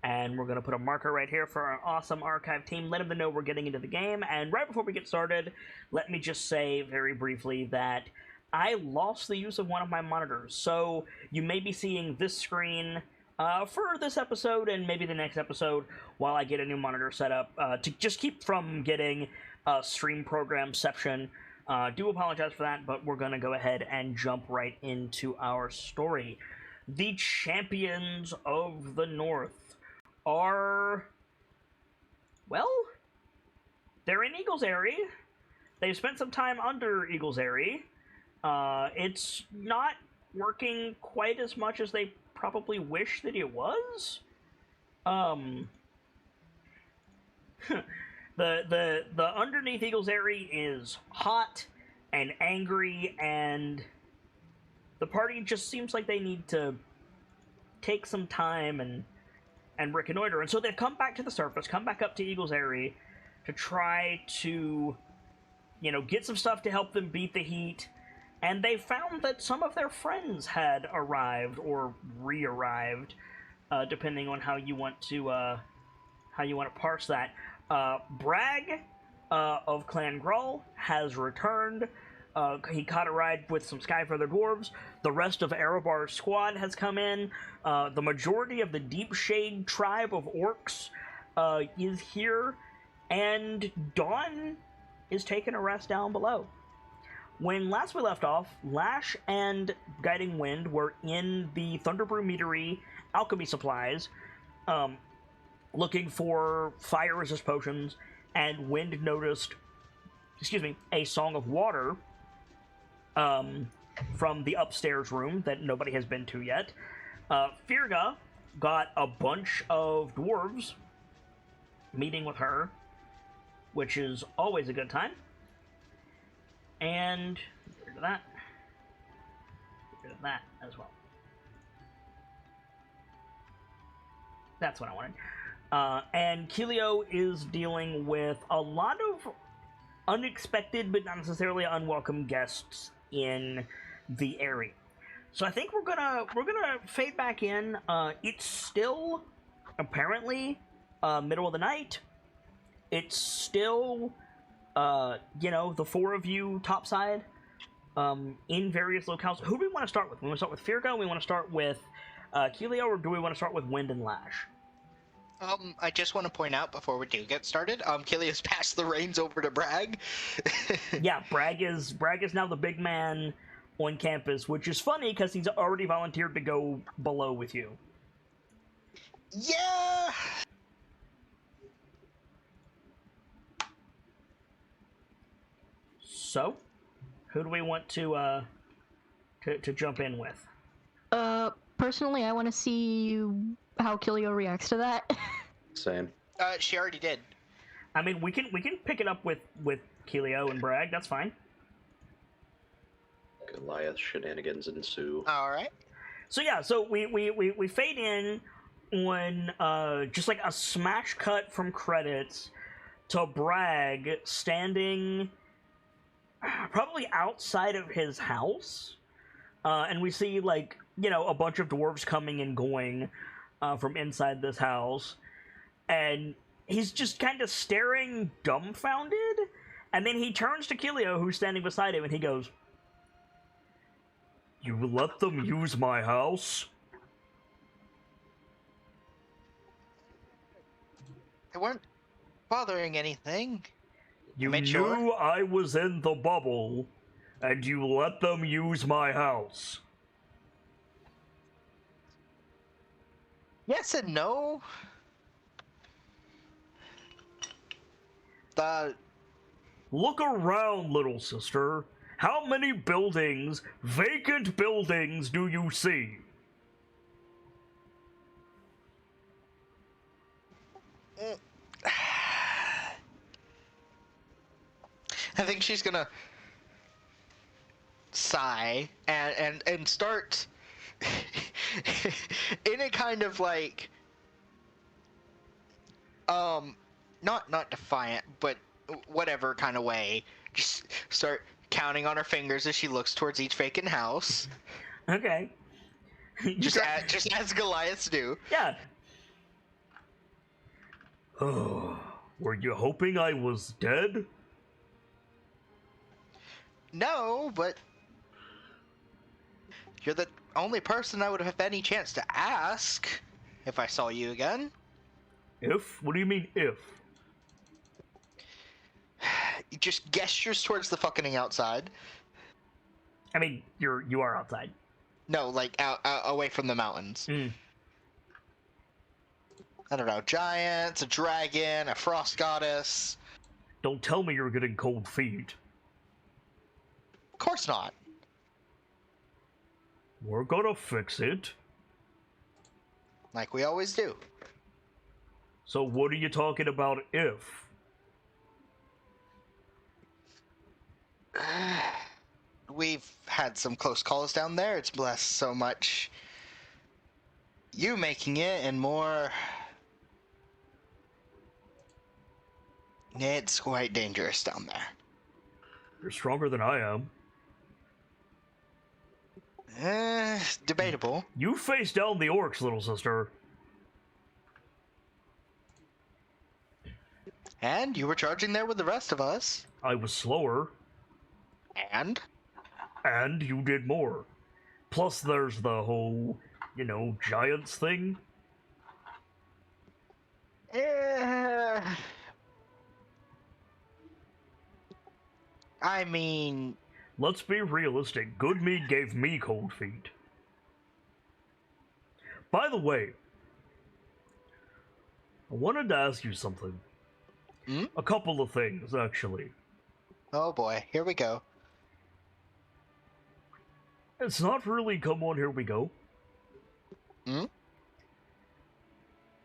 And we're going to put a marker right here for our awesome archive team. Let them know we're getting into the game. And right before we get started, let me just say very briefly that I lost the use of one of my monitors. So you may be seeing this screen for this episode and maybe the next episode while I get a new monitor set up to just keep from getting stream programception. Do apologize for that, but we're going to go ahead and jump right into our story. The champions of the North are, well, they're in Eagle's Eyrie. They've spent some time under Eagle's Eyrie. It's not working quite as much as they probably wish that it was. The underneath Eagle's Eyrie is hot and angry, and the party just seems like they need to take some time and reconnoiter. And so they've come back to the surface, come back up to Eagle's Eyrie to try to, get some stuff to help them beat the heat. And they found that some of their friends had arrived or re-arrived, depending on how you want to parse that. Bragg of Clan Grull has returned. He caught a ride with some Skyfeather dwarves. The rest of Erebar's squad has come in. The majority of the Deep Shade tribe of orcs is here, and Dawn is taking a rest down below. When last we left off, Lash and Guiding Wind were in the Thunderbrew Meadery alchemy supplies, looking for fire-resist potions, and Wind noticed, a Song of Water from the upstairs room that nobody has been to yet. Firga got a bunch of dwarves meeting with her, which is always a good time. And get rid of that. Get rid of that as well. That's what I wanted. And Keelio is dealing with a lot of unexpected but not necessarily unwelcome guests in the area. So I think we're gonna fade back in. It's still apparently middle of the night. It's still the four of you topside in various locales. Who do we want to start with? We want to start with Firga? We want to start with Keelio, or do we want to start with Wind and Lash? I just want to point out before we do get started, Keelio's passed the reins over to Bragg. Yeah, Bragg is now the big man on campus, which is funny because he's already volunteered to go below with you. Yeah. So, who do we want to jump in with? Personally, I want to see how Keelio reacts to that. Same. She already did. I mean, we can pick it up with Keelio and Bragg. That's fine. Goliath shenanigans ensue. All right. So yeah, we fade in on just like a smash cut from credits to Bragg standing probably outside of his house, and we see a bunch of dwarves coming and going from inside this house, and he's just kind of staring dumbfounded, and then he turns to Keelio, who's standing beside him, and he goes, "You let them use my house?" They weren't bothering anything. You knew I was in the bubble, and you let them use my house. Yes and no. Look around, little sister. How many buildings, vacant buildings, do you see? I think she's gonna sigh and start in a kind of not defiant, but whatever kind of way. Just start counting on her fingers as she looks towards each vacant house. Okay. Just as Goliaths do. Yeah. Were you hoping I was dead? No, but you're the only person I would have any chance to ask if I saw you again. If? What do you mean, if? Just gestures towards the fucking outside. I mean, you are outside. No, like out away from the mountains. Mm. I don't know, giants, a dragon, a frost goddess. Don't tell me you're getting cold feet. Of course not. We're gonna fix it. Like we always do. So what are you talking about if? We've had some close calls down there. It's less so much you making it and more... It's quite dangerous down there. You're stronger than I am. Debatable. You face down the orcs, little sister. And you were charging there with the rest of us. I was slower. And? And you did more. Plus there's the whole, giants thing. I mean... Let's be realistic. Good mead gave me cold feet. By the way, I wanted to ask you something. Hmm? A couple of things, actually. Oh boy, here we go. It's not really come on, here we go. Hmm?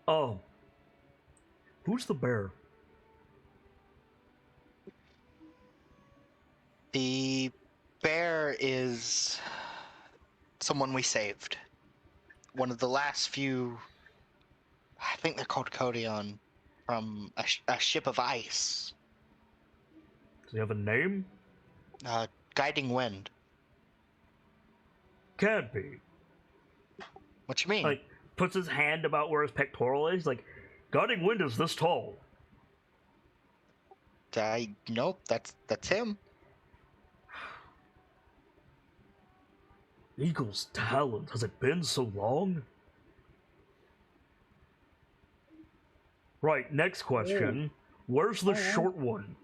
Oh. Who's the bear? The bear is someone we saved. One of the last few, I think they're called Kerymdon, from a ship of ice. Does he have a name? Guiding Wind. Can't be. What you mean? Like, puts his hand about where his pectoral is, like, Guiding Wind is this tall. Nope, that's him. Eagle's talent, has it been so long? Right, next question. Where's the short one?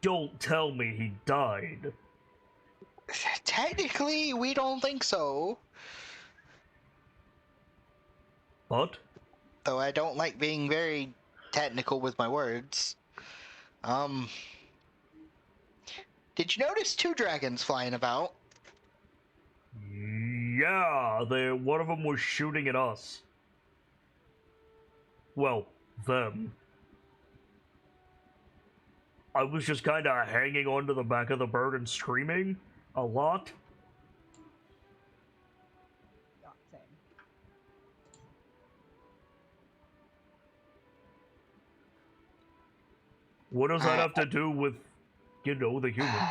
Don't tell me he died. Technically, we don't think so. But? Though I don't like being very technical with my words. Did you notice 2 dragons flying about? Yeah, one of them was shooting at us. Well, them. I was just kinda hanging onto the back of the bird and screaming a lot. Yeah, same. What does that have to do with, the human?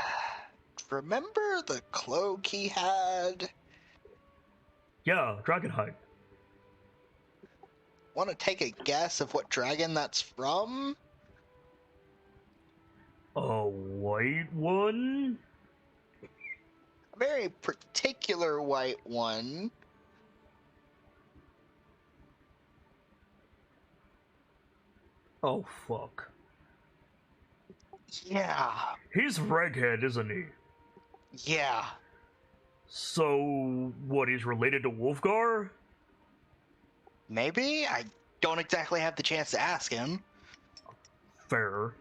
Remember the cloak he had? Yeah, Dragonhide. Want to take a guess of what dragon that's from? A white one? A very particular white one. Oh, fuck. Yeah. He's Reghead, isn't he? Yeah. So, what, he's related to Wolfgar? Maybe? I don't exactly have the chance to ask him. Fair.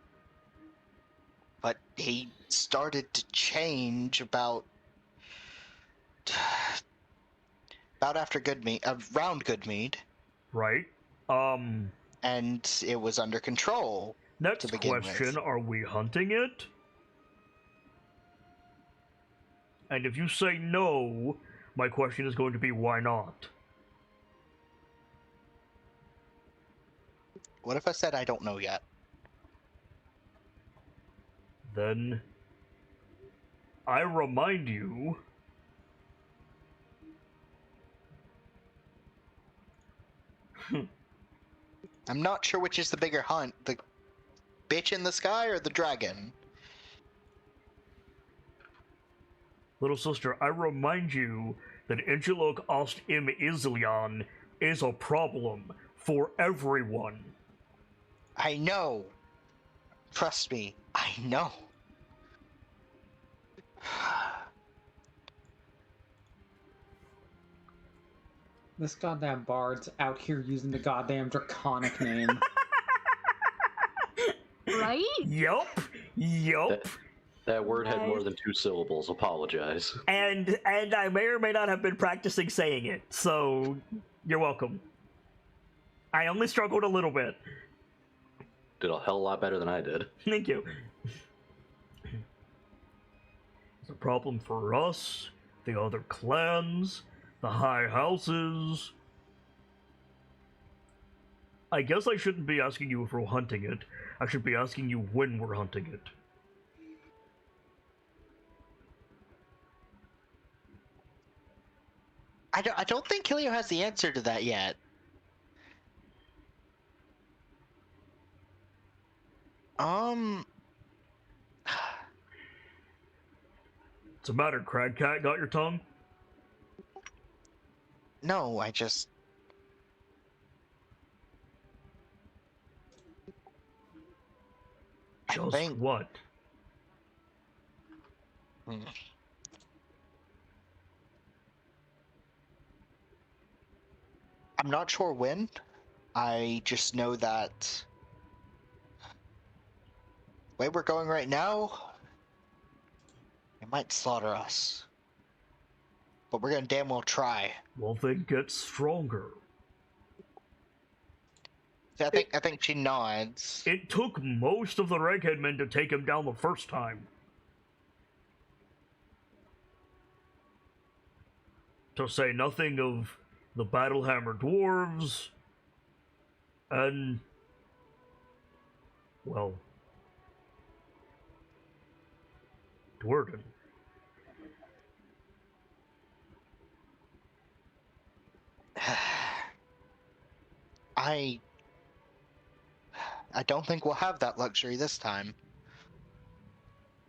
But he started to change about after around Goodmead. Right. And it was under control. Next to begin question, with. are we hunting it? And if you say no, my question is going to be why not? What if I said I don't know yet? Then I remind you I'm not sure which is the bigger hunt, the bitch in the sky or the dragon. Little sister, I remind you that Ingelok Ost Im Islion is a problem for everyone. I know. Trust me, I know. This goddamn bard's out here using the goddamn draconic name. Right? Yup. That word had more Nice. than 2 syllables. Apologize. And I may or may not have been practicing saying it, so you're welcome. I only struggled a little bit. Did a hell lot better than I did. Thank you. It's a problem for us, the other clans, the high houses. I guess I shouldn't be asking you if we're hunting it. I should be asking you when we're hunting it. I don't think Kilio has the answer to that yet. What's the matter, Cragcat? Got your tongue? No, I just... I Just think... what? Hmm. I'm not sure when. I just know that the way we're going right now, it might slaughter us. But we're gonna damn well try. Well, then get stronger. So I think she nods. It took most of the Reghead men to take him down the first time. To say nothing of the Battlehammer Dwarves, and, well, Dwarden. I don't think we'll have that luxury this time.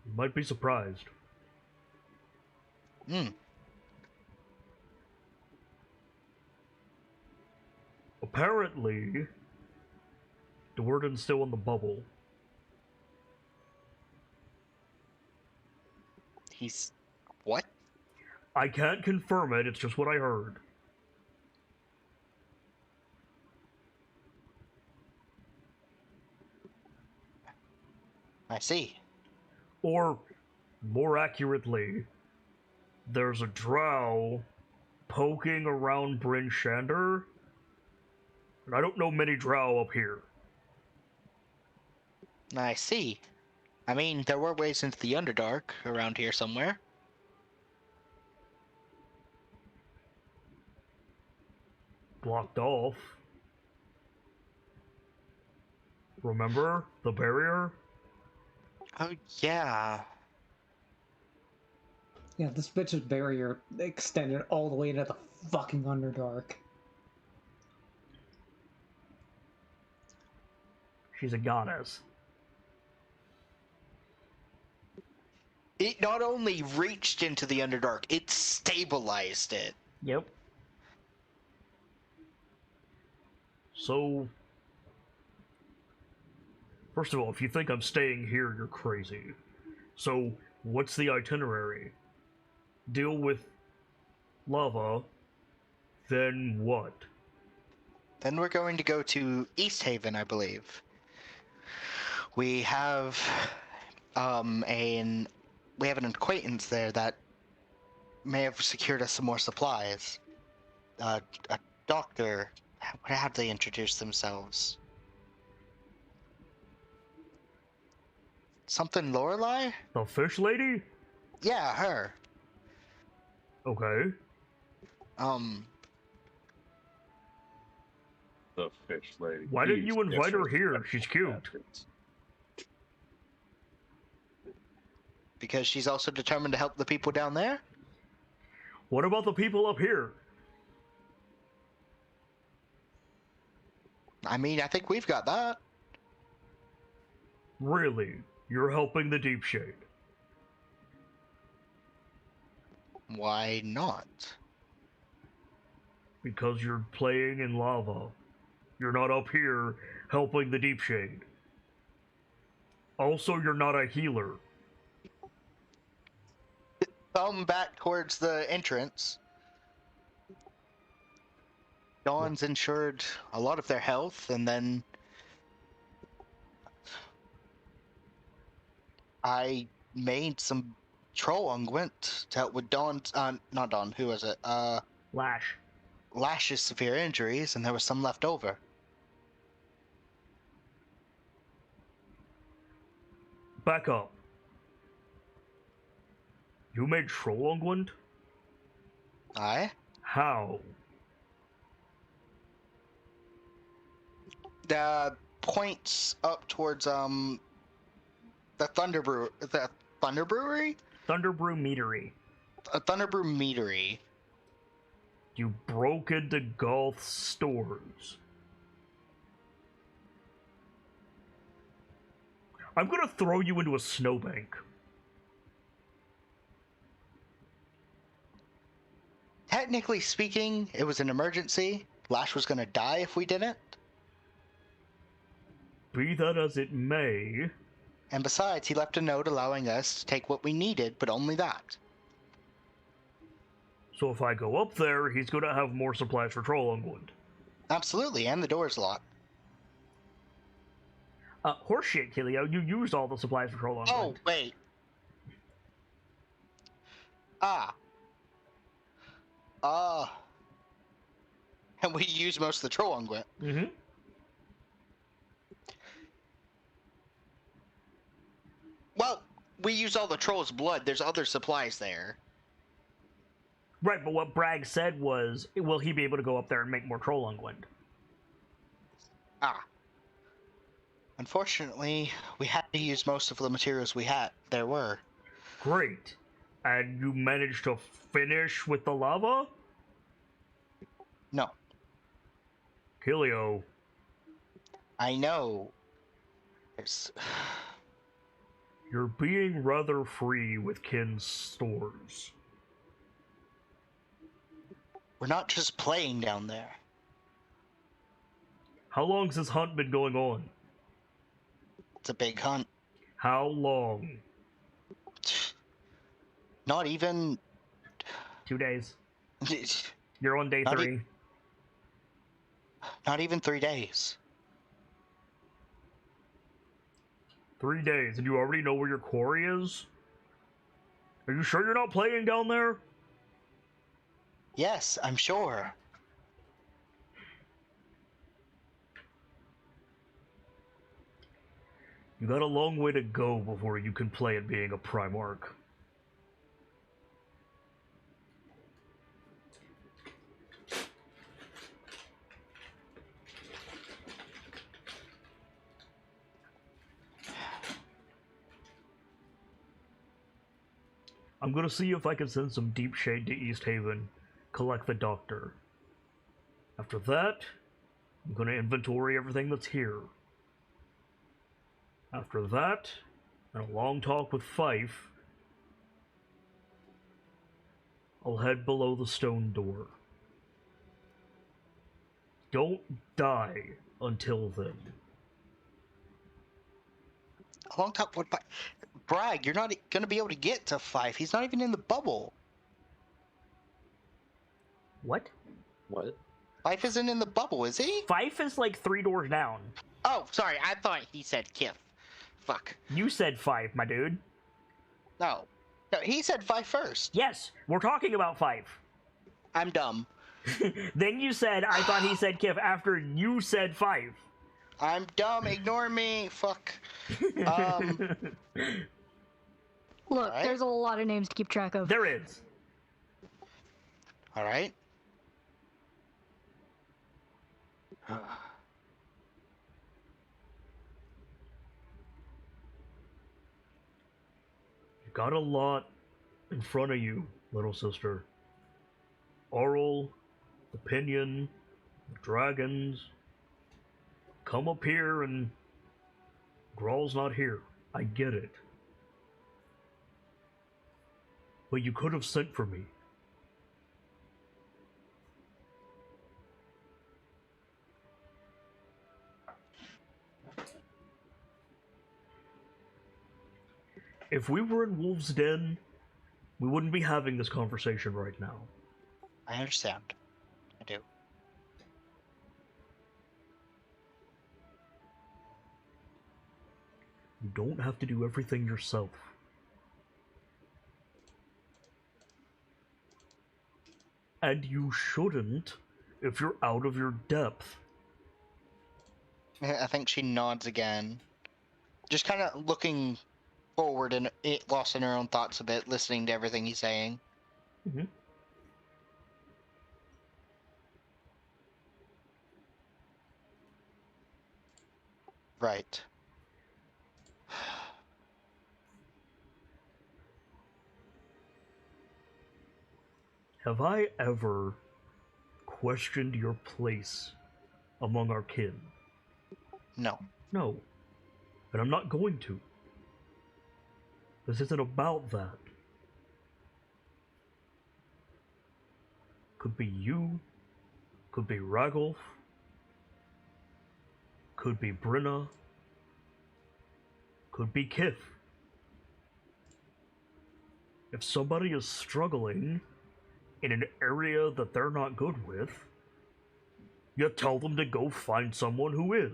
You might be surprised. Hmm. Apparently, Dwarden's still in the bubble. He's... what? I can't confirm it, it's just what I heard. I see. Or, more accurately, there's a drow poking around Bryn Shander, and I don't know many drow up here. I see. I mean, there were ways into the Underdark around here somewhere. Blocked off. Remember the barrier? Oh, yeah. Yeah, this bitch's barrier extended all the way into the fucking Underdark. She's a goddess. It not only reached into the Underdark, it stabilized it. Yep. So, first of all, if you think I'm staying here, you're crazy. So, what's the itinerary? Deal with lava, then what? Then we're going to go to East Haven, I believe. We have an acquaintance there that may have secured us some more supplies. A doctor. How do they introduce themselves? Something Lorelei? The fish lady? Yeah, her. Okay. The fish lady. Why didn't Please you invite her here? disrespect She's cute. bastards. Because she's also determined to help the people down there? What about the people up here? I mean, I think we've got that. Really? You're helping the Deep Shade? Why not? Because you're playing in lava. You're not up here helping the Deep Shade. Also, you're not a healer. Thumb back towards the entrance. Dawn's insured a lot of their health, and then I made some troll unguent to help with Dawn's, not Dawn, who was it? Lash. Lash's severe injuries, and there was some left over. Back up. You made troll unguent? Aye? How? The points up towards, the Thunder Brewery? Thunderbrew Meadery. A Thunderbrew Meadery. You broke into Golth's stores. I'm gonna throw you into a snowbank. Technically speaking, it was an emergency. Lash was gonna die if we didn't. Be that as it may, And besides, he left a note allowing us to take what we needed, but only that. so if I go up there, he's gonna have more supplies for troll unguent. Absolutely, and the door's locked. Horseshit, Kilio, you used all the supplies for troll Oh, unguent. wait. Ah. And we used most of the troll unguent. Mm-hmm. Well, we used all the troll's blood. There's other supplies there. Right, but what Bragg said was, will he be able to go up there and make more troll unguent? Ah. Unfortunately, we had to use most of the materials there were. Great. And you managed to finish with the lava? No. Kilio, I know. There's... you're being rather free with Kin's stores. We're not just playing down there. How long's this hunt been going on? It's a big hunt. How long? Not even... 2 days. You're on day Not 3. Not even 3 days. 3 days, and you already know where your quarry is? Are you sure you're not playing down there? Yes, I'm sure. You got a long way to go before you can play at being a Primarch. I'm gonna see if I can send some Deep Shade to East Haven, collect the doctor. After that, I'm gonna inventory everything that's here. After that, and a long talk with Fife, I'll head below the stone door. Don't die until then. A long time. What? Bragg, you're not gonna be able to get to Fife. He's not even in the bubble. What? What? Fife isn't in the bubble, is he? Fife is like 3 doors down. Oh, sorry. I thought he said Kith. Fuck. You said Fife, my dude. No. No, he said Fife first. Yes, we're talking about Fife. I'm dumb. Then you said, I thought he said Kif after you said Fife. I'm dumb. Ignore me. Fuck. Look, Alright. there's a lot of names to keep track of. There is. All right. You got a lot in front of you, little sister. Oral, the Pinion, the Dragons. come up here and Grawl's not here. I get it. But you could have sent for me. If we were in Wolf's Den, we wouldn't be having this conversation right now. I understand. I do. You don't have to do everything yourself. And you shouldn't if you're out of your depth. I think she nods again. Just kind of looking forward and lost in her own thoughts a bit, listening to everything he's saying. Mm-hmm. Right. Have I ever questioned your place among our kin? No. No. And I'm not going to. This isn't about that. Could be you. Could be Ragolf. Could be Brenna. Could be Kith. If somebody is struggling in an area that they're not good with, you tell them to go find someone who is.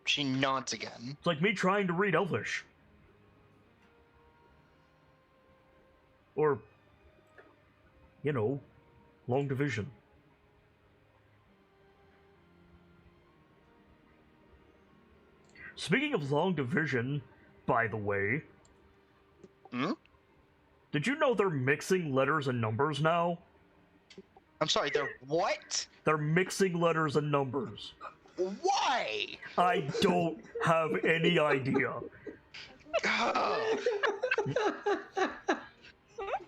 She nods again. It's like me trying to read Elvish. Or, you know, long division. Speaking of long division, by the way, did you know they're mixing letters and numbers now? I'm sorry, they're what? They're mixing letters and numbers. Why? I don't have any idea.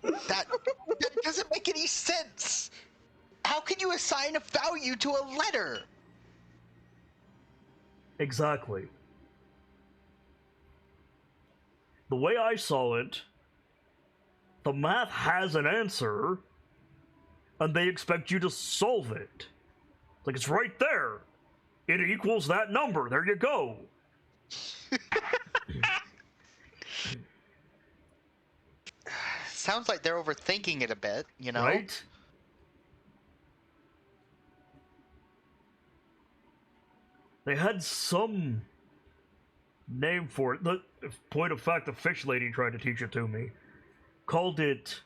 That doesn't make any sense. How can you assign a value to a letter? Exactly. The way I saw it, the math has an answer, and they expect you to solve it. Like, it's right there. It equals that number. There you go. Sounds like they're overthinking it a bit, you know? Right? They had some name for it. The point of fact, the fish lady tried to teach it to me. Called it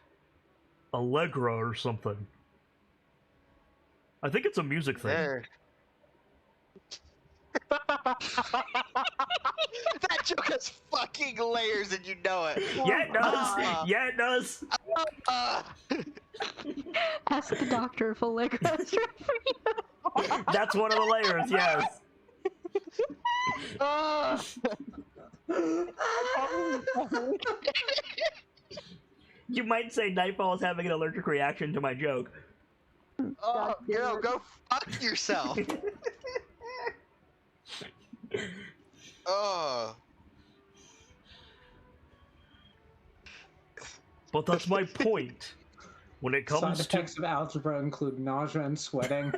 Allegra or something. I think it's a music thing. There. That joke has fucking layers and you know it. Yeah, it does. Yeah, it does. Ask the doctor if Allegra is right for you. That's one of the layers, yes. You might say Nightfall is having an allergic reaction to my joke. Oh, go fuck yourself. Oh. But that's my point. When it Side comes to effects of algebra include nausea and sweating.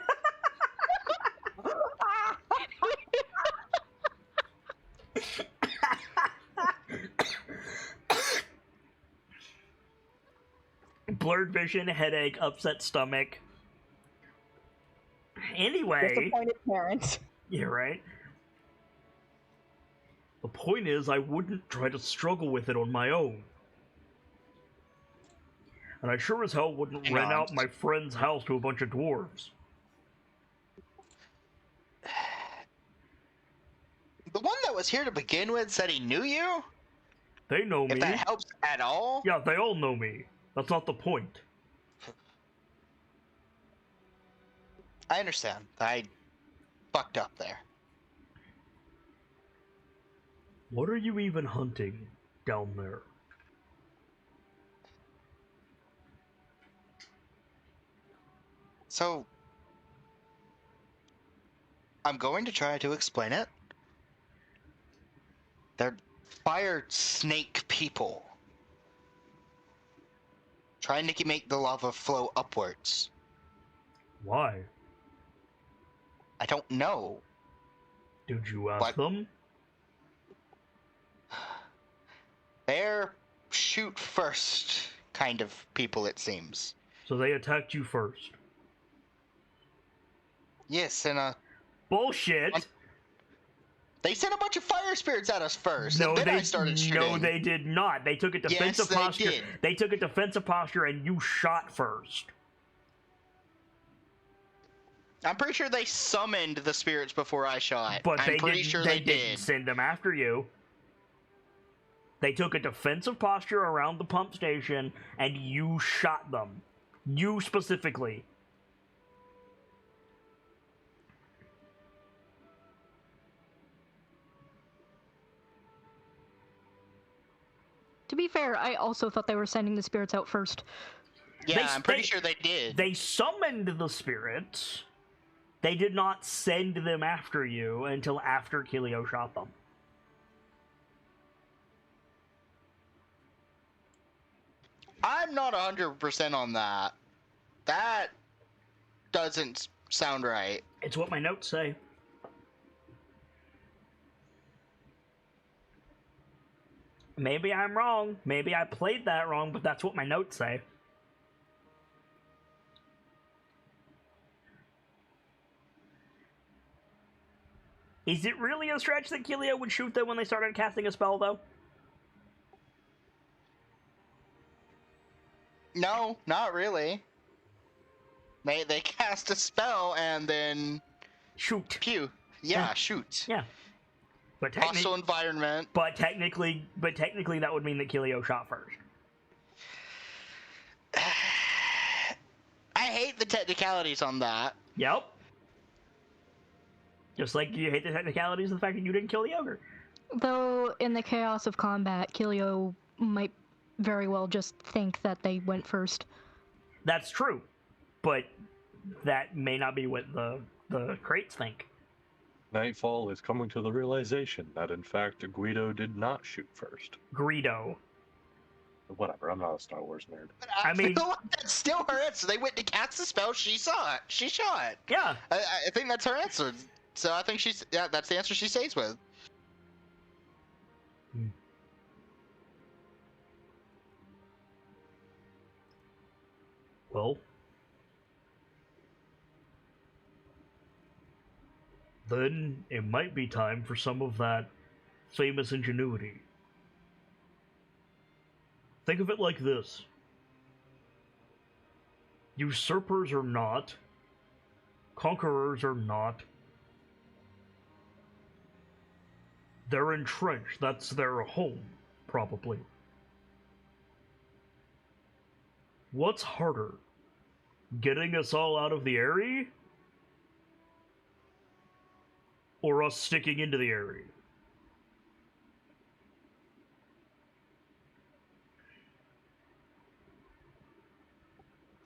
blurred vision, headache, upset stomach. Anyway, Disappointed parents. yeah, right. The point is, I wouldn't try to struggle with it on my own. And I sure as hell wouldn't Hang rent on. out my friend's house to a bunch of dwarves. The one that was here to begin with said he knew you? They know me. If that helps at all? Yeah, they all know me. That's not the point. I understand. I fucked up there. What are you even hunting down there? So, I'm going to try to explain it. They're fire snake people. Trying to make the lava flow upwards. Why? I don't know. Did you ask them? They're shoot first kind of people, it seems. So they attacked you first. Yes, and Bullshit! they sent a bunch of fire spirits at us first, No, and then they I started shooting. No, they did not. They took a defensive Yes, posture. they did. They took a defensive posture, and you shot first. I'm pretty sure they summoned the spirits before I shot. But I'm pretty sure they they didn't did. send them after you. They took a defensive posture around the pump station, and you shot them. You specifically. To be fair, I also thought they were sending the spirits out first. Yeah, I'm pretty sure they did. They summoned the spirits. They did not send them after you until after Kilio shot them. I'm not 100% on that. That doesn't sound right. It's what my notes say. Maybe I'm wrong. Maybe I played that wrong, but that's what my notes say. Is it really a stretch that Kilio would shoot them when they started casting a spell, though? No, not really. They cast a spell and then Shoot. pew. Yeah, shoot. Yeah. But Hostile environment. But technically, that would mean that Kilio shot first. I hate the technicalities on that. Yep. Just like you hate the technicalities of the fact that you didn't kill the ogre. Though, in the chaos of combat, Kilio might very well just think that they went first. That's true. But that may not be what the crates think. Nightfall is coming to the realization that, in fact, Guido did not shoot first. Greedo. Whatever, I'm not a Star Wars nerd. But I mean- feel like that's still her answer. They went to cast the spell. She saw it. She shot. Yeah. I think that's her answer. So I think that's the answer she stays with. Well. Then it might be time for some of that famous ingenuity. Think of it like this. Usurpers are not. Conquerors are not. They're entrenched. That's their home, probably. What's harder? Getting us all out of the area? Or us sticking into the area?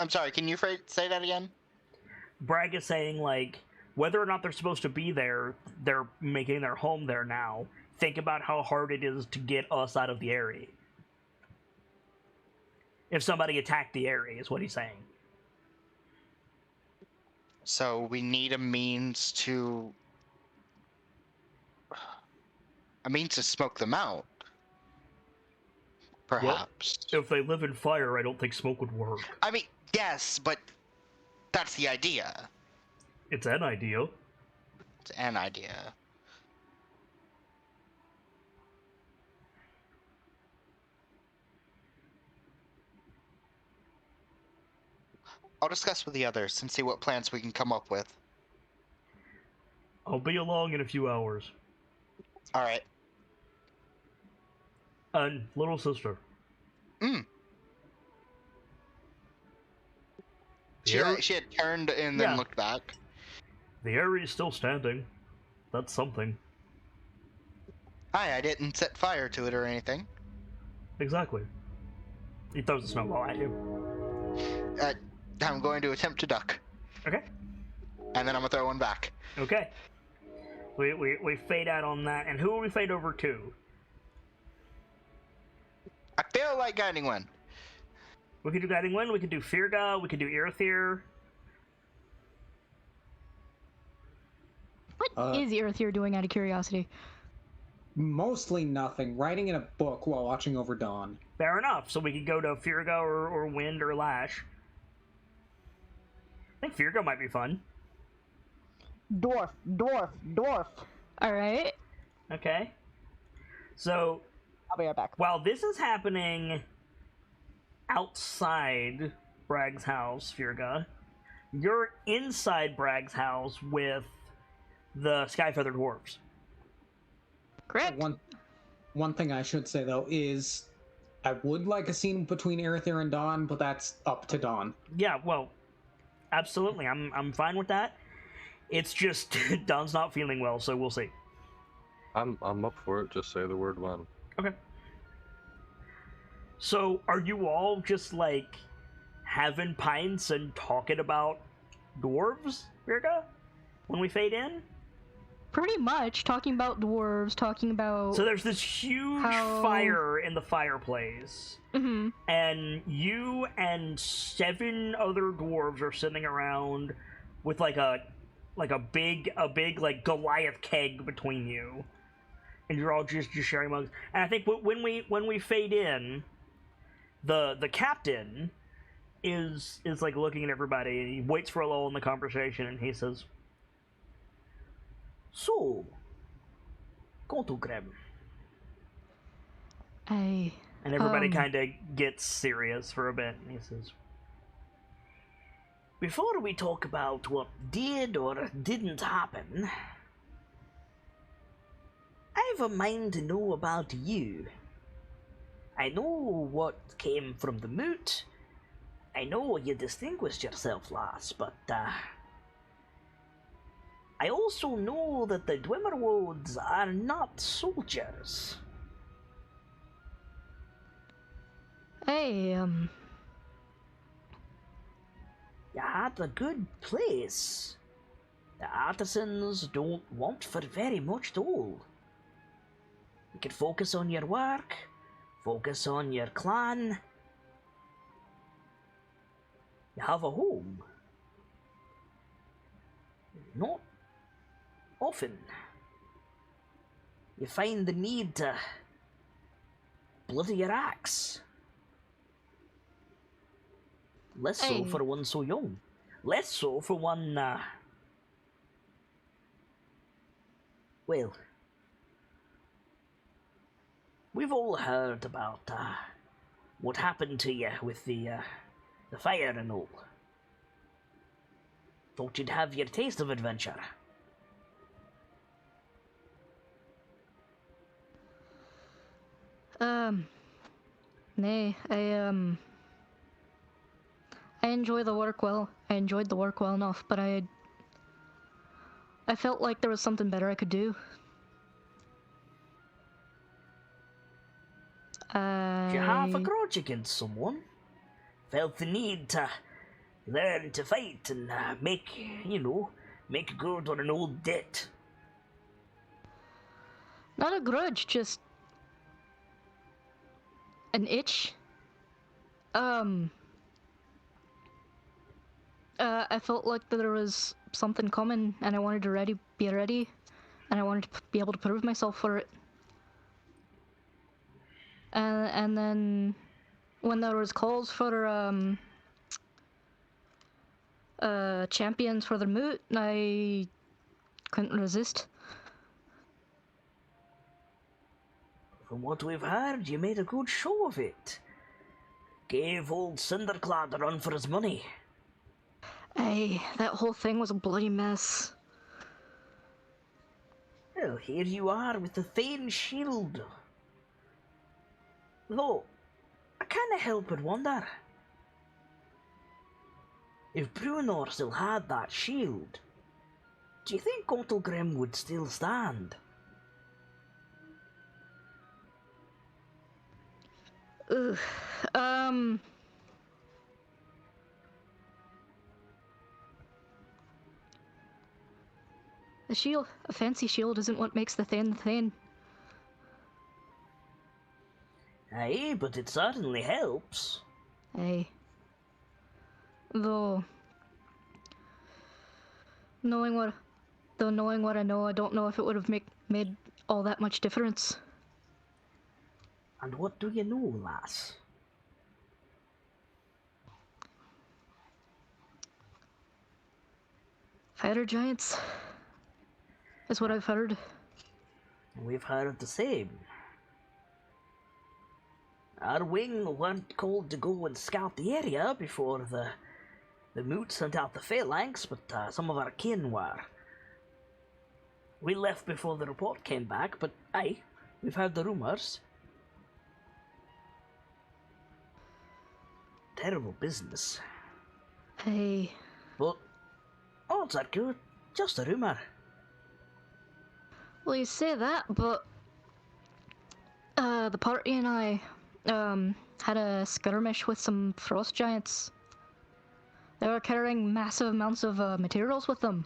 I'm sorry, can you say that again? Bragg is saying, like, whether or not they're supposed to be there, they're making their home there now. Think about how hard it is to get us out of the area. If somebody attacked the area, is what he's saying. So we need a means to smoke them out. Perhaps. If they live in fire, I don't think smoke would work. I mean, yes, but that's the idea. It's an idea. It's an idea. I'll discuss with the others and see what plans we can come up with. I'll be along in a few hours. Alright. And little sister. She had turned and then looked back. The area's still standing. That's something. Hi, I didn't set fire to it or anything. Exactly. He throws a snowball at you. I'm going to attempt to duck. Okay. And then I'm gonna throw one back. Okay. We fade out on that, and who will we fade over to? I feel like guiding one. We could do Guiding Wind, we could do Firga, we could do Irithyr. What is Irithyr doing out of curiosity? Mostly nothing. Writing in a book while watching over Dawn. Fair enough, so we could go to Firga or Wind or Lash. I think Firga might be fun. Dwarf. Alright. Okay. So, I'll be right back. while this is happening outside Bragg's house, Firga, you're inside Bragg's house with the Skyfeather Dwarves. Correct. One thing I should say though is I would like a scene between Irithyr and Dawn, but that's up to Dawn. Yeah, well, absolutely. I'm fine with that. It's just Don's not feeling well, so we'll see. I'm up for it. Just say the word when. Okay. So, are you all just like having pints and talking about dwarves, Virga? When we fade in? Pretty much talking about dwarves, talking about. So there's this huge fire in the fireplace, Mm-hmm. and you and 7 other dwarves are sitting around with like a big like Goliath keg between you, and you're all just sharing mugs. And I think when we fade in, the captain is like looking at everybody, and he waits for a lull in the conversation, and he says, "So, Graham." And everybody kind of gets serious for a bit, and he says, "Before we talk about what did or didn't happen, I have a mind to know about you. I know what came from the moot. I know you distinguished yourself last, but I also know that the Dwemerwolds are not soldiers." You had a good place. The artisans don't want for very much at all. You can focus on your work, focus on your clan. You have a home. Not often you find the need to bloody your axe. Less so Hey. for one so young. Less so for one, well, we've all heard about, what happened to you with the fire and all. Thought you'd have your taste of adventure. Nay, I enjoy the work well. I enjoyed the work well enough, but I felt like there was something better I could do. Did you have a grudge against someone? Felt the need to learn to fight and make good on an old debt? Not a grudge, just an itch. I felt like that there was something coming, and I wanted to be ready, and I wanted to be able to prove myself for it. And then, when there was calls for champions for the moot, I couldn't resist. From what we've heard, you made a good show of it. Gave old Cinderclad a run for his money. Aye, that whole thing was a bloody mess. Well, here you are with the Thane shield. Though, I can't help but wonder. If Brunor still had that shield, do you think Grim would still stand? Ugh. a fancy shield isn't what makes the thing the thing. Aye, but it certainly helps. Aye. Though knowing what I know, I don't know if it would have made all that much difference. And what do you know, lass? Fire giants is what I've heard. We've heard the same. Our wing weren't called to go and scout the area before the moot sent out the phalanx, but some of our kin were. We left before the report came back, but aye, we've heard the rumours. Terrible business. Hey, But odds are good, just a rumour. well, you say that, but the party and I had a skirmish with some frost giants. They were carrying massive amounts of materials with them.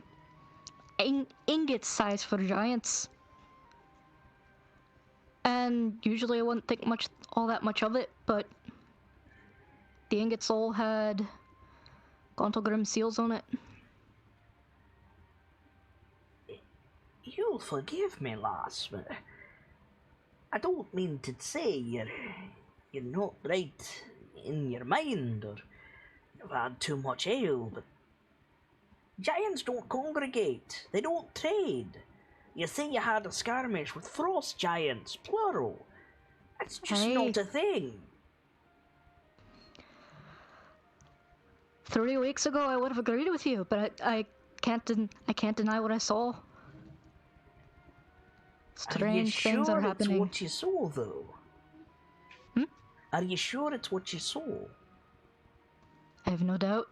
Ingot size for giants. And usually I wouldn't think all that much of it, but the ingots all had Gauntlgrim seals on it. You'll forgive me, lass, but I don't mean to say you're not right in your mind or you've had too much ale, but giants don't congregate. They don't trade. You say you had a skirmish with frost giants, plural. That's just Hey. not a thing. 3 weeks ago I would have agreed with you, but I can't deny what I saw. Strange things are happening. Are you sure it's what you saw, though? Hmm? Are you sure it's what you saw? I have no doubt.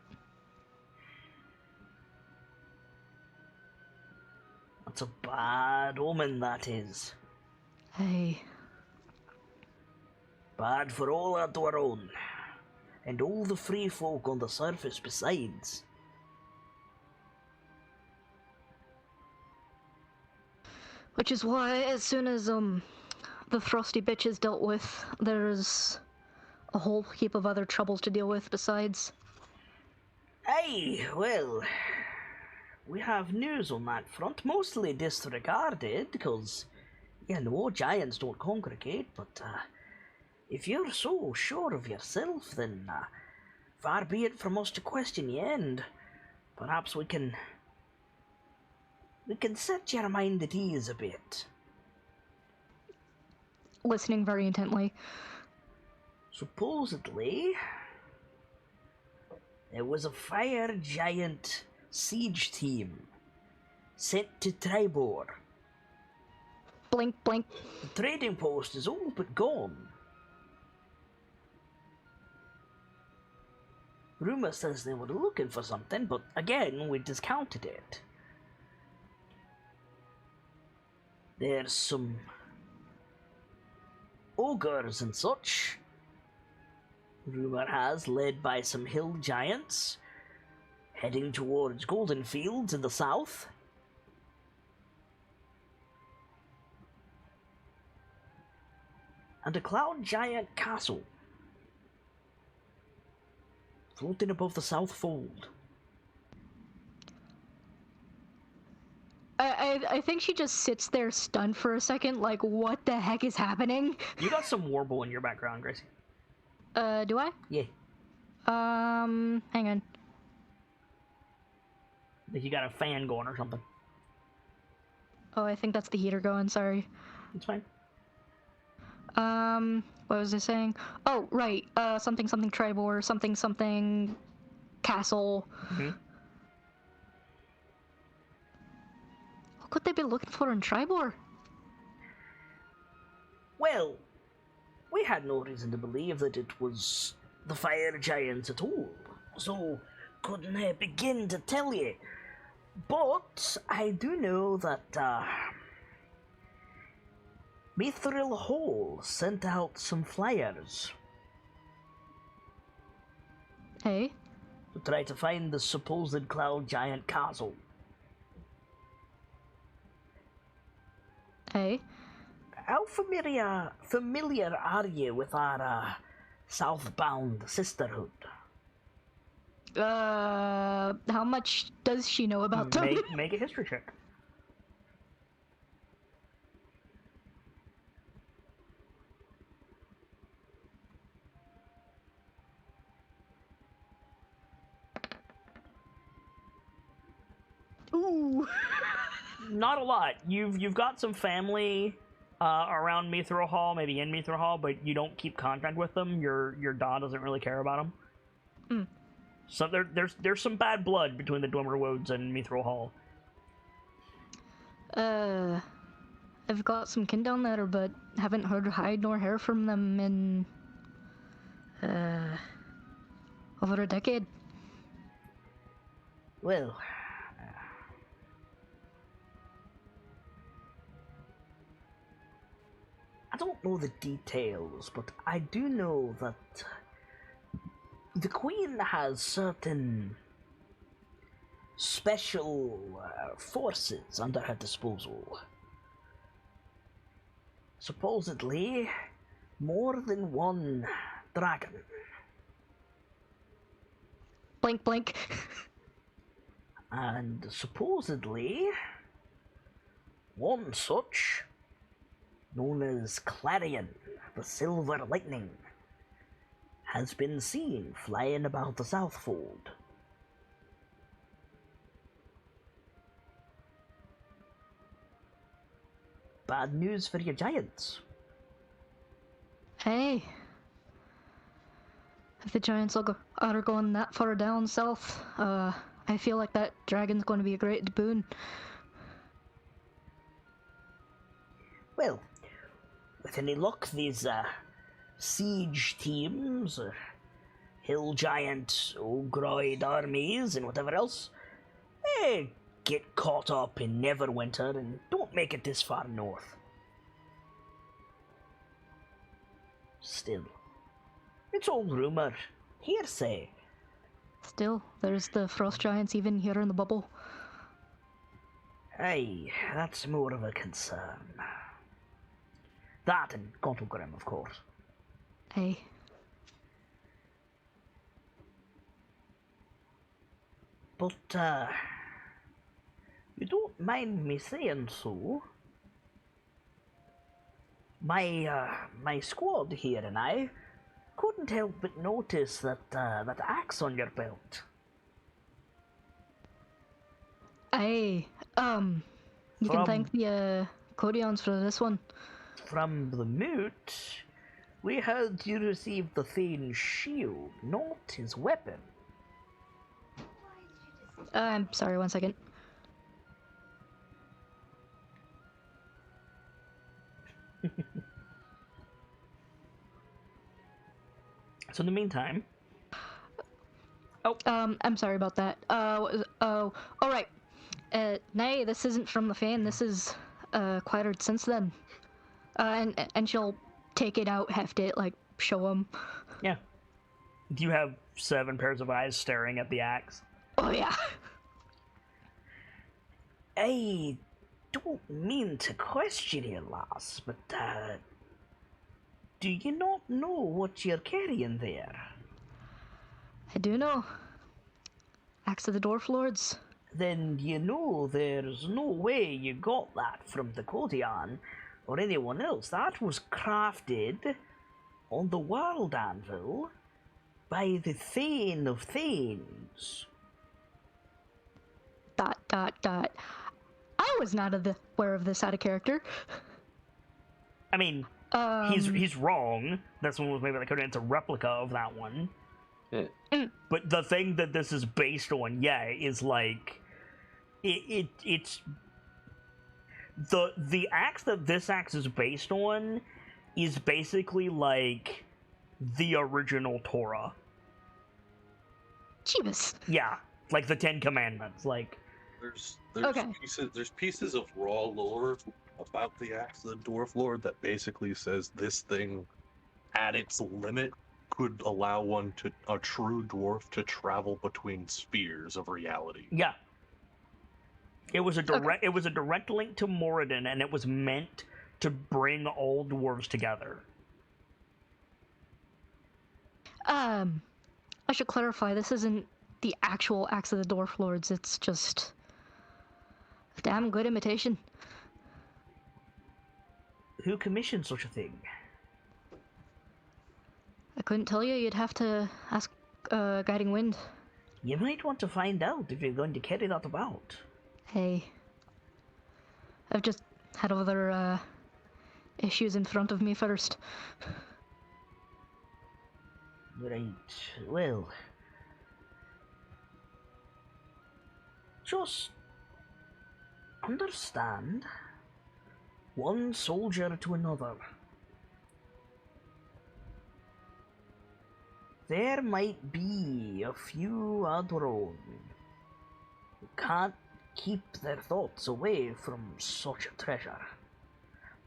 That's a bad omen, that is. Hey, Bad for all our own, and all the free folk on the surface besides. which is why as soon as the frosty bitch is dealt with, there's a whole heap of other troubles to deal with besides. Aye, well, we have news on that front, mostly disregarded, because, you know, giants don't congregate, but if you're so sure of yourself, then far be it from us to question you, and perhaps we can set your mind at ease a bit. Listening very intently. Supposedly, there was a fire giant siege team sent to Tribor. Blink, blink. The trading post is all but gone. Rumour says they were looking for something, but again, we discounted it. There's some ogres and such, rumour has, led by some hill giants, heading towards Golden Fields in the south. And a cloud giant castle floating above the south fold. I think she just sits there stunned for a second, like, what the heck is happening? You got some warble in your background, Gracie. Do I? Yeah. Hang on. Like you got a fan going or something. Oh, I think that's the heater going, sorry. It's fine. What was I saying? Oh, right, something Tribor, something castle. Mm-hmm. What could they be looking for in Tribor? Well, we had no reason to believe that it was the fire giants at all, so couldn't begin to tell you. But I do know that Mithril Hall sent out some flyers Hey? to try to find the supposed cloud giant castle. Hey. How familiar are you with our southbound sisterhood? How much does she know about them? Make a history check. Ooh. Not a lot. You've got some family around Mithril Hall, maybe in Mithril Hall, but you don't keep contact with them. Your dad doesn't really care about them. Mm. So there's some bad blood between the Dwemer Woods and Mithril Hall. I've got some kin down there, but haven't heard hide nor hair from them in over a decade. Well, I don't know the details, but I do know that the Queen has certain special forces under her disposal. Supposedly, more than one dragon. Blink, blink. And supposedly, one such, known as Clarion, the Silver Lightning, has been seen flying about the Southfold. Bad news for your giants. Hey. If the giants are going that far down south, I feel like that dragon's going to be a great boon. Well, with any luck, these siege teams, hill giant, ogroid armies, and whatever else, they get caught up in Neverwinter and don't make it this far north. Still, it's all rumor, hearsay. Still, there's the frost giants even here in the bubble. Aye, that's more of a concern. That and Gottlegrim, of course. Hey. But, you don't mind me saying so? My squad here and I couldn't help but notice that axe on your belt. Aye. You can thank the Codions for this one. From the moot, we heard you received the Thane's shield, not his weapon. I'm sorry, 1 second. So in the meantime... I'm sorry about that. Alright. Nay, this isn't from the fan, this is, acquired since then. And she'll take it out, heft it, like, show him. Yeah. Do you have 7 pairs of eyes staring at the axe? Oh, yeah. I don't mean to question you, lass, but, do you not know what you're carrying there? I do know. Axe of the Dwarf Lords. Then you know there's no way you got that from the Codion or anyone else. That was crafted on the World Anvil by the Thane of Thanes. ... I was not aware of this out of character. I mean, he's wrong. This one was maybe like it's a replica of that one. Yeah. But the thing that this is based on, yeah, is like it's the axe that this axe is based on is basically like the original Torah. Jeebus. Yeah, like the 10 Commandments. Like There's Okay. pieces of raw lore about the Axe of the Dwarf Lord that basically says this thing, at its limit, could allow a true dwarf to travel between spheres of reality. yeah. It was a direct link to Moradin, and it was meant to bring all dwarves together. I should clarify, this isn't the actual Axe of the Dwarf Lords, it's just a damn good imitation. Who commissioned such a thing? I couldn't tell you, you'd have to ask Guiding Wind. You might want to find out if you're going to carry that about. Hey. I've just had other issues in front of me first. Right, well... Just... understand. One soldier to another. There might be a few Adron who can't keep their thoughts away from such a treasure,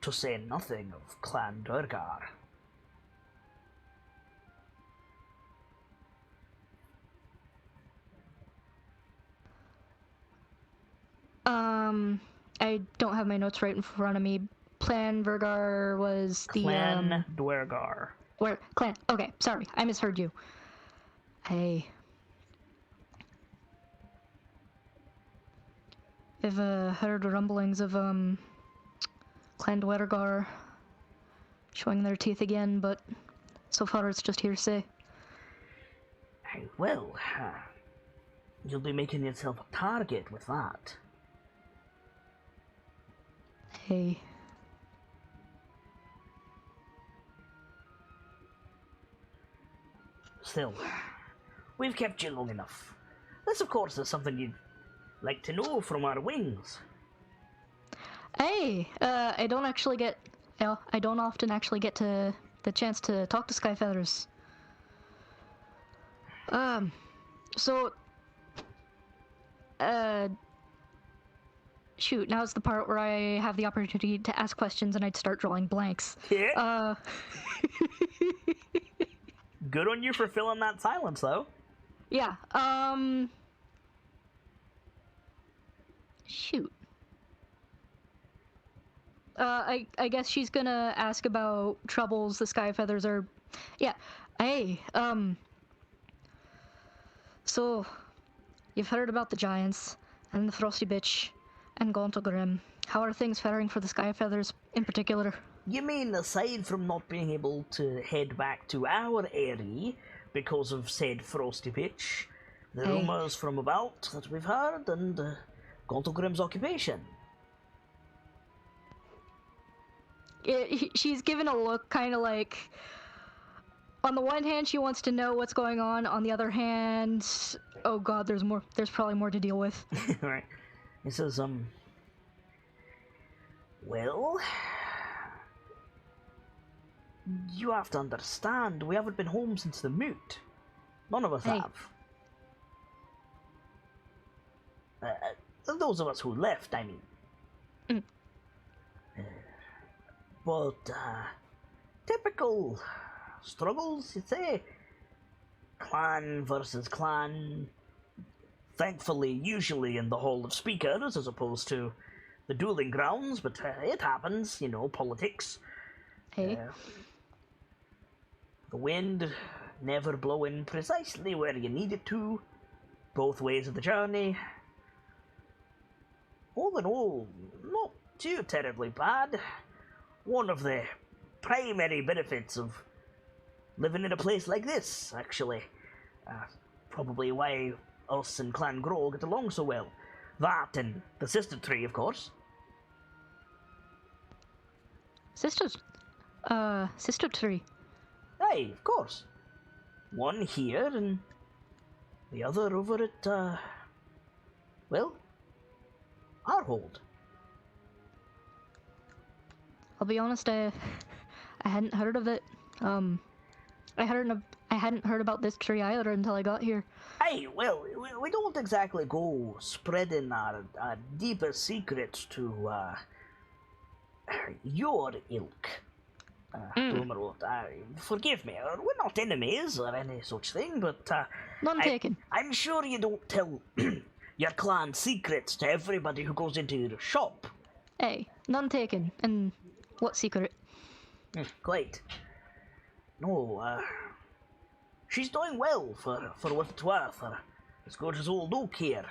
to say nothing of Clan Durgar. I don't have my notes right in front of me. Clan Vergar was the, Clan Duergar. Where? Clan. Okay, sorry, I misheard you. Hey. I've heard rumblings of Clan Duergar showing their teeth again, but so far it's just hearsay. Well, you'll be making yourself a target with that. Hey. Still, we've kept you long enough. This, of course, is something you'd like to know from our wings. Hey, I don't often actually get to the chance to talk to Skyfeathers. So, shoot, now's the part where I have the opportunity to ask questions and I'd start drawing blanks. Yeah. Good on you for filling that silence, though. Yeah, shoot. I guess she's gonna ask about troubles the Skyfeathers are... Yeah, hey, so, you've heard about the Giants, and the Frosty Bitch, and Gauntlegrim. How are things faring for the Skyfeathers in particular? You mean aside from not being able to head back to our area because of said Frosty Bitch, the rumours from about that we've heard, and Gauntlegrim's occupation? She's given a look kind of like... On the one hand, she wants to know what's going on the other hand... Oh god, there's probably more to deal with. Alright. He says, well... You have to understand, we haven't been home since the moot. None of us have. Those of us who left, I mean. But, typical struggles, you'd say. Clan versus clan. Thankfully, usually in the Hall of Speakers, as opposed to the dueling grounds, but it happens, you know, politics. Hey. The wind never blowing precisely where you need it to, both ways of the journey. All in all, not too terribly bad. One of the primary benefits of living in a place like this, actually. Probably why us and Clan Grow get along so well. That and the sister tree, of course. Sister tree? Aye, of course. One here and the other over at, well, our hold. I'll be honest, I hadn't heard of it. I hadn't heard about this tree either until I got here. Aye, well, we don't exactly go spreading our deepest secrets to, your ilk. Forgive me, we're not enemies or any such thing, but None taken. I'm sure you don't tell your clan secrets to everybody who goes into your shop. Hey, none taken. And what secret? Great. No, she's doing well for what it's worth. As good as old Oak here.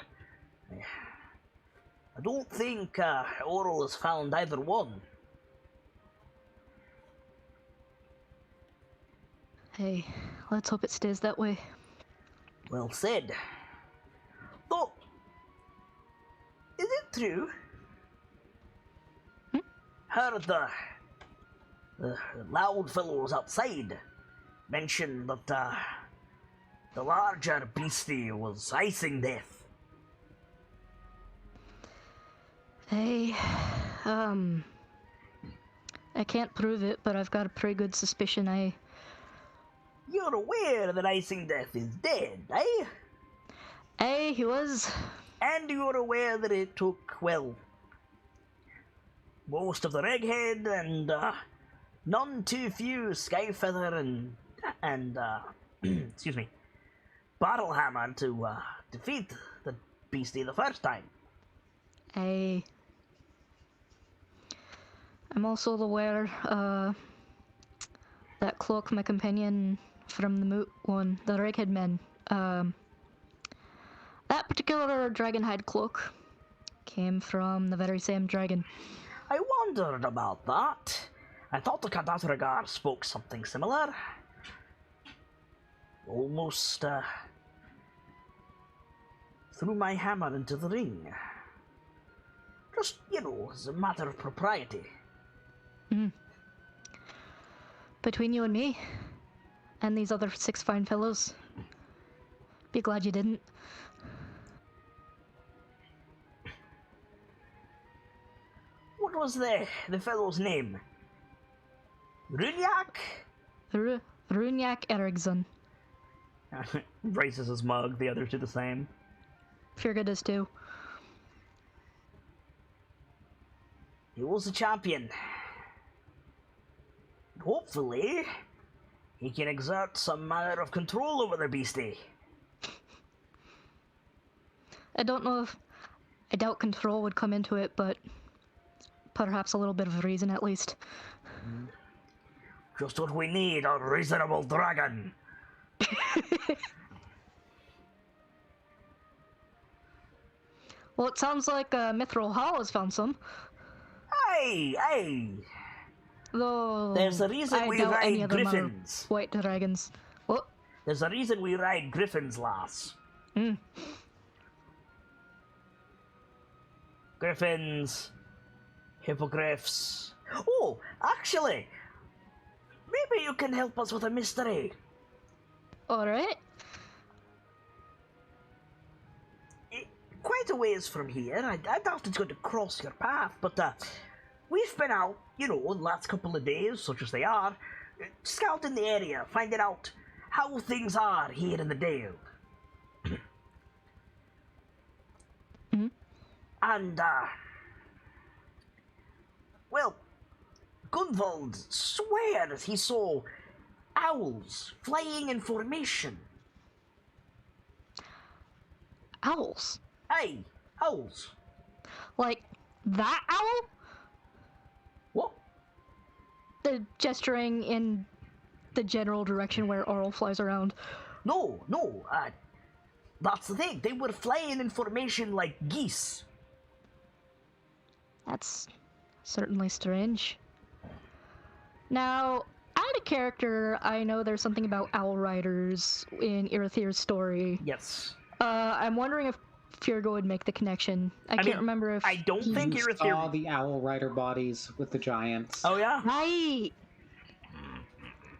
I don't think Oral has found either one. Hey, let's hope it stays that way. Well said. Though, is it true? Heard the loud fellows outside mention that the larger beastie was icing death. Hey, I can't prove it, but I've got a pretty good suspicion You're aware that icing death is dead, eh? Hey, he was. And you're aware that it took, well, most of the Reghead and none too few Skyfeather and excuse me, Battlehammer to defeat the beastie the first time. Hey. I'm also aware, that Cloak, my companion from the Moot one, the Reghead men, that particular dragonhide cloak came from the very same dragon. I wondered about that. I thought the Kadathragar spoke something similar. Almost threw my hammer into the ring. Just, as a matter of propriety. Between you and me, and these other 6 fine fellows, be glad you didn't. What was the fellow's name? Runyak? Runyak Eriksson. Raises his mug, the others do the same. Fierga does too. He was a champion. Hopefully, he can exert some manner of control over the beastie. I don't know if... I doubt control would come into it, but perhaps a little bit of reason at least. Just what we need, a reasonable dragon. Well, it sounds like Mithril Hall has found some. Hey! Though There's a reason I we doubt any ride of them are griffins. white dragons. What? There's a reason we ride griffins, lass. Griffins, hippogriffs. Oh, actually, maybe you can help us with a mystery. Alright. Quite a ways from here. I doubt it's going to cross your path, but we've been out, the last couple of days, such as they are, scouting the area, finding out how things are here in the Dale. And, well, Gunvald swears he saw owls flying in formation. Owls? Aye, owls. Like, that owl? What? The gesturing in the general direction where Oral flies around. No, that's the thing. They were flying in formation like geese. That's certainly strange. Now, out of character, I know there's something about owl riders in Irithyr's story. Yes. I'm wondering if Fierga would make the connection. I can't remember if... I don't think You Irithyr... saw the owl rider bodies with the giants. Oh, yeah?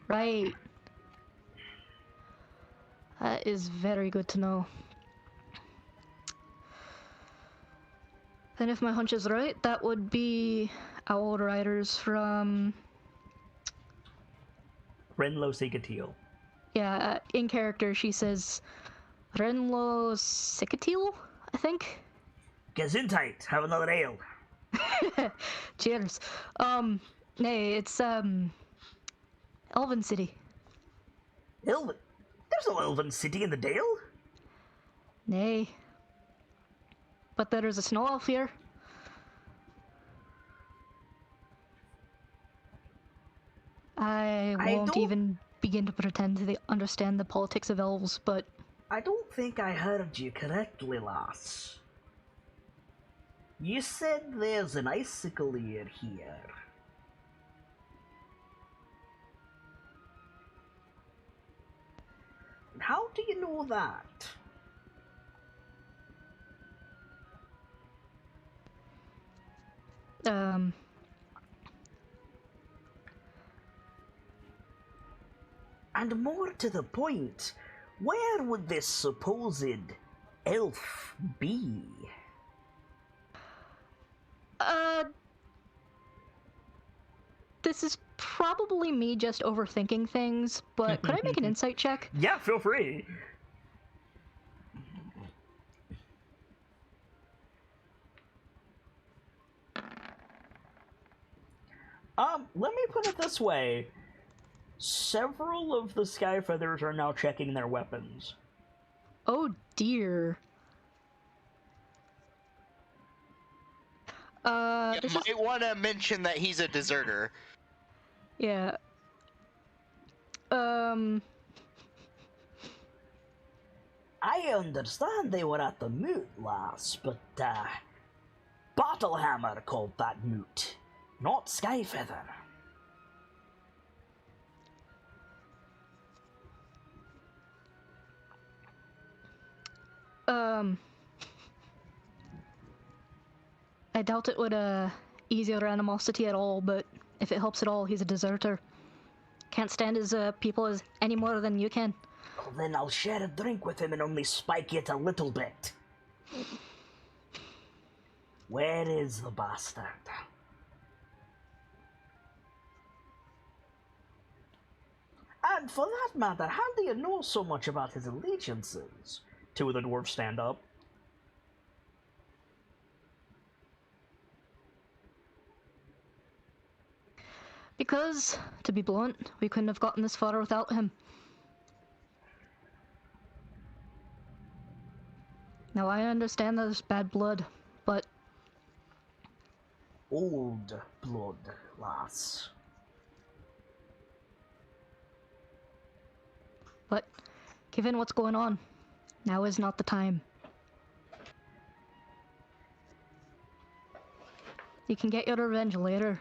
Right. That is very good to know. And if my hunch is right, that would be owl riders from... Renlo Sigatil. Yeah, in character she says Renlo Sigatil, I think? Gesundheit, have another ale. Cheers. Nay, it's, Elven City. Elven? There's no Elven city in the Dale. Nay. but there is a snow elf here. I won't don't- even begin to pretend to understand the politics of elves, but I don't think I heard you correctly, lass. You said there's an icicle ear here. How do you know that? And more to the point, where would this supposed elf be? This is probably me just overthinking things, but could I make an insight check? Yeah, feel free. Let me put it this way. Several of the Skyfeathers are now checking their weapons. Oh dear. You This might is... want to mention that he's a deserter. Yeah. I understand they were at the moot, lass, but, Bottlehammer called that moot, not Skyfeather. I doubt it would, ease your animosity at all, but if it helps at all, he's a deserter. Can't stand his, people as any more than you can. Well, then I'll share a drink with him and only spike it a little bit. Where is the bastard? And for that matter, how do you know so much about his allegiances? Two of the dwarves stand up. Because, to be blunt, we couldn't have gotten this far without him. Now I understand there's bad blood, but... Old blood, lass. But, given what's going on, now is not the time. You can get your revenge later,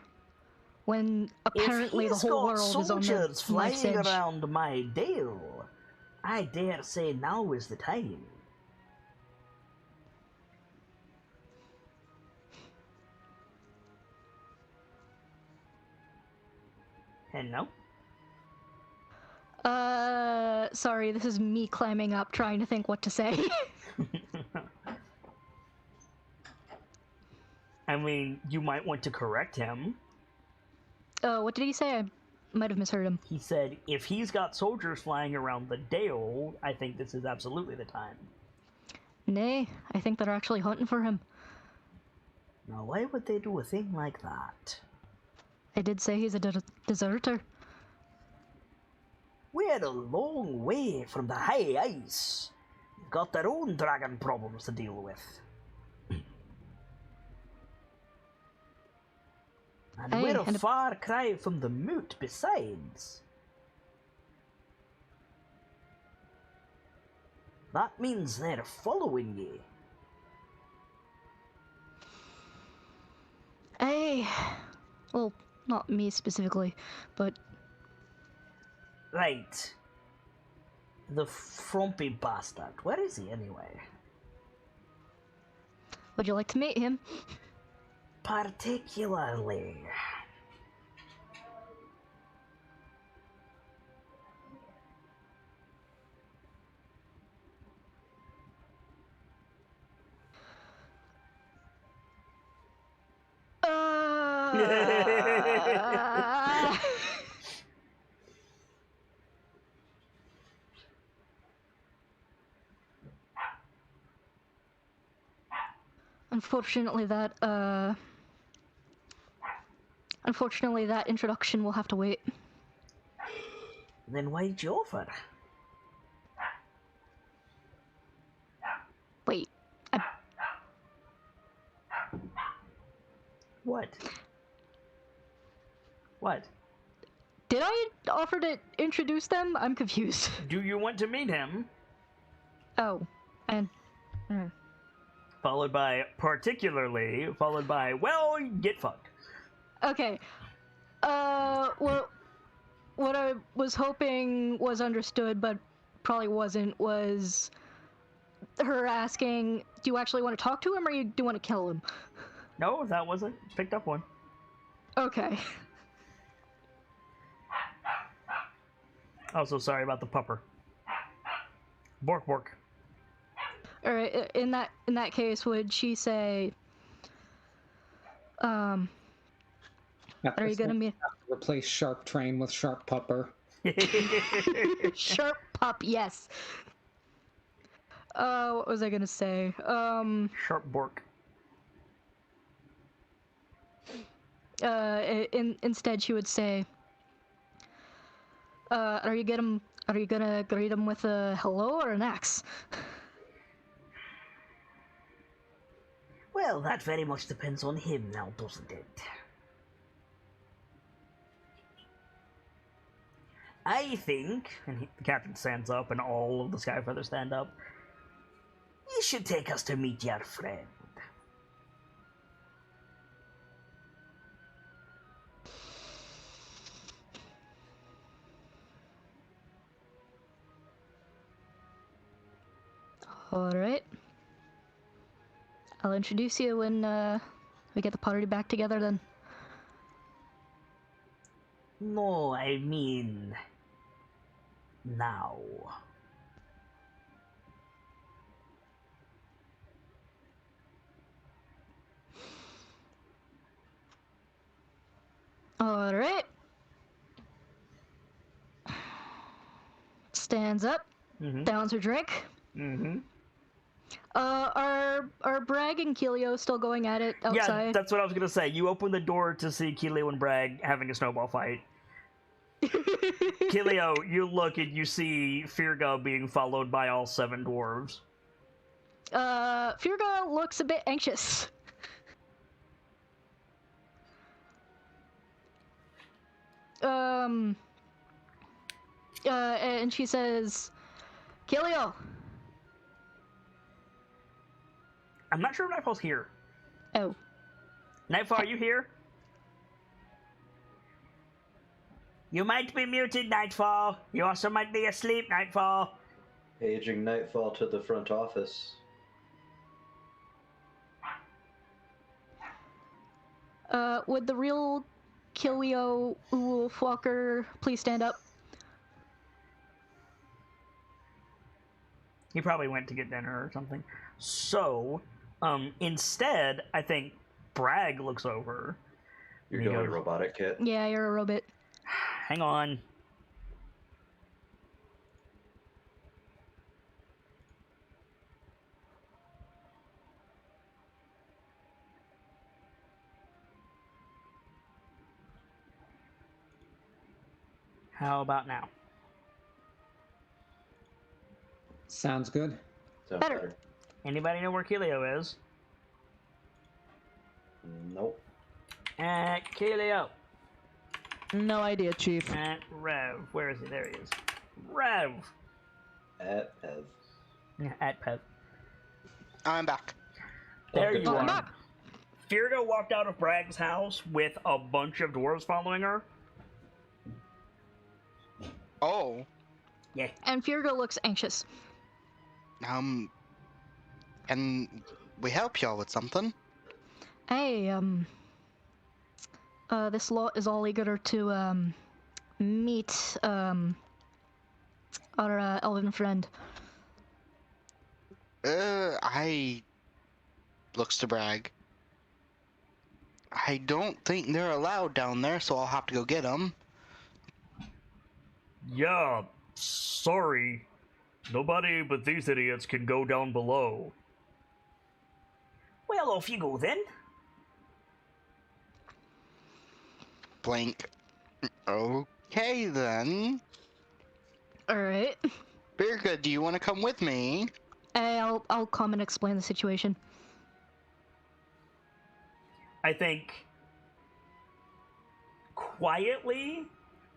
when apparently the whole world is on the soldiers flying knife's edge. around my dale, I dare say now is the time. And no? Sorry, this is me climbing up, trying to think what to say. I mean, you might want to correct him. What did he say? I might have misheard him. He said, if he's got soldiers flying around the dale, I think this is absolutely the time. Nay, I think they're actually hunting for him. Now, why would they do a thing like that? I did say he's a deserter. We're a long way from the high ice. They've got their own dragon problems to deal with. And Aye, we're a and far cry from the moot besides. That means they're following ye. Hey, well, not me specifically, but Right. The frumpy bastard. Where is he anyway? would you like to meet him? Particularly. Unfortunately, that introduction will have to wait. Then why'd you offer? Wait, What? What? Did I offer to introduce them? I'm confused. Do you want to meet him? Oh, and Followed by particularly, followed by, well, get fucked. okay. What I was hoping was understood, but probably wasn't, was her asking, "Do you actually want to talk to him, or do you want to kill him?" No, that wasn't picked up one. Okay. Also, sorry about the pupper. Bork bork. All right. In that case, would she say, "Are you gonna be Replace Sharp Train with Sharp Pupper. sharp pup?" Yes. What was I gonna say? Sharp bork. Instead, she would say, Are you gonna greet him with a hello or an axe?" Well, that very much depends on him now, doesn't it? I think, and the captain stands up and all of the Skyfeathers stand up, you should take us to meet your friend. Alright. I'll introduce you when we get the party back together then. No, I mean... now. Alright. Stands up, Mm-hmm. downs her drink. Mm-hmm. Are Bragg and Keelio still going at it outside? Yeah, that's what I was gonna say. You open the door to see Keelio and Bragg having a snowball fight. Keelio, you look and you see Firga being followed by all 7 dwarves. Firga looks a bit anxious. And she says, "Keelio." I'm not sure if Nightfall's here. Oh. Nightfall, are you here? You might be muted, Nightfall. You also might be asleep, Nightfall. Paging Nightfall to the front office. Would the real Keelio Wolfwalker please stand up? He probably went to get dinner or something. So, instead, I think Bragg looks over. You're and he doing a goes, robotic kit. Yeah, you're a robot. hang on. How about now? Sounds good. Sounds Better. Anybody know where Keelio is? Nope. Keelio. No idea, Chief. Rev. Where is he? There he is. Rev. At Pev. At Pev. I'm back. There Okay. you I'm are. back. Firga walked out of Bragg's house with a bunch of dwarves following her. Oh, Yeah. And Firga looks anxious. can we help y'all with something? Hey, this lot is all eager to, meet, our, elven friend. I looks to Bragg. I don't think they're allowed down there, so I'll have to go get them. Yeah, sorry. Nobody but these idiots can go down below. Well, off you go then. Blank. Okay then. Alright. Birka, do you want to come with me? I'll come and explain the situation. I think Quietly,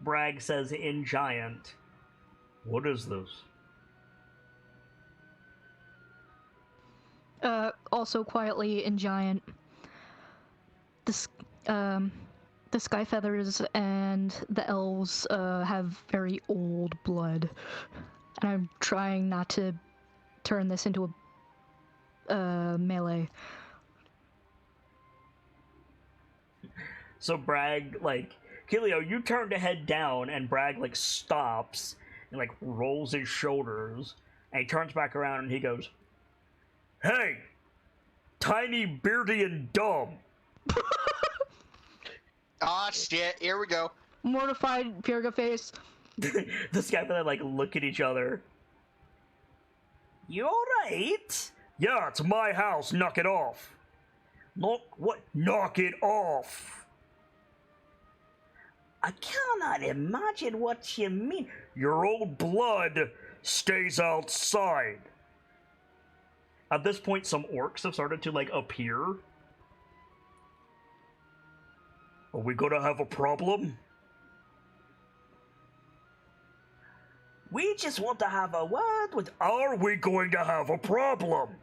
Bragg says in Giant, "What is this?" Also quietly in Giant, the Sky Feathers and the elves have very old blood, and I'm trying not to turn this into a melee. So Bragg, like, Kilio, you turn to head down, and Bragg, like, stops and, like, rolls his shoulders, and he turns back around and he goes, "Hey! Tiny, beardy, and dumb!" Ah, shit, here we go. Mortified Purga face. The Sky Feather, like, look at each other. "You alright?" "Yeah, it's my house, knock it off." Knock it off." "I cannot imagine what you mean." "Your old blood stays outside." At this point, some orcs have started to, like, appear. "Are we gonna have a problem?" "We just want to have a word with..." "Are we going to have a problem?"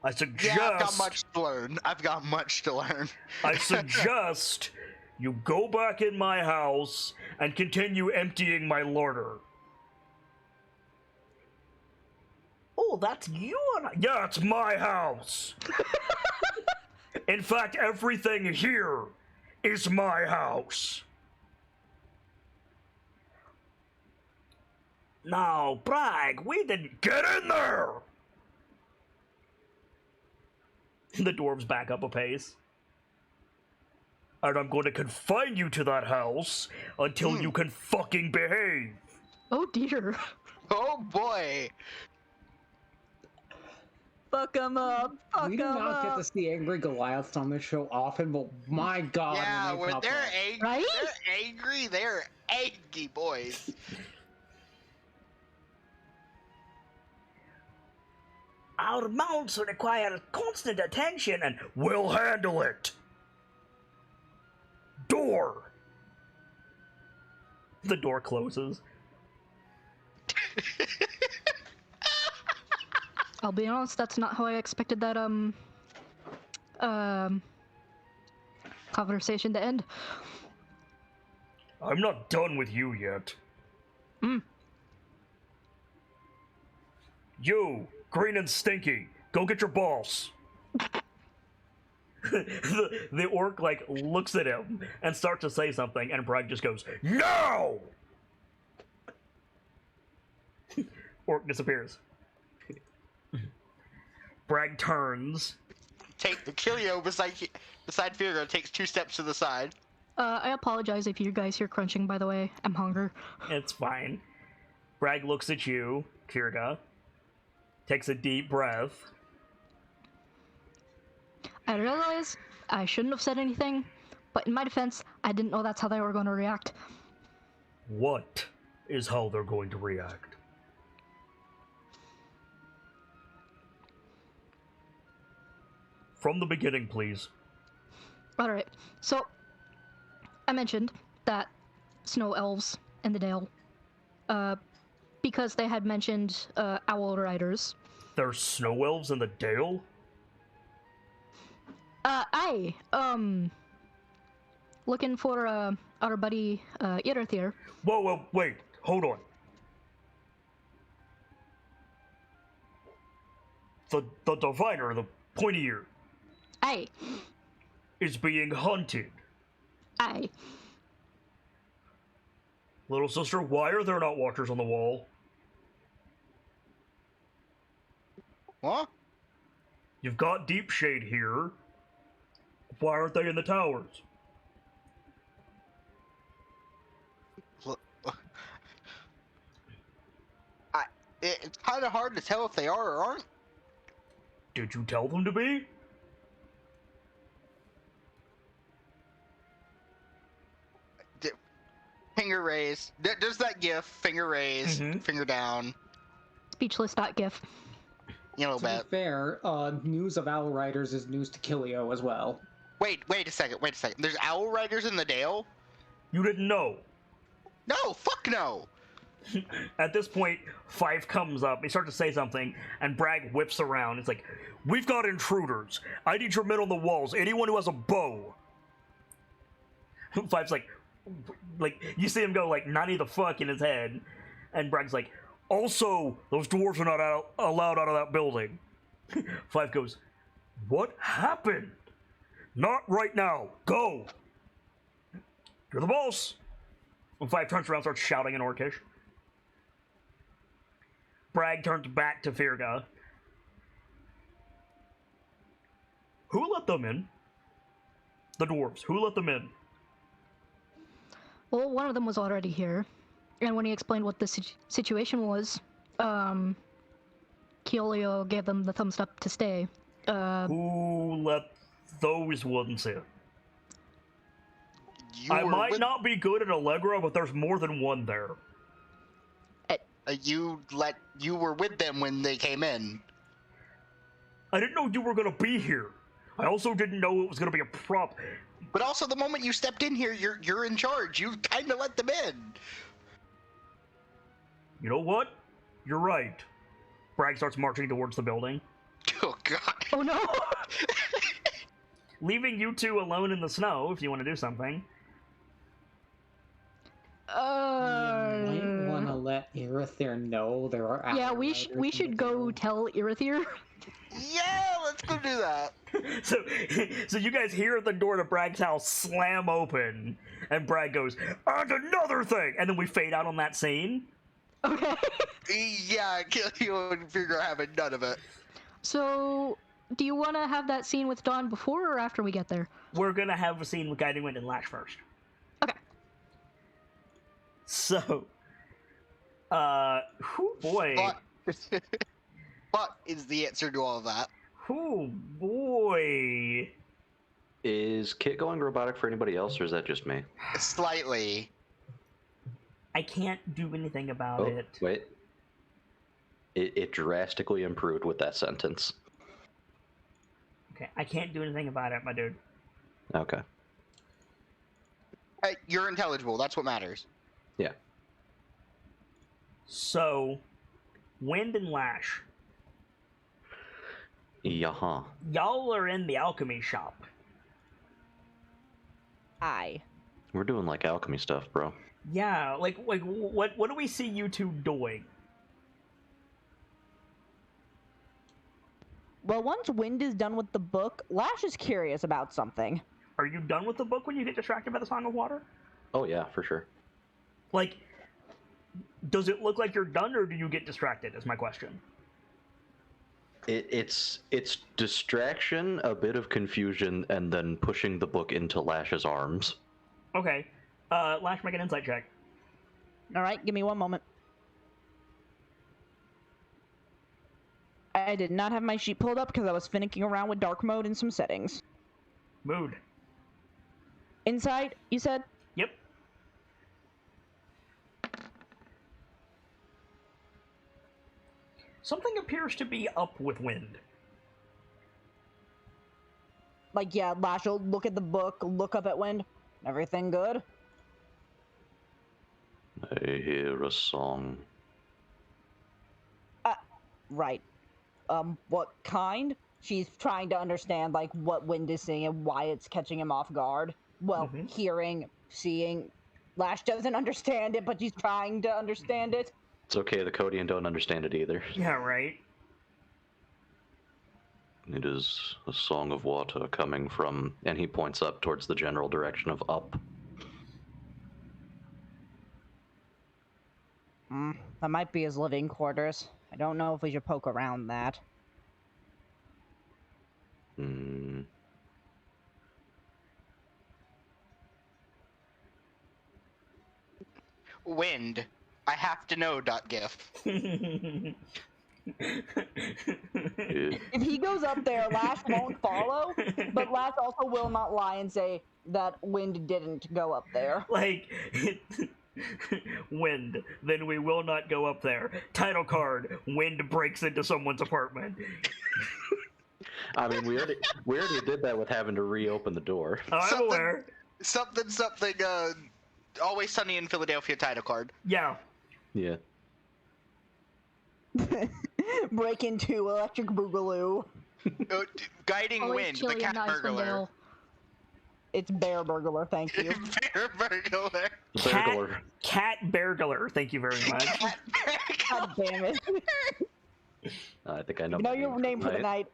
"I suggest..." Yeah, I've got much to learn. I've got much to learn. "I suggest you go back in my house and continue emptying my larder." "Oh, that's your..." "Yeah, it's my house." "In fact, everything here is my house." "Now, Bragg, we didn't..." "Get in there!" The dwarves back up a pace. "And I'm going to confine you to that house until you can fucking behave." Oh dear. Oh boy. Fuck them up. Fuck We do them not get up. to see angry Goliaths on this show often, but my god, Yeah, when they when pop they're up. angry, Right? they're angry boys. "Our mounts require constant attention and..." "We'll handle it." "Door!" The door closes. I'll be honest, that's not how I expected that conversation to end. "I'm not done with you yet." "You, Green and Stinky, go get your boss." the orc, like, looks at him and starts to say something, and Bragg just goes, "No!" Orc disappears. Bragg turns. Take the Kilio beside Figaro takes 2 steps to the side. I apologize if you guys hear crunching, by the way. I'm hungry. It's fine. Bragg looks at you, Kirga, takes a deep breath. I realize I shouldn't have said anything, but in my defense, I didn't know that's how they were going to react. What is how they're going to react? From the beginning, please. Alright, so I mentioned that snow elves in the Dale, because they had mentioned owl riders. There's snow elves in the Dale? Looking for our buddy Irithir. Whoa, wait, hold on. The diviner, the pointy ear, Aye, is being hunted. aye. Little sister, why are there not watchers on the wall? What? You've got Deep Shade here. Why aren't they in the towers? It's kind of hard to tell if they are or aren't. Did you tell them to be? Finger raise. Does that gif? Finger raise, finger down. Speechless.gif. You know, To be bet. fair, news of owl riders is news to Kilio as well. Wait a second. There's owl riders in the Dale? You didn't know. No, fuck no. At this point, Fife comes up. He starts to say something, and Bragg whips around. It's like, we've got intruders. I need your men on the walls. Anyone who has a bow. Fife's like, you see him go like 90 the fuck in his head, and Bragg's like, also, those dwarves are not allowed out of that building. Fife goes, what happened? Not right now. Go. You're the boss. And Fife turns around and starts shouting in Orcish. Bragg turns back to Firga. Who let them in? The dwarves. Who let them in? Well, one of them was already here, and when he explained what the situation was, Keolio gave them the thumbs up to stay. Who let those ones in? You I were might with- not be good at Allegra, but there's more than one there. You were with them when they came in. I didn't know you were gonna be here. I also didn't know it was gonna be a prop. But also, the moment you stepped in here, you're in charge. You kind of let them in. You know what? You're right. Bragg starts marching towards the building, Oh God. Oh no! leaving you two alone in the snow if you want to do something. You might want to let Irithyr know there are. Yeah, owl we riders in should the go Dale. tell Irithyr. Yeah, let's go do that. So you guys hear the door to Bragg's house slam open, and Bragg goes, and another thing! And then we fade out on that scene. Okay. Yeah, kill you and figure having none of it. So, do you want to have that scene with Dawn before or after we get there? We're gonna have a scene with Guiding Wind and Lash first. Okay. So, whoo boy. But is the answer to all of that. Whoo boy. Is Kit going robotic for anybody else, or is that just me? Slightly. I can't do anything about Oh, it. wait. It drastically improved with that sentence. Okay, I can't do anything about it, my dude. Okay. You're intelligible. That's what matters. Yeah. So, Wind and Lash, Yaha. y'all are in the alchemy shop. I. We're doing like alchemy stuff, bro. Yeah, like what do we see you two doing? Well, once Wind is done with the book, Lash is curious about something. Are you done with the book when you get distracted by the Song of Water? Oh yeah, for sure. Like, does it look like you're done, or do you get distracted, is my question. It's distraction, a bit of confusion, and then pushing the book into Lash's arms. Okay. Lash, make an insight check. All right, give me one moment. I did not have my sheet pulled up because I was finicking around with dark mode and some settings. Mood. Insight, you said? Yep. Something appears to be up with Wind. Like, yeah, Lash will look at the book, look up at Wind. Everything good? I hear a song. Right. What kind? She's trying to understand, like, what Wind is seeing and why it's catching him off guard. Well, Mhm. hearing, seeing. Lash doesn't understand it, but she's trying to understand it. It's okay, the Codian don't understand it either. Yeah, right. It is a song of water coming from, and he points up towards the general direction of up. That might be his living quarters. I don't know if we should poke around that. Hmm. Wind. I have to know. .gif. If he goes up there, Lash won't follow, but Lash also will not lie and say that Wind didn't go up there. Like, Wind, then we will not go up there. Title card, Wind breaks into someone's apartment. I mean, we already did that with having to reopen the door. Oh, I'm Something- aware. Something, Always Sunny in Philadelphia title card. Yeah. Yeah. Break into Electric Boogaloo. Guiding Always Wind, the chilly in cat burglar. Iceville. It's Bear Burglar, thank you. Bear burglar. Burglar. Cat Beargler, thank you very much. God damn it. I think I know. You know my your name for the night.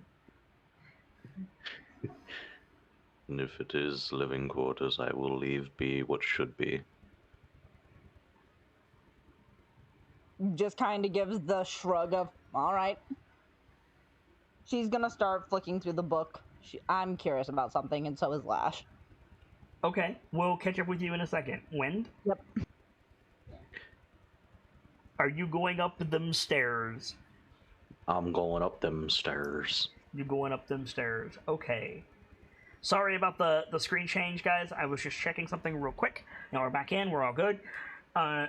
And if it is living quarters, I will leave be what should be. Just kind of gives the shrug of, alright. She's gonna start flicking through the book. I'm curious about something, and so is Lash. Okay, we'll catch up with you in a second. Wind? Yep. Are you going up them stairs? I'm going up them stairs. You going up them stairs. Okay. Sorry about the screen change, guys. I was just checking something real quick. Now we're back in. We're all good.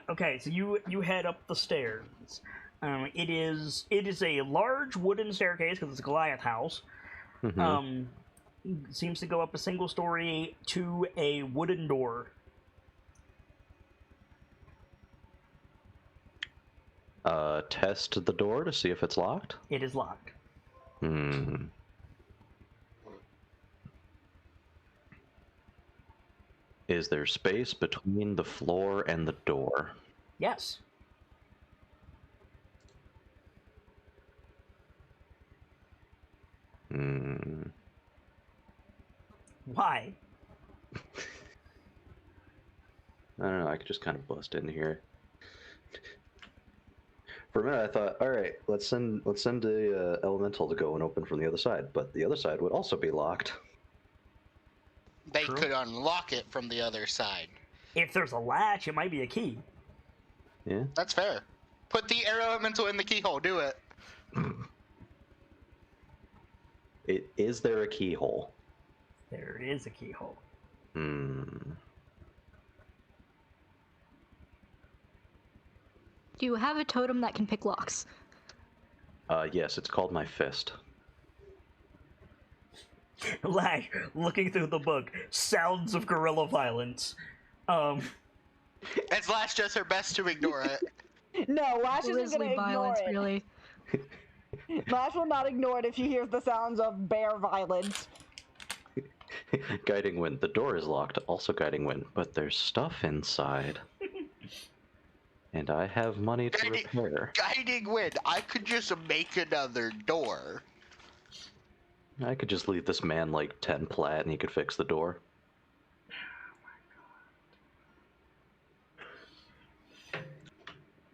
Okay, so you head up the stairs. It is a large wooden staircase because it's a Goliath house. Mhm. Seems to go up a single story to a wooden door. Test the door to see if it's locked. It is locked. Hmm. Is there space between the floor and the door? Yes. Hmm. Why? I don't know. I could just kind of bust in here. For a minute, I thought, all right, let's send the elemental to go and open from the other side, but the other side would also be locked. They True. could unlock it from the other side. If there's a latch, it might be a key. Yeah. That's fair. Put the air elemental in the keyhole. Do it. Is there a keyhole? There is a keyhole. Hmm. Do you have a totem that can pick locks? Yes, it's called my fist. Lash, looking through the book, sounds of guerrilla violence. It's Lash does her best to ignore it. No, Lash isn't Grizzly gonna ignore violence, it. really. Lash will not ignore it if she hears the sounds of bear violence. Guiding wind. The door is locked, also guiding wind, but there's stuff inside. And I have money to repair. Guiding Wind. I could just make another door. I could just leave this man like 10 plat and he could fix the door.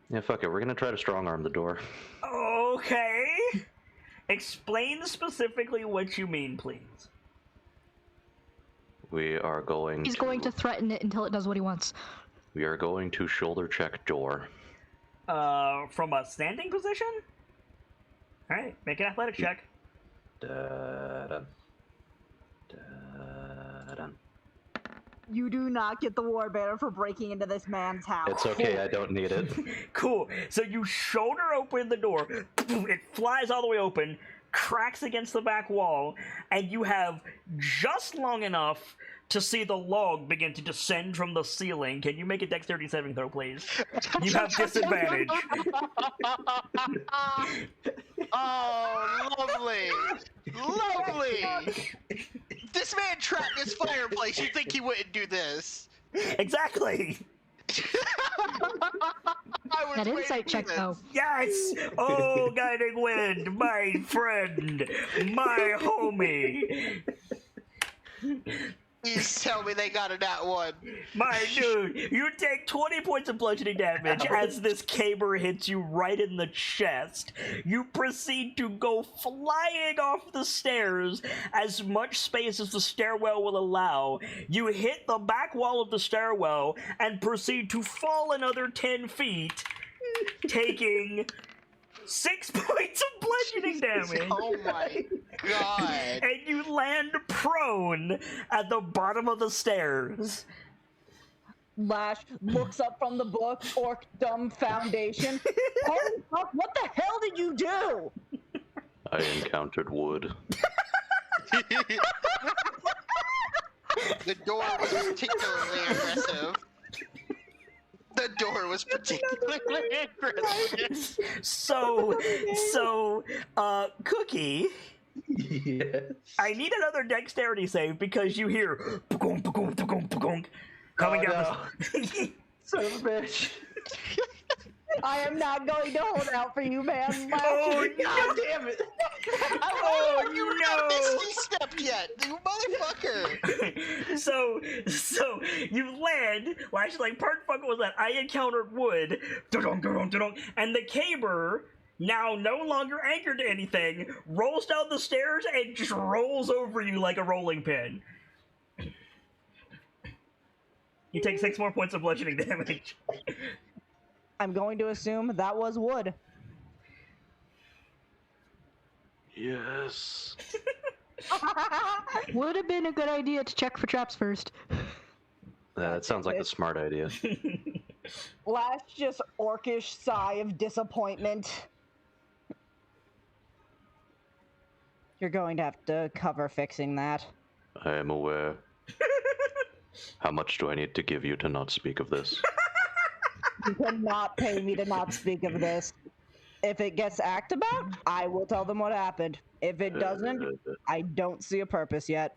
Yeah, fuck it. We're gonna try to strong arm the door. Okay. Explain specifically what you mean, please. We are going He's going to threaten it until it does what he wants. We are going to shoulder check door. From a standing position? Alright, make an athletics check. Da-dun. Da-dun. You do not get the Warbearer for breaking into this man's house. It's okay, I don't need it. Cool. So you shoulder open the door, it flies all the way open, cracks against the back wall, and you have just long enough to see the log begin to descend from the ceiling. Can you make a dexterity saving throw, please? You have disadvantage. Oh, lovely. Lovely. This man trapped this fireplace. You'd think he wouldn't do this. Exactly. I was That waiting insight for check, this. though. Yes! Oh, Guiding Wind, my friend, my homie. Please tell me they got a nat one. My dude, you take 20 points of bludgeoning damage as this caber hits you right in the chest. You proceed to go flying off the stairs as much space as the stairwell will allow. You hit the back wall of the stairwell and proceed to fall another 10 feet, taking 6 points of bludgeoning damage. Oh my god. And you land prone at the bottom of the stairs. Lash looks up from the book, Orc Dumb Foundation. Holy fuck, what the hell did you do? I encountered wood. The door was particularly aggressive. The door was particularly aggressive. Cookie, Yes. I need another dexterity save because you hear "Pugong, pugong, pugong, pugong" coming down the. Son of a bitch. I am not going to hold out for you, man. Oh, God damn it. Oh You not misty stepped yet, you motherfucker. so you land. Well, actually, like part fuck was that I encountered wood, dudong, dudong, dudong, and the caber, now no longer anchored to anything, rolls down the stairs and just rolls over you like a rolling pin. You take 6 more points of bludgeoning damage. I'm going to assume that was wood. Yes. Would have been a good idea to check for traps first. That sounds like a smart idea. Last just orcish sigh of disappointment. You're going to have to cover fixing that. I am aware. How much do I need to give you to not speak of this? You cannot pay me to not speak of this. If it gets asked about, I will tell them what happened. If it doesn't, I don't see a purpose yet.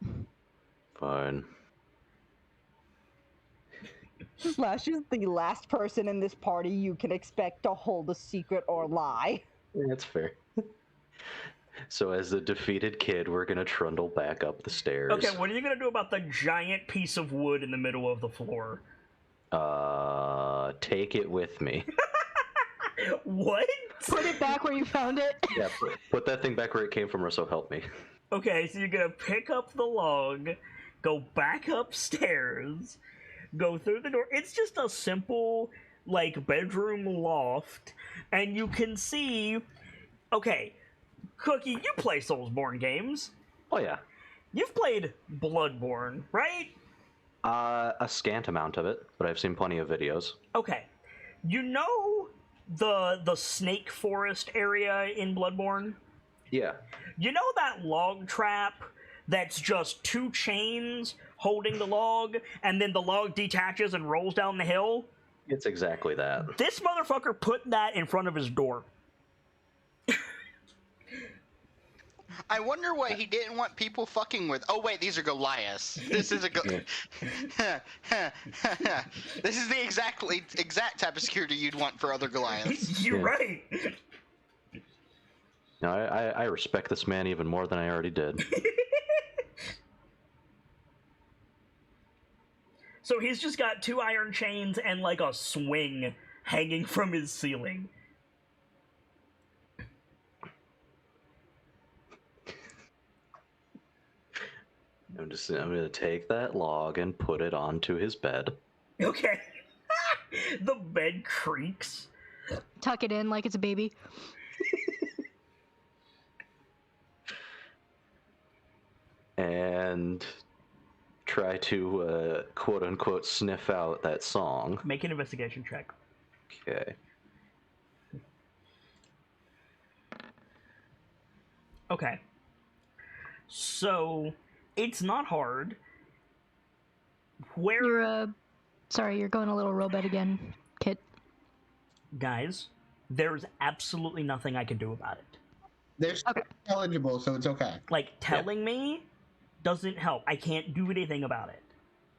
Fine. Slash is the last person in this party you can expect to hold a secret or lie. That's fair. So as the defeated kid, we're gonna trundle back up the stairs. Okay, what are you gonna do about the giant piece of wood in the middle of the floor? Take it with me. What? Put it back where you found it. Yeah, put that thing back where it came from, or so help me. Okay, so you're gonna pick up the log, go back upstairs, go through the door. It's just a simple, like, bedroom loft, and you can see. Okay, Cookie, you play Soulsborne games. Oh yeah. You've played Bloodborne, right? A scant amount of it, but I've seen plenty of videos. Okay. You know the snake forest area in Bloodborne? Yeah. You know that log trap that's just 2 chains holding the log, and then the log detaches and rolls down the hill? It's exactly that. This motherfucker put that in front of his door. I wonder why he didn't want people fucking with. Oh wait, these are Goliaths. This is a This is the exact type of security you'd want for other Goliaths. You're Yeah. right. No, I respect this man even more than I already did. So he's just got 2 iron chains and like a swing hanging from his ceiling. I'm gonna take that log and put it onto his bed. Okay. The bed creaks. Tuck it in like it's a baby. And try to quote unquote sniff out that song. Make an investigation check. Okay. Okay. So, it's not hard. Where... You're, sorry, you're going a little robot again, Kit. Guys, there's absolutely nothing I can do about it. They're still eligible, so it's okay. Like, telling me doesn't help. I can't do anything about it.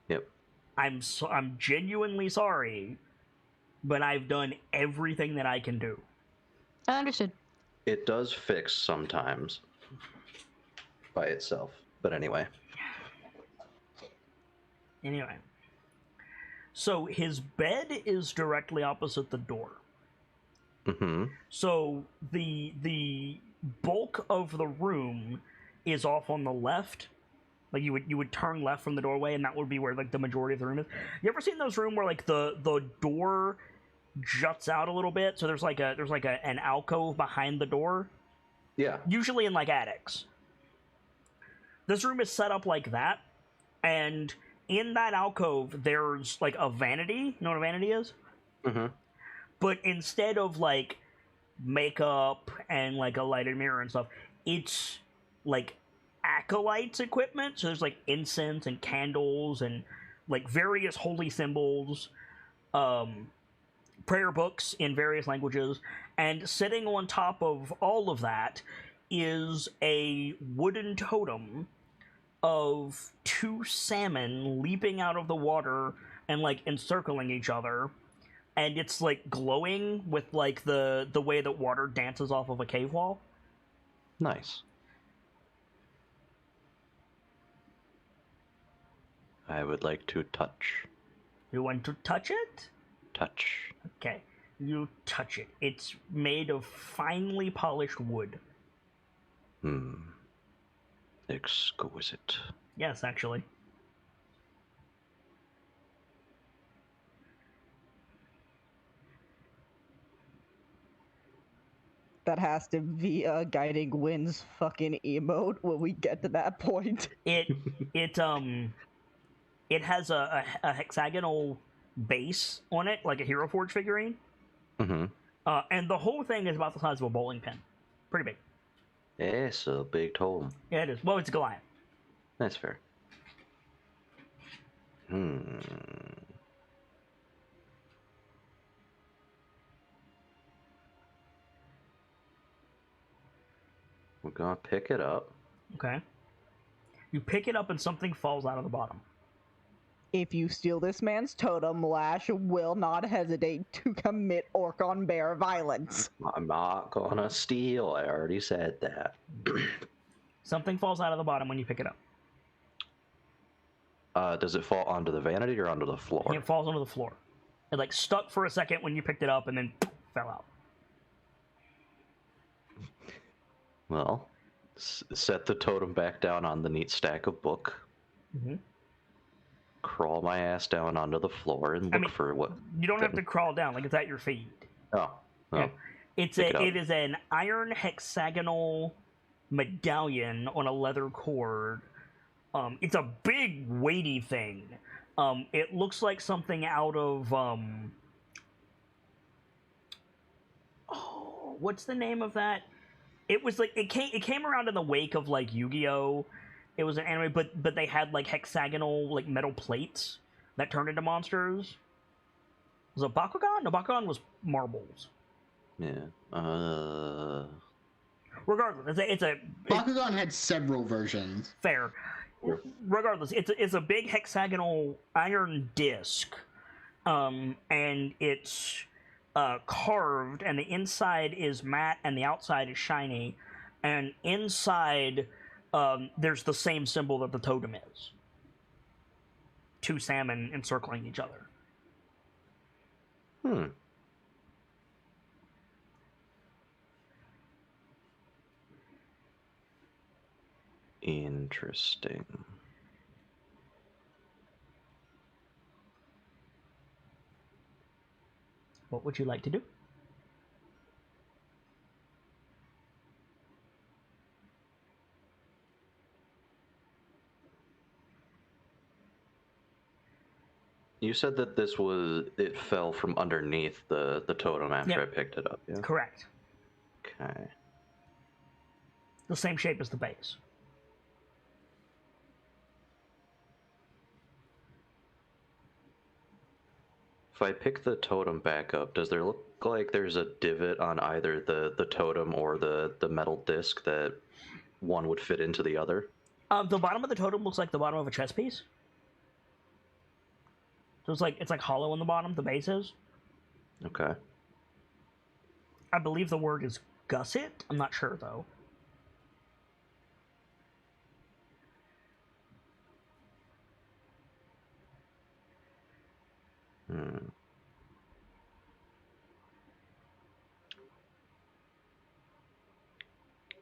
Yep. I'm genuinely sorry, but I've done everything that I can do. I understood. It does fix sometimes by itself. But anyway. Anyway. So his bed is directly opposite the door. Mm-hmm. So the bulk of the room is off on the left. Like you would turn left from the doorway, and that would be where like the majority of the room is. You ever seen those rooms where like the door juts out a little bit? So there's like an alcove behind the door. Yeah. Usually in like attics. This room is set up like that, and in that alcove there's like a vanity. You know what a vanity is? Mm-hmm. But instead of like makeup and like a lighted mirror and stuff, it's like acolytes equipment. So there's like incense and candles and like various holy symbols, prayer books in various languages, and sitting on top of all of that is a wooden totem of 2 salmon leaping out of the water and like encircling each other, and it's like glowing with like the way that water dances off of a cave wall. Nice. I would like to touch. You want to touch it? Touch. Okay, you touch it. It's made of finely polished wood. Exquisite. Yes, actually. That has to be a Guiding Wind's fucking emote when we get to that point. It has a hexagonal base on it, like a Hero Forge figurine. Mm-hmm. And the whole thing is about the size of a bowling pin. Pretty big. It's a big totem. Yeah, it is. Well, it's a Goliath. That's fair. We're gonna pick it up. Okay. You pick it up and something falls out of the bottom. If you steal this man's totem, Lash will not hesitate to commit orc on bear violence. I'm not gonna steal. I already said that. Something falls out of the bottom when you pick it up. Does it fall onto the vanity or onto the floor? It falls onto the floor. It like stuck for a second when you picked it up and then fell out. Well, set the totem back down on the neat stack of book. Mm-hmm. Crawl my ass down onto the floor and look for what. You don't have to crawl down; like it's at your feet. Oh, Yeah. It is an iron hexagonal medallion on a leather cord. It's a big, weighty thing. It looks like something out of what's the name of that? It was like it came around in the wake of like Yu-Gi-Oh! It was an anime, but they had like hexagonal like metal plates that turned into monsters. Was it Bakugan? No, Bakugan was marbles. Yeah. Regardless, Bakugan had several versions. Fair. Regardless, it's a big hexagonal iron disc, and it's carved, and the inside is matte and the outside is shiny, and inside there's the same symbol that the totem is. 2 salmon encircling each other. Interesting. What would you like to do? You said that it fell from underneath the totem after I picked it up, yeah? Correct. Okay. The same shape as the base. If I pick the totem back up, does there look like there's a divot on either the totem or the metal disc that one would fit into the other? The bottom of the totem looks like the bottom of a chess piece. So it's like hollow on the bottom, the base is. Okay. I believe the word is gusset. I'm not sure though.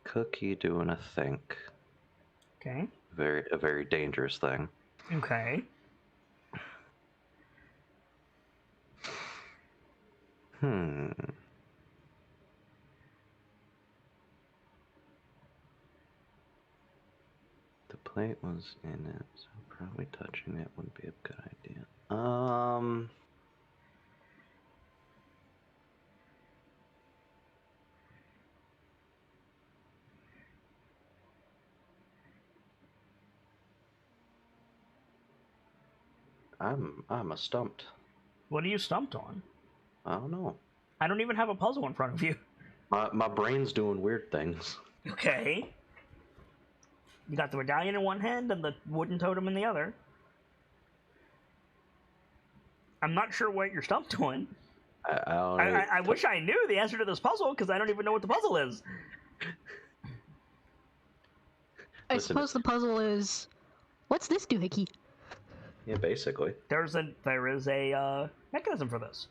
Cookie doing a think. Okay. A very dangerous thing. Okay. The plate was in it, so probably touching it wouldn't be a good idea. I'm a stumped. What are you stumped on? I don't know. I don't even have a puzzle in front of you. My brain's doing weird things. Okay. You got the medallion in one hand and the wooden totem in the other. I'm not sure what you're stumped on. I don't know. I wish I knew the answer to this puzzle, because I don't even know what the puzzle is. I Listen. suppose the puzzle is, what's this doohickey? Yeah, basically. There is a mechanism for this.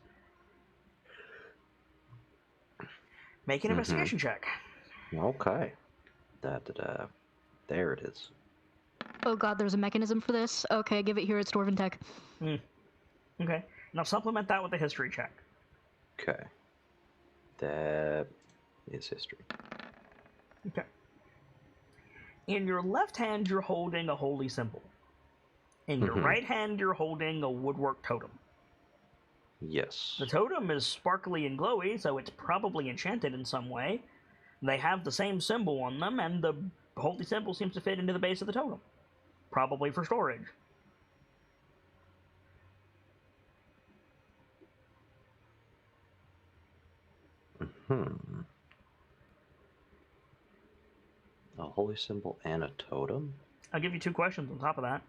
Make an investigation check. Okay. There it is. Oh god, there's a mechanism for this? Okay, give it here, it's Dwarven Tech. Okay. Now supplement that with a history check. Okay. That is history. Okay. In your left hand, you're holding a holy symbol. In your right hand, you're holding a woodwork totem. Yes. The totem is sparkly and glowy, so it's probably enchanted in some way. They have the same symbol on them, and the holy symbol seems to fit into the base of the totem. Probably for storage. A holy symbol and a totem? I'll give you 2 questions on top of that.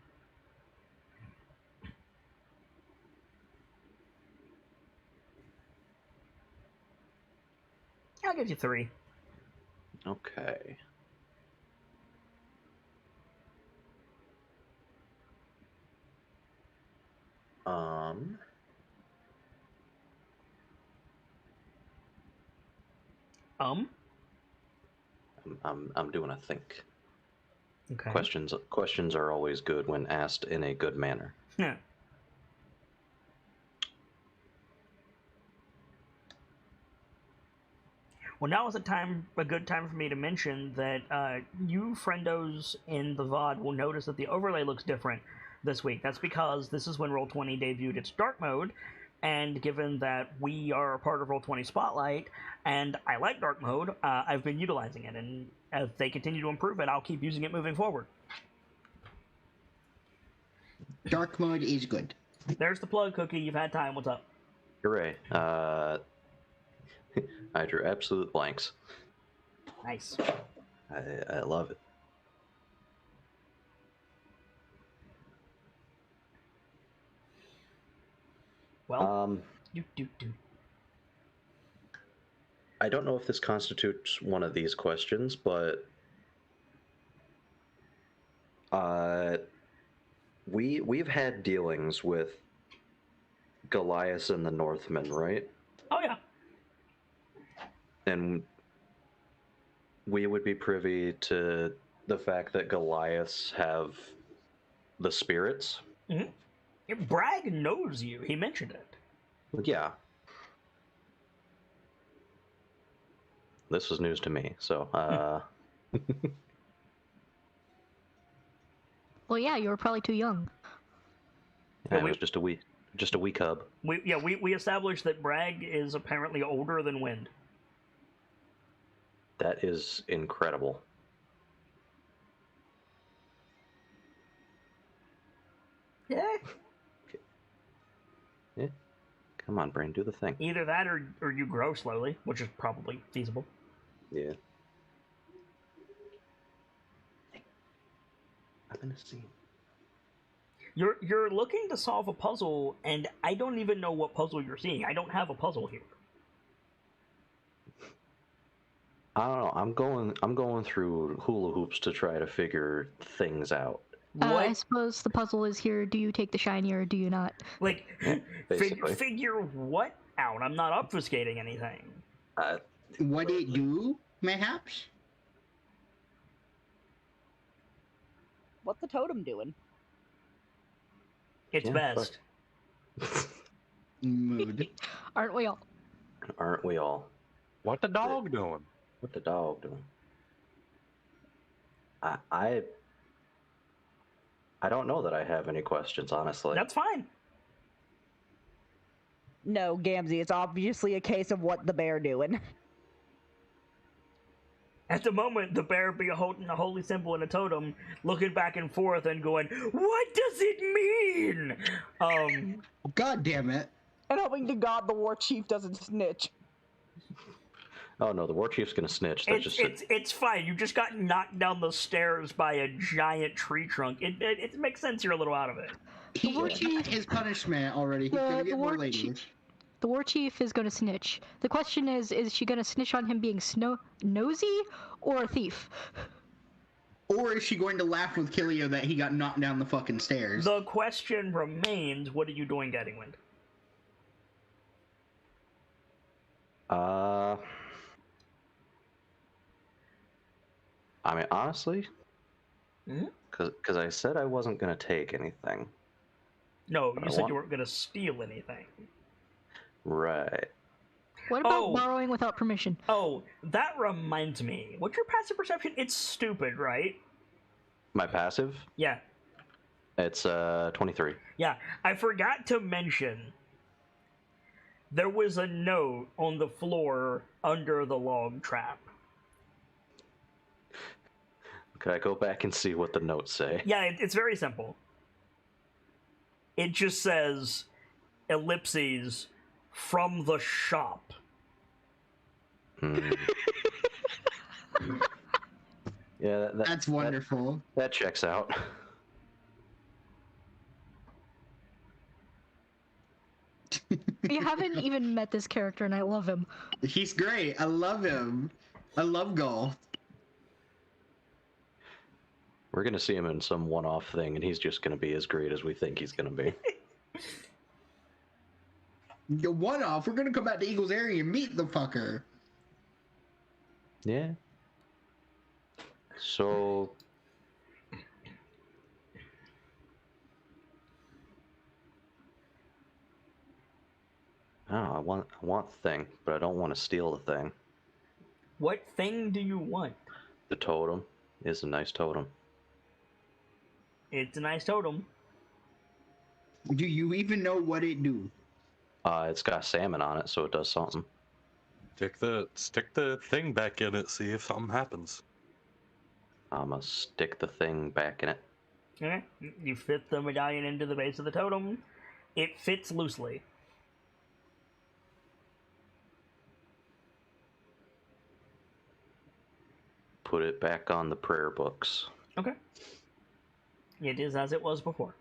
I'll give you 3. Okay. I'm doing a think. Okay. Questions are always good when asked in a good manner. Yeah. Well, now is a good time for me to mention that you friendos in the VOD will notice that the overlay looks different this week. That's because this is when Roll20 debuted its dark mode, and given that we are a part of Roll20 Spotlight, and I like dark mode, I've been utilizing it, and as they continue to improve it, I'll keep using it moving forward. Dark mode is good. There's the plug, Cookie. You've had time. What's up? Hooray. I drew absolute blanks. Nice. I love it. Well, I don't know if this constitutes one of these questions, but we've had dealings with Goliath and the Northmen, right? Oh yeah. And we would be privy to the fact that Goliaths have the spirits. Mm-hmm. Bragg knows you. He mentioned it. Yeah. This was news to me, so Well, yeah, you were probably too young. I was just a wee cub. We established that Bragg is apparently older than Wind. That is incredible. Yeah. Yeah. Come on, brain, do the thing. Either that or you grow slowly, which is probably feasible. Yeah. I'm in a scene. You're looking to solve a puzzle, and I don't even know what puzzle you're seeing. I don't have a puzzle here. I don't know. I'm going through hula hoops to try to figure things out. I suppose the puzzle is here. Do you take the shiny or do you not? Like, basically. figure what out? I'm not obfuscating anything. What it do, mayhaps? What's the totem doing? It's best. Mood. Aren't we all? Aren't we all? What the dog doing? What the dog doing? I don't know that I have any questions, honestly. That's fine. No, Gamzee, it's obviously a case of what the bear doing. At the moment, the bear be holding a holy symbol and a totem, looking back and forth and going, "What does it mean?" God damn it. And hoping to God the war chief doesn't snitch. Oh no, the war chief's gonna snitch. That's It's fine. You just got knocked down the stairs by a giant tree trunk. It makes sense you're a little out of it. He got his punishment already. He's gonna get more ladies. The war chief is going to snitch. The question is she going to snitch on him being nosy or a thief? Or is she going to laugh with Kilio that he got knocked down the fucking stairs? The question remains, what are you doing, Gaddingwind? I mean, honestly, because I said I wasn't gonna take anything. No, you said you weren't gonna steal anything. Right. What about borrowing without permission? Oh, that reminds me. What's your passive perception? It's stupid, right? My passive? Yeah. It's 23. Yeah, I forgot to mention there was a note on the floor under the log trap. Could I go back and see what the notes say? Yeah, it's very simple. It just says, ellipses, from the shop. Yeah, that's wonderful. That checks out. You haven't even met this character, and I love him. He's great. I love him. I love golf. We're gonna see him in some one-off thing, and he's just gonna be as great as we think he's gonna be. One-off. We're gonna come back to Eagles area and meet the fucker. Yeah. So. I want the thing, but I don't want to steal the thing. What thing do you want? The totem is a nice totem. It's a nice totem. Do you even know what it do? It's got salmon on it, so it does something. Stick the thing back in it, see if something happens. I'm gonna stick the thing back in it. Okay. You fit the medallion into the base of the totem. It fits loosely. Put it back on the prayer books. Okay. It is as it was before.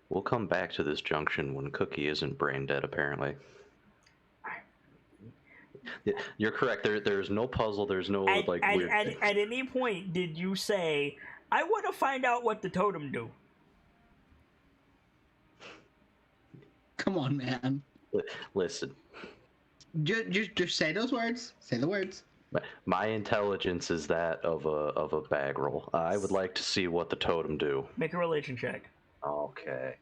We'll come back to this junction when Cookie isn't brain dead, apparently. You're correct. There's no puzzle. There's no weird things. At any point, did you say, "I want to find out what the totem do"? Come on, man. Listen. Just say those words. Say the words. My intelligence is that of a bag roll. I would like to see what the totem do. Make a religion check. Okay.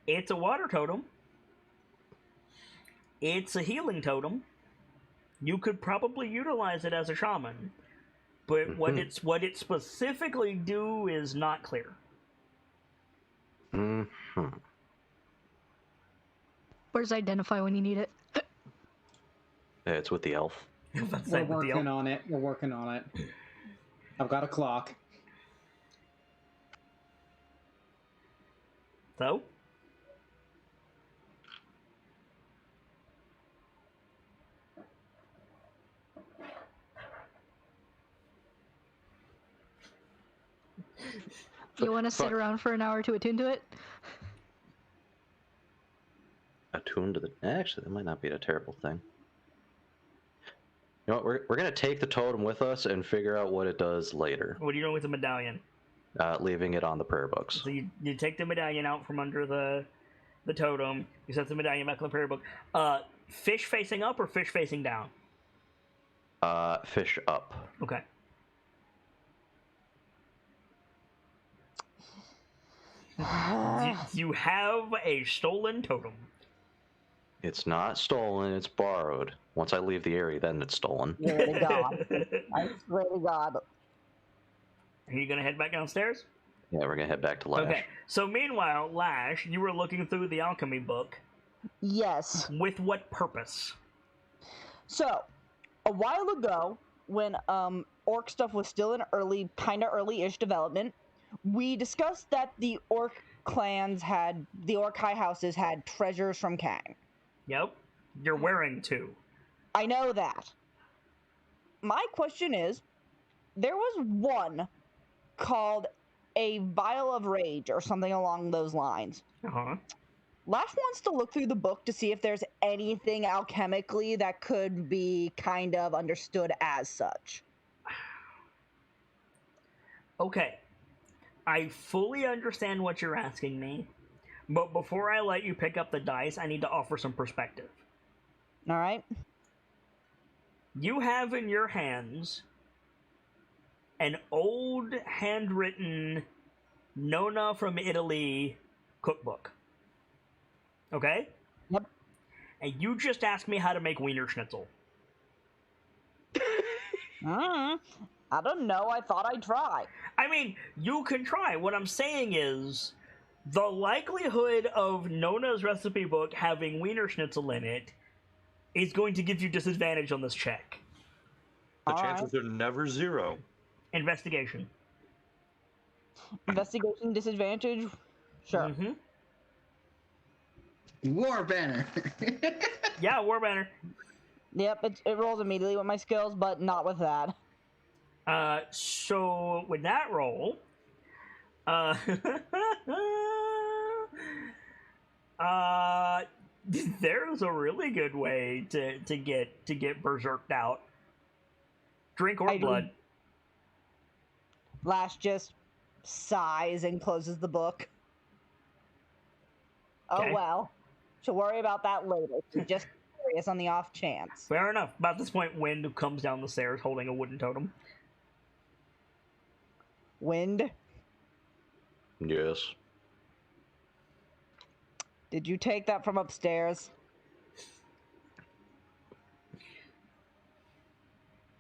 It's a water totem. It's a healing totem. You could probably utilize it as a shaman, but what it specifically do is not clear. Where's identify when you need it? It's with the elf. We're working on it. We're working on it. I've got a clock. So? You want to sit around for an hour to attune to it? Attune to the... Actually, that might not be a terrible thing. You know what? We're going to take the totem with us and figure out what it does later. What are you doing with the medallion? Leaving it on the prayer books. So you take the medallion out from under the totem. You set the medallion back on the prayer book. Fish facing up or fish facing down? Fish up. Okay. You have a stolen totem. It's not stolen, it's borrowed. Once I leave the area, then it's stolen. Swear to God. I swear to God. Are you gonna head back downstairs? Yeah, we're gonna head back to Lash. Okay. So meanwhile, Lash, you were looking through the alchemy book. Yes. With what purpose? So, a while ago, when orc stuff was still in early-ish development, we discussed that the orc high houses had treasures from Kang. Yep. You're wearing two. I know that. My question is, there was one called a Vial of Rage or something along those lines. Uh-huh. Lash wants to look through the book to see if there's anything alchemically that could be kind of understood as such. Okay. I fully understand what you're asking me, but before I let you pick up the dice, I need to offer some perspective. All right? You have in your hands an old handwritten Nona from Italy cookbook. Okay? Yep. And you just asked me how to make Wiener Schnitzel. I don't know. I thought I'd try. I mean, you can try. What I'm saying is, the likelihood of Nona's recipe book having Wiener Schnitzel in it is going to give you disadvantage on this check. The chances are never zero. Investigation. Investigation disadvantage? Sure. Mm-hmm. War banner. Yeah, War Banner. Yep, it rolls immediately with my skills, but not with that. So with that roll, there's a really good way to get berserked out. Drink or blood. Lash just sighs and closes the book. Okay. Oh well. She'll worry about that later. She's just curious on the off chance. Fair enough. About this point, Wind comes down the stairs holding a wooden totem. Wind, Yes. did you take that from upstairs?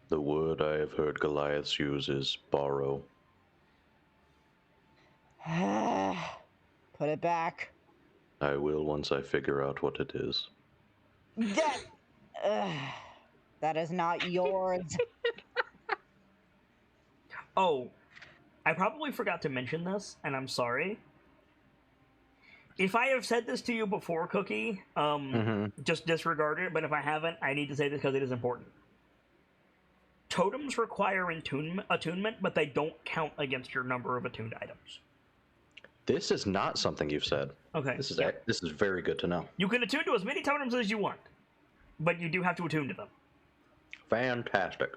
The word I have heard Goliaths use is borrow. Put it back. I will once I figure out what it is. That is not yours. Oh, I probably forgot to mention this, and I'm sorry. If I have said this to you before, Cookie, just disregard it, but if I haven't, I need to say this because it is important. Totems require attunement, but they don't count against your number of attuned items. This is not something you've said. Okay. This is very good to know. You can attune to as many totems as you want, but you do have to attune to them. Fantastic.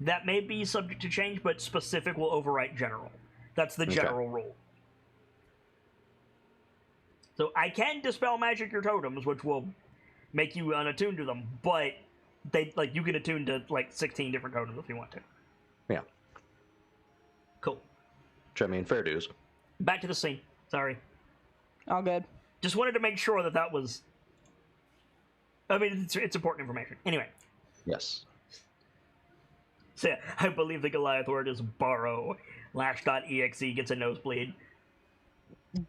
That may be subject to change, but specific will overwrite general. That's the general rule. So I can dispel magic your totems, which will make you unattuned to them, but you can attune to 16 different totems if you want to. Yeah. Cool. Which I mean, fair dues. Back to the scene. Sorry. All good. Just wanted to make sure that was... I mean, it's important information. Anyway. Yes. So yeah, I believe the Goliath word is borrow. Lash.exe gets a nosebleed.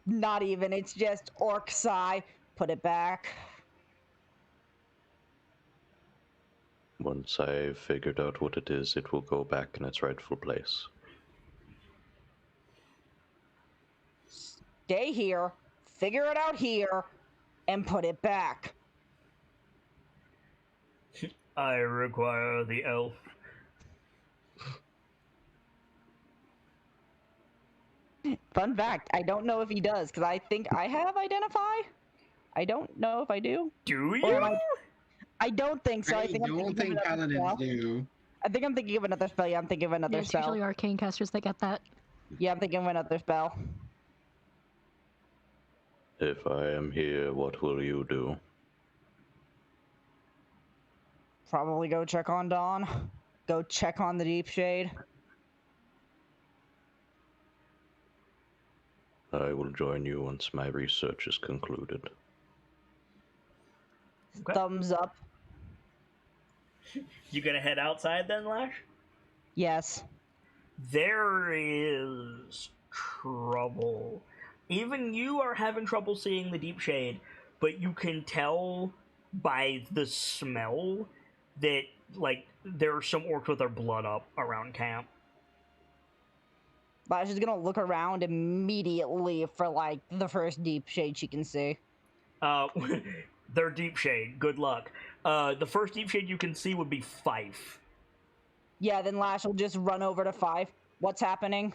Not even. It's just orc sigh. Put it back. Once I've figured out what it is, it will go back in its rightful place. Stay here. Figure it out here. And put it back. I require the elf. Fun fact, I don't know if he does, because I think I have Identify. I don't know if I do. Do Or you? I don't think so. I think I'm don't thinking think of another paladins spell. do. I think I'm thinking of another spell. Yeah, I'm thinking of another Yeah, it's spell. usually arcane casters that get that. Yeah, I'm thinking of another spell. If I am here, what will you do? Probably go check on Dawn. Go check on the Deep Shade. I will join you once my research is concluded. Okay. Thumbs up. You gonna head outside then, Lash? Yes. There is trouble. Even you are having trouble seeing the deep shade, but you can tell by the smell that, like, there are some orcs with their blood up around camp. But she's gonna look around immediately for, like, the first deep shade she can see. They're deep shade. Good luck. The first deep shade you can see would be Fife. Yeah, then Lash will just run over to 5. What's happening?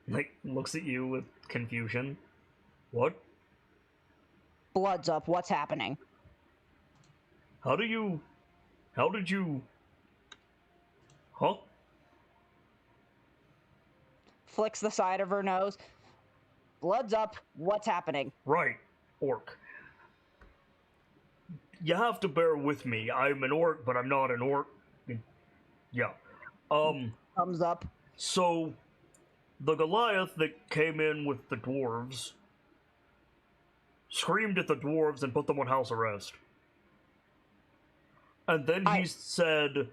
Like, looks at you with confusion. What? Blood's up. What's happening? How did you... Huh? Flicks the side of her nose. Blood's up. What's happening? Right, orc. You have to bear with me. I'm an orc, but I'm not an orc. Yeah. Thumbs up. So, the Goliath that came in with the dwarves screamed at the dwarves and put them on house arrest. And then he said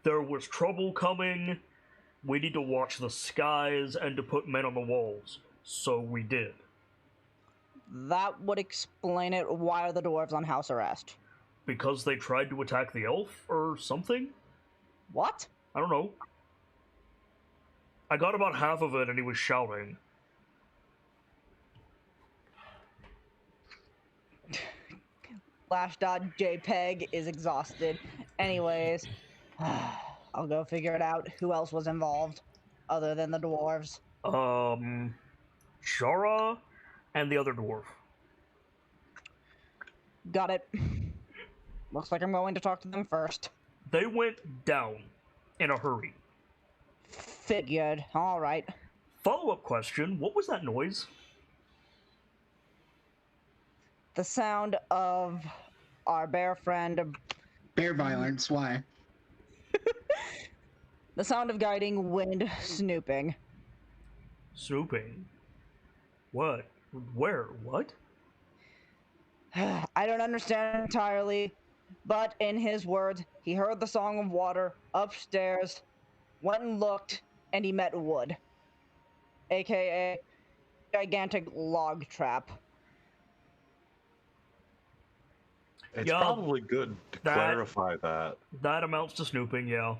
there was trouble coming, we need to watch the skies, and to put men on the walls. So we did. That would explain it. Why are the dwarves on house arrest? Because they tried to attack the elf or something? What? I don't know. I got about half of it and he was shouting. Flash.jpg is exhausted. Anyways, I'll go figure it out. Who else was involved other than the dwarves? Shara and the other dwarf. Got it. Looks like I'm going to talk to them first. They went down in a hurry. Figured. Alright. Follow-up question, what was that noise? The sound of our bear friend. Bear violence. Why? The sound of guiding wind snooping. Snooping? What? Where? What? I don't understand entirely, but in his words, he heard the song of water upstairs, went and looked, and he met wood, aka gigantic log trap. It's Yeah, probably good to clarify that. That amounts to snooping, yeah.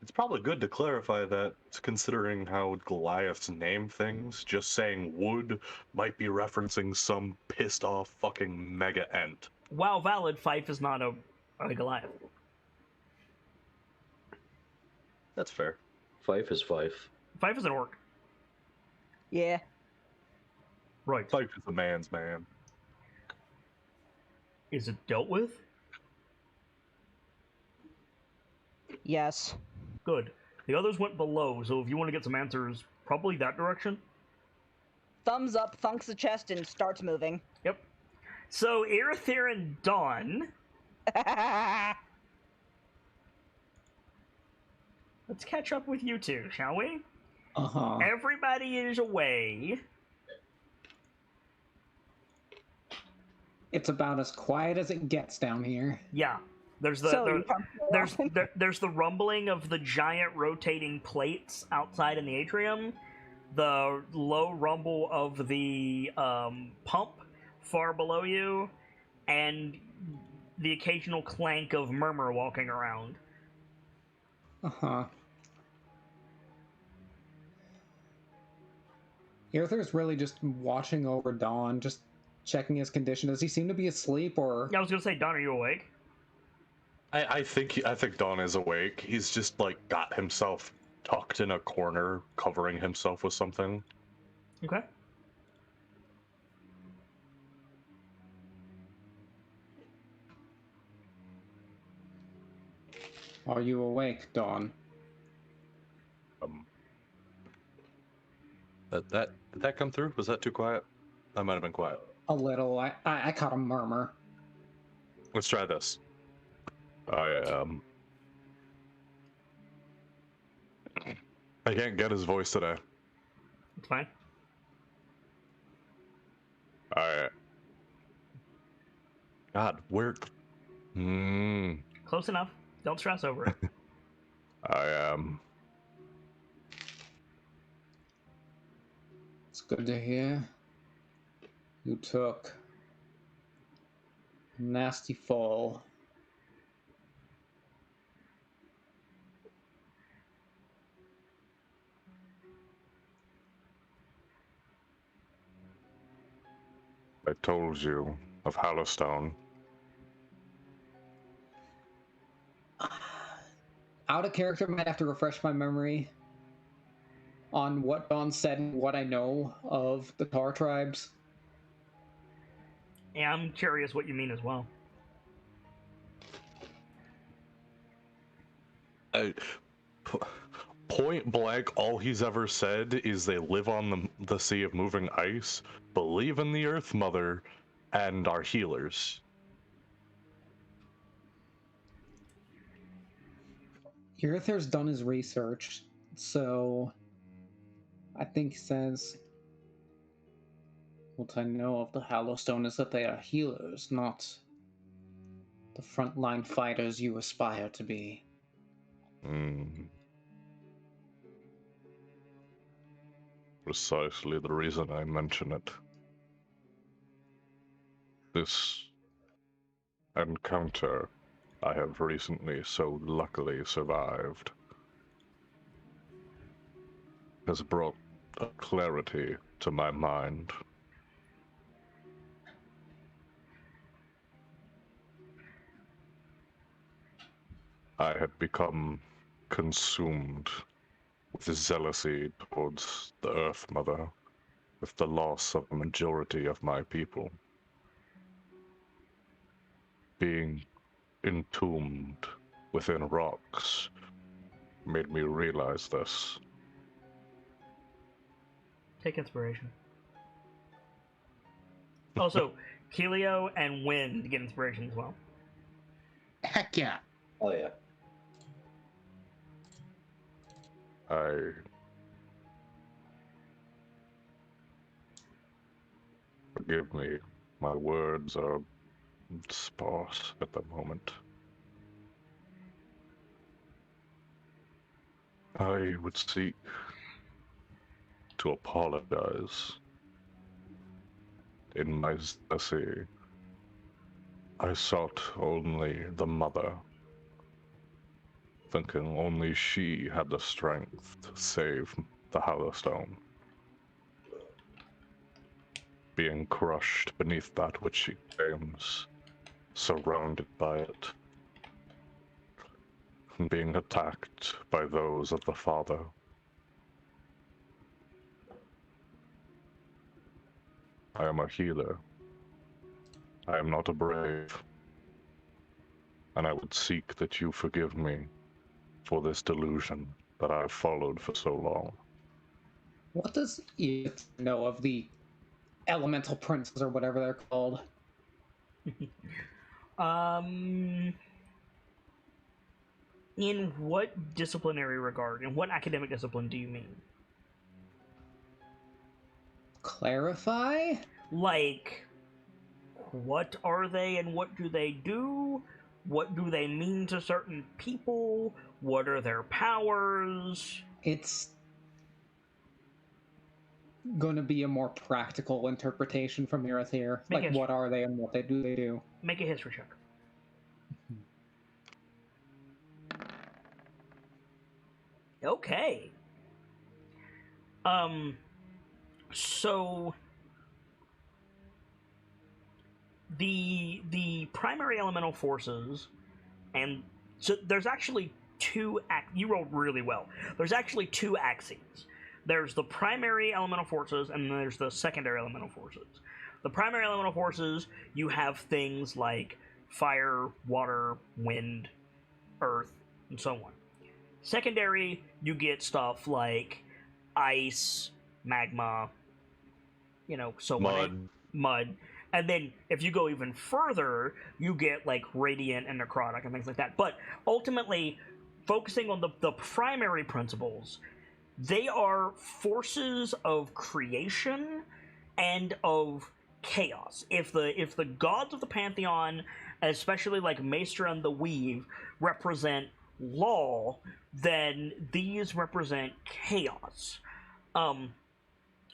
It's probably good to clarify that, considering how Goliaths name things. Just saying wood might be referencing some pissed off fucking mega ent. Wow, valid, Fife is not a Goliath. That's fair. Fife is Fife. Fife is an orc. Yeah. Right. Fife is a man's man. Is it dealt with? Yes. Good. The others went below, so if you want to get some answers, probably that direction. Thumbs up, thunks the chest, and starts moving. Yep. So, Irithyr and Dawn. Let's catch up with you two, shall we? Uh-huh. Everybody is away. It's about as quiet as it gets down here. Yeah. There's the there's the rumbling of the giant rotating plates outside in the atrium, the low rumble of the pump far below you, and the occasional clank of Murmur walking around. Uh-huh. Arthur's really just watching over Dawn, just checking his condition. Does he seem to be asleep, or... Yeah, I was gonna say, Dawn, are you awake? I think Don is awake. He's just like got himself tucked in a corner, covering himself with something. Okay. Are you awake, Dawn? Did that come through? Was that too quiet? That might have been quiet. A little. I caught a murmur. Let's try this. I can't get his voice today. It's fine. I. God, where? Close enough. Don't stress over it. I am. It's good to hear. You took a nasty fall. I told you of Hallistone. Out of character, might have to refresh my memory on what Dawn said and what I know of the Tar tribes. Yeah, I'm curious what you mean as well. Point blank, all he's ever said is they live on the Sea of Moving Ice, believe in the Earth Mother, and are healers. Urither's done his research, so I think he says what I know of the Hallowstone is that they are healers, not the frontline fighters you aspire to be. Precisely the reason I mention it. This encounter I have recently so luckily survived has brought a clarity to my mind. I had become consumed with zealousy towards the Earth Mother, with the loss of a majority of my people. Being entombed within rocks made me realize this. Take inspiration. Also, Kelio and Wind get inspiration as well. Heck yeah. Oh yeah. Forgive me, my words are sparse at the moment. I would seek to apologize. In my zealousy, I sought only the mother, thinking only she had the strength to save the Hallowstone. Being crushed beneath that which she claims, surrounded by it, and being attacked by those of the Father. I am a healer. I am not a brave. And I would seek that you forgive me for this delusion that I have followed for so long. What does Edith know of the elemental princes or whatever they're called? In what disciplinary regard? In what academic discipline do you mean? Clarify? Like, what are they and what do they do? What do they mean to certain people? What are their powers? It's going to be a more practical interpretation from Irith here. Like, what are they and what they do? Make a history check. Okay. So the primary elemental forces, and so there's actually two you rolled really well. There's actually two axes. There's the primary elemental forces, and then there's the secondary elemental forces. The primary elemental forces, you have things like fire, water, wind, earth, and so on. Secondary, you get stuff like ice, magma, so mud. And then if you go even further, you get like radiant and necrotic and things like that. But ultimately, focusing on the primary principles, They are forces of creation and of chaos. If the gods of the pantheon, especially like Maester and the Weave, represent law, then these represent chaos.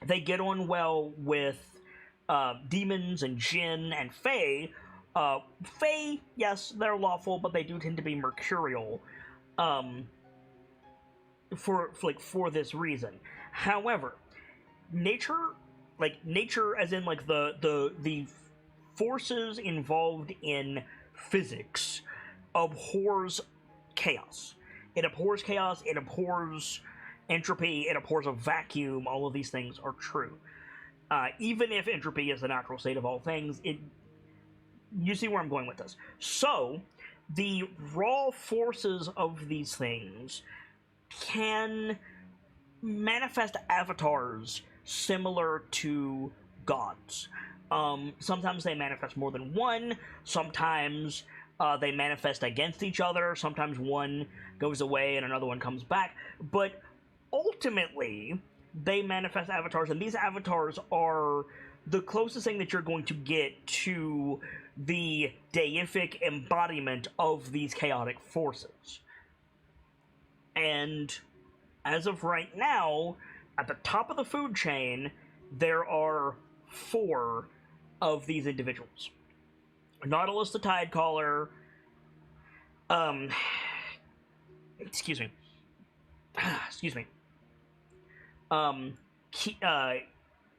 They get on well with demons and jinn and fae. Fae, yes, they're lawful, but they do tend to be mercurial. For this reason. However, nature as in like the forces involved in physics abhors chaos. It abhors chaos, it abhors entropy, it abhors a vacuum. All of these things are true. Even if entropy is the natural state of all things, you see where I'm going with this. So, the raw forces of these things can manifest avatars similar to gods. Sometimes they manifest more than one, sometimes they manifest against each other, sometimes one goes away and another one comes back, but ultimately they manifest avatars, and these avatars are the closest thing that you're going to get to the deific embodiment of these chaotic forces. And as of right now, at the top of the food chain, there are 4 of these individuals. Nautilus the Tidecaller, excuse me,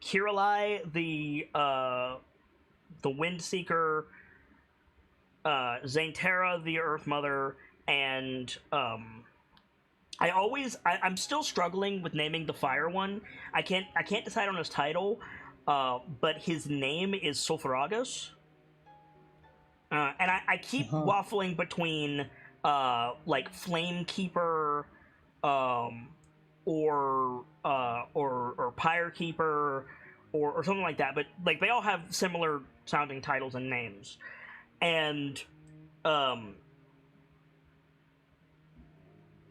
Kirillai the Windseeker, Zaintera the Earth Mother, and I'm still struggling with naming the fire one. I can't decide on his title, but his name is Sulfuragus. And I keep waffling between like Flamekeeper, or Pyrekeeper, or something like that. But like they all have similar sounding titles and names, and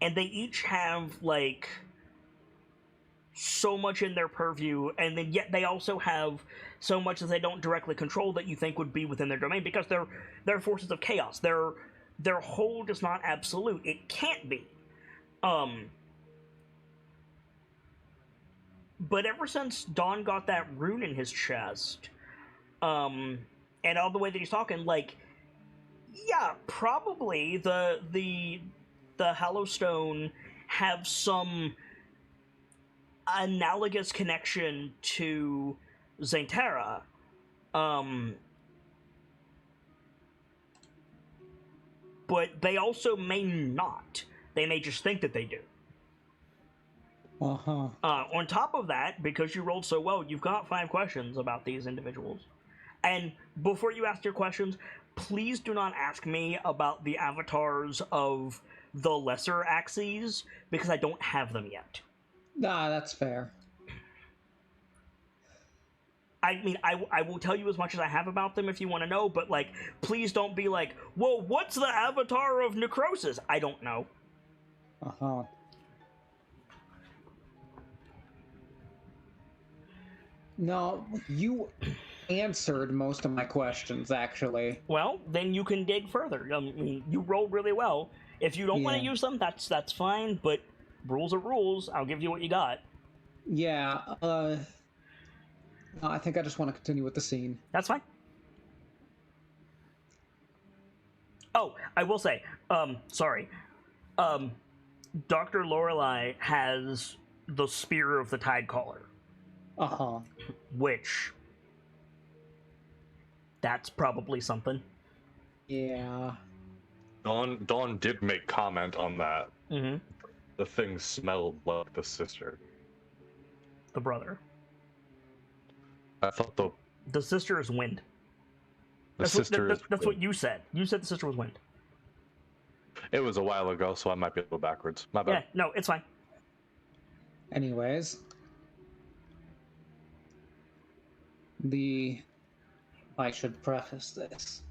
they each have like so much in their purview, and then yet they also have so much that they don't directly control that you think would be within their domain, because they're forces of chaos. Their hold is not absolute. It can't be. But ever since Dawn got that rune in his chest, and all the way that he's talking, like, yeah, probably the Hallowstone have some analogous connection to Zaintera. But they also may not. They may just think that they do. On top of that, because you rolled so well, you've got 5 questions about these individuals. And before you ask your questions, please do not ask me about the avatars of the lesser axes, because I don't have them yet. Nah, that's fair. I mean, I will tell you as much as I have about them if you want to know, but, like, please don't be like, well, what's the avatar of necrosis? I don't know. No, you answered most of my questions, actually. Well, then you can dig further. I mean, you rolled really well. If you don't want to use them, that's fine, but rules are rules. I'll give you what you got. Yeah, no, I think I just want to continue with the scene. That's fine. Oh, I will say, sorry. Dr. Lorelei has the Spear of the Tidecaller. Which, that's probably something. Yeah. Dawn did make comment on that. Mm-hmm. The thing smelled like the sister. The brother. I thought the sister is wind. That's what you said. You said the sister was wind. It was a while ago, so I might be a little backwards. My bad. Yeah, no, it's fine. Anyways. I should preface this.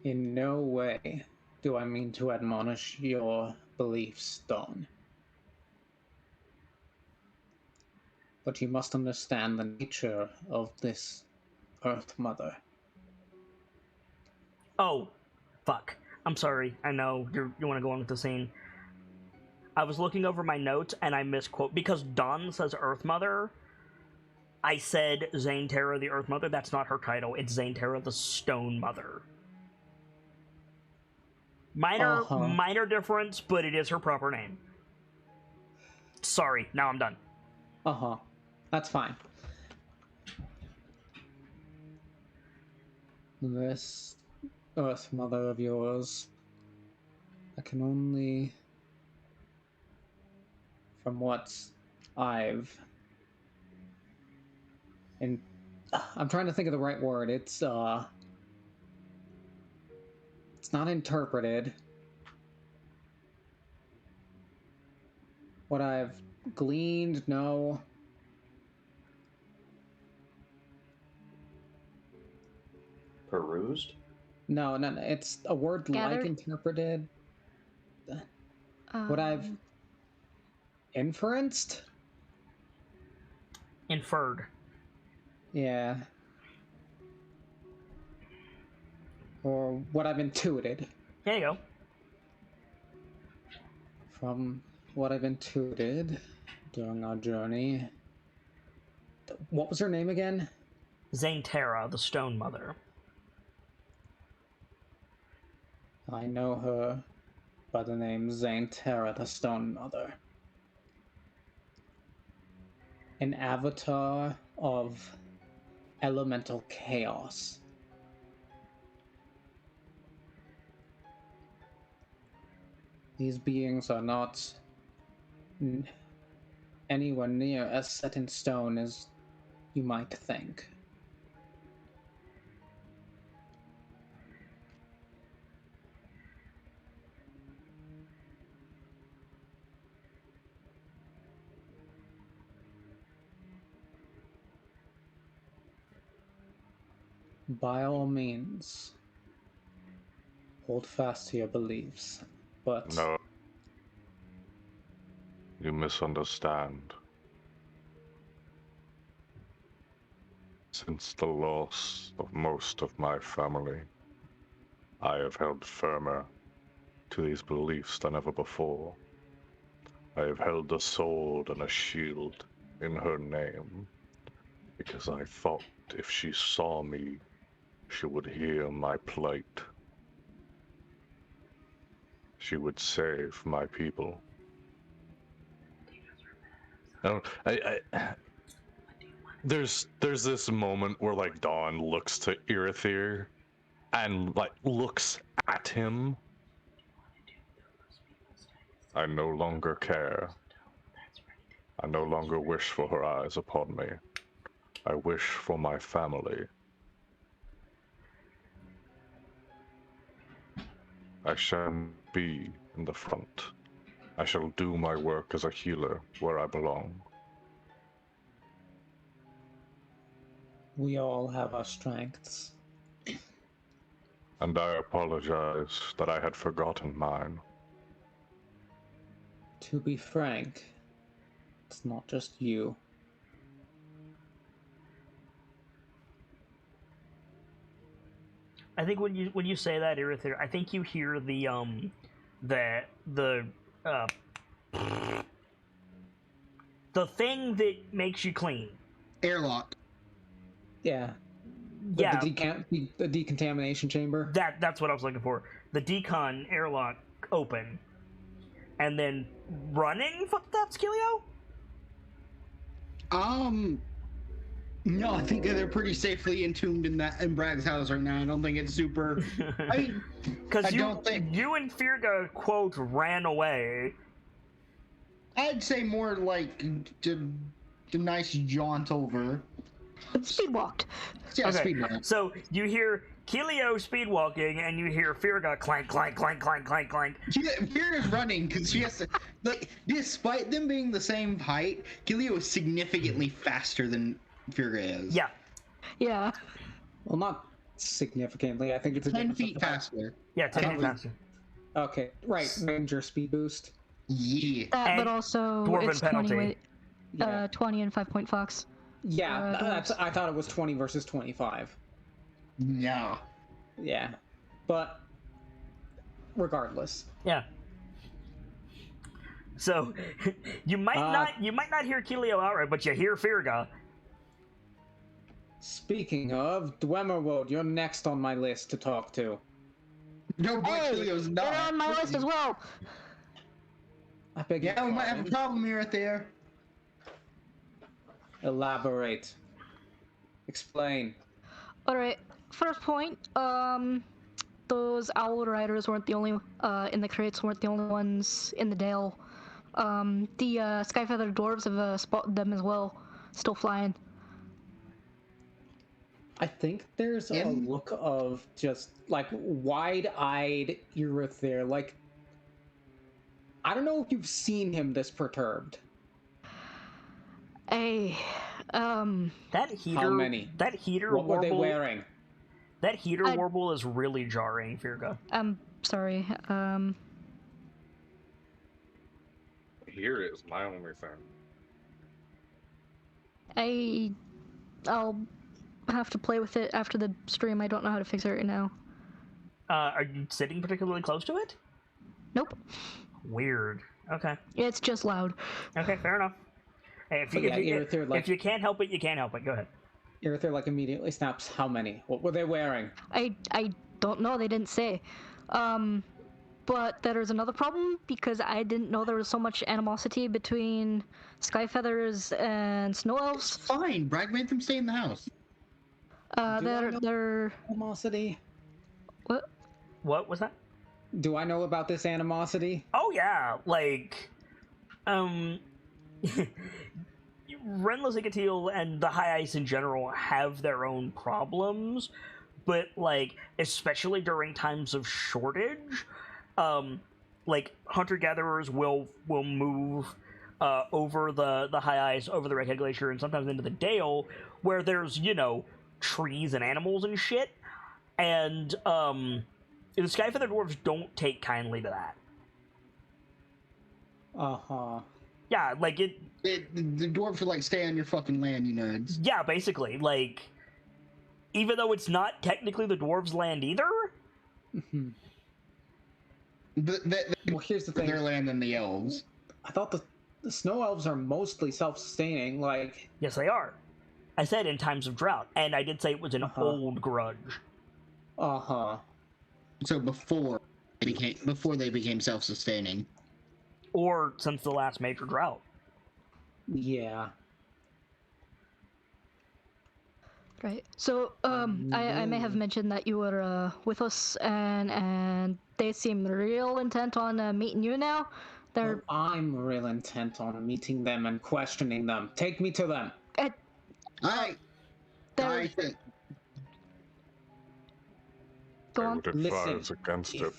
In no way do I mean to admonish your beliefs, Dawn. But you must understand the nature of this Earth Mother. Oh, fuck. I'm sorry. I know you want to go on with the scene. I was looking over my notes and I misquote because Dawn says Earth Mother. I said Zane Terra the Earth Mother. That's not her title. It's Zane Terra the Stone Mother. Minor difference, but it is her proper name. Sorry, now I'm done. That's fine. This Earth Mother of yours, I can only, from what I've, and I'm trying to think of the right word. It's not interpreted. What I've gleaned, no. Perused? No, it's a word Gathered? like interpreted. What I've inferenced? Inferred. Yeah. Or what I've intuited. There you go. From what I've intuited during our journey. What was her name again? Zane Terra, the Stone Mother. I know her by the name Zane Terra, the Stone Mother. An avatar of elemental chaos. These beings are not anywhere near as set in stone as you might think. By all means, hold fast to your beliefs, but... No. You misunderstand. Since the loss of most of my family, I have held firmer to these beliefs than ever before. I have held a sword and a shield in her name, because I thought if she saw me, she would hear my plight. She would save my people. There's this moment where like Dawn looks to Irithyr and like looks at him. I no longer care. I no longer wish for her eyes upon me. I wish for my family. I shall be in the front. I shall do my work as a healer where I belong. we all have our strengths. And I apologize that I had forgotten mine. To be frank, it's not just you. I think when you say that, Irithyr, I think you hear the thing that makes you clean. Airlock. Yeah. Yeah, The decontamination chamber. that's what I was looking for. The decon airlock open, and then running. Fuck that, Skillio. No, I think they're pretty safely entombed in Bragg's house right now. I don't think it's super. I mean, Because you and Firga quote ran away. I'd say more like the nice jaunt over. Speed walked. Yeah, Okay, speed walk. so you hear Kilio speed walking, and you hear Firga clank, clank, clank, clank, clank, clank. Firga's running because she has to. Like, despite them being the same height, Kilio is significantly faster than Firga is. Yeah. Yeah. Well, not significantly. I think it's a 10 difference feet of- faster. Yeah, 10 feet faster. Okay, right. Ranger speed boost. Yeah. That, And but also dwarven it's 20 penalty. with... Yeah. 20 and 5-point fox. Yeah, dwarves. I thought it was 20 versus 25. No. Yeah, but regardless. Yeah. So you might not hear Keelio outright, but you hear Firga. Speaking of, Dwemerwold, you're next on my list to talk to. No, boy, Hey, Cleo's they're not. on my list as well. I beg your Yeah, we might have a pardon. problem here at there. Elaborate. Explain. All right. First point. Those owl riders weren't the only in the crates weren't the only ones in the dale. The skyfeather dwarves have spotted them as well, still flying. I think there's a look of just like wide-eyed Irith there. Like, I don't know if you've seen him this perturbed. That heater. How many? That heater What were warble. they wearing? That heater warble is really jarring, Firga. I'm sorry. Here is my only thing. I'll have to play with it after the stream. I don't know how to fix it right now. Are you sitting particularly close to it? Nope. Weird. Okay. It's just loud. Okay, fair enough. Hey, if But you, yeah, if, you, Irithir, like- if you can't help it, you can't help it. Go ahead. Irithir like immediately snaps. How many? What were they wearing? I don't know. They didn't say. But there's another problem because I didn't know there was so much animosity between Skyfeathers and Snow Elves. Fine, Bragg made them stay in the house. Do I know They're animosity? what? What was that? Do I know about this animosity? Oh yeah, like, Renla Zigatil and the High Ice in general have their own problems, but like, especially during times of shortage, like hunter-gatherers will move over the High Ice, over the Redhead Glacier, and sometimes into the Dale, where there's, you know, trees and animals and shit, and the Skyfeather Dwarves don't take kindly to that. Uh-huh. Yeah, like the dwarves are like, stay on your fucking land, you nerds. Yeah, basically, like, even though it's not technically the dwarves' land either. Mhm. Well, Well, here's the thing. their land than the elves. I thought the snow elves are mostly self-sustaining. Like, Yes, they are. I said in times of drought, and I did say it was an old grudge. uh-huh. So before they became self-sustaining. Or since the last major drought. Yeah. Right. So, I may have mentioned that you were with us, and they seem real intent on meeting you now. They're Well, I'm real intent on meeting them and questioning them. Take me to them. I they're think go I on. would Listen, advise against it.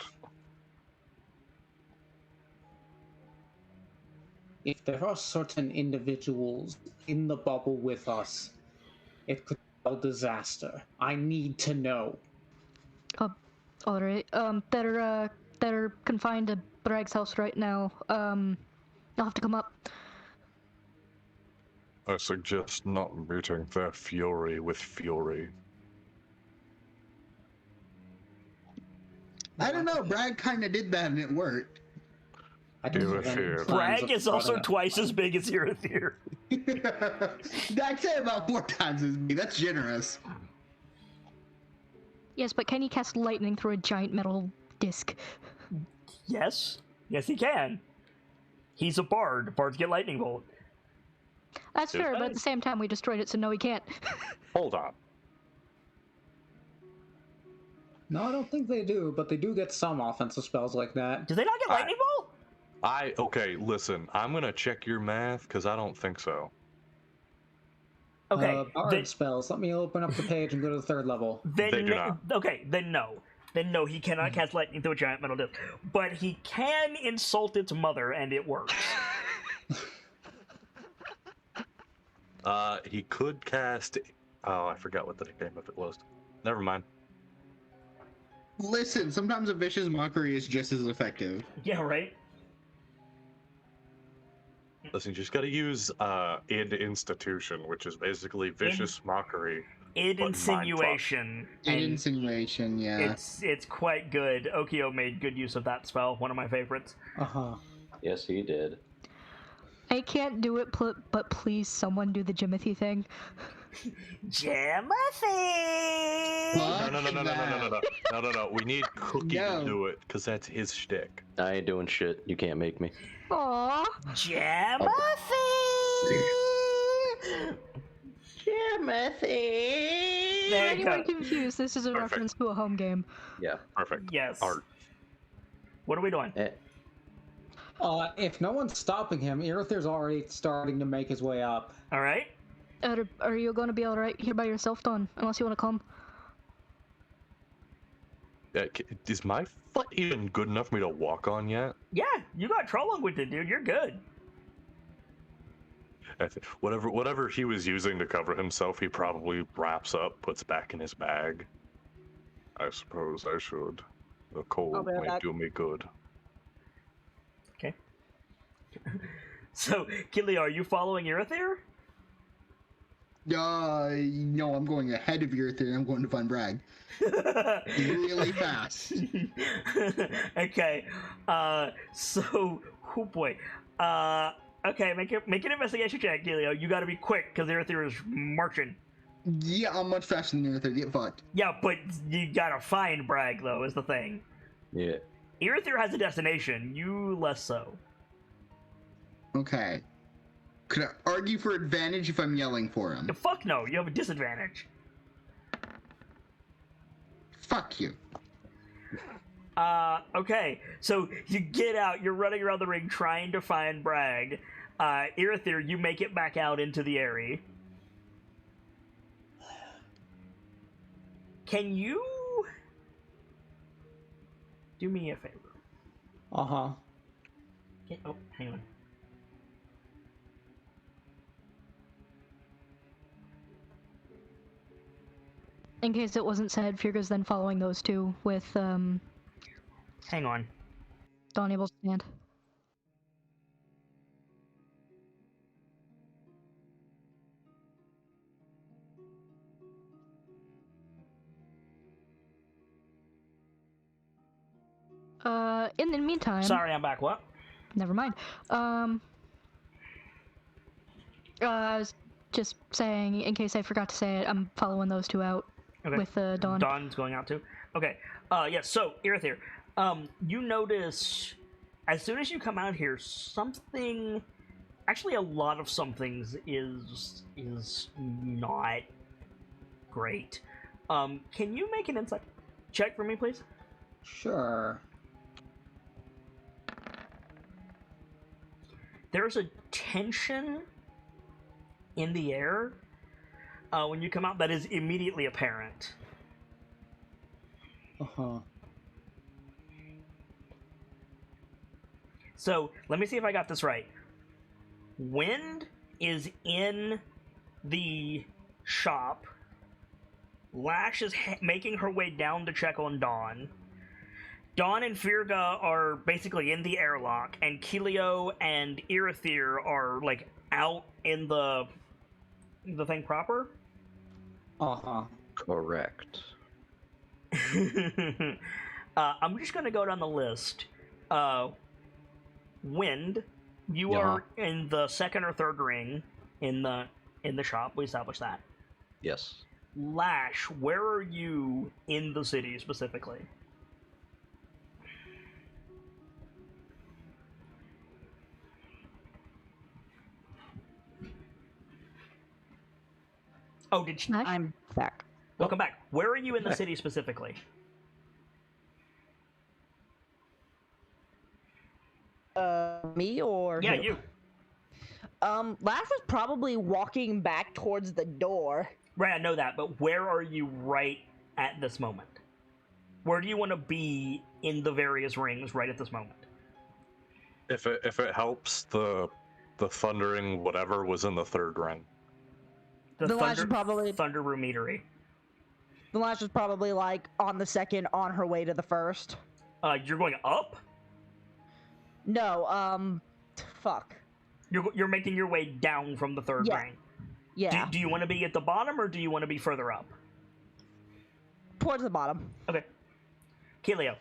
If there are certain individuals in the bubble with us, it could spell disaster. I need to know. All right. They're confined to Bragg's house right now. You'll have to come up. I suggest not meeting their fury with fury. I don't know. Bragg kind of did that and it worked. I don't Irithir. have any plans Bragg of is also starting a- twice as big as Irithir. I'd say about 4 times as me. That's generous. Yes, but can he cast lightning through a giant metal disc? Yes. Yes, he can. He's a bard. Bards get lightning bolt. That's Did fair, but I? at the same time, we destroyed it, so no, he can't. Hold on. No, I don't think they do, but they do get some offensive spells like that. Do they not get lightning bolt? Okay, listen, I'm gonna check your math, because I don't think so. Okay. Bard then, spells. Let me open up the page and go to the 3rd level. then They do not. Okay, then no. Then no, he cannot cast lightning through a giant metal disc. But he can insult its mother, and it works. He could cast... Oh, I forgot what the name of it was. Never mind. Listen, sometimes a vicious mockery is just as effective. Yeah, right? Listen, you just gotta use id institution, which is basically vicious mockery. Id But mind fuck. insinuation. An and insinuation, yeah. it's quite good. Okio made good use of that spell. One of my favorites. Uh-huh. Yes, he did. I can't do it, but please, someone do the Jimothy thing. Jimothy. No. We need Cookie No. to do it because that's his shtick. I ain't doing shit. You can't make me. Aww. Jimothy. Timothy! There you Anyone go. confused? This is a Perfect. reference to a home game. Yeah. Perfect. Yes. Art. What are we doing? If no one's stopping him, Earther's already starting to make his way up. All right. Are you going to be alright here by yourself, Don? Unless you want to come. Is my foot even good enough for me to walk on yet? Yeah, you got trolling with it, dude. You're good. Whatever he was using to cover himself, he probably wraps up, puts back in his bag. I suppose I should. The I'll cold be right might back. do me good. Okay. So, Killy, are you following Irithyr? No, I'm going ahead of your theory. I'm going to find Bragg. Really fast. Okay. So, oh boy. Okay, make an investigation check, Gilio. You gotta be quick, because Irithyr is marching. Yeah, I'm much faster than Earther. Get fucked. Yeah, but you gotta find Bragg, though, is the thing. Yeah. Irithyr has a destination, you less so. Okay. Could I argue for advantage if I'm yelling for him? Fuck no, you have a disadvantage. Fuck you. Okay, so you get out, you're running around the ring trying to find Bragg. Irithyr, you make it back out into the area. Can you do me a favor? Uh-huh. Oh, hang on. In case it wasn't said, Fugger's then following those two with Hang on. Don able to stand. In the meantime... Sorry, I'm back. What? Never mind. I was just saying, in case I forgot to say it, I'm following those two out Okay. with Dawn. Dawn's going out too. Okay. Yes. So Irithyr, you notice as soon as you come out here, something, actually, a lot of somethings is not great. Can you make an insight check for me, please? Sure. There's a tension in the air when you come out that is immediately apparent. Uh-huh. So, let me see if I got this right. Wind is in the shop. Lash is making her way down to check on Dawn. Dawn and Firga are basically in the airlock, and Kilio and Irithyr are, like, out in the thing proper. Uh-huh. Correct. I'm just gonna go down the list. Wind, you Uh-huh. are in the second or third ring in the shop. We established that. Yes. Lash, where are you in the city specifically? Oh, did she? Lash? I'm back. Welcome back. Where are you in the city specifically? Me or Yeah, who? you. Lash is probably walking back towards the door. Right, I know that, but where are you right at this moment? Where do you want to be in the various rings right at this moment? If it helps, the thundering whatever was in the third ring. The The Lash is probably Thunder Room Eatery. the Lash is probably like on the second, on her way to the first. You're going up? No, fuck. You're making your way down from the third Yeah. ring. Yeah. Do you want to be at the bottom or do you want to be further up? Towards the bottom. Okay. Kelio.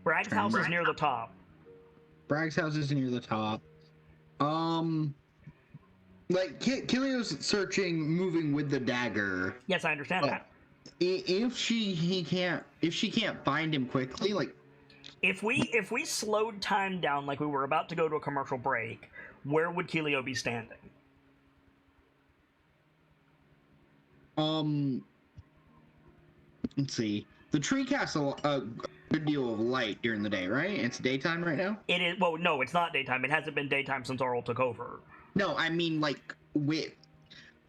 Bragg's house is near the top. Bragg's house is near the top. Like Kilio's searching, moving with the dagger. Yes, I understand that. If she can't find him quickly, like If we slowed time down like we were about to go to a commercial break, where would Kelio be standing? Let's see. The tree casts a good deal of light during the day, right? It's daytime right now? It is. Well, no, it's not daytime. It hasn't been daytime since Oral took over. No, I mean like we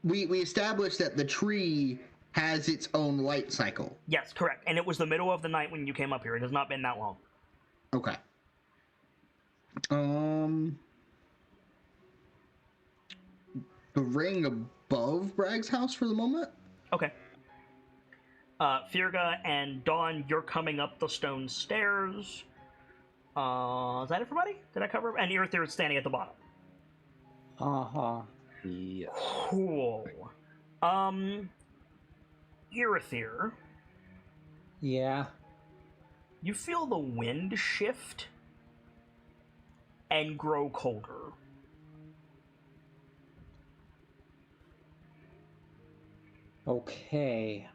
established that the tree has its own light cycle. Yes, correct. And it was the middle of the night when you came up here. It has not been that long. Okay. The ring above Bragg's house for the moment? Okay. Firga and Dawn, you're coming up the stone stairs. Is that everybody? Did I cover? And Irithir is standing at the bottom. Uh-huh. Yes. Cool. Irithir, Yeah. you feel the wind shift and grow colder. Okay.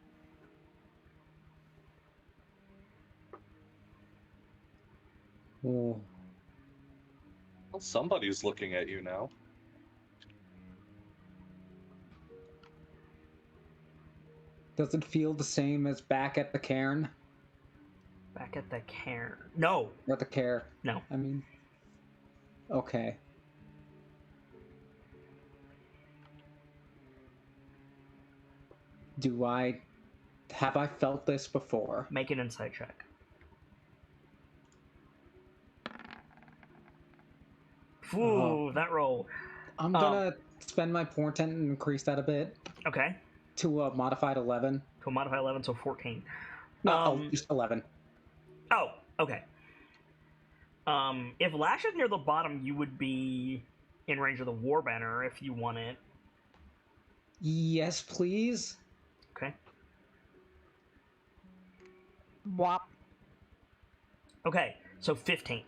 Oh. Well, somebody's looking at you now. Does it feel the same as back at the cairn? Back at the cairn. No. Or at the care? No. I mean... Okay. Have I felt this before? Make an insight check. Ooh, that roll. I'm gonna spend my portent and increase that a bit Okay. to a modified 11. To a modified 11, so 14. No, just 11. Oh, okay. If Lash is near the bottom, you would be in range of the war banner if you want it. Yes, please. Okay. Wop. Okay, so 15.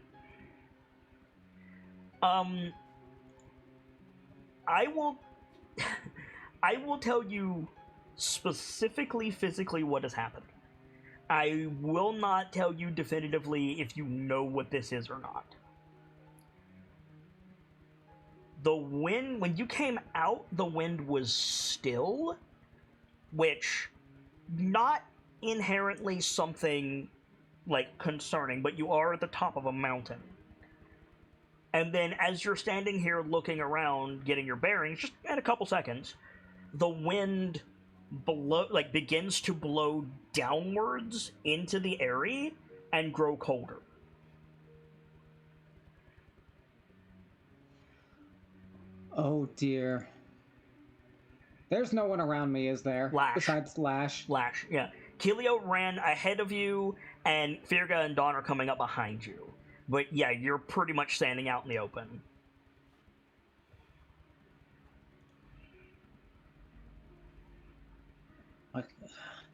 I will I will tell you specifically physically what has happened. I will not tell you definitively if you know what this is or not. The wind, when you came out, the wind was still, which not inherently something like concerning, but you are at the top of a mountain. And then as you're standing here looking around, getting your bearings, just in a couple seconds, the wind begins to blow downwards into the area and grow colder. Oh dear. There's no one around me, is there? Lash. Besides Lash. Lash, yeah. Kelio ran ahead of you, and Firga and Dawn are coming up behind you. But yeah, you're pretty much standing out in the open.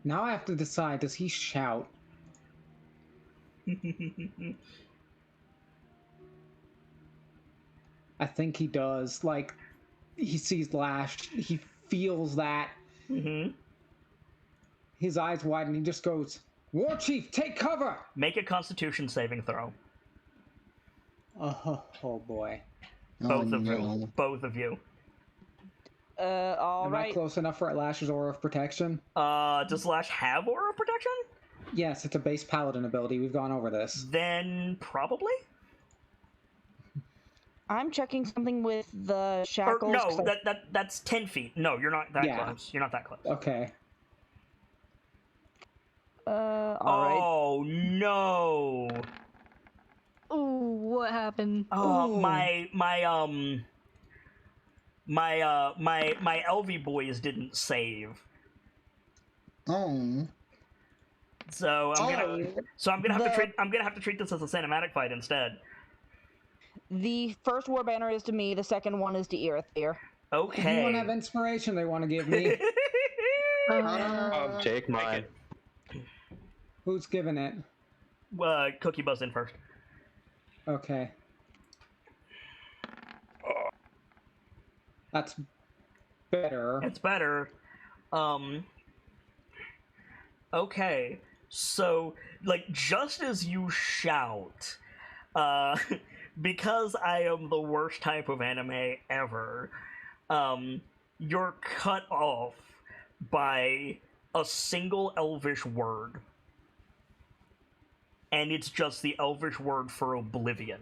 Now I have to decide, does he shout? I think he does. Like, he sees Lash, he feels that. Mm-hmm. His eyes widen, he just goes, War Chief, take cover! Make a Constitution saving throw. Oh boy. Both Oh, of no. you. Both of you. All Am I right. close enough for Lash's Aura of Protection? Does Lash have Aura of Protection? Yes, it's a base paladin ability. We've gone over this. Then probably? I'm checking something with the Or, shackles. no, 'cause that's 10 feet. No, you're not that Yeah. close. You're not that close. Okay. all right. Oh, no. Ooh, what happened? Oh, Ooh. my LV boys didn't save. Oh. So I'm gonna have to treat this as a cinematic fight instead. The first war banner is to me. The second one is to Irithyr. Okay. If anyone have inspiration they want to give me, Take mine. who's giving it? Cookie Buzz in first. Okay. That's better. It's better. Okay. So, like, just as you shout, because I am the worst type of anime ever, you're cut off by a single Elvish word. And it's just the Elvish word for oblivion.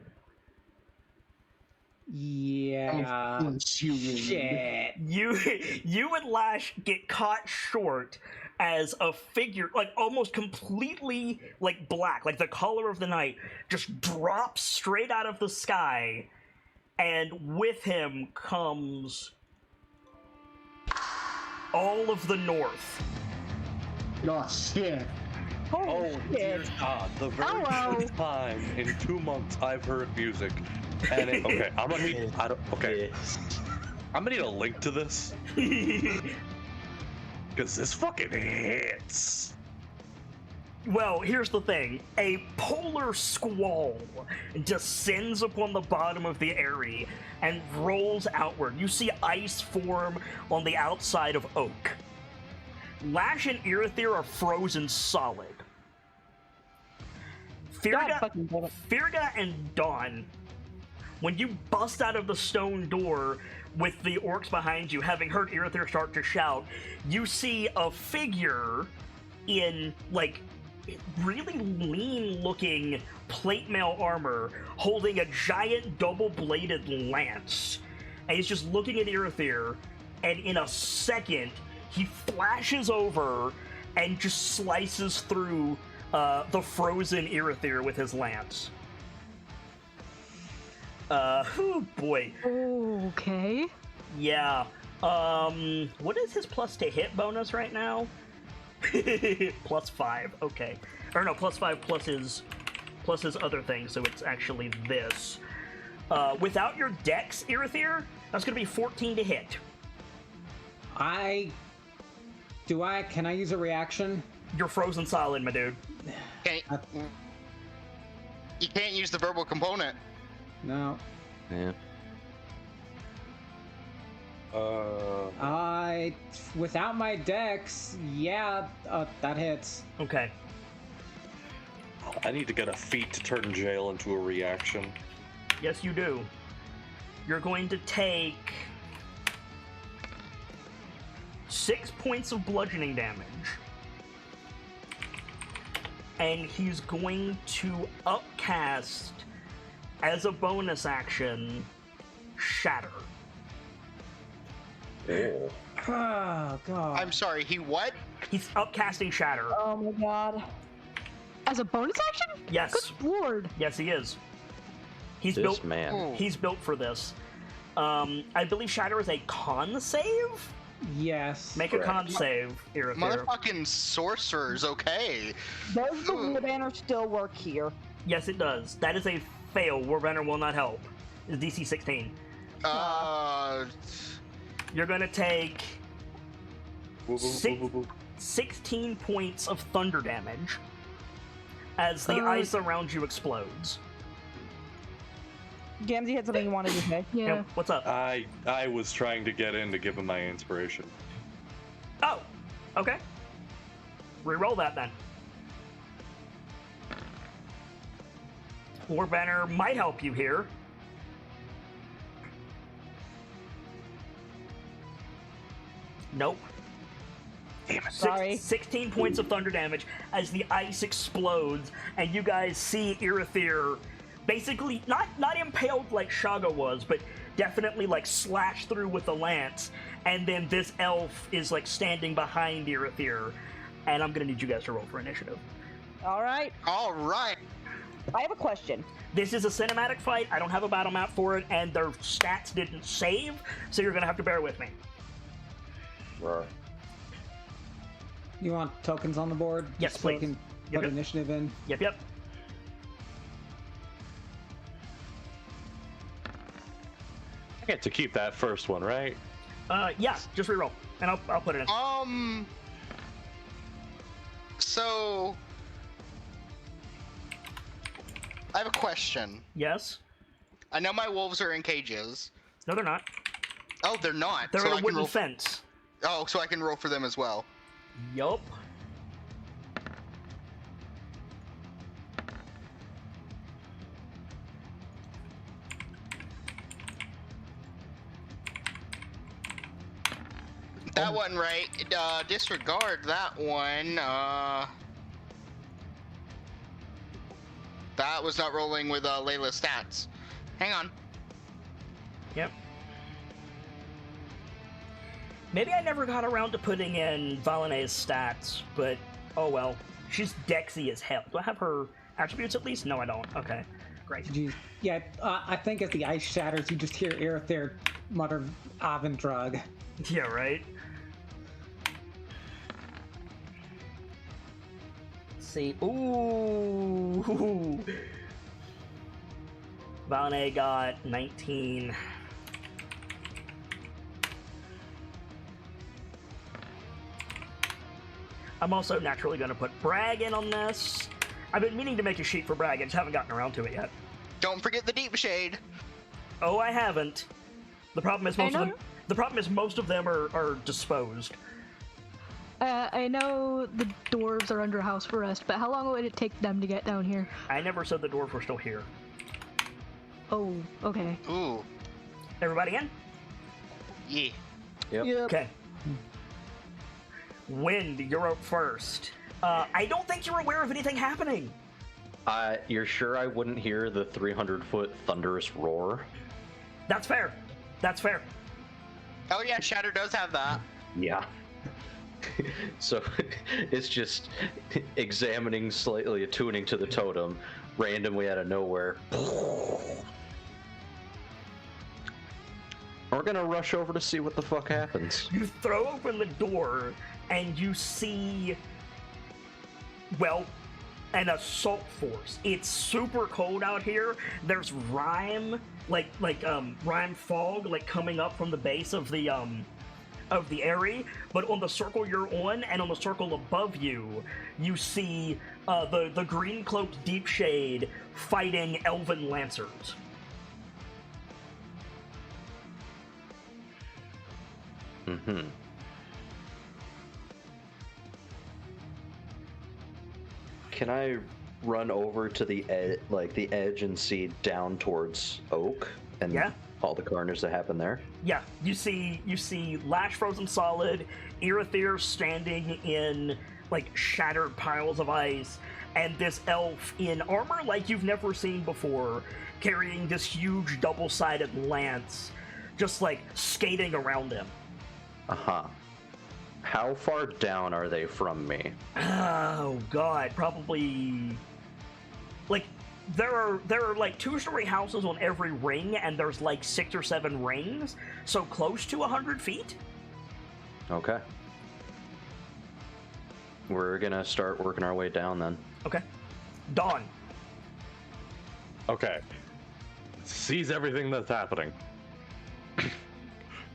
Yeah. Shit. You and Lash get caught short as a figure, like almost completely like black, like the color of the night, just drops straight out of the sky, and with him comes all of the north. Oh shit. Oh dear shit. God! The very Hello. first time in 2 months I've heard music, and okay, I'm gonna need. I don't. Okay, I'm gonna need a link to this because this fucking hits. Well, here's the thing. A polar squall descends upon the bottom of the area and rolls outward. You see ice form on the outside of Oak. Lash and Irithyr are frozen solid. Firga and Dawn, when you bust out of the stone door with the orcs behind you, having heard Irithyr start to shout, you see a figure in, like, really lean-looking plate mail armor holding a giant double-bladed lance. And he's just looking at Irithyr, and in a second, he flashes over and just slices through the frozen Irithyr with his lance. Oh boy. Okay. Yeah. What is his plus to hit bonus right now? +5. Okay. Or no, +5 plus his other thing, so it's actually this. Without your dex, Irithyr, that's gonna be 14 to hit. Can I use a reaction? You're frozen solid, my dude. You can't use the verbal component. No. Yeah. Without my dex, yeah, that hits. Okay. I need to get a feat to turn jail into a reaction. Yes, you do. You're going to take 6 points of bludgeoning damage. And he's going to upcast, as a bonus action, Shatter. Oh. Oh, God. I'm sorry, he what? He's upcasting Shatter. Oh my god. As a bonus action? Yes. Good lord. Yes, he is. He's This built. man. He's built for this. I believe Shatter is a con save. Yes. Make a con save, Irithyr. Motherfucking sorcerers, okay. Does the war banner still work here? Yes, it does. That is a fail. Warbanner will not help. It's DC 16. You're gonna take 16 points of thunder damage as the ice around you explodes. Gamzee had something you wanted to say. Yeah. What's up? I was trying to get in to give him my inspiration. Oh, okay. Reroll that then. Warbanner might help you here. Nope. Sorry. 16 points of thunder damage as the ice explodes, and you guys see Irithyr basically not impaled like Shaga was, but definitely like slashed through with the lance, and then this elf is like standing behind Irithyr, and I'm gonna need you guys to roll for initiative. Alright. Alright. I have a question. This is a cinematic fight. I don't have a battle map for it, and their stats didn't save, so you're gonna have to bear with me. Right. You want tokens on the board? Yes, Just so I please. can put yep. initiative in. Yep. I get to keep that first one, right? Yeah, just reroll, and I'll put it in. So I have a question. Yes. I know my wolves are in cages. No, they're not. Oh, they're not. They're so in I a can wooden roll. fence. Oh, so I can roll for them as well. Yup. That one, right? Disregard that one. That was not rolling with Layla's stats. Hang on. Yep. Maybe I never got around to putting in Valene's stats, but oh well. She's Dexy as hell. Do I have her attributes at least? No, I don't. Okay, great. Jeez. Yeah, I think as the ice shatters, you just hear Aerithir mutter Avendrug. Yeah, right? Let's see. Ooh! Valene got 19. I'm also naturally going to put Brag in on this. I've been meaning to make a sheet for Brag, I just haven't gotten around to it yet. Don't forget the deep shade. Oh, I haven't. The problem is most of them are disposed. I know the dwarves are under house arrest, but how long would it take them to get down here? I never said the dwarves were still here. Oh, okay. Ooh. Everybody in? Yeah. Yep. Okay. Wind, you're up first. I don't think you're aware of anything happening. You're sure I wouldn't hear the 300-foot thunderous roar? That's fair. That's fair. Oh yeah, Shatter does have that. Yeah. So it's just examining, slightly attuning to the totem, randomly out of nowhere. We're gonna rush over to see what the fuck happens. You throw open the door and you see, well, an assault force. It's super cold out here. There's rime, rime fog, coming up from the base of the area. But on the circle you're on and on the circle above you, you see the green cloaked Deep Shade fighting elven lancers. Mm-hmm. Can I run over to the edge and see down towards Oak and all the carnage that happened there? Yeah, you see Lash frozen solid, Irithyr standing in shattered piles of ice, and this elf in armor like you've never seen before, carrying this huge double-sided lance, just skating around him. Uh-huh. How far down are they from me? Oh god, probably there are 2-story houses on every ring, and there's 6 or 7 rings, so close to 100 feet. Okay. We're gonna start working our way down then. Okay. Dawn. Okay. Sees everything that's happening.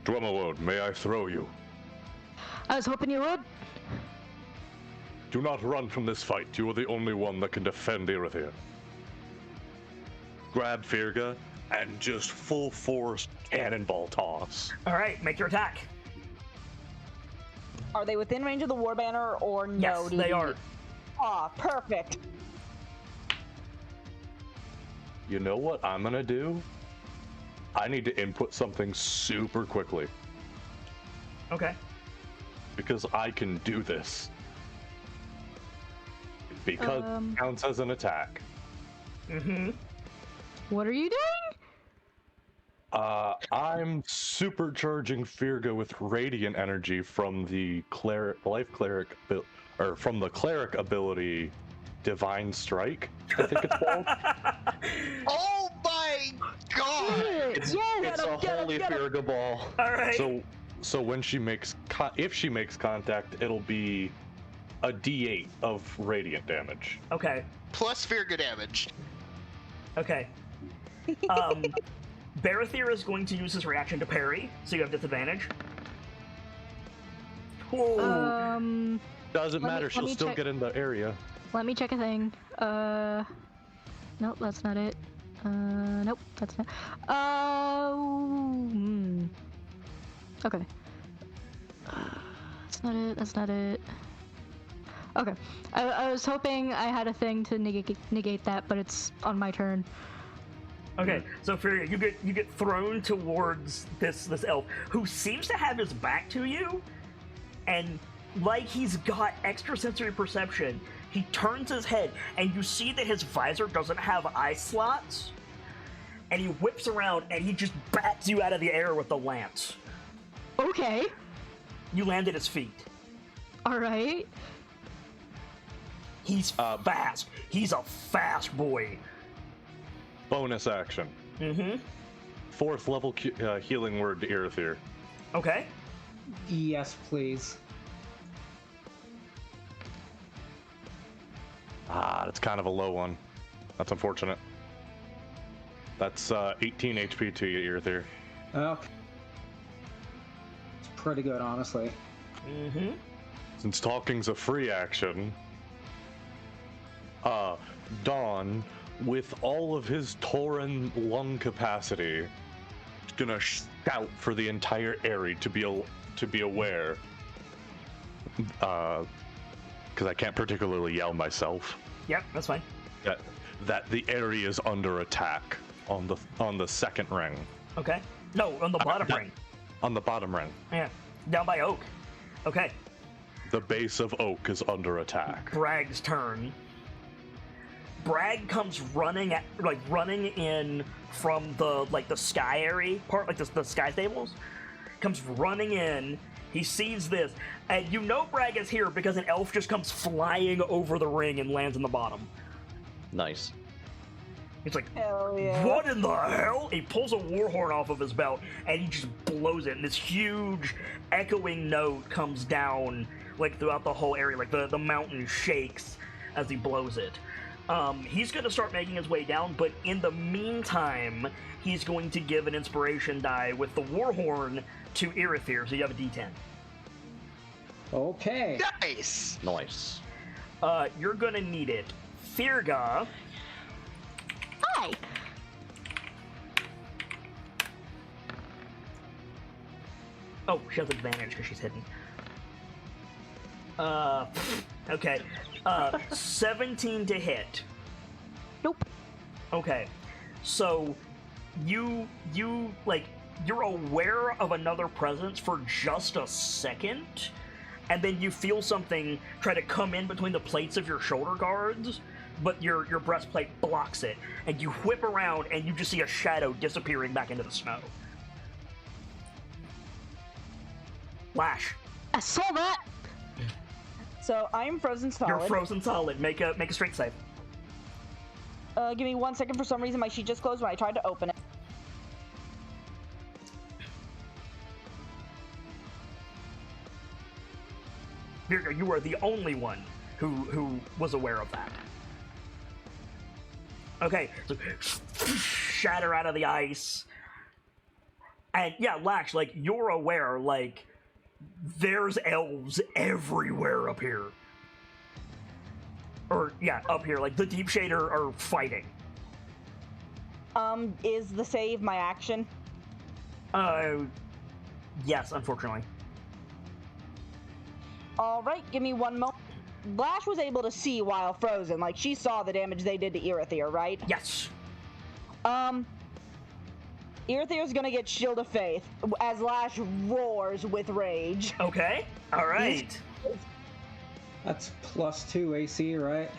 Dwemalone, may I throw you? I was hoping you would. Do not run from this fight. You are the only one that can defend Irithyr. Grab Firga and just full force cannonball toss. Alright, make your attack. Are they within range of the war banner or no? Yes, they are. Ah, perfect. You know what I'm gonna do? I need to input something super quickly. Okay. Because I can do this. Because it counts as an attack. Mm-hmm. What are you doing? I'm supercharging Firga with radiant energy from the cleric ability Divine Strike, I think it's called. Oh my god! It's a holy Firga ball. All right. So when she makes if she makes contact, it'll be a D8 of radiant damage. Okay. Plus Virga damage. Okay. Baratheer is going to use his reaction to parry, so you have disadvantage. Whoa. Doesn't Let me- matter, let she'll me still check- get in the area. Let me check a thing. Nope, that's not it. Nope, that's not. Okay. That's not it. That's not it. Okay. I was hoping I had a thing to negate that, but it's on my turn. Okay, so Furia, you get thrown towards this elf who seems to have his back to you, and like he's got extrasensory perception, he turns his head and you see that his visor doesn't have eye slots, and he whips around and he just bats you out of the air with the lance. Okay. You land at his feet. All right. He's fast. He's a fast boy. Bonus action. Mm-hmm. 4th level healing word to Irithyr. Okay. Yes, please. That's kind of a low one. That's unfortunate. That's 18 HP to you, Irithyr. Okay. It's pretty good, honestly. Mm-hmm. Since talking's a free action, Dawn, with all of his Tauren lung capacity, is gonna shout for the entire area to be aware. Because I can't particularly yell myself. Yep, that's fine. That the area is under attack on the second ring. Okay. No, on the bottom ring. On the bottom ring. Yeah. Down by Oak. Okay. The base of Oak is under attack. Brag's turn. Bragg comes running in from the sky area part, like the sky stables. Comes running in. He sees this, and you know Bragg is here because an elf just comes flying over the ring and lands in the bottom. Nice. He's like, Hell yeah. what in the hell? He pulls a warhorn off of his belt, and he just blows it, and this huge echoing note comes down, like, throughout the whole area. Like, the mountain shakes as he blows it. He's going to start making his way down, but in the meantime, he's going to give an inspiration die with the warhorn to Irithyr, so you have a D10. Okay. Nice. Nice. You're going to need it. Firga. Hi. Oh, she has advantage because she's hidden. Okay. 17 to hit. Nope. Okay. So, you're aware of another presence for just a second, and then you feel something try to come in between the plates of your shoulder guards, but your breastplate blocks it, and you whip around and you just see a shadow disappearing back into the snow. Lash. I saw that. So I'm frozen solid. You're frozen solid. Make a strength save. Give me 1 second. For some reason, my sheet just closed when I tried to open it. Virga, you are the only one who was aware of that. Okay, so shatter out of the ice. And yeah, Lash, like, you're aware, like, there's elves everywhere up here. Or, yeah, up here. Like, the Deep Shade are fighting. Is the save my action? Yes, unfortunately. Alright, give me one moment. Lash was able to see while frozen. Like, she saw the damage they did to Irithyr, right? Yes. Irithyr's gonna get Shield of Faith as Lash roars with rage. Okay, alright. That's +2 AC, right?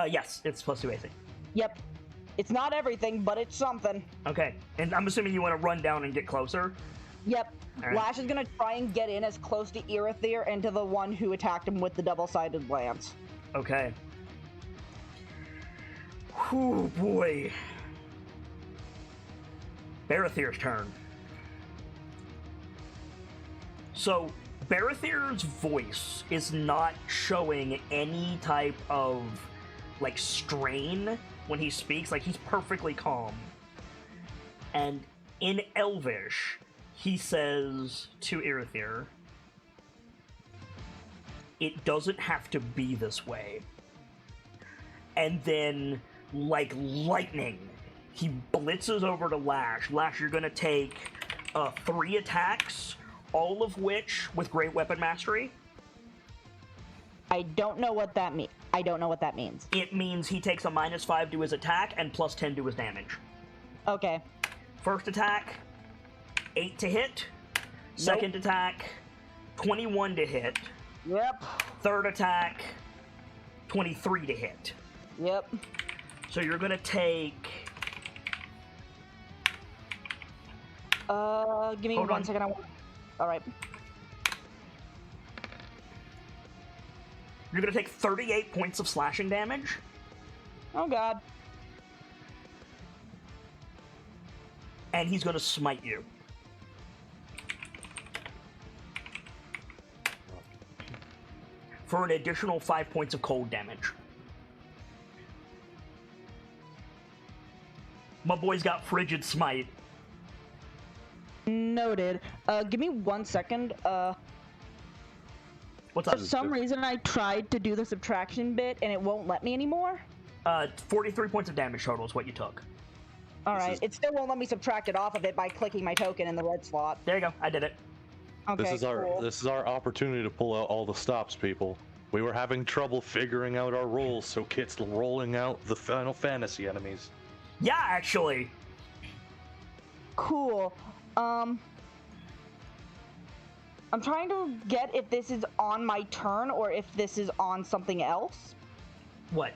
Yes, it's +2 AC. Yep. It's not everything, but it's something. Okay, and I'm assuming you want to run down and get closer? Yep. Alright. Lash is gonna try and get in as close to Irithyr and to the one who attacked him with the double-sided lance. Okay. Whew, boy. Barathyr's turn. So, Barathir's voice is not showing any type of, like, strain when he speaks. Like, he's perfectly calm. And in Elvish, he says to Irithyr, "It doesn't have to be this way." And then, like lightning, he blitzes over to Lash. Lash, you're gonna take 3 attacks, all of which with Great Weapon Mastery. I don't know what that means. I don't know what that means. It means he takes a -5 to his attack and +10 to his damage. Okay. First attack, 8 to hit. Second attack, 21 to hit. Yep. Third attack, 23 to hit. Yep. So you're gonna take... Give me Hold one on. second. All right. You're gonna take 38 points of slashing damage. Oh God. And he's gonna smite you. For an additional 5 points of cold damage. My boy's got frigid smite. Noted. Give me 1 second. What's For up? some reason, I tried to do the subtraction bit and it won't let me anymore. 43 points of damage total is what you took. All right. It still won't let me subtract it off of it by clicking my token in the red slot. There you go. I did it. Okay. This cool. is our opportunity to pull out all the stops, people. We were having trouble figuring out our roles, so Kit's rolling out the Final Fantasy enemies. Yeah, actually. Cool. I'm trying to get if this is on my turn or if this is on something else. What?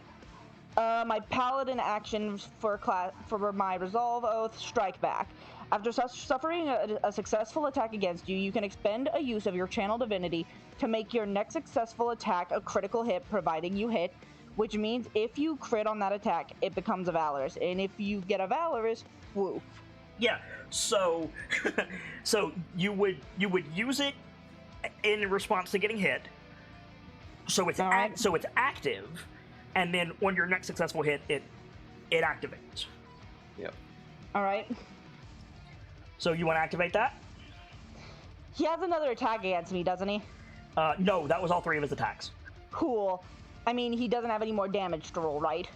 My paladin action for my resolve oath strike back. After suffering a successful attack against you, you can expend a use of your channel divinity to make your next successful attack a critical hit, providing you hit. Which means if you crit on that attack, it becomes a Valorous, and if you get a Valorous, woo. Yeah. So, so you would use it in response to getting hit. So it's so it's active, and then on your next successful hit, it activates. Yep. All right. So you want to activate that? He has another attack against me, doesn't he? No, that was all 3 of his attacks. Cool. I mean, he doesn't have any more damage to roll, right?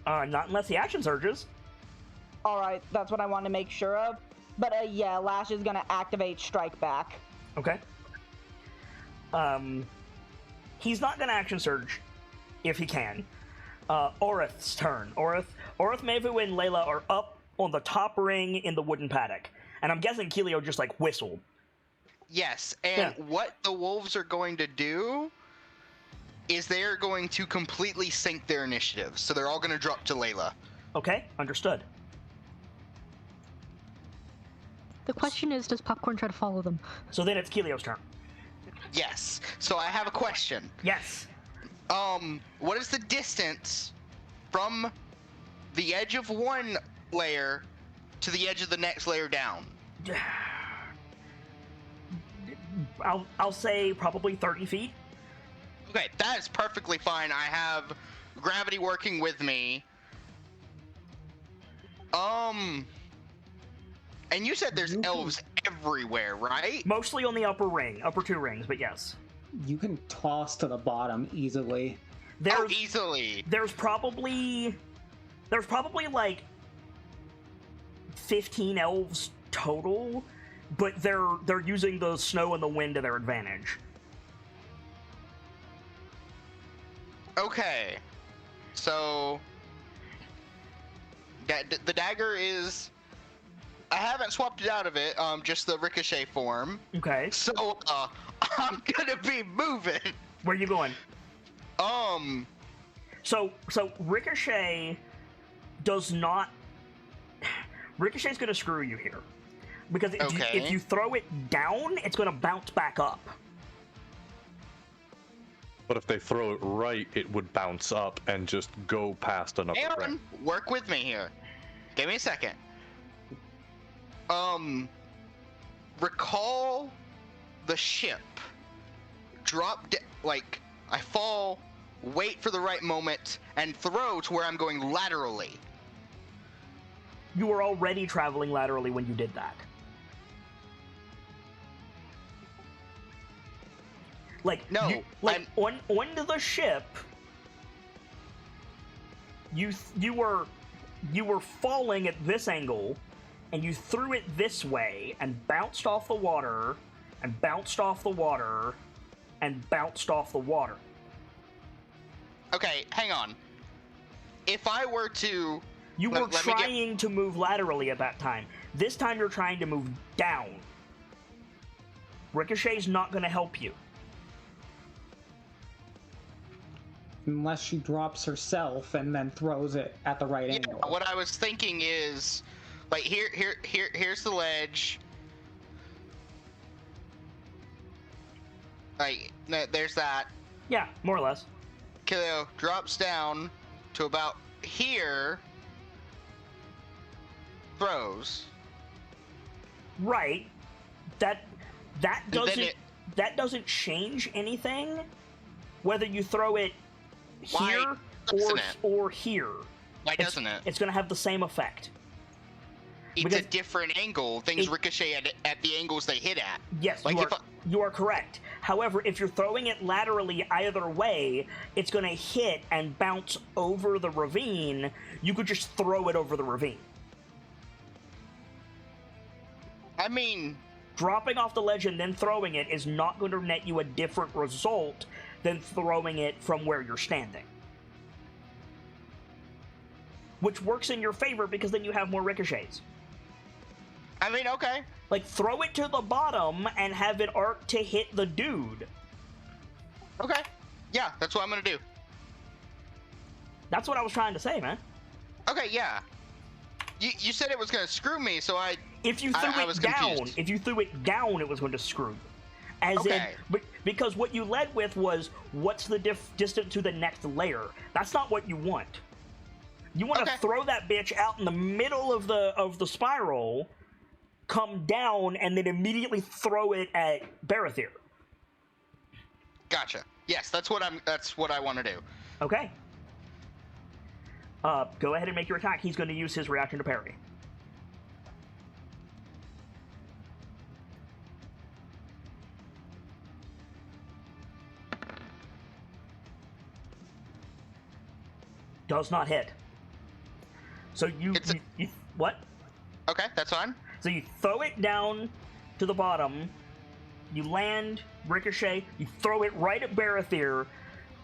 Not unless the action surges. All right, that's what I wanted to make sure of. But yeah, Lash is gonna activate Strike Back. Okay. He's not gonna action surge if he can. Orith's turn. Orith, Mevu, and Layla are up on the top ring in the wooden paddock, and I'm guessing Keelio just like whistled. Yes, and what the wolves are going to do is they're going to completely sink their initiative, so they're all going to drop to Layla. Okay, understood. The question is, does Popcorn try to follow them? So then it's Keelio's turn. Yes. So I have a question. Yes. What is the distance from the edge of one layer to the edge of the next layer down? I'll say probably 30 feet. Okay, that is perfectly fine. I have gravity working with me. And you said there's elves everywhere, right? Mostly on the upper 2 rings, but yes. You can toss to the bottom easily. Easily. There's probably like 15 elves total, but they're using the snow and the wind to their advantage. Okay, so the dagger is. I haven't swapped it out of it. Just the ricochet form. Okay. So I'm gonna be moving. Where are you going? So ricochet does not. Ricochet's gonna screw you here, because if you throw it down, it's gonna bounce back up. But if they throw it right, it would bounce up and just go past another Aaron, ring. work with me here. Give me a second. Recall the ship I fall, wait for the right moment, and throw to where I'm going laterally. You were already traveling laterally when you did that. Like No, onto the ship. You were falling at this angle, and you threw it this way and bounced off the water, and bounced off the water, and bounced off the water. Okay, hang on. If I were to... You were trying to move laterally at that time. This time you're trying to move down. Ricochet's not going to help you. Unless she drops herself and then throws it at the right angle. What I was thinking is, like, here's the ledge. Like, there's that. Yeah, more or less. Kilio drops down to about here. Throws. Right. That doesn't change anything. Whether you throw it here or here. Why doesn't it? It's going to have the same effect. It's a different angle. Things ricochet at the angles they hit at. Yes, like you are correct. However, if you're throwing it laterally either way, it's going to hit and bounce over the ravine. You could just throw it over the ravine. I mean... Dropping off the ledge and then throwing it is not going to net you a different result than throwing it from where you're standing. Which works in your favor because then you have more ricochets. I mean, okay. Like, throw it to the bottom and have it arc to hit the dude. Okay. Yeah, that's what I'm gonna do. That's what I was trying to say, man. Okay, yeah. You said it was gonna screw me, so if you threw it down, if you threw it down, it was going to screw you. As in, because what you led with was, what's the distance to the next layer? That's not what you want. You want to throw that bitch out in the middle of the spiral, come down, and then immediately throw it at Barathir. Gotcha. Yes, that's what I want to do. Okay. Go ahead and make your attack. He's going to use his reaction to parry. Does not hit. So you what? Okay, that's fine. So you throw it down to the bottom, you land, ricochet, you throw it right at Barathir,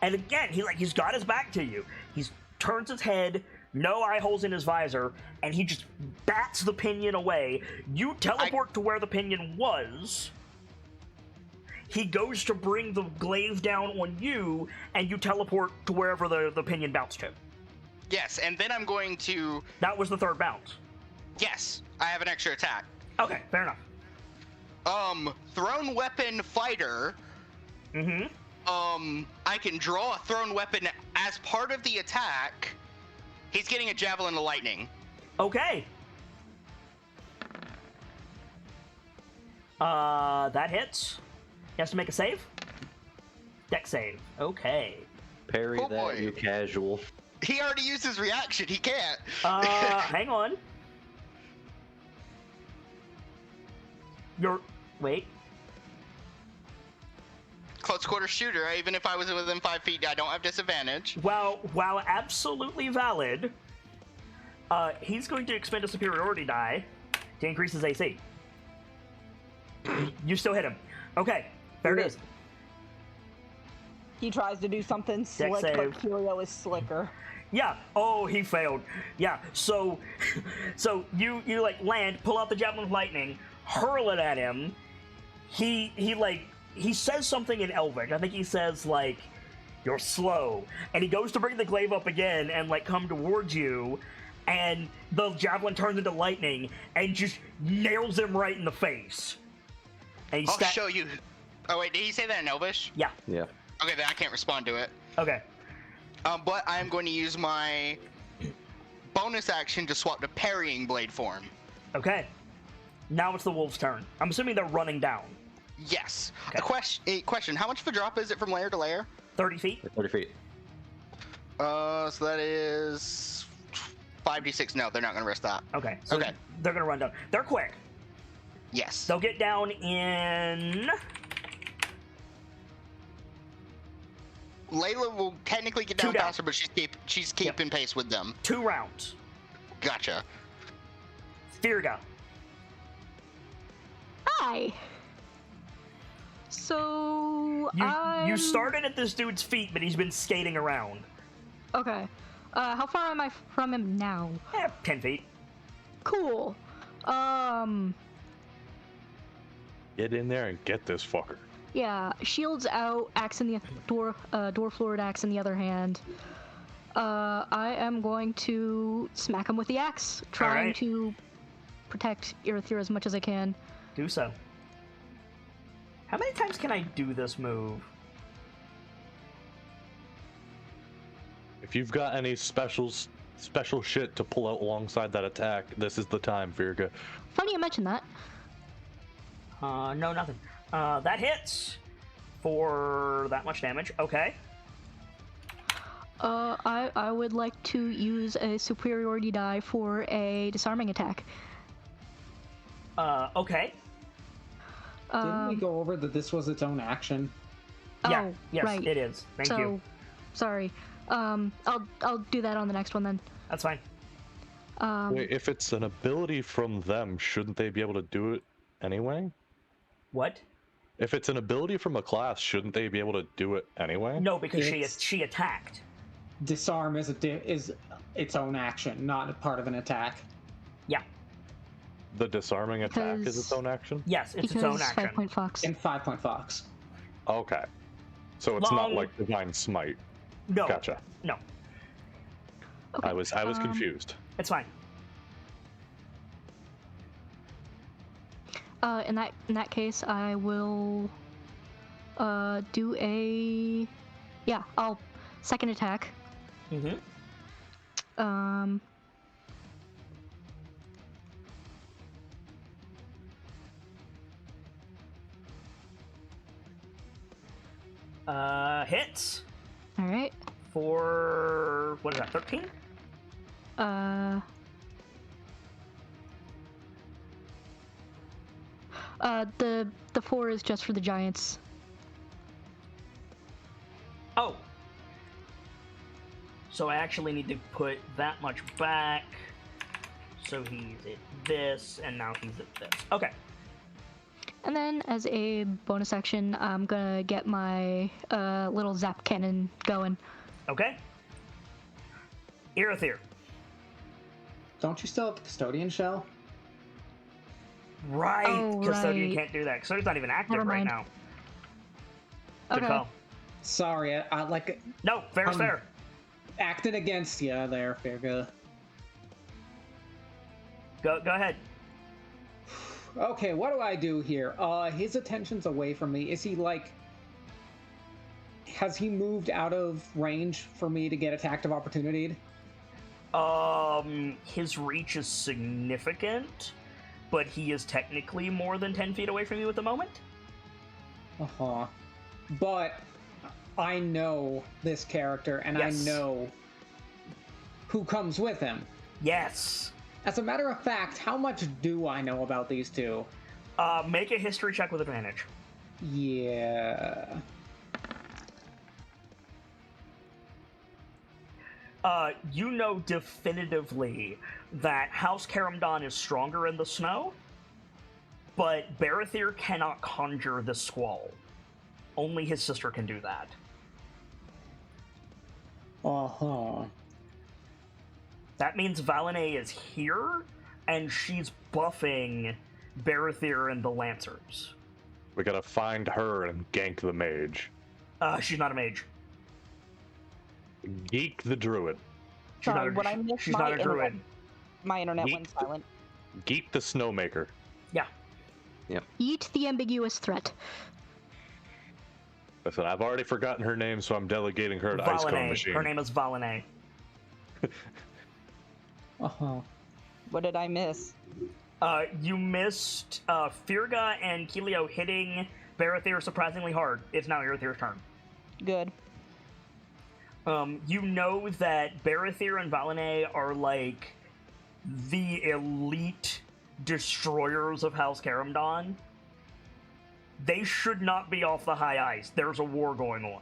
and again, he's got his back to you. He turns his head, no eye holes in his visor, and he just bats the pinion away. You teleport to where the pinion was. He goes to bring the glaive down on you, and you teleport to wherever the pinion bounced to. Yes, and then I'm going to... That was the third bounce. Yes, I have an extra attack. Okay, fair enough. Thrown weapon fighter. Mm-hmm. I can draw a thrown weapon as part of the attack. He's getting a javelin of lightning. Okay. That hits. He has to make a save. Dex save. Okay. Parry that, boy. you casual. He already used his reaction. He can't. Hang on. Wait. Close quarter shooter. Even if I was within 5 feet, I don't have disadvantage. While absolutely valid, he's going to expend a superiority die to increase his AC. You still hit him. Okay, there it is. He tries to do something slick, but Curio is slicker. Yeah. Oh, he failed. Yeah. So you like land, pull out the javelin of lightning, hurl it at him. He says something in Elvish. I think he says like, "You're slow," and he goes to bring the glaive up again and like come towards you, and the javelin turns into lightning and just nails him right in the face. And I'll show you. Oh wait, did he say that in Elvish? Yeah. Yeah. Okay, then I can't respond to it. Okay. But I am going to use my bonus action to swap to parrying blade form. Okay. Now it's the wolf's turn. I'm assuming they're running down. Yes. Okay. A question. How much of a drop is it from layer to layer? 30 feet. 30 feet. So that is 5d6. No, they're not going to risk that. Okay. So Okay. they're gonna run down. They're quick. Yes. They'll get down in. Layla will technically get down Two down. faster, but she's keeping pace with them. 2 rounds. Gotcha. Virga. Hi. So You started at this dude's feet, but he's been skating around. Okay. How far am I from him now? 10 feet. Cool. Get in there and get this fucker. Yeah, shields out, axe in the door floored axe in the other hand. I am going to smack him with the axe, trying Alright. to protect Irithyr as much as I can. Do so. How many times can I do this move? If you've got any special shit to pull out alongside that attack, this is the time, Virga. Funny you mention that. No, nothing. That hits for that much damage. Okay. I would like to use a superiority die for a disarming attack. Okay. Didn't we go over that this was its own action? Yeah. Oh, Yes, right. it is. Thank so, you. Sorry. I'll do that on the next one then. That's fine. Wait, if it's an ability from them, shouldn't they be able to do it anyway? What? If it's an ability from a class, shouldn't they be able to do it anyway? No, because It's- she attacked. Disarm is is its own action, not a part of an attack. Yeah. The disarming attack is Because- its own action? Yes, it's Because its own action. 5-point fox. And 5-point fox. Okay. So it's not Long- like Divine Smite. No. Gotcha. No. Okay, I was confused. It's fine. In that case, I will do a I'll second attack. Mm-hmm. Hits All right. for what is that? 13? The 4 is just for the giants. Oh. So I actually need to put that much back. So he's at this, and now he's at this. Okay. And then, as a bonus action, I'm gonna get my little zap cannon going. Okay. Irithyr. Don't you still have the custodian shell? Right. Oh, Custodian right. can't do that. Custodian's not even active Never right mind. now. Good Okay. call. Sorry, I like No, fair's fair. acted against you there, Virga. Go ahead. Okay, what do I do here? His attention's away from me. Is he like... Has he moved out of range for me to get attack of opportunity? His reach is significant, but he is technically more than 10 feet away from you at the moment. Uh-huh. But I know this character, and Yes. I know who comes with him. Yes. As a matter of fact, how much do I know about these two? Make a history check with advantage. Yeah... You know definitively that House Kerymdon is stronger in the snow, but Barithir cannot conjure the squall. Only his sister can do that. Uh-huh. That means Valene is here, and she's buffing Barithir and the Lancers. We gotta find her and gank the mage. She's not a mage. Geek the druid. She's Sorry, not a, when I missed she's my not a druid. internet, my internet Yeet. went silent. Geek the snowmaker. Yeah. Eat the ambiguous threat. Listen, I've already forgotten her name, so I'm delegating her to Ice Cone Valene. Machine. Her name is Valene. Uh-huh. What did I miss? You missed Firga and Kelio hitting Baratheer surprisingly hard. It's now Erathir's turn. Good. You know that Baratheer and Valinor are like the elite destroyers of House Kerymdon. They should not be off the high ice. There's a war going on.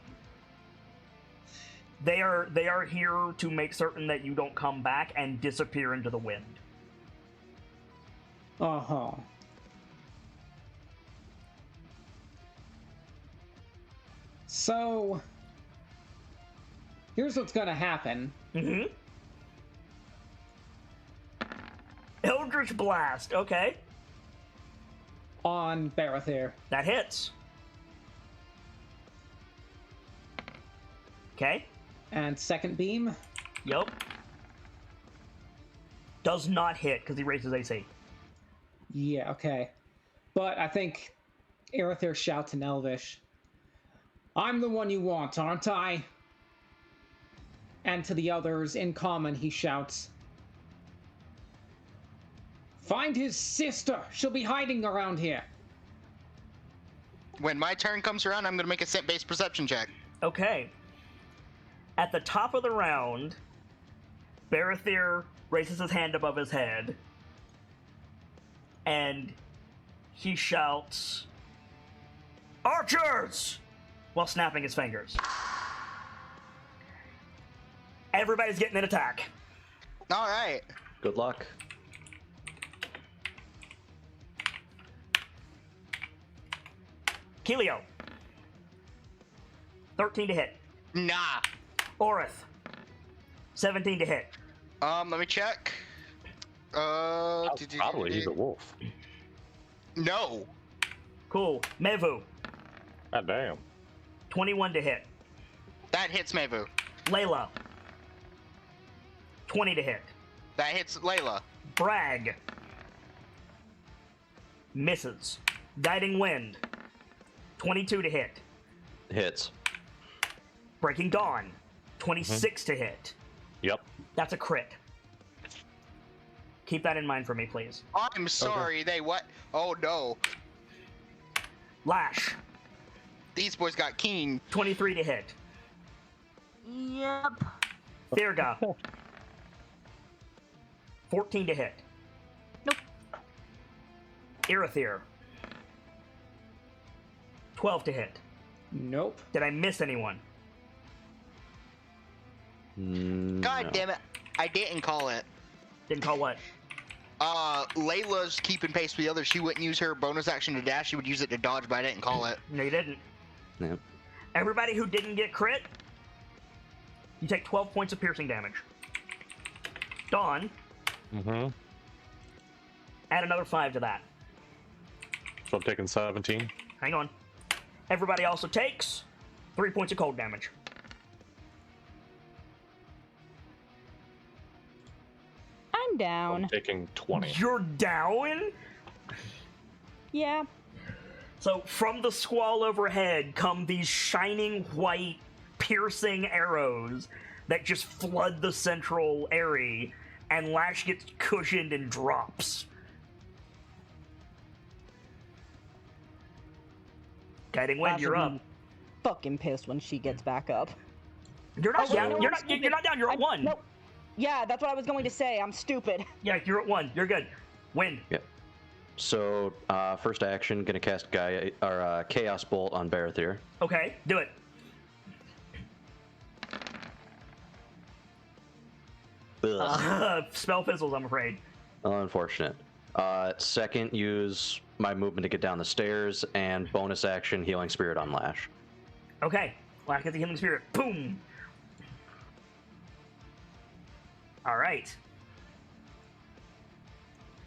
They are here to make certain that you don't come back and disappear into the wind. Uh-huh. So, here's what's gonna happen. Mm-hmm. Eldritch Blast, okay. On Baratheer. That hits. Okay. And second beam. Yep. Does not hit because he raises AC. Yeah, okay. But I think Erathir shouts in Elvish, "I'm the one you want, aren't I?" And to the others, in common, he shouts, "Find his sister! She'll be hiding around here!" When my turn comes around, I'm going to make a scent-based perception check. Okay. At the top of the round, Baratheer raises his hand above his head, and he shouts, "Archers!" while snapping his fingers. Everybody's getting an attack. All right. Good luck. Kelio. 13 to hit. Nah. Orith. 17 to hit. Let me check. Probably he's a wolf. No. Cool. Mevu. God damn. 21 to hit. That hits Mevu. Layla. 20 to hit. That hits Layla. Brag. Misses. Guiding Wind. 22 to hit. Hits. Breaking Dawn. 26 to hit. Yep. That's a crit. Keep that in mind for me, please. I'm sorry, they what? Oh no. Lash. These boys got keen. 23 to hit. Yep. Thirga. 14 to hit. Nope. Erathir. 12 to hit. Nope. Did I miss anyone? God No. damn it. I didn't call it. Didn't call what? Layla's keeping pace with the others. She wouldn't use her bonus action to dash. She would use it to dodge, but I didn't call it. No, you didn't. Yeah. Everybody who didn't get crit, you take 12 points of piercing damage. Dawn, Mm-hmm. add another 5 to that. So I'm taking 17. Hang on. Everybody also takes 3 points of cold damage. I'm down. I'm taking 20. You're down? Yeah. So from the squall overhead come these shining white, piercing arrows that just flood the central area, and Lash gets cushioned and drops. Guiding Wind, Lash you're will up. be fucking pissed when she gets back up. You're not Oh, wait, down. no, You're I'm not. You're not down. You're at I- 1. Nope. Yeah, that's what I was going to say. I'm stupid. Yeah, you're at 1. You're good. Wind. Yep. So, first action, gonna cast Chaos Bolt on Baratheer. Okay, do it. Spell fizzles, I'm afraid. Unfortunate. Second, use my movement to get down the stairs, and bonus action, Healing Spirit on Lash. Okay, Lash gets a healing spirit. Boom. All right.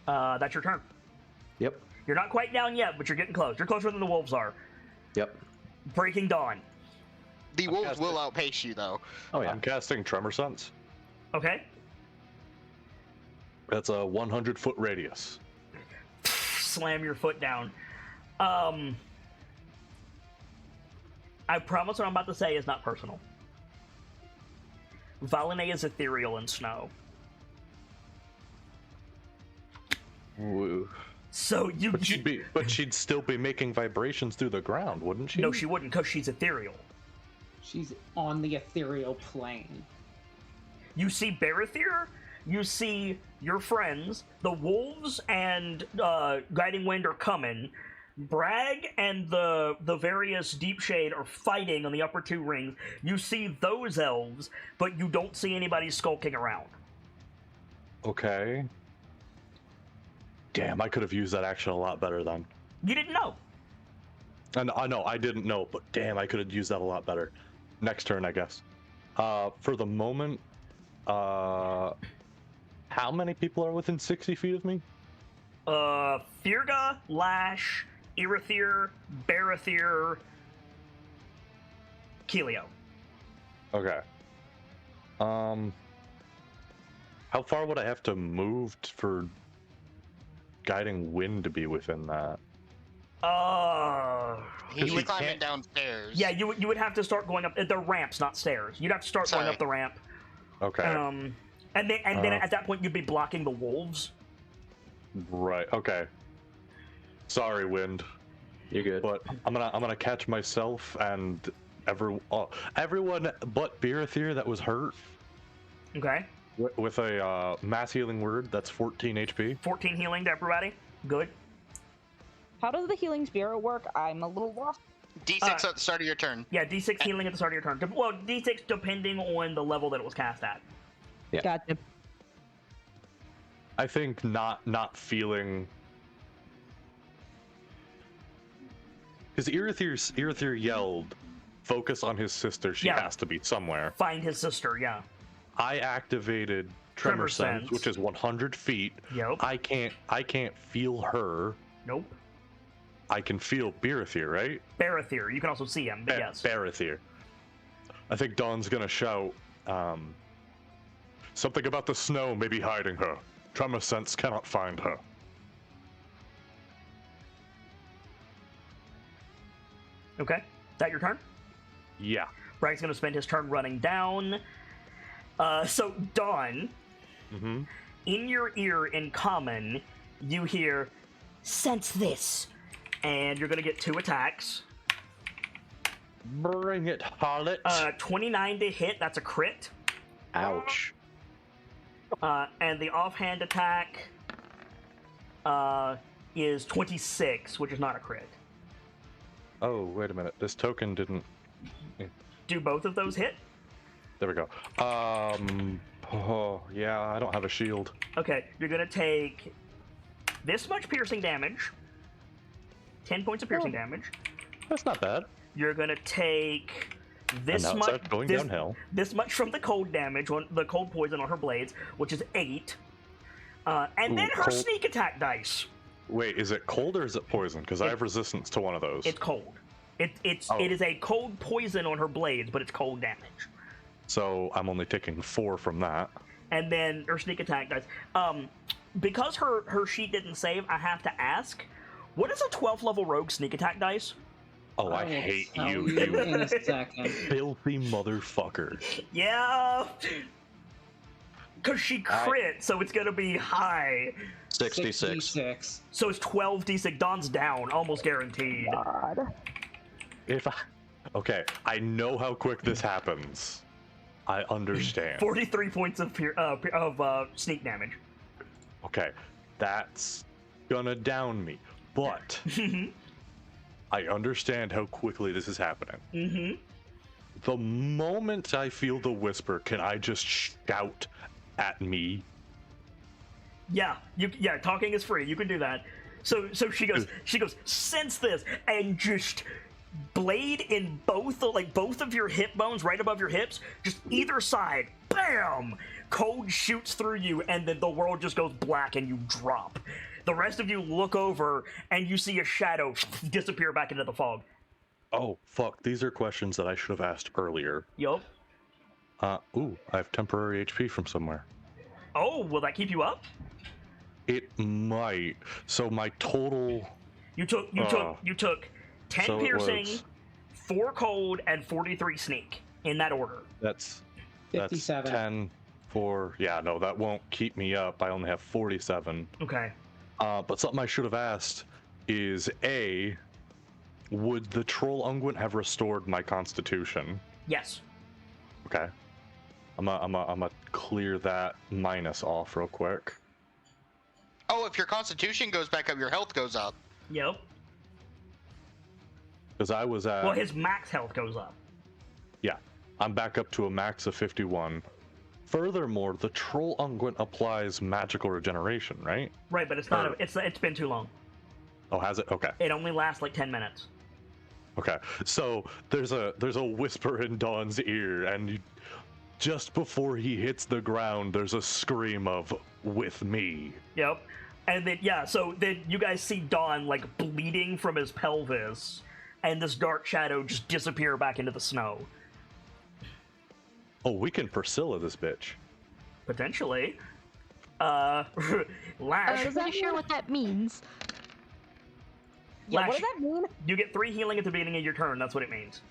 That's your turn. Yep. You're not quite down yet, but you're getting close. You're closer than the wolves are. Yep. Breaking Dawn. The wolves casting. will outpace you, though. Oh yeah. I'm casting Tremor Sense. Okay. That's a 100-foot radius. Slam your foot down. I promise what I'm about to say is not personal. Valinor is ethereal in snow. Ooh. So you. But she'd still be making vibrations through the ground, wouldn't she? No, she wouldn't, because she's ethereal. She's on the ethereal plane. You see Barathir, you see your friends, the wolves and Guiding Wind are coming. Bragg and the various Deep Shade are fighting on the upper two rings. You see those elves, but you don't see anybody skulking around. Okay. Damn, I could have used that action a lot better then. You didn't know. And I know I didn't know, but damn, I could have used that a lot better. Next turn, I guess. For the moment, how many people are within 60 feet of me? Firga, Lash, Irithyr, Barathir, Kelio. Okay. How far would I have to move for Guiding Wind to be within that? He's he climbing can't- downstairs. Yeah, you would have to start going up. They're ramps, not stairs. You'd have to start going Sorry. up the ramp. Okay. And then at that point you'd be blocking the wolves. Right. Okay. Sorry, Wind, You're good. but I'm gonna catch myself and everyone but Barathir that was hurt Okay. with a mass healing word. That's 14 HP. 14 healing to everybody. Good. How does the healing spirit work? I'm a little lost. D6 at the start of your turn. Yeah, D6 healing at the start of your turn. Well, D6 depending on the level that it was cast at. Yeah. Gotcha. I think not feeling. Because Irithyr yelled, "Focus on his sister. She Yeah. has to be somewhere." Find his sister, yeah. I activated Tremor Sense, which is 100 feet. Yep. I can't feel her. Nope. I can feel Barathir, right? Barathir. You can also see him, but yes. Barathir. I think Dawn's gonna shout something about the snow may be hiding her. Tremor Sense cannot find her. Okay. Is that your turn? Yeah. Bragg's gonna spend his turn running down. So, Dawn, Mm-hmm. in your ear in common, you hear, "Sense this." And you're gonna get 2 attacks. Bring it, harlot. 29 to hit, that's a crit. Ouch. And the offhand attack is 26, which is not a crit. Oh, wait a minute. This token didn't. Do both of those hit? There we go. Oh, yeah, I don't have a shield. Okay, you're gonna take this much piercing damage. 10 points of piercing damage. That's not bad. You're gonna take this and now much. it's going this, downhill. This much from the cold damage, the cold poison on her blades, which is 8. And Ooh, then her cold- sneak attack dice. Wait, is it cold or is it poison? Because I have resistance to one of those. It's cold. It Oh. is a cold poison on her blades, but it's cold damage. So I'm only taking 4 from that. And then her sneak attack dice. Because her sheet didn't save, I have to ask, what is a 12th level rogue sneak attack dice? Oh, I will hate tell you, in you a second. filthy motherfucker. Yeah, because she crit, so it's gonna be high. 66. 66. So it's 12 d6. Dawn's down, almost guaranteed. God. If I... Okay, I know how quick this happens. I understand. 43 points of sneak damage. Okay, that's gonna down me. But I understand how quickly this is happening. Mm-hmm. The moment I feel the whisper, can I just shout at me? Yeah, talking is free. You can do that. So she goes, sense this, and just blade in both of your hip bones, right above your hips, just either side, bam! Cold shoots through you, and then the world just goes black, and you drop. The rest of you look over, and you see a shadow disappear back into the fog. Oh, fuck. These are questions that I should have asked earlier. Yup. Ooh, I have temporary HP from somewhere. Oh, will that keep you up? It might. So my total... You took 10 so it piercing, was- 4 cold, and 43 sneak, in that order. That's 57. 10 for... Yeah, no, that won't keep me up. I only have 47. Okay. But something I should have asked is A, would the troll unguent have restored my constitution? Yes. Okay. I'm gonna clear that minus off real quick. Oh, if your constitution goes back up, your health goes up. Yep. Because I was at... Well, his max health goes up. Yeah, I'm back up to a max of 51. Furthermore, the troll unguent applies magical regeneration, right? Right, but it's not. It's been too long. Oh, has it? Okay. It only lasts like 10 minutes. Okay. So there's a whisper in Dawn's ear, and just before he hits the ground, there's a scream of "with me." Yep. And then so then you guys see Dawn like bleeding from his pelvis, and this dark shadow just disappear back into the snow. Oh, we can Priscilla this bitch. Potentially. I'm Lash. not really sure what that means. Yeah, what Lash, does that mean? you get 3 healing at the beginning of your turn. That's what it means.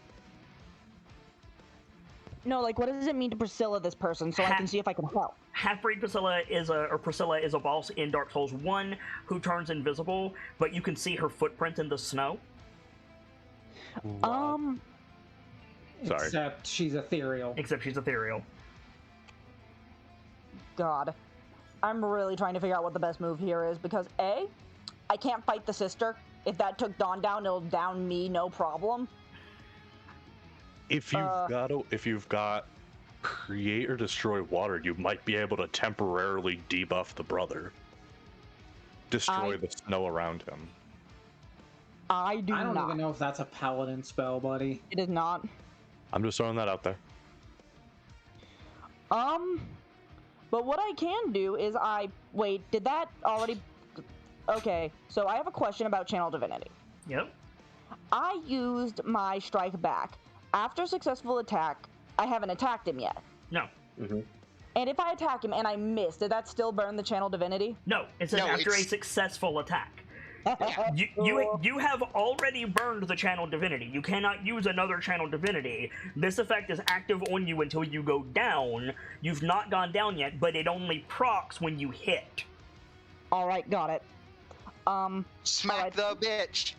No, like, what does it mean to Priscilla this person so I can see if I can help? Half-breed Priscilla is a boss in Dark Souls 1 who turns invisible, but you can see her footprint in the snow. Sorry. Except she's ethereal. Except she's ethereal. God. I'm really trying to figure out what the best move here is because A, I can't fight the sister. If that took Dawn down, it'll down me, no problem. If you've got create or destroy water, you might be able to temporarily debuff the brother. Destroy the snow around him. I don't even know if that's a paladin spell, buddy. It is not. I'm just throwing that out there. But what I can do is wait, did that already... Okay, so I have a question about Channel Divinity. Yep. I used my strike back. After successful attack, I haven't attacked him yet. No. And if I attack him and I miss, did that still burn the Channel Divinity? No, it says after a successful attack. You have already burned the Channel Divinity. You cannot use another Channel Divinity. This effect is active on you until you go down. You've not gone down yet, but it only procs when you hit. Alright, got it. Smack the bitch.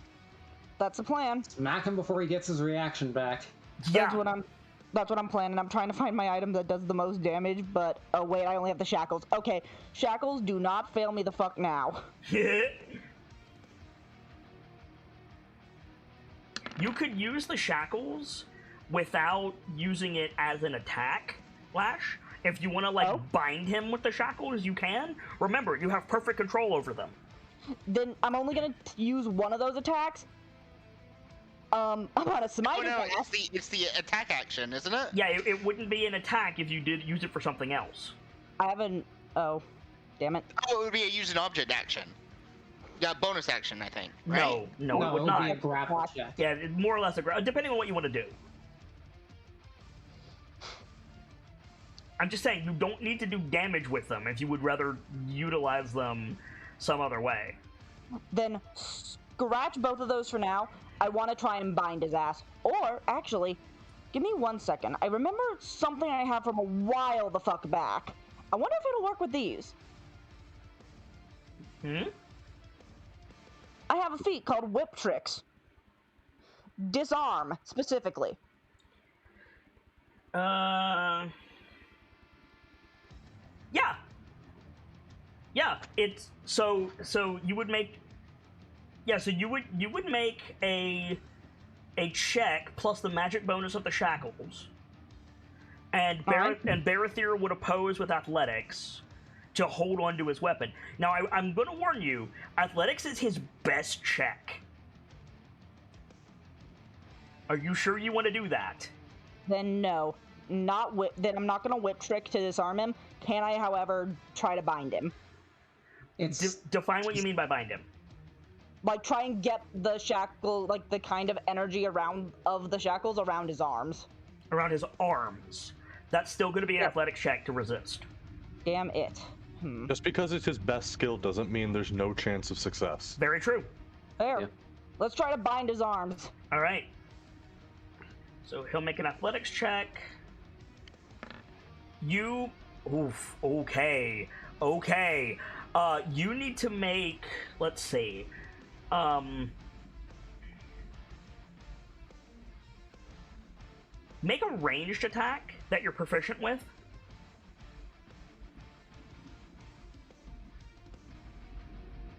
That's the plan. Smack him before he gets his reaction back. That's what I'm planning. I'm trying to find my item that does the most damage, but oh wait, I only have the shackles. Okay, shackles, do not fail me the fuck now. You could use the shackles without using it as an attack, Lash. If you want to bind him with the shackles, you can. Remember, you have perfect control over them. Then I'm only gonna use one of those attacks. I'm gonna smite his ass. It's the attack action, isn't it? Yeah, it wouldn't be an attack if you did use it for something else. I haven't... Oh, damn it. Oh, it would be a use an object action. Yeah, bonus action, I think. Right? No, it would not. Be a grapple check. Yeah, more or less depending on what you want to do. I'm just saying, you don't need to do damage with them if you would rather utilize them some other way. Then scratch both of those for now. I want to try and bind his ass. Or, actually, give me 1 second. I remember something I have from a while the fuck back. I wonder if it'll work with these. I have a feat called Whip Tricks. Disarm, specifically. Yeah, it's so you would make so you would make a check plus the magic bonus of the shackles. And Baratheer would oppose with athletics to hold on to his weapon. Now I'm going to warn you, athletics is his best check. Are you sure you want to do that? Then no. Then I'm not going to whip trick to disarm him. Can I, however, try to bind him? Define what you mean by bind him. Like, try and get the shackle, like, the kind of energy of the shackles around his arms. Around his arms. That's still going to be an athletics check to resist. Damn it. Just because it's his best skill doesn't mean there's no chance of success. Very true. There. Yeah. Let's try to bind his arms. All right. So he'll make an athletics check. Oof. Okay. You need to make, let's see, make a ranged attack that you're proficient with.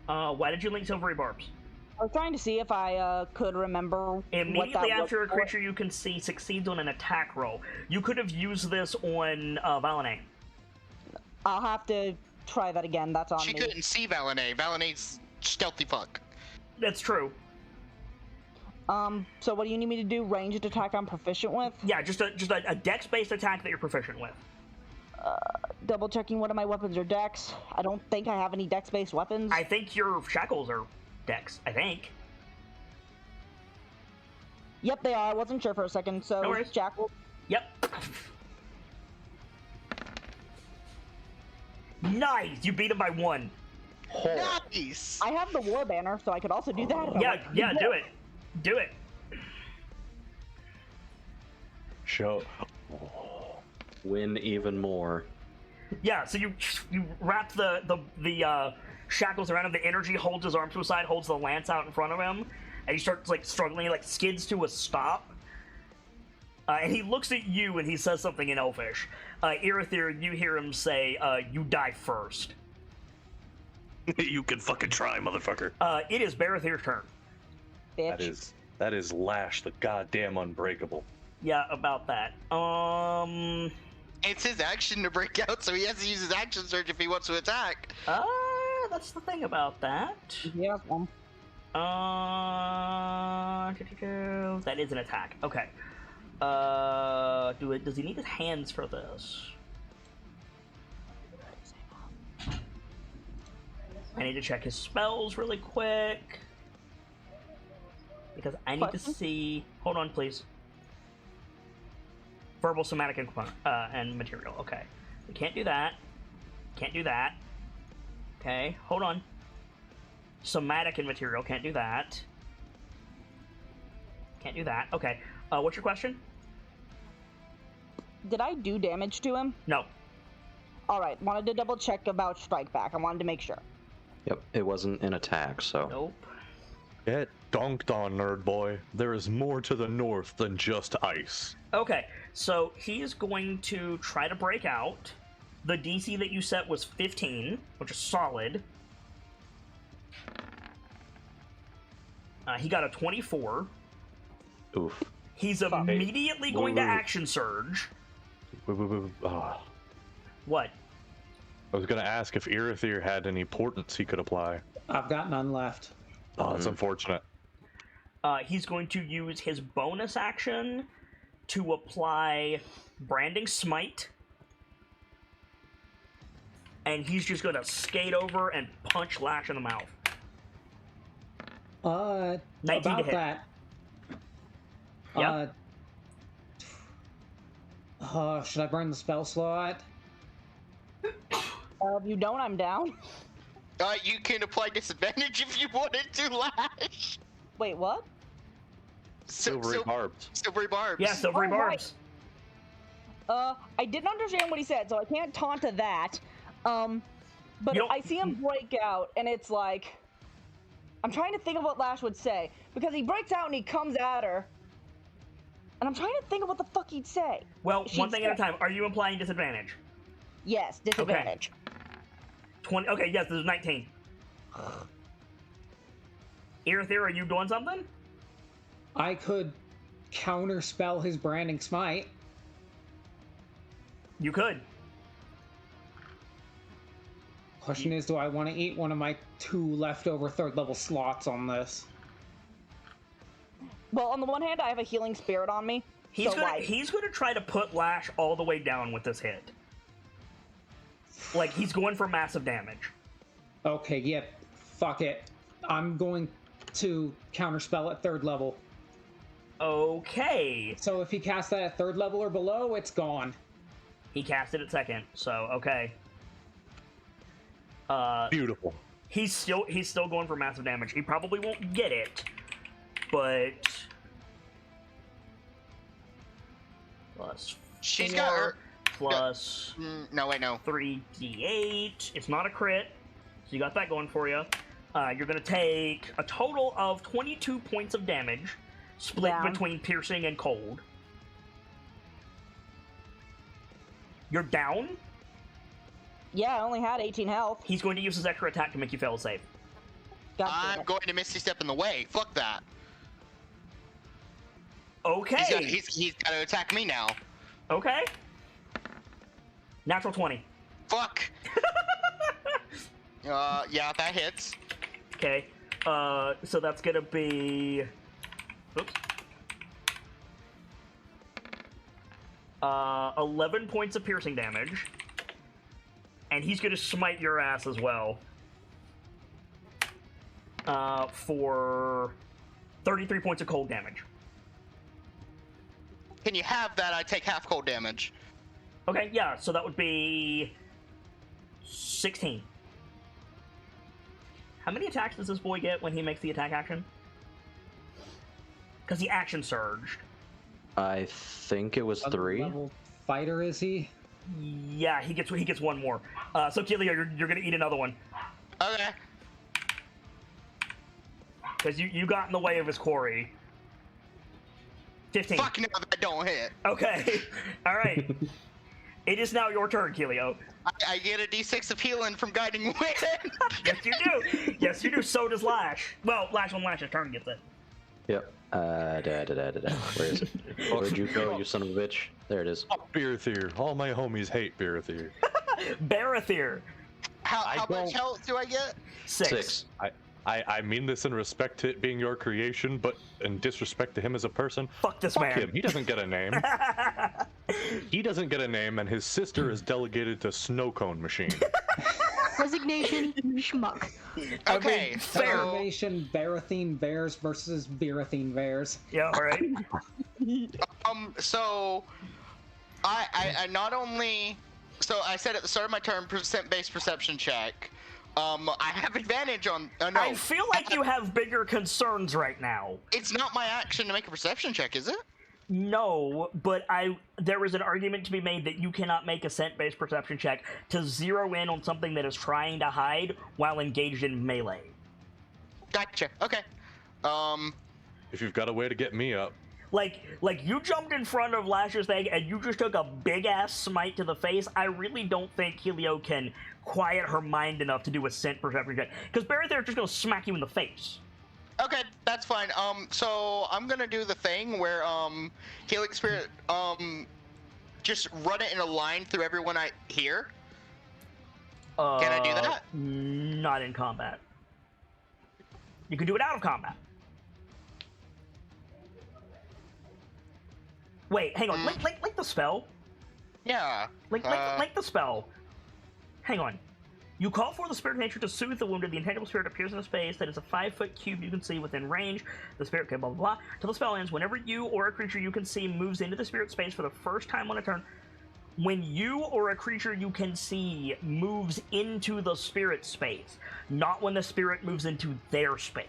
Why did you link silvery barbs? I was trying to see if I could remember Immediately what that after a was for. creature you can see succeeds on an attack roll. You could have used this on Valene. I'll have to try that again. That's on She me. couldn't see Valene. Valene's stealthy fuck. That's true. So what do you need me to do? Ranged attack I'm proficient with? Yeah, just a dex-based attack that you're proficient with. Double checking one of my weapons are dex. I don't think I have any dex-based weapons. I think your shackles are dex, I think. Yep, they are. I wasn't sure for a second, so No worries. Jackal. Yep. Nice! You beat him by 1. Nice! I have the war banner, so I could also do that. if I Yeah, want. yeah, do it. Do it. Show. Win even more. Yeah, so you wrap the shackles around him, the energy holds his arm to his side, holds the lance out in front of him, and he starts like struggling, like skids to a stop. And he looks at you and he says something in Elfish. Irithyr, you hear him say, you die first. You can fucking try, motherfucker. It is Barethyr's turn. Bitch. That is Lash, the goddamn unbreakable. Yeah, about that. It's his action to break out, so he has to use his action surge if he wants to attack. That's the thing about that. Yeah. That is an attack. Okay. Does he need his hands for this? I need to check his spells really quick. Because I need to see... Hold on, please. Verbal, somatic, and component, and material. Okay. We can't do that. Can't do that. Okay, hold on. Somatic and material, can't do that. Can't do that. Okay. What's your question? Did I do damage to him? No. Alright, wanted to double check about strike back. I wanted to make sure. Yep, it wasn't an attack, so. Nope. Get dunked on, nerd boy. There is more to the north than just ice. Okay, so he is going to try to break out. The DC that you set was 15, which is solid. He got a 24. Oof. He's immediately going to action surge. What? I was gonna ask if Irithyr had any portents he could apply. I've got none left. Oh, that's unfortunate. He's going to use his bonus action to apply Branding Smite. And he's just going to skate over and punch Lash in the mouth. 19 about to hit. that. Yep. Should I burn the spell slot? If you don't, I'm down. You can apply disadvantage if you wanted to, Lash. Wait, what? Silvery barbs. Silvery barbs. Yeah, Silvery Oh, Barbs. right. I didn't understand what he said, so I can't taunt to that. But You don't- I see him break out, and it's like... I'm trying to think of what Lash would say. Because he breaks out and he comes at her. And I'm trying to think of what the fuck he'd say. Well, She'd one thing at a say- time. Are you implying disadvantage? Yes, disadvantage. 20. Okay, yes, this is 19. Irithyr, are you doing something? I could counterspell his branding smite. You could. Question is, do I want to eat one of my 2 leftover 3rd level slots on this? Well, on the one hand, I have a healing spirit on me. He's so, gonna like, he's gonna try to put Lash all the way down with this hit. Like he's going for massive damage. Okay, yep. Fuck it. I'm going to counterspell at 3rd level. Okay. So if he casts that at 3rd level or below, it's gone. He cast it at 2nd, so okay. Beautiful. He's still going for massive damage. He probably won't get it, but plus She's 4 got her. plus No, wait, no. 3d8. It's not a crit. So you got that going for you. You're going to take a total of 22 points of damage, split Down. between piercing and cold. You're down. Yeah, I only had 18 health. He's going to use his extra attack to make you fail a save. Gotcha. I'm going to Misty Step in the way. Fuck that. Okay. He's got to attack me now. Okay. Natural 20. Fuck. Yeah, that hits. Okay. So that's gonna be. Oops. 11 points of piercing damage. And he's gonna smite your ass as well. For 33 points of cold damage. Can you have that? I take half cold damage. Okay, yeah, so that would be 16. How many attacks does this boy get when he makes the attack action? Because he action surged. I think it was What 3. level fighter is he? Yeah, he gets one more. So Kilio, you're gonna eat another one. Okay. Because you got in the way of his quarry. 15. Fuck no, that don't hit. Okay. Alright. It is now your turn, Kilio. I get a d6 of healing from Guiding Wind. Yes, you do. Yes, you do. So does Lash. Well, Lash on Lash's turn gets it. Yep. Where is it? Where'd you go, you son of a bitch? There it is. Fuck Barathir. All my homies hate Barathir. Barathir. How don't- much health do I get? 6. I mean this in respect to it being your creation, but in disrespect to him as a person. Fuck this Fuck man. him. He doesn't get a name. He doesn't get a name, and his sister is delegated to Snow Cone Machine. Resignation, schmuck. Okay, fair. so Formation Barathine Bears versus Barathine Bears. Yeah, alright. so I not only I said at the start of my turn percent-based perception check. I have advantage on. No, I feel like you have bigger concerns right now. it's not my action to make a perception check, is it? No, but there is an argument to be made that you cannot make a scent-based perception check to zero in on something that is trying to hide while engaged in melee. Gotcha. Okay. If you've got a way to get me up. Like you jumped in front of Lash's thing and you just took a big-ass smite to the face. I really don't think Helio can quiet her mind enough to do a scent perception check. Because Barathir is just going to smack you in the face. Okay, that's fine. So I'm gonna do the thing where Healing Spirit just run it in a line through everyone I hear. Can I do that? Not in combat. You can do it out of combat. Wait, hang on. Link the spell. Yeah. Link the spell. Hang on. You call for the spirit of nature to soothe the wounded. The intangible spirit appears in a space that is a 5-foot cube you can see within range. The spirit can blah blah blah. Till the spell ends, whenever you or a creature you can see moves into the spirit space for the first time on a turn. When you or a creature you can see moves into the spirit space, not when the spirit moves into their space.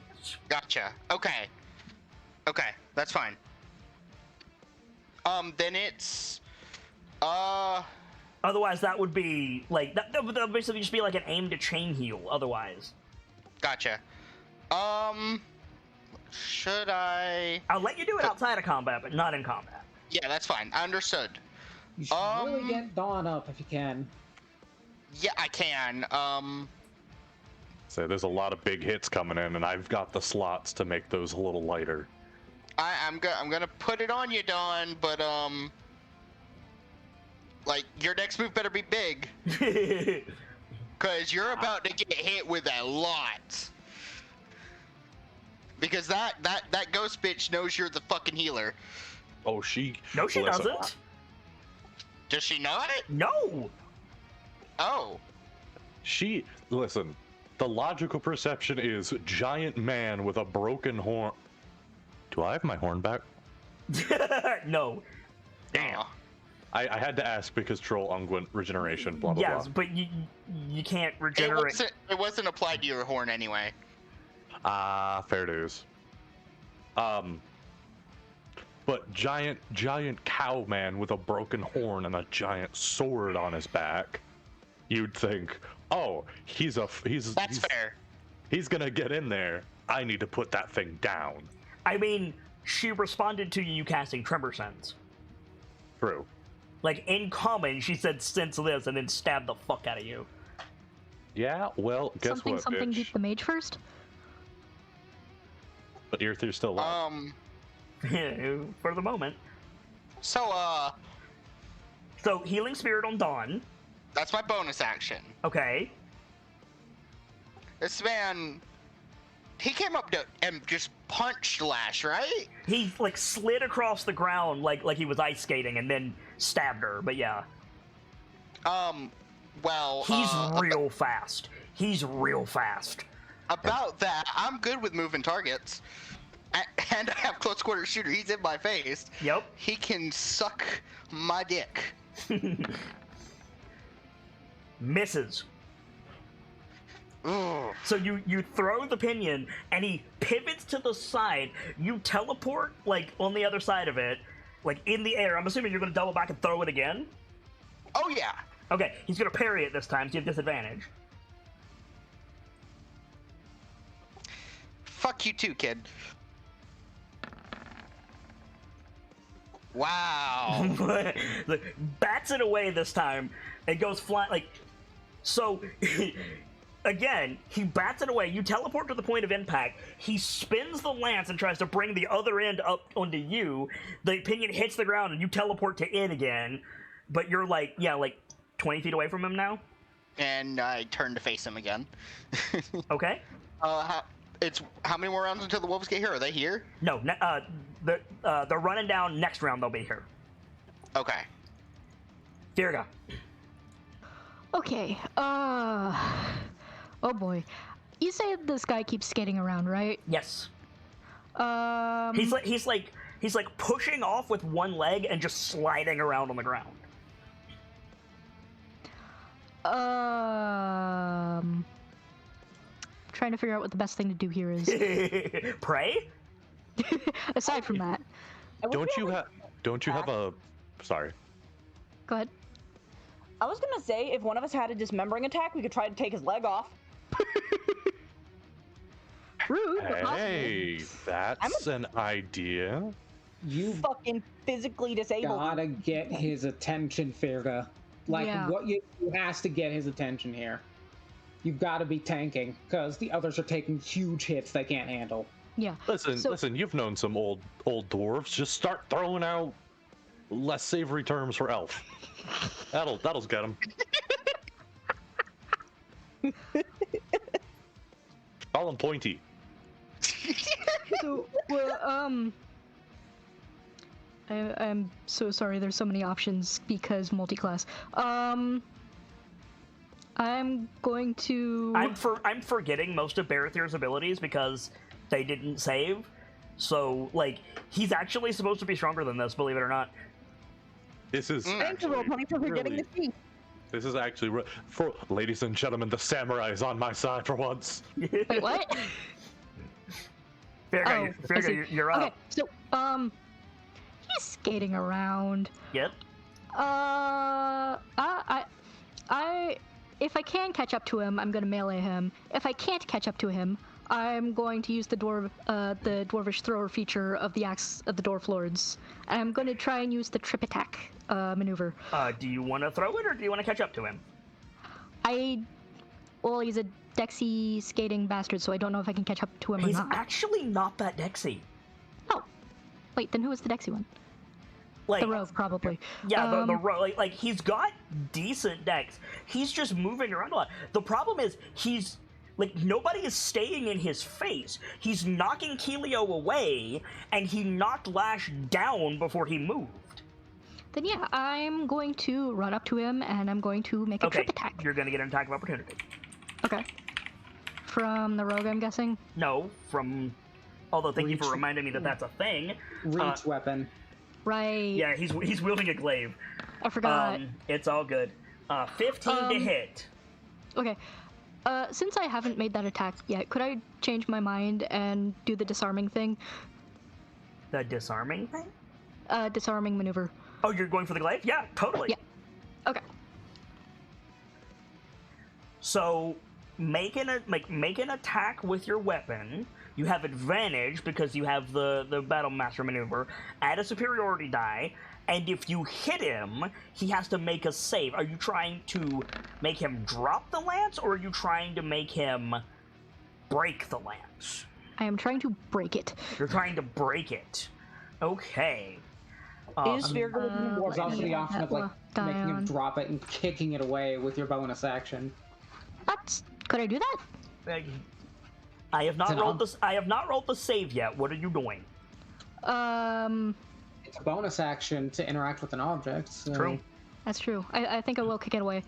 Gotcha. Okay. Okay, that's fine. Then it's Otherwise, that would be like that would basically just be like an aim to chain heal. Otherwise, gotcha. Should I? I'll let you do it outside of combat, but not in combat. Yeah, that's fine. I understood. You should really get Dawn up if you can. Yeah, I can. So there's a lot of big hits coming in, and I've got the slots to make those a little lighter. I'm gonna put it on you, Dawn, but like your next move better be big, cause you're about to get hit with a lot. Because that ghost bitch knows you're the fucking healer. Oh, she. No, she listen, doesn't. Does she know it? No. Oh. She. Listen, the logical perception is giant man with a broken horn. Do I have my horn back? No. Damn. I had to ask because troll unguent regeneration, blah blah Yes, blah. but you can't regenerate. It wasn't applied to your horn anyway. Fair dues. But giant cow man with a broken horn and a giant sword on his back. You'd think, oh, he's That's fair. He's gonna get in there. I need to put that thing down. I mean, she responded to you casting Tremor Sense. True. Like, in common, she said, sense this, and then stabbed the fuck out of you. Yeah, well, guess something, what, something bitch? beat the mage first? But Earther's still alive. For the moment. So, So, Healing Spirit on Dawn. that's my bonus action. Okay. This man, he came up to and just punched Lash, right? He, like, slid across the ground like he was ice skating and then stabbed her, but yeah. Well, He's real fast. He's real fast. About that, I'm good with moving targets. And I have close quarter shooter. He's in my face. Yep. He can suck my dick. Misses. Ooh. So you throw the pinion, and he pivots to the side. You teleport, like, on the other side of it, like, in the air. I'm assuming you're going to double back and throw it again? Oh, yeah. Okay, he's going to parry it this time, so you have disadvantage. Fuck you too, kid. Wow. Like, bats it away this time. It goes flying, like... So, again, he bats it away. You teleport to the point of impact. He spins the lance and tries to bring the other end up onto you. The pinion hits the ground, and you teleport to it again. But you're, like, 20 feet away from him now? And I turn to face him again. Okay. It's how many more rounds until the wolves get here? Are they here? No, they're running down. Next round, they'll be here. Okay. Virga. Okay, oh boy. You say this guy keeps skating around, right? Yes. He's like pushing off with one leg and just sliding around on the ground. Trying to figure out what the best thing to do here is. Pray? Aside from that. Don't you have a... Sorry. Go ahead. I was gonna say, if one of us had a dismembering attack, we could try to take his leg off. Rude, but possible. Hey, that's an idea. You Fucking physically disabled. gotta get his attention, Firga. Like, Yeah. what you has to get his attention here. You've got to be tanking, because the others are taking huge hits they can't handle. Yeah. Listen, you've known some old dwarves. Just start throwing out less savory terms for elf. That'll get them. Call him pointy. So, well, I'm so sorry. There's so many options because multi-class. I'm going to. I'm forgetting most of Barathir's abilities because they didn't save. So, like, he's actually supposed to be stronger than this, believe it or not. This is Thank you, Roll-Pony, for forgetting the feat. This is actually for ladies and gentlemen. The samurai is on my side for once. Wait, what? Virga, you're up. Okay, so he's skating around. Yep. If I can catch up to him, I'm gonna melee him. If I can't catch up to him, I'm going to use the dwarvish thrower feature of the Axe of the Dwarf Lords. I'm going to try and use the trip attack maneuver. Do you want to throw it, or do you want to catch up to him? Well, he's a Dexy skating bastard, so I don't know if I can catch up to him He's or not. actually not that Dexy. Oh, wait, then who is the Dexy one? Like, The rogue, probably. Yeah, the rogue. Like he's got decent dex. He's just moving around a lot. The problem is he's like nobody is staying in his face. He's knocking Keelio away, and he knocked Lash down before he moved. Then yeah, I'm going to run up to him and I'm going to make a trip attack. You're gonna get an attack of opportunity. Okay. From the rogue, I'm guessing? No, from. Although thank you Reach. for reminding me that that's a thing. Reach weapon. Right. Yeah, he's wielding a glaive. I forgot. It's all good. 15 to hit. Okay. Since I haven't made that attack yet, could I change my mind and do the disarming thing? The disarming thing? Disarming maneuver. Oh, you're going for the glaive? Yeah, totally. Yeah. Okay. So make an attack with your weapon. You have advantage because you have the Battle Master maneuver. Add a superiority die, and if you hit him, he has to make a save. Are you trying to make him drop the lance, or are you trying to make him break the lance? I am trying to break it. You're trying to break it. Okay. Is Sphere going to be more There's also the option of like making him Dion. drop it and kicking it away with your bonus action. Could I do that? I have not It's an rolled this. I have not rolled the save yet. What are you doing? It's a bonus action to interact with an object. So True. That's true. I think I will kick it away.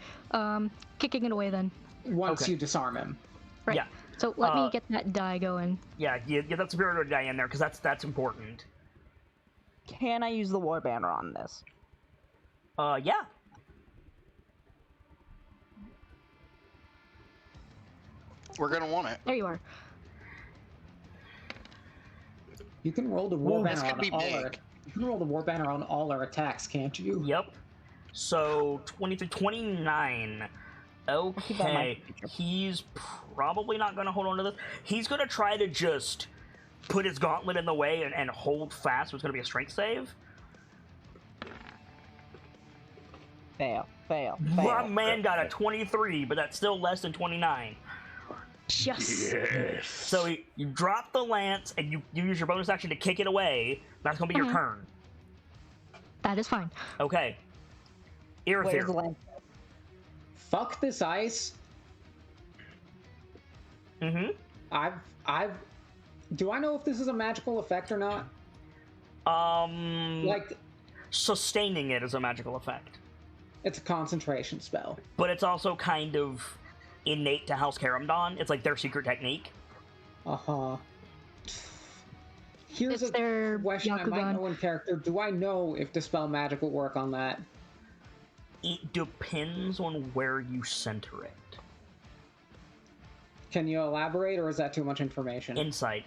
Kicking it away then. Once Okay. you disarm him. Right. Yeah. So let me get that die going. Yeah, get that superiority die in there because that's important. Can I use the war banner on this? Yeah. We're gonna want it. There you are. You can roll the war Ooh, this banner could on be all our. big. You can roll the war banner on all our attacks, can't you? Yep. So 23, 29. Okay. He's probably not going to hold on to this. He's going to try to just put his gauntlet in the way and hold fast. So it's going to be a strength save. Fail. My man got a 23, but that's still less than 29. Just. Yes. So you drop the lance and you use your bonus action to kick it away. That's going to be your turn. That is fine. Okay. Where's the Irithyr. land? Fuck this ice. Mm-hmm. Do I know if this is a magical effect or not? Like, Sustaining it is a magical effect. it's a concentration spell. But it's also kind of innate to House Kerymdon. It's like their secret technique. Uh-huh. Here's It's a their question I might Yakugan. know in character. Do I know if Dispel Magic will work on that? It depends on where you center it. Can you elaborate, or is that too much information? Insight.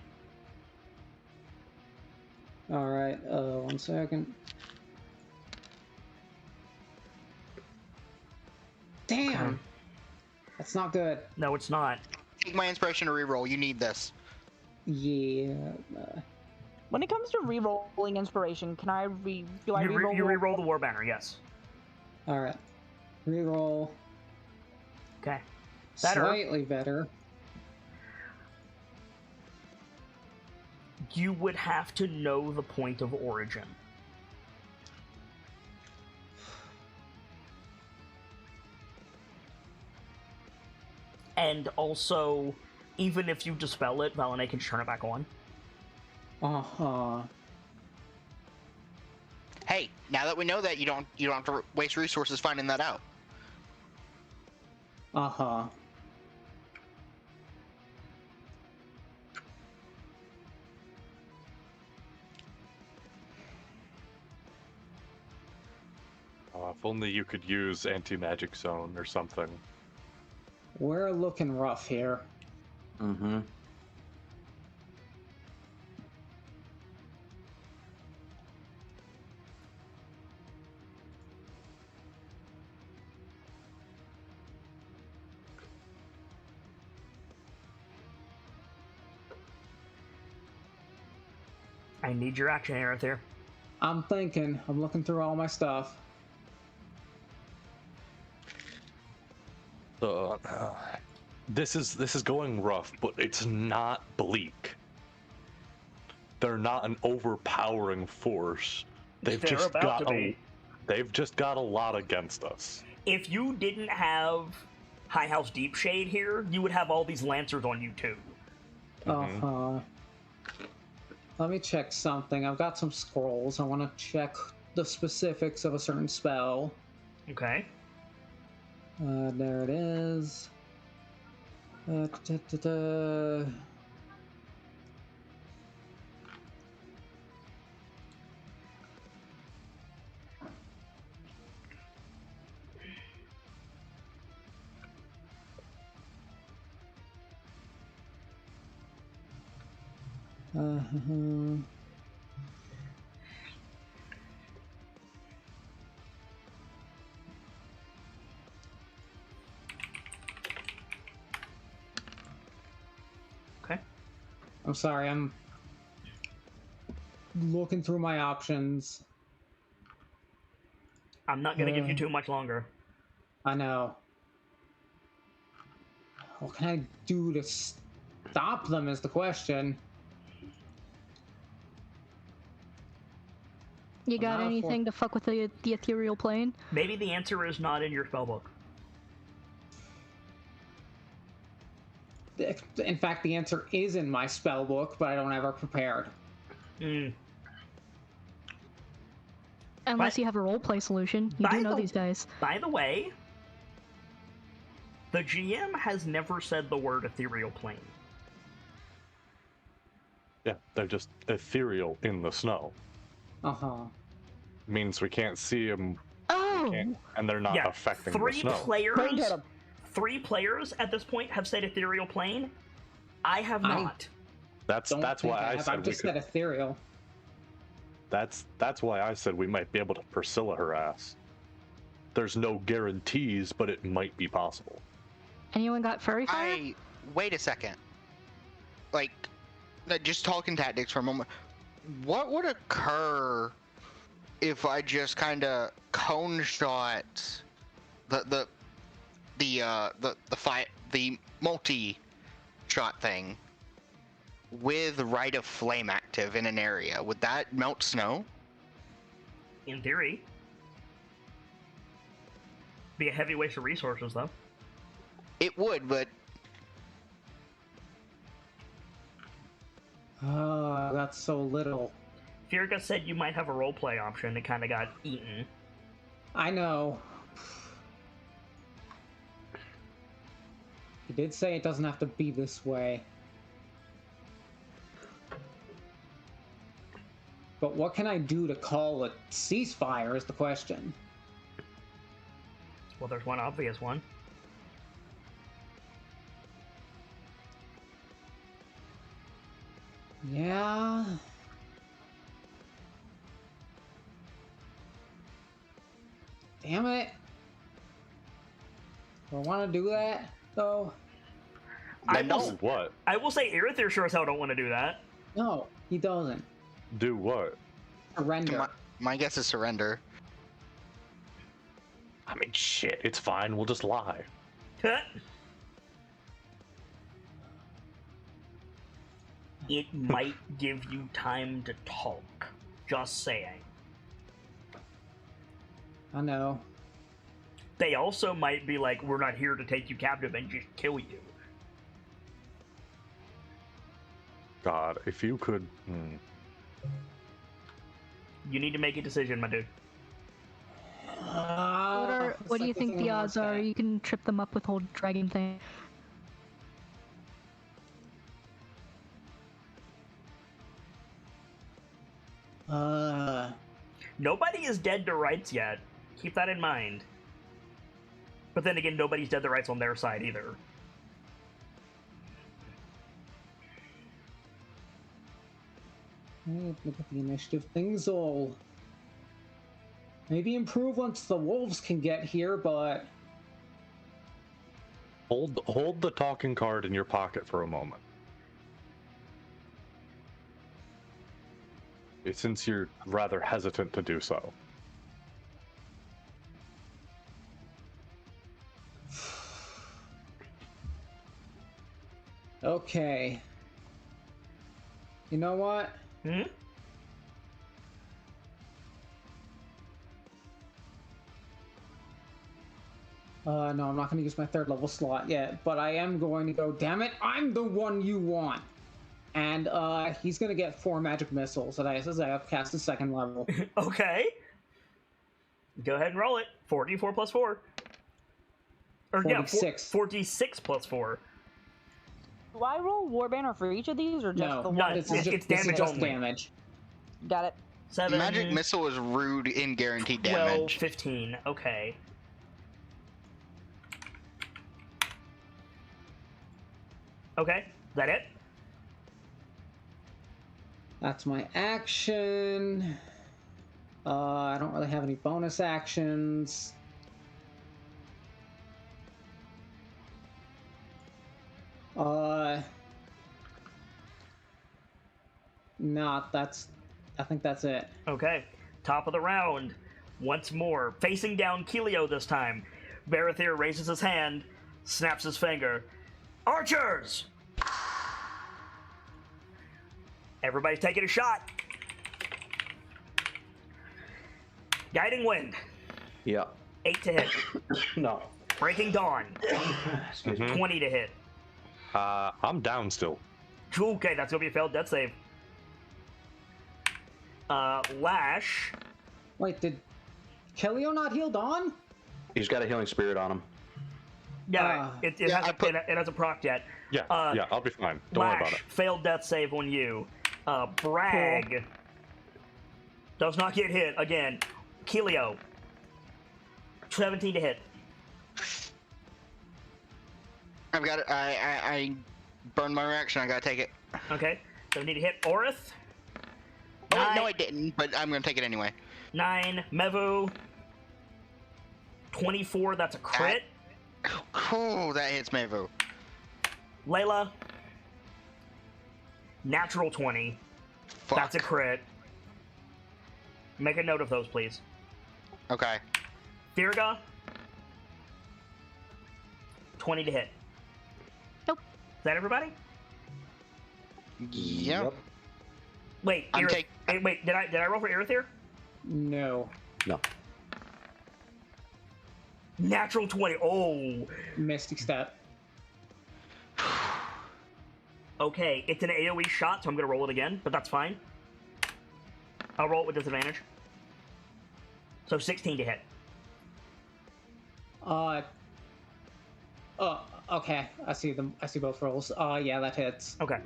Alright, 1 second. Damn! Okay. That's not good. No, it's not. Take my inspiration to reroll. You need this. Yeah. When it comes to re-rolling inspiration, can I do I You re-roll? re-roll the war banner, yes. Alright. Reroll. Okay. Better. Slightly better. You would have to know the point of origin. And also, even if you dispel it, Valene can turn it back on. Uh-huh. Hey, now that we know that, you don't have to waste resources finding that out. Uh-huh. If only you could use anti-magic zone or something. We're looking rough here. Mm-hmm. I need your action, Aerithir. I'm thinking. I'm looking through all my stuff. This is going rough, but it's not bleak. They're not an overpowering force. They've They're just about got to be. they've just got a lot against us. If you didn't have High House Deep Shade here, you would have all these Lancers on you too. Uh-huh. Let me check something. I've got some scrolls. I want to check the specifics of a certain spell. Okay. There it is. Da-da-da-da. Uh-huh. I'm sorry, I'm looking through my options. I'm not gonna give you too much longer. I know. What can I do to stop them is the question. You got Not a anything to fuck with the ethereal plane? Maybe the answer is not in your spellbook. In fact, the answer is in my spell book, but I don't have it prepared. Hmm. Unless But- you have a roleplay solution. You by do know the- these guys. By the way, the GM has never said the word ethereal plane. Yeah, they're just ethereal in the snow. Uh-huh. Means we can't see them, Oh! and they're not Yeah, affecting the Three snow. Plane players. totem. 3 players at this point have said ethereal plane. I have I- not. That's Don't think why I have. said I've we just could. said ethereal. That's why I said we might be able to Priscilla her ass. There's no guarantees, but it might be possible. Anyone got furry fire? Wait a second. Like, just talking tactics for a moment. What would occur if I just kind of cone shot the multi shot thing with Rite of Flame active in an area? Would that melt snow? In theory. Be a heavy waste of resources, though. It would, but That's so little. Firga said you might have a roleplay option. It kind of got eaten. I know. He did say it doesn't have to be this way. But what can I do to call a ceasefire is the question. Well, there's one obvious one. Yeah. Damn it. Do I want to do that, though? I No. will, What? I will say Aerithir sure as hell don't want to do that. No, he doesn't. Do what? Surrender. my guess is surrender. I mean, shit, it's fine. We'll just lie. It might give you time to talk. Just saying. I know. They also might be like, we're not here to take you captive and just kill you. God, if you could. You need to make a decision, my dude. What do you think the odds are? You can trip them up with whole dragon thing. Nobody is dead to rights yet. Keep that in mind. But then again, nobody's dead to rights on their side either. Look at the initiative things all maybe improve once the wolves can get here, but Hold the talking card in your pocket for a moment. Since you're rather hesitant to do so. okay. You know what? Hmm? No, I'm not going to use my 3rd level slot yet, but I am going to go, damn it, I'm the one you want! And, he's going to get 4 magic missiles that I have cast at 2nd level. Okay. Go ahead and roll it. 4d4 plus 4. Or 46. 46 plus 4. Do I roll Warbanner for each of these, or just No, the No, one? this is it's this is damage just only. damage. Got it. 7, Magic missile is rude in guaranteed 12, damage. 15. Okay. Okay, is that it? That's my action. I don't really have any bonus actions. Nah, I think that's it. Okay, top of the round. Once more, facing down Keelio this time. Baratheer raises his hand, snaps his finger. Archers! Everybody's taking a shot. Guiding Wind, Yeah. 8 to hit. No. Breaking Dawn, Excuse me. 20 to hit. I'm down still. Okay, that's gonna be a failed death save. Lash, Wait, did Kelio not heal Dawn? He's got a healing spirit on him. yeah, it Yeah, hasn't, it hasn't procced yet. Yeah, yeah, I'll be fine. Don't worry about Lash, it. failed death save on you. Brag does not get hit again. Keelio, 17 to hit. I've got it. I burned my reaction. I gotta take it. Okay, 17 to hit. Orith, Oh, wait, no, 9, I didn't, but I'm gonna take it anyway. 9. Mevu, 24. That's a crit. Cool, that hits Mevu. Layla, natural 20. Fuck. That's a crit. Make a note of those, please. Okay. Virga, 20 to hit. Nope. Is that everybody? Yep. Wait, I'm Irith- take- wait, did I roll for Irithir? No. No. Natural 20. Oh, Mystic stat. okay. It's an AoE shot, so I'm gonna roll it again, but that's fine. I'll roll it with disadvantage. So 16 to hit. Okay. I see them. I see both rolls. Yeah, that hits. Okay.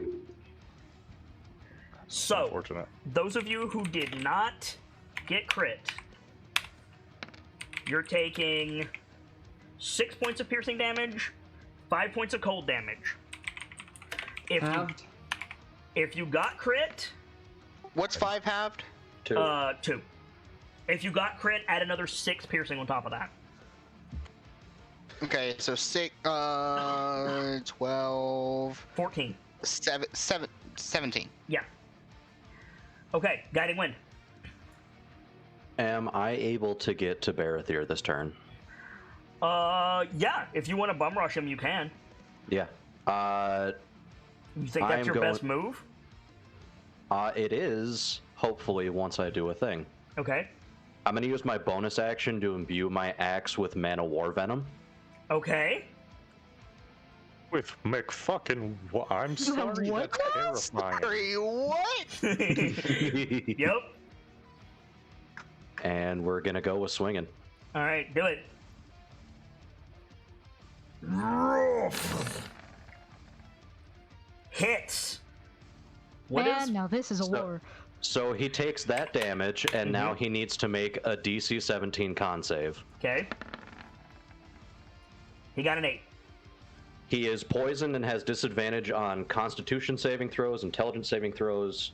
So, Unfortunate. those of you who did not get crit, you're taking 6 points of piercing damage, 5 points of cold damage. Halved. If you got crit, What's 5 halved? 2. 2. If you got crit, add another 6 piercing on top of that. Okay, so 6, 12, 14. 17. Yeah. Okay, Guiding Wind. Am I able to get to Baratheer this turn? Yeah, if you want to bum rush him, you can. Yeah. You think I that's am your going- best move? It is, hopefully, once I do a thing. Okay. I'm gonna use my bonus action to imbue my axe with Mana War Venom. Okay. With McFucking I'm have sorry, what? that's terrifying. Sorry, what? Yep. And we're gonna go with swinging. All right, do it. Hits. What is? And now this is a So- war. So he takes that damage, and now Mm-hmm. he needs to make a DC 17 con save. Okay. He got an 8. He is poisoned and has disadvantage on Constitution saving throws, Intelligence saving throws,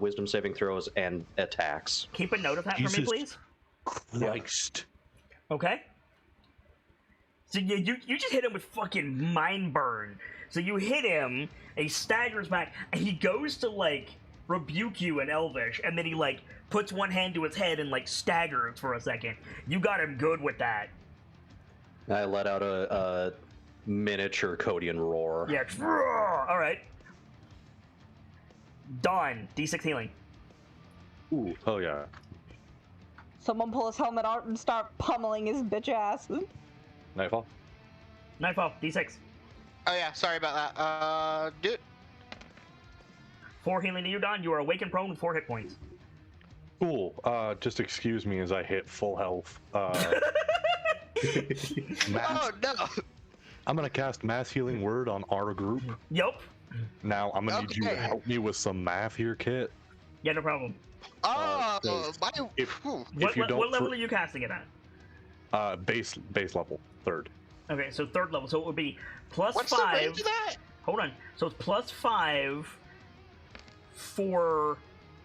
Wisdom saving throws, and attacks. Keep a note of that for me, Jesus. please. Christ. Okay. So you just hit him with fucking mind burn. So you hit him, and he staggers back, and he goes to like rebuke you in Elvish, and then he like puts one hand to his head and like staggers for a second. You got him good with that. I let out a miniature Codian roar. Yeah. All right. Dawn, D6 healing. Ooh, oh yeah. Someone pull his helmet out and start pummeling his bitch ass. Nightfall. Nightfall, D6. Oh yeah, sorry about that. Do it. 4 healing to you, Dawn. You are awake and prone with 4 hit points. Cool. Just excuse me as I hit full health. Mass, Oh no. I'm gonna cast Mass Healing Word on our group. Yup. Now I'm gonna need you to Okay. help me with some math here, Kit. Yeah, no problem. Oh, if- whew. What, you don't what level fr- are you casting it at? Base level, 3rd. Okay, so 3rd level. So it would be plus What's 5. the range of that? Hold on. So it's plus 5 for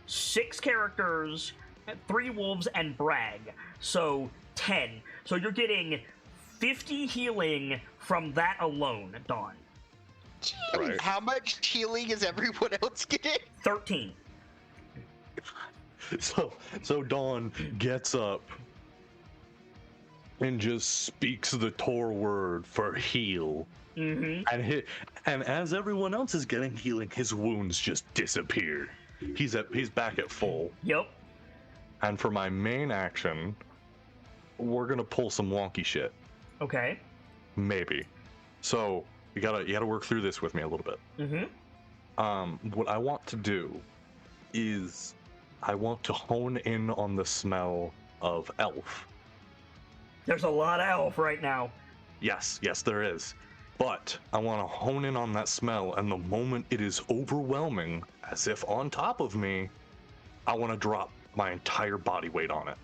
6 characters, 3 wolves, and Brag. So 10. So you're getting 50 healing from that alone, Dawn. Right. How much healing is everyone else getting? 13. So Dawn gets up and just speaks the Tor word for heal. Mm-hmm. And as everyone else is getting healing, his wounds just disappear. He's back at full. Yep. And for my main action, we're gonna pull some wonky shit. Okay. Maybe. So you gotta work through this with me a little bit. Mm-hmm. What I want to do is I want to hone in on the smell of elf. There's a lot of elf right now. Yes, there is. But I want to hone in on that smell, and the moment it is overwhelming, as if on top of me, I want to drop my entire body weight on it.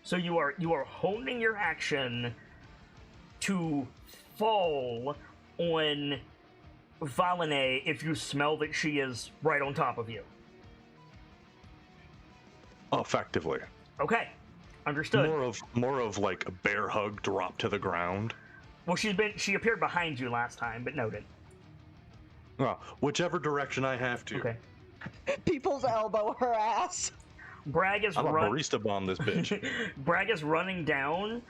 So you are holding your action to fall on Valene if you smell that she is right on top of you. Effectively. Okay. Understood. More of like a bear hug drop to the ground. Well, she appeared behind you last time, but noted. Well, whichever direction I have to. Okay. People's elbow her ass. Bragg is I'm a barista bomb this bitch. Bragg is running down.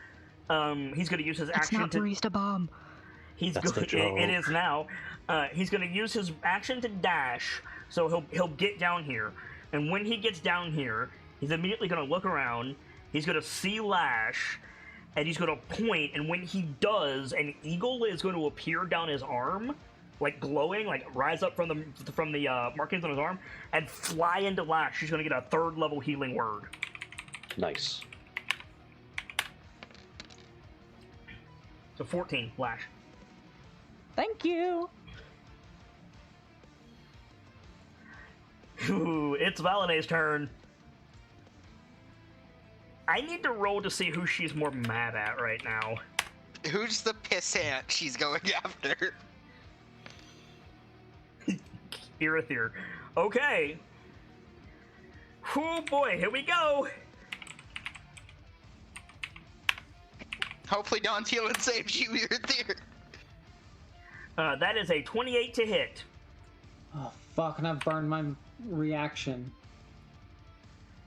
He's going to use his It's action not to. barista bomb. That's the joke. It is now. He's going to use his action to dash, so he'll get down here, and when he gets down here, he's immediately going to look around. He's going to see Lash, and he's going to point, and when he does, an eagle is going to appear down his arm, like glowing, like rise up from the markings on his arm, and fly into Lash. She's going to get a 3rd level healing word. Nice. So 14, Lash. Thank you. Ooh, it's Valene's turn. I need to roll to see who she's more mad at right now. Who's the pissant she's going after? Irithyr. Okay. Oh boy, here we go. Hopefully Dawn's healing saves you, you're there. That is a 28 to hit. Oh, fuck, and I've burned my reaction.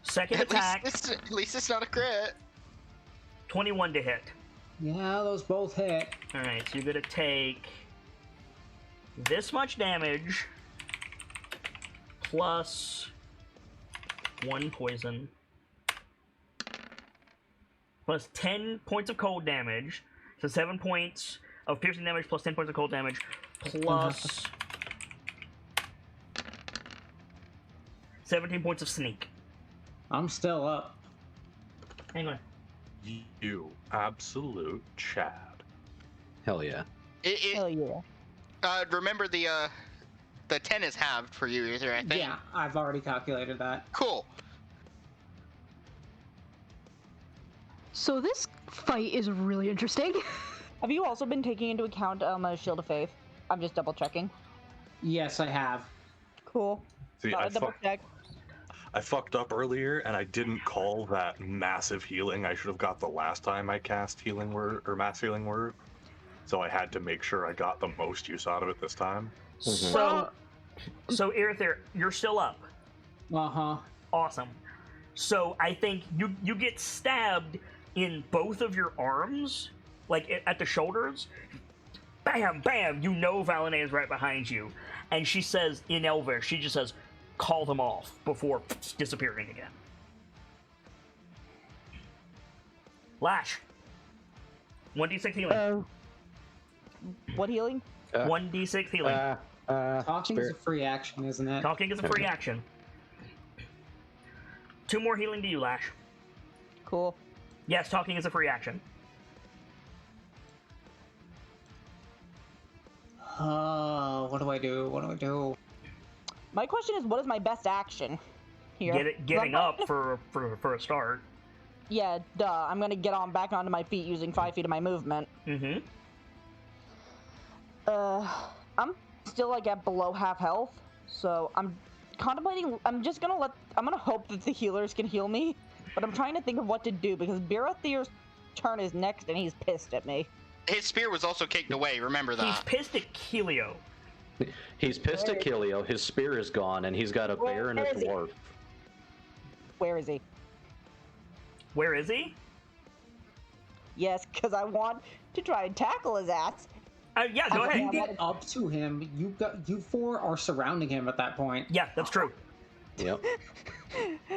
Second attack, At least it's not a crit. 21 to hit. Yeah, those both hit. Alright, so you're gonna take this much damage plus 1 poison plus 10 points of cold damage. So 7 points of piercing damage plus 10 points of cold damage plus 17 points of sneak. I'm still up. Hang on. You absolute Chad. Hell yeah. Hell yeah. Remember the 10 is halved for you, either, I think. Yeah, I've already calculated that. Cool. So this fight is really interesting. Have you also been taking into account a Shield of Faith? I'm just double checking. Yes, I have. Cool. See, Gotta double check. I fucked up earlier, and I didn't call that massive healing I should have got the last time I cast healing word or mass healing word. So I had to make sure I got the most use out of it this time. So Irithyr, you're still up. Uh-huh. Awesome. So I think you get stabbed in both of your arms, like at the shoulders. Bam, bam! You know Valene is right behind you. And she says, in Elvish, she just says, call them off before disappearing again. Lash. 1d6 healing. What healing? 1d6 healing. Talking is a free action, isn't it? Talking is a free action. 2 more healing to you, Lash. Cool. Yes, talking is a free action. Oh, what do I do? What do I do? My question is, what is my best action here? Getting up for a start. Yeah, duh. I'm gonna get back onto my feet using 5 feet of my movement. Mm-hmm. I'm still like at below half health, so I'm contemplating. I'm gonna hope that the healers can heal me, but I'm trying to think of what to do because Birathir's turn is next, and he's pissed at me. His spear was also kicked away, remember that. He's pissed at Kelio. He's pissed at Kilio, his spear is gone, and he's got a bear and a Where is he? dwarf. Where is he? Where is he? Yes, because I want to try and tackle his ass. Yeah, go If ahead. you get up to him, you four are surrounding him at that point. Yeah, that's true. Yep.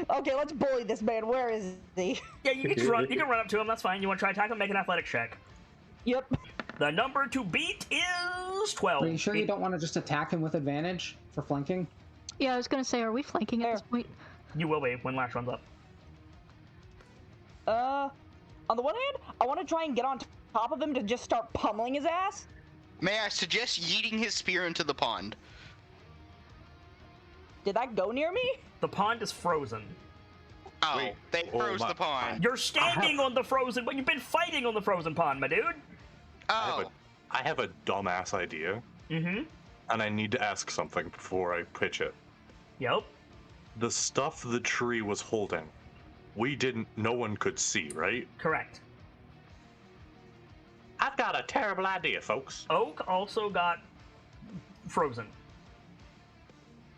Okay, let's bully this man. Where is he? Yeah, you can just run. You can run up to him. That's fine. You want to try attack him? Make an athletics check. Yep. The number to beat is 12. Are you sure you don't want to just attack him with advantage for flanking? Yeah, I was gonna say, are we flanking at this point? You will be when Lash runs up. On the one hand, I want to try and get on top of him to just start pummeling his ass. May I suggest yeeting his spear into the pond? Did that go near me? The pond is frozen. Oh, Wait. they Oh, froze my- the pond. You're standing on the frozen, but you've been fighting on the frozen pond, my dude. Oh, I have a dumbass idea, Mm-hmm. and I need to ask something before I pitch it. Yep. The stuff the tree was holding, no one could see, right? Correct. I've got a terrible idea, folks. Oak also got frozen.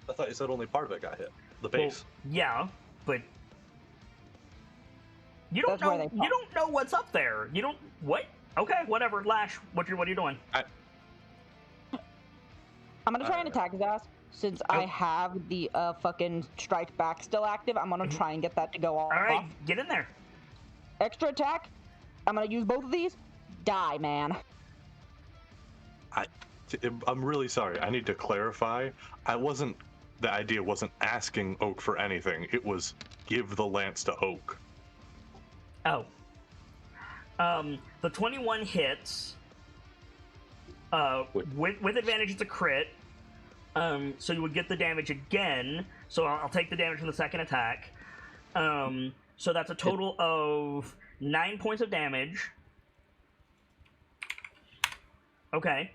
I thought you said only part of it got hit. The Well, base. yeah, but you don't That's where know. they You don't know what's up there. You don't. What? Okay, whatever. Lash, what are you doing? I'm gonna try and attack his ass. Since I have the fucking strike back still active, I'm gonna try and get that to go off. All right, get in there. Extra attack. I'm gonna use both of these. Die, man. I'm really sorry. I need to clarify. The idea wasn't asking Oak for anything. It was give the lance to Oak. Oh. The 21 hits. With advantage, it's a crit. So you would get the damage again. So I'll take the damage from the second attack. So that's a total of 9 points of damage. Okay.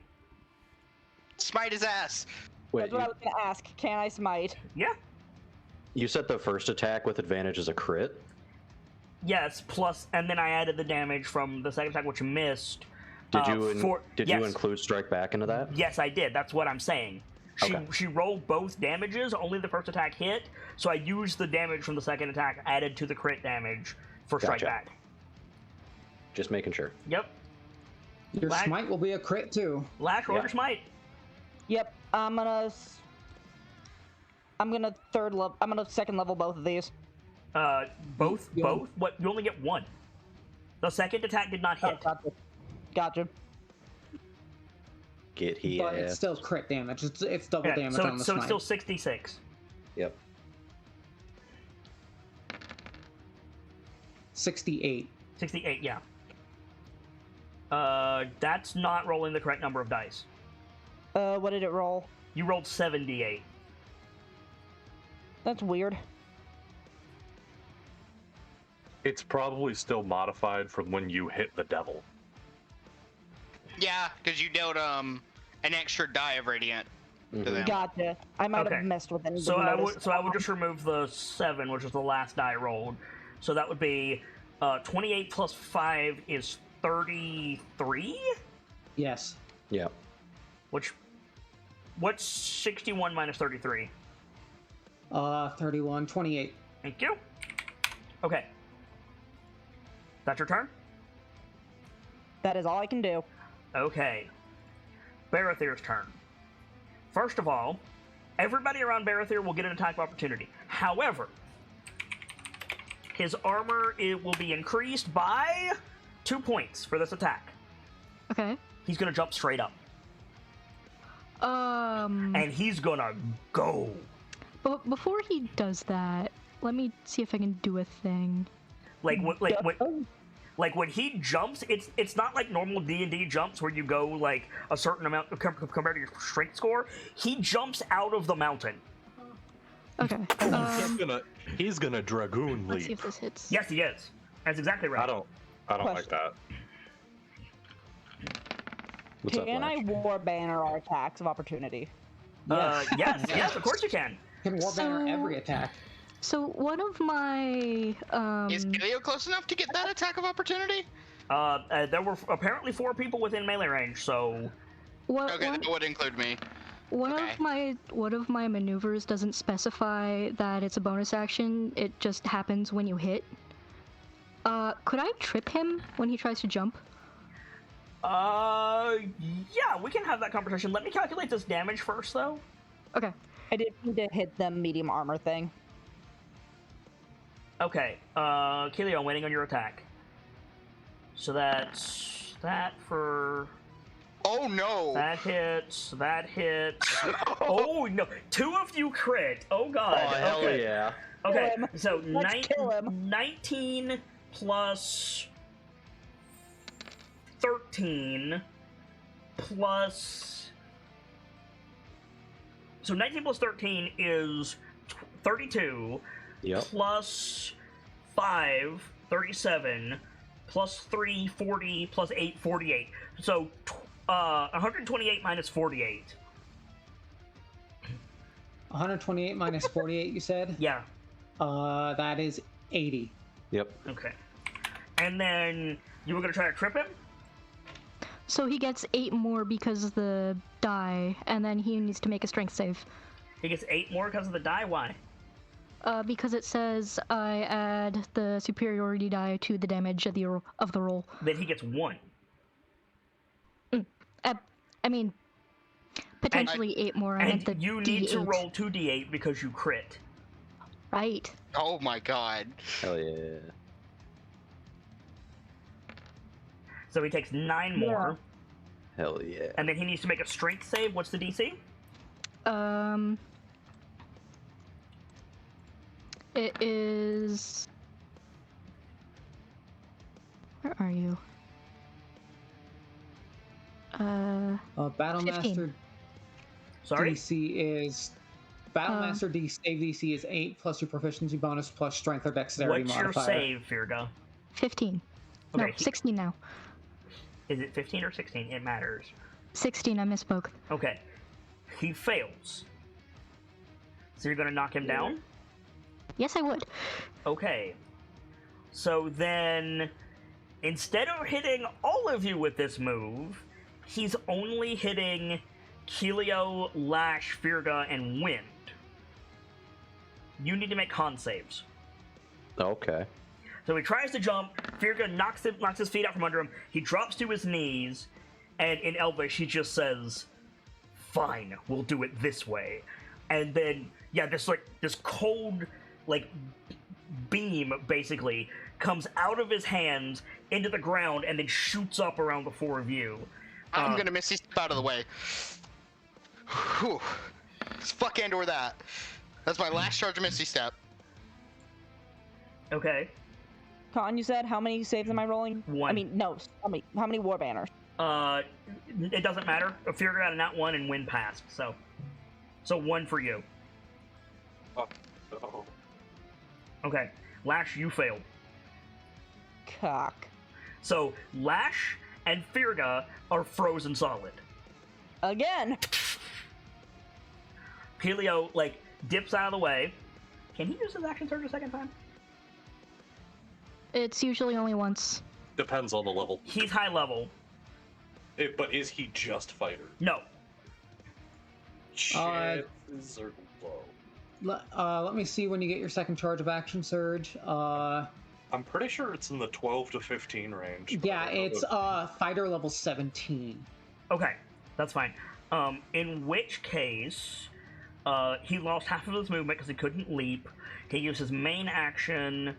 smite his ass. Wait, That's what I was gonna ask. Can I smite? Yeah. you set the first attack with advantage as a crit? Yes, plus, and then I added the damage from the second attack, which missed. Did Yes. you include strike back into that? Yes, I did. That's what I'm saying. She rolled both damages, only the first attack hit, so I used the damage from the second attack added to the crit damage for strike Gotcha. back. Just making sure. Yep. Your Lash- smite will be a crit too. Lash, roll Yeah. your smite. Yep. I'm gonna second level both of these. Both? Yeah. Both? What? You only get one. The second attack did not Oh, hit. Gotcha. Get he But it's still crit damage. It's double Okay, damage so, on the so smite. it's still 66. Yep. 68. 68, yeah. That's not rolling the correct number of dice. What did it roll? You rolled 78. That's weird. It's probably still modified from when you hit the devil. Yeah, because you dealt an extra die of radiant to them. Gotcha. I might Okay. have messed with it. So I would just remove the 7, which is the last die rolled. So that would be 28 plus 5 is 33? Yes. Yeah. What's 61 minus 33? 31, 28. Thank you. Okay. That's your turn? That is all I can do. Okay. Barathir's turn. First of all, everybody around Barathir will get an attack of opportunity. However, his armor will be increased by 2 points for this attack. Okay. He's gonna jump straight up. And he's gonna go. But before he does that, let me see if I can do a thing. Like when he jumps, it's not like normal D&D jumps where you go like a certain amount compared to your strength score. He jumps out of the mountain. Okay. He's gonna dragoon Let's see leap. if this hits. Yes, he is. That's exactly right. I don't like that. What's up, Can I Lash? war banner our attacks of opportunity? Yes, of course you can. You can warbanner So- every attack. So one of my Is Kilio close enough to get that attack of opportunity? There were apparently 4 people within melee range, so what, Okay, one, that would include me. One Okay. of my maneuvers doesn't specify that it's a bonus action. It just happens when you hit. Could I trip him when he tries to jump? Yeah, we can have that conversation. Let me calculate this damage first, though. Okay. I didn't mean to hit the medium armor thing. Okay, Keelio, I'm waiting on your attack. So that's that for... Oh no! That hits, Oh no, 2 of you crit! Oh god. Oh, hell okay. yeah. Okay, Kill him. so Let's kill him. 19 plus 13 plus... So 19 plus 13 is 32, Yep. plus 5, 37, plus 3, 40, plus 8, 48. So 128 minus 48. 128 minus 48, you said? Yeah, That is 80. Yep. okay. And then you were going to try to trip him? So he gets 8 more because of the die, and then he needs to make a strength save. He gets 8 more because of the die? Why? Because it says I add the superiority die to the damage of the roll. Then he gets 1. I mean, potentially 8 more. I meant the And you need to D8. roll 2d8 because you crit. Right. Oh my god. Hell yeah. So he takes 9 more. Hell yeah. And then he needs to make a strength save. What's the DC? It is. Where are you? Battlemaster 15. Sorry? DC is. Battlemaster save DC is 8 plus your proficiency bonus plus strength or dexterity What's your modifier. save, Firga? 15. No, Okay, 16 now. Is it 15 or 16? It matters. 16, I misspoke. Okay. He fails. So you're gonna knock him down? Yes, I would. Okay. So then, instead of hitting all of you with this move, he's only hitting Keelio, Lash, Firga, and Wind. You need to make con saves. Okay. So he tries to jump, Firga knocks his feet out from under him, he drops to his knees, and in Elvish he just says, "Fine, we'll do it this way." And then, yeah, this cold, beam, basically, comes out of his hands into the ground and then shoots up around the 4 of you. I'm gonna Misty Step out of the way. Whew. Let's fuck Andor that. That's my last charge of Misty Step. Okay. Con, you said how many saves am I rolling? 1. I mean, no. How many war banners? It doesn't matter. Firga got a nat 1 and Wind passed, so 1 for you. Oh. Okay. Lash, you failed. Cock. So Lash and Firga are frozen solid. Again. Helio, dips out of the way. Can he use his action surge a second time? It's usually only once. Depends on the level. He's high level. But is he just fighter? No. Chances are low. Let me see when you get your second charge of action surge. I'm pretty sure it's in the 12 to 15 range. but Yeah, I don't know it's fighter level 17. Okay, that's fine. In which case, he lost half of his movement because he couldn't leap. He used his main action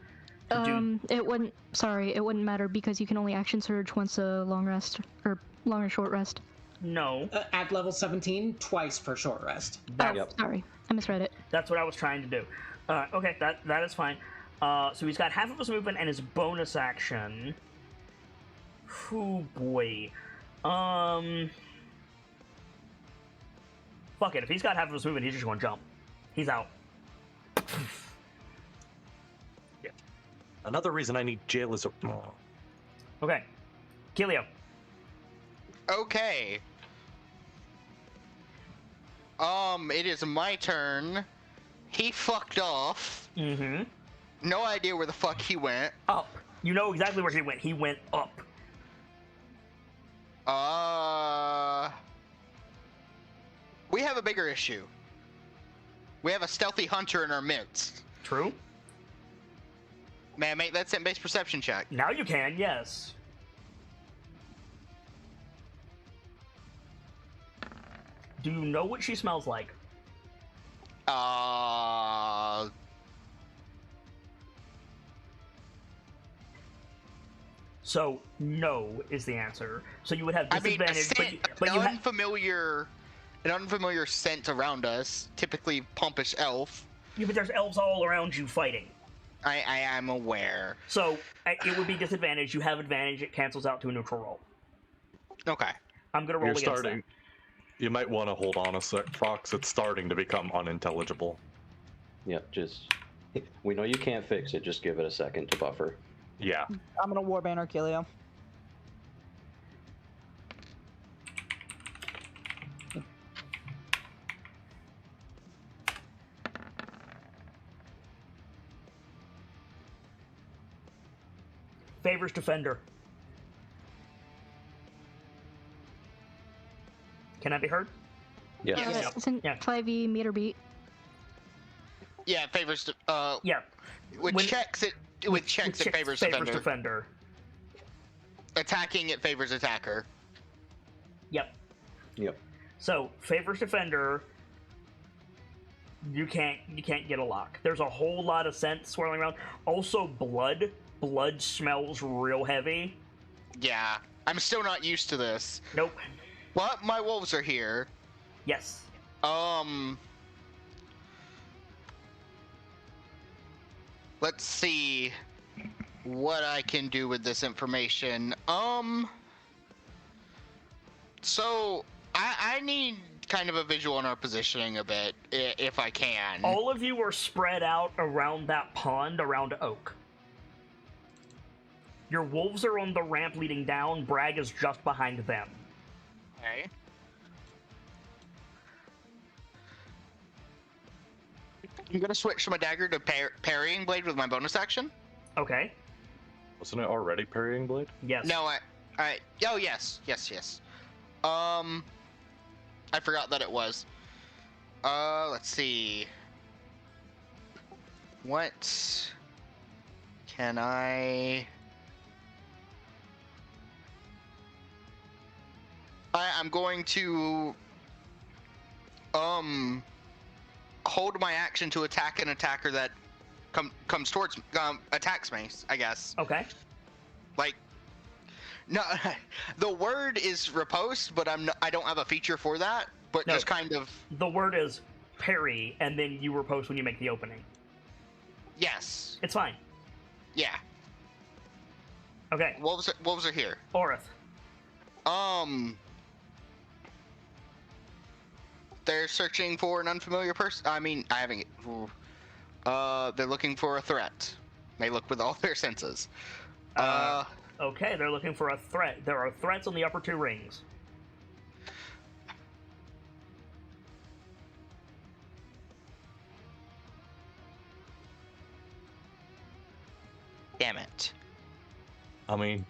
to do... It wouldn't matter because you can only action surge once a long rest, or long or short rest. No. At level 17, twice per short rest. Sorry, I misread it. That's what I was trying to do. Okay, that is fine. So he's got half of his movement and his bonus action. Oh boy. Fuck it. If he's got half of his movement, he's just gonna jump. He's out. Yeah. Another reason I need jail is a. Okay. Keelio. Okay. It is my turn. He fucked off. Mm-hmm. No idea where the fuck he went. Up. You know exactly where he went. He went up. We have a bigger issue. We have a stealthy hunter in our midst. True. May I make that scent-based perception check? Now you can, yes. Do you know what she smells like? So, no is the answer. So you would have disadvantage, but you an unfamiliar scent around us, typically pompish elf. Yeah, but there's elves all around you fighting. I am aware. So, it would be disadvantage. You have advantage. It cancels out to a neutral roll. Okay. I'm going to roll You're against starting. You might want to hold on a sec, Fox. It's starting to become unintelligible. Yeah, just we know you can't fix it. Just give it a second to buffer. Yeah. I'm gonna warband Arkelio. that. Favors defender. Can I be heard? Yes. Yeah. It's an Yeah. 5e meter beat. Yeah, it favors. Yeah. With When- checks, it favors defender. Attacking, it favors attacker. Yep. Yep. So, favors defender. You can't get a lock. There's a whole lot of scent swirling around. Also, blood. Blood smells real heavy. Yeah, I'm still not used to this. Nope. But my wolves are here. Yes. Let's see what I can do with this information. So I need kind of a visual on our positioning a bit, if I can. All of you are spread out around that pond around Oak. Your wolves are on the ramp leading down. Bragg is just behind them. Okay. I'm gonna switch from a dagger to parrying blade with my bonus action. Okay. Wasn't it already parrying blade? Yes. No, oh yes. I forgot that it was. Let's see. What can I'm going to hold my action to attack an attacker that comes towards attacks me, I guess. Okay. Like, no, the word is riposte, but I don't have a feature for that. But No. just kind of The word is parry, and then you riposte when you make the opening. yes, It's fine. yeah. Okay. Wolves are here. Orith. They're searching for an unfamiliar person. I mean, I haven't. They're looking for a threat. They look with all their senses. Okay, they're looking for a threat. There are threats on the upper two rings. Damn it. I mean,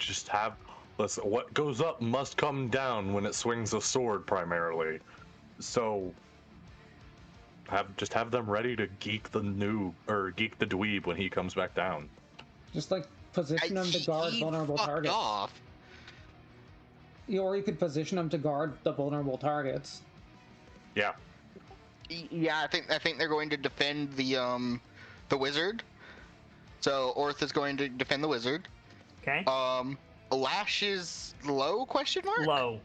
listen, what goes up must come down when it swings a sword, primarily. So, have them ready to geek the dweeb when he comes back down. Just like position them to guard He vulnerable fucked targets. off. Or you could position them to guard the vulnerable targets. Yeah. Yeah, I think they're going to defend the wizard. So Orth is going to defend the wizard. Okay. Lash is low? Question mark. Low.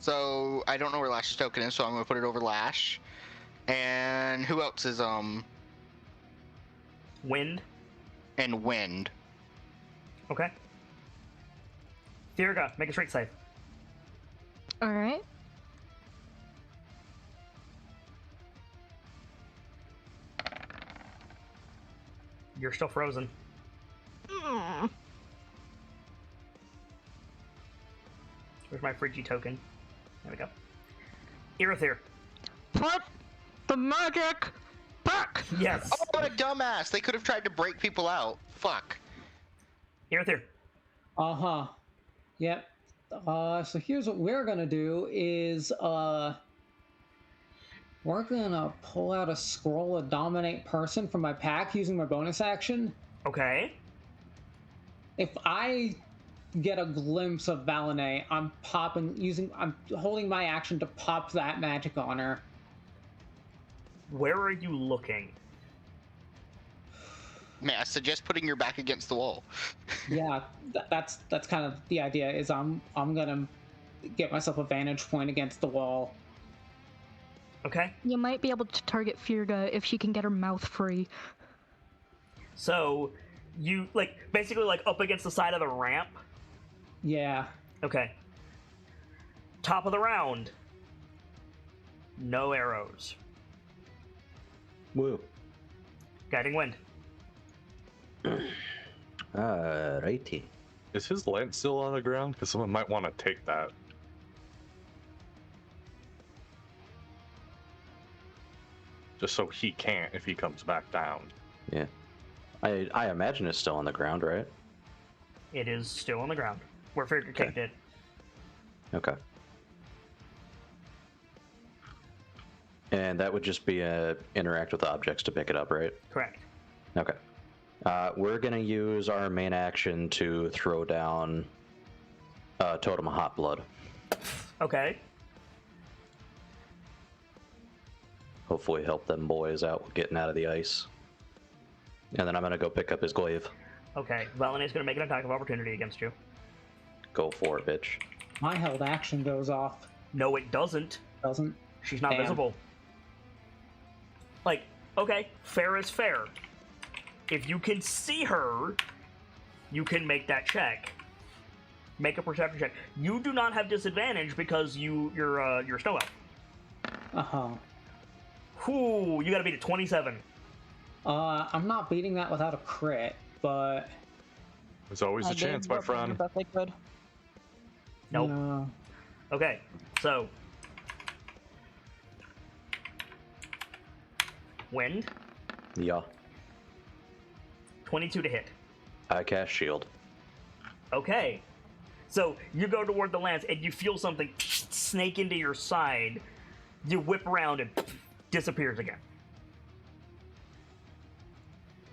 So I don't know where Lash's token is, so I'm gonna put it over Lash. And who else is Wind. and Wind? Okay. Thierga, make a straight save. Alright. You're still frozen. Where's my Frigi token? There we go. Irithyr. Put the magic back! Yes. Oh, what a dumbass! They could have tried to break people out. Fuck. Irithyr. Yep. So here's what we're gonna do is We're gonna pull out a scroll of Dominate Person from my pack using my bonus action. Okay. If I get a glimpse of Valinay, I'm holding my action to pop that magic on her. Where are you looking? May I suggest putting your back against the wall? Yeah, that's kind of the idea. Is I'm gonna get myself a vantage point against the wall. Okay. You might be able to target Firga if she can get her mouth free. So, you, basically, up against the side of the ramp? Yeah. Okay. Top of the round. No arrows. Woo. Guiding Wind. Righty. Is his lance still on the ground? Because someone might want to take that. Just so he can't if he comes back down. Yeah. I imagine it's still on the ground, right? It is still on the ground. Where Figure kicked it. Okay. And that would just be interact with objects to pick it up, right? Correct. Okay. We're gonna use our main action to throw down Totem of Hot Blood. Okay. Hopefully help them boys out getting out of the ice. And then I'm gonna go pick up his glaive. Okay. Valinay's gonna make an attack of opportunity against you. Go for it, bitch. My held action goes off. No, it doesn't. Doesn't? She's not Damn. visible. Okay, fair is fair. If you can see her, you can make that check. Make a perception check. You do not have disadvantage because you're snow elf. Uh-huh. Whoo, you gotta beat a 27. I'm not beating that without a crit, but... There's always a chance, my friend. Best I could. Nope. No. Okay, so... Wind, Yeah. 22 to hit. I cast shield. Okay. So, you go toward the lance, and you feel something snake into your side. You whip around, and disappears again.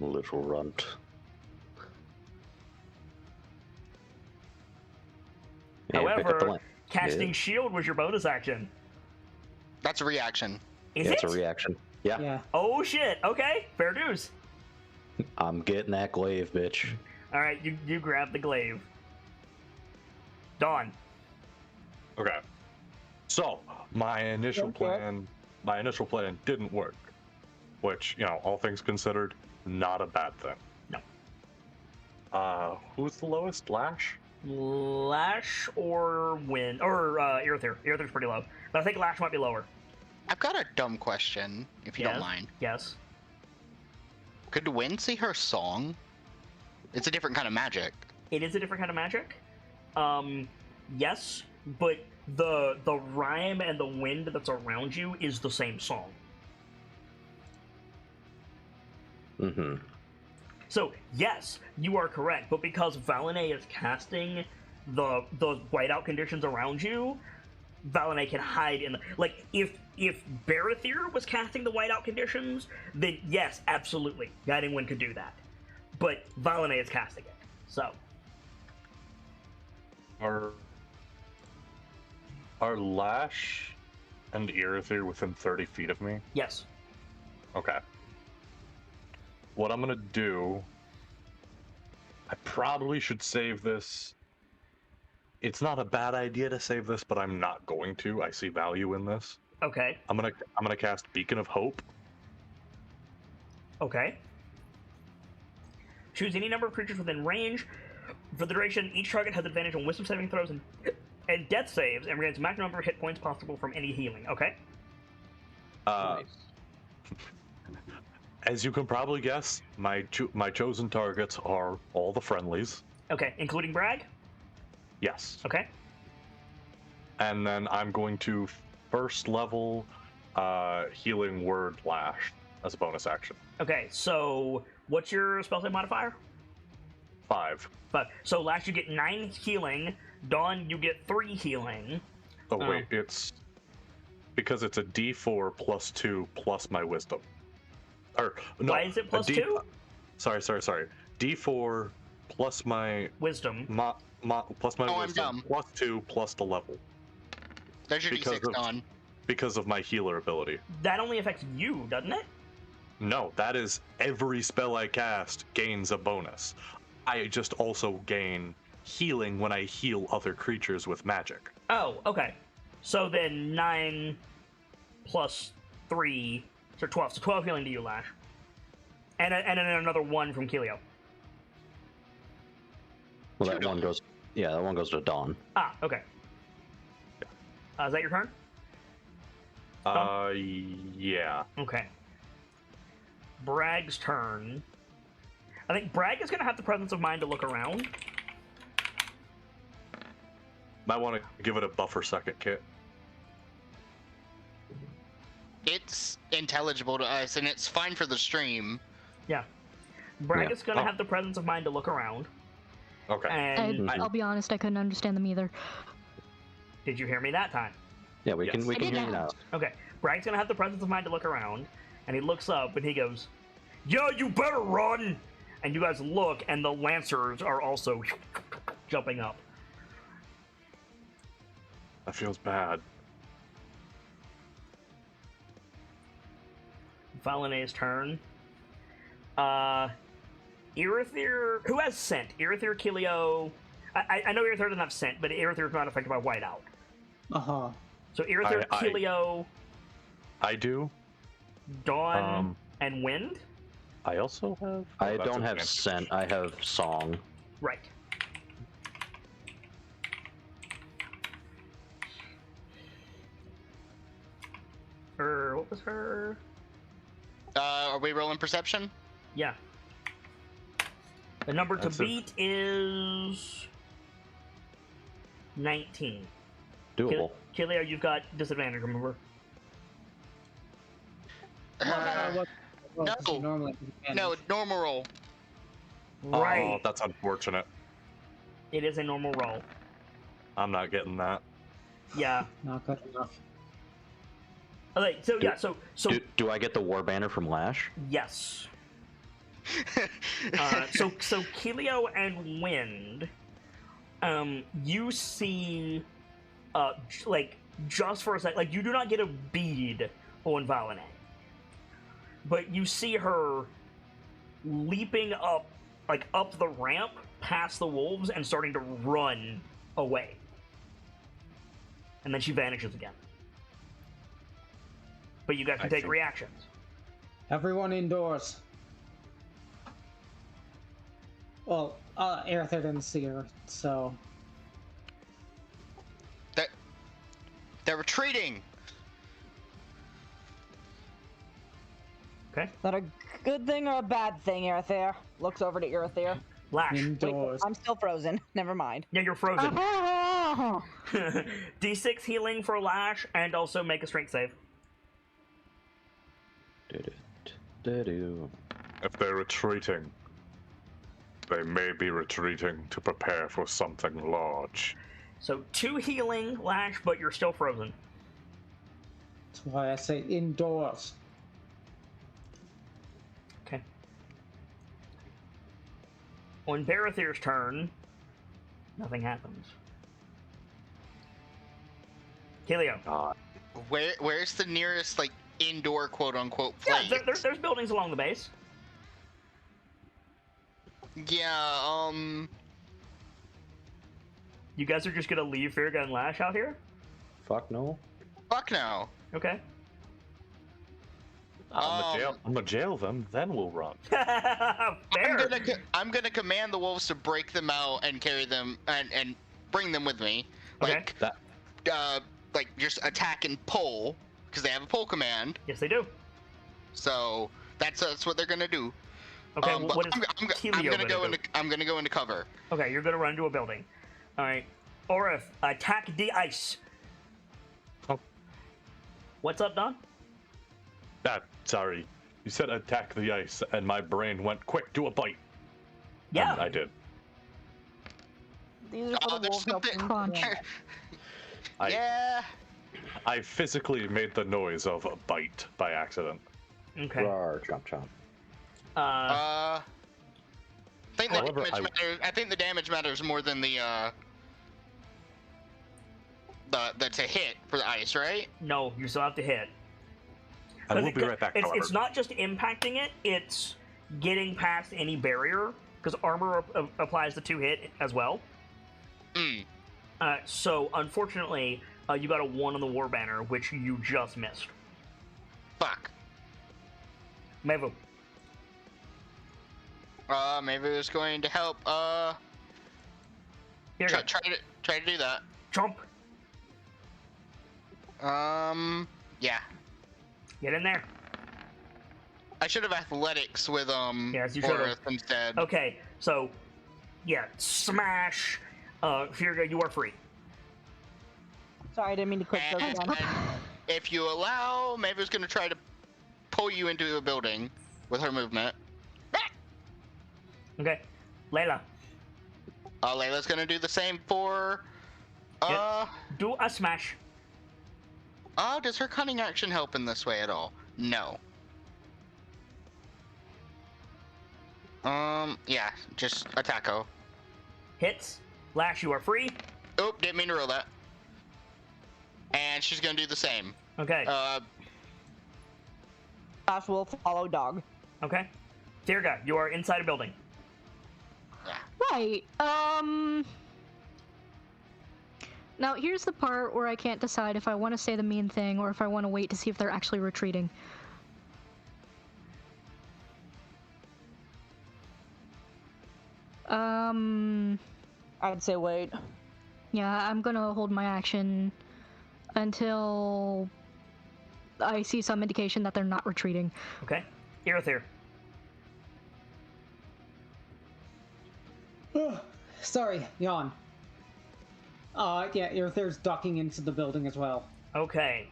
Little runt. And pick up the However, lance. casting Yeah. shield was your bonus action. That's a reaction. Is Yeah, it? it's a reaction. Yeah. Yeah. Oh shit, okay, fair dues. I'm getting that glaive, bitch. Alright, you grab the glaive. Dawn. Okay. So my initial Don't do it. plan didn't work. Which, all things considered, not a bad thing. No. Who's the lowest? Lash? Lash or Wind? Or Aether. Aether's pretty low. But I think Lash might be lower. I've got a dumb question, if you Yes. don't mind. Yes. Could Wind see her song? It's a different kind of magic. It is a different kind of magic. Yes, but the rhyme and the wind that's around you is the same song. Mm-hmm. So, yes, you are correct, but because Valinay is casting the whiteout conditions around you, Valinay can hide in the... if Barathir was casting the whiteout conditions, then yes, absolutely, Guiding Wind could do that. But Valinay is casting it, so... Are Lash and Irithyr within 30 feet of me? Yes. Okay. What I'm gonna do... I probably should save this. It's not a bad idea to save this, but I'm not going to. I see value in this. Okay. I'm gonna cast Beacon of Hope. Okay. Choose any number of creatures within range. For the duration, each target has advantage on wisdom saving throws and death saves, and regains maximum number of hit points possible from any healing. Okay? As you can probably guess, my chosen targets are all the friendlies. Okay, including Bragg? Yes. Okay. And then I'm going to first level Healing Word Lash as a bonus action. Okay, so what's your spell save modifier? 5. 5. So Lash, you get 9 healing. Dawn, you get 3 healing. Oh wait, it's Because it's a D4 plus 2 plus my wisdom. Or no, Why is it plus a D- 2? Sorry. D4 plus my Wisdom. plus my Oh, I'm wisdom dumb. plus 2 plus the level. There's your Because D6 of- gone. Because of my healer ability. That only affects you, doesn't it? No, that is every spell I cast gains a bonus. I just also gain healing when I heal other creatures with magic. Oh, okay. So then 9 plus 3, so 12. So 12 healing to you, Lash. And then another 1 from Kelio. Well, Two that one goes. Yeah, that one goes to Dawn. Ah, okay. Is that your turn? Yeah. Okay. Brag's turn. I think Bragg is going to have the presence of mind to look around. Might want to give it a buffer second, Kit. It's intelligible to us, and it's fine for the stream. Yeah. Bragg Yeah. is going to Oh. have the presence of mind to look around. Okay. And I'll be honest, I couldn't understand them either. did you hear me that time? Yeah, we Yes. can we I can did hear you now. not. Okay. Bragg's going to have the presence of mind to look around. And he looks up and he goes, "Yo, you better run!" And you guys look, and the Lancers are also jumping up. That feels bad. Valene's turn. Irithyr, who has scent? Irithyr, Kelio. I know Irithyr doesn't have scent, but Irithyr is not affected by whiteout. Uh-huh. So Irithyr, I- Kelio, I do. Dawn, and Wind? I also have. I that's don't have advantage. scent. I have song. Right. What was her? Are we rolling perception? Yeah. The number to That's a- beat is 19. Doable. Kelio, you've got disadvantage, remember? Uh, Well, No. it's normally no, it's normal roll. Right. Oh, that's unfortunate. It is a normal roll. I'm not getting that. Yeah. not good enough. Okay, so yeah, so Do I get the war banner from Lash? yes. So Kelio and Wind, you see, like just for a sec, like you do not get a bead on Valene, but you see her leaping up, like up the ramp past the wolves and starting to run away, and then she vanishes again. But you guys can I take think- reactions. Everyone indoors. Well, Aerithir didn't see her, so They're retreating. Okay, Is that a good thing or a bad thing, Aerithir? Looks over to Aerithir. Lash. Wait, indoors. I'm still frozen. Never mind. Yeah, you're frozen. Oh, D6 healing for Lash, and also make a strength save. Do-do-do-do. If they're retreating, they may be retreating to prepare for something large. So 2 healing, Lash, but you're still frozen. That's why I say indoors. Okay. On Barathir's turn, nothing happens. Kelio. Where's the nearest like indoor quote unquote Yeah, place? there's buildings along the base. Yeah, You guys are just gonna leave Firga and Lash out here? Fuck no. fuck no. Okay. I'm gonna jail them, then we'll run. Fair. I'm gonna command the wolves to break them out and carry them and bring them with me. Okay. Like, That- like just attack and pull because they have a pull command. Yes, they do. So that's what they're gonna do. Okay, But what is I'm Kelio gonna go do? into I'm gonna go into cover. Okay, you're gonna run into a building. Alright. Orif, attack the ice. Oh. What's up, Don? Sorry. You said attack the ice, and my brain went, quick, do a bite. Yeah. And I did. these are for the there's wolves. something- helping Crunch. them. I- Yeah. I physically made the noise of a bite by accident. Okay. Rawr, chomp chomp. I think the However, damage matters. I think the damage matters more than the to hit for the ice, right? No, you still have to hit. I will be right back. However, It's not just impacting it; it's getting past any barrier because armor applies the 2-hit as well. Mm. So unfortunately, you got a 1 on the war banner, which you just missed. Fuck. Mevu. Maybe it was going to help. Here, Try to do that. jump. Yeah. Get in there. I should have athletics with Yes, you should've. Boris instead. Okay, so yeah, smash. Firga, you are free. Sorry, I didn't mean to click those And again. if you allow, maybe it's gonna try to pull you into a building with her movement. Okay, Layla, Layla's gonna do the same for. do a smash. Does her cunning action help in this way at all? No. Yeah, just attacko. Hits. Lash, you are free. Oop, didn't mean to roll that. And she's gonna do the same. Okay. Ash will follow dog. Okay. Firga, you are inside a building. Right. Now here's the part where I can't decide if I want to say the mean thing or if I want to wait to see if they're actually retreating. I'd say wait. Yeah, I'm gonna hold my action until I see some indication that they're not retreating. Okay. Irithir. Sorry, yawn. Yeah, there's ducking into the building as well. Okay.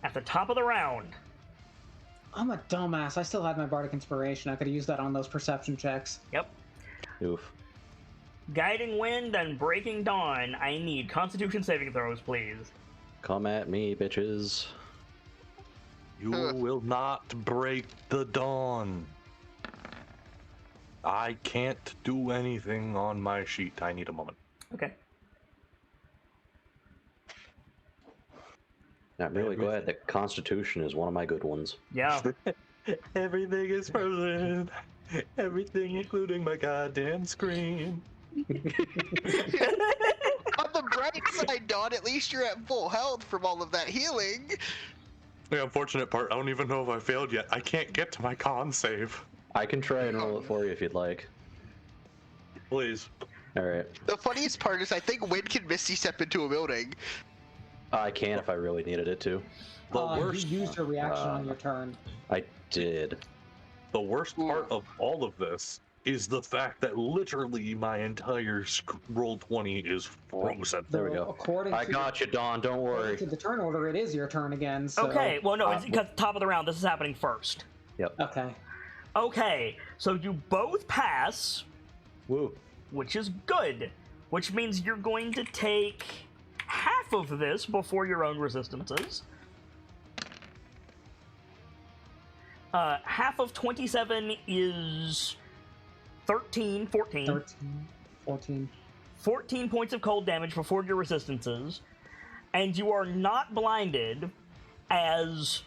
At the top of the round. I'm a dumbass. I still had my bardic inspiration. I could have used that on those perception checks. Yep. Oof. Guiding Wind and Breaking Dawn. I need Constitution saving throws, please. Come at me, bitches. you will not break the dawn. I can't do anything on my sheet. I need a moment. Okay. I'm really glad that Constitution is one of my good ones. Yeah. Everything is frozen. Everything, including my goddamn screen. On the bright side, Dawn, at least you're at full health from all of that healing. The unfortunate part, I don't even know if I failed yet. I can't get to my con save. I can try and roll it for you if you'd like. Please. Alright. The funniest part is I think Wind can Misty step into a building. I can if I really needed it to. The worst. You used a reaction on your turn. I did. The worst part of all of this is the fact that literally my entire roll 20 is frozen. There we go. According I to got you, Dawn. Don't worry. To the turn order, it is your turn again. So... Okay, well, no, it's because top of the round. This is happening first. Yep. Okay. Okay, so you both pass, Woo. which is good. Which means you're going to take half of this before your own resistances. Half of 27 is 13, 14. 13, 14. 14 points of cold damage before your resistances, and you are not blinded as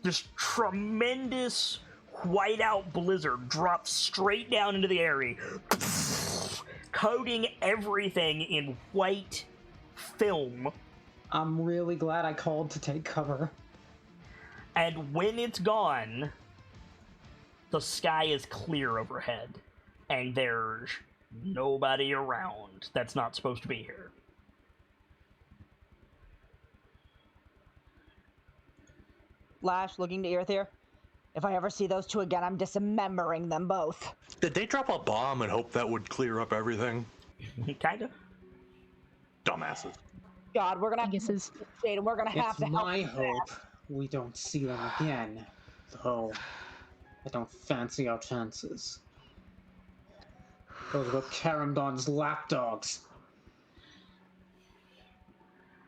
this tremendous whiteout blizzard drops straight down into the area, coating everything in white film. I'm really glad I called to take cover. And when it's gone, the sky is clear overhead, and there's nobody around that's not supposed to be here. Lash, looking to Irithir. If I ever see those two again, I'm dismembering them both. Did they drop a bomb and hope that would clear up everything? Kinda. Dumbasses. God, we're gonna have to Guesses. and we're gonna have It's to my help. hope we don't see them again. Though, I don't fancy our chances. Those were Kerymdon's lapdogs.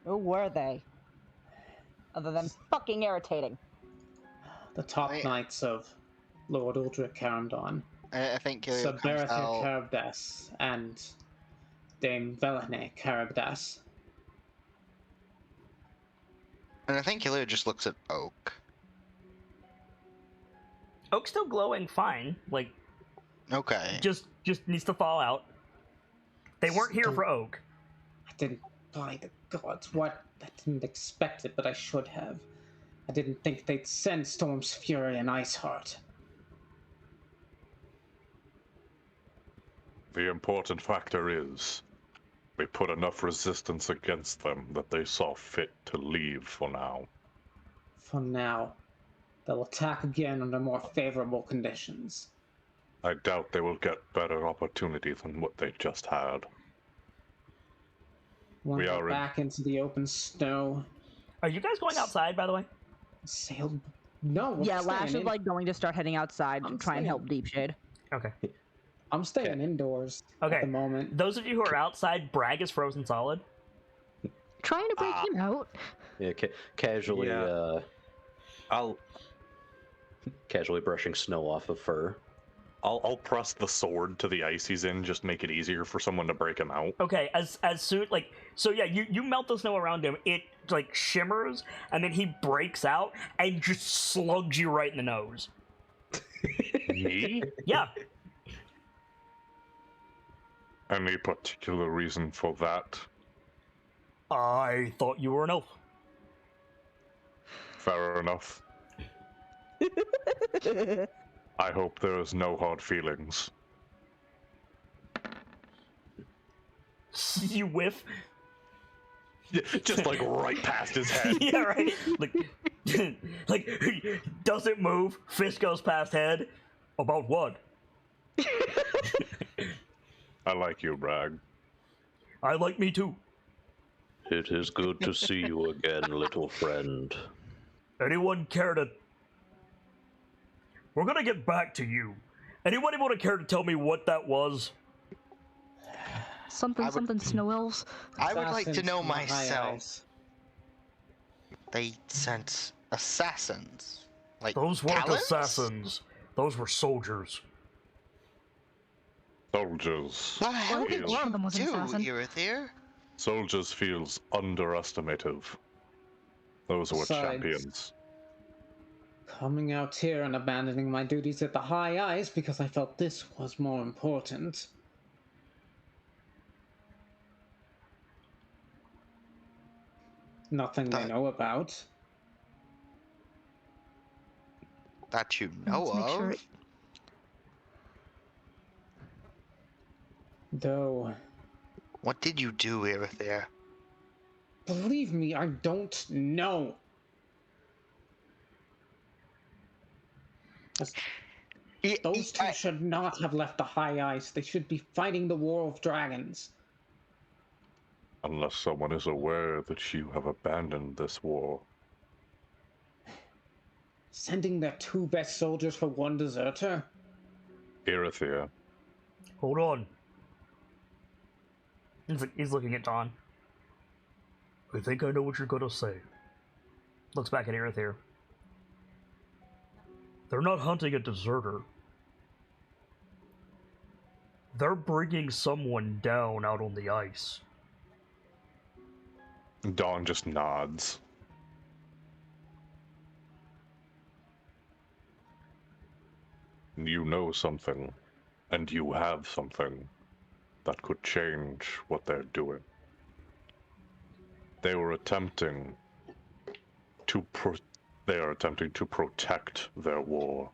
Who were they? other than fucking irritating. The top knights of Lord Uldric Kerymdon, I think Gilio Sir comes Berethir out. Charybdis, and Dame Velene Charybdis. And I think Gilio just looks at Oak. Oak's still glowing fine. Like, Okay. just needs to fall out. They weren't here for Oak. I didn't, by the gods, what? I didn't expect it, but I should have. I didn't think they'd send Storm's Fury and Iceheart. The important factor is we put enough resistance against them that they saw fit to leave for now. For now. They'll attack again under more favorable conditions. I doubt they will get better opportunity than what they just had. When We we're are in- back into the open snow, Are you guys going outside, by the way? sailed. No, we're Yeah, staying Lash is in. like going to start heading outside to I'm try and staying. help Deep Shade. Okay. I'm staying indoors Okay. at the moment. Those of you who are outside, Bragg is frozen solid. Trying to break him out. Yeah, casually, Yeah. I'll casually brushing snow off of fur. I'll press the sword to the ice he's in, just make it easier for someone to break him out. Okay, as soon so yeah, you melt the snow around him. It like shimmers, and then he breaks out and just slugs you right in the nose. Me? Yeah. Any particular reason for that? I thought you were an elf. Fair enough. I hope there is no hard feelings. You whiff. Just like right past his head. Yeah, right. Like doesn't move. Fist goes past head. About what? I like you, Bragg. I like me too. It is good to see you again, little friend. Anyone care to? We're gonna get back to you. Anybody want to care to tell me what that was? Something, something snow elves. I would like to Assassins know from the high myself. ice. They sent assassins. Like Those weren't talons? assassins. Those were soldiers. Soldiers. What the hell I think did one of you them was an do, assassin. Irithyr? Soldiers feels underestimative. Those were Besides- champions. Coming out here and abandoning my duties at the high ice because I felt this was more important. Nothing they That- know about. That you know Let's make of? sure Though, What did you do, Irithyr? believe me, I don't know. Those two should not have left the high ice. They should be fighting the war of dragons. Unless someone is aware that you have abandoned this war. Sending their two best soldiers for one deserter? Irithyr, Hold on. He's looking at Dawn. I think I know what you're gonna say. Looks back at Irithyr. They're not hunting a deserter. They're bringing someone down out on the ice. Dawn just nods. You know something, and you have something that could change what they're doing. They were attempting to they are attempting to protect their war.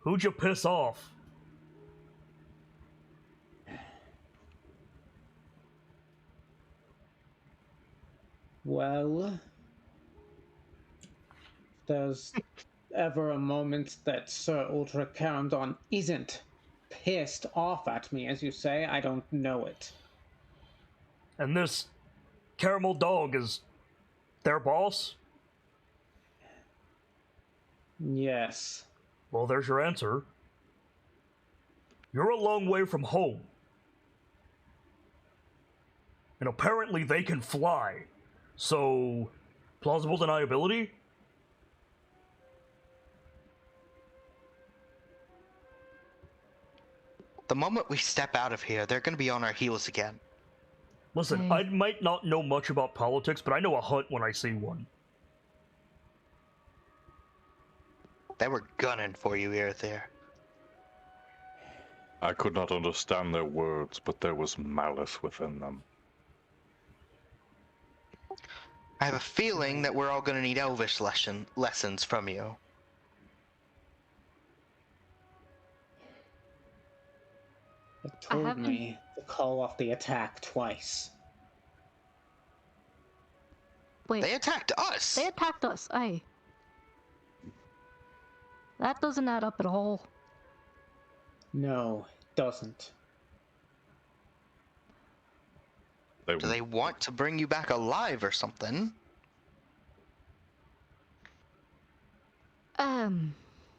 Who'd you piss off? Well, if there's ever a moment that Sir Uldric Kerymdon isn't pissed off at me, as you say, I don't know it. And this caramel dog is their boss? Yes. Well, there's your answer. You're a long way from home. and apparently they can fly. So, plausible deniability? The moment we step out of here, they're gonna be on our heels again. Listen, Hey. I might not know much about politics, but I know a hunt when I see one. They were gunning for you, Erether. I could not understand their words, but there was malice within them. I have a feeling that we're all gonna need Elvish lessons from you. It told haven't- me to call off the attack twice. Wait, They attacked us! they attacked us. Aye. That doesn't add up at all. No, it doesn't. They, Do they want to bring you back alive or something?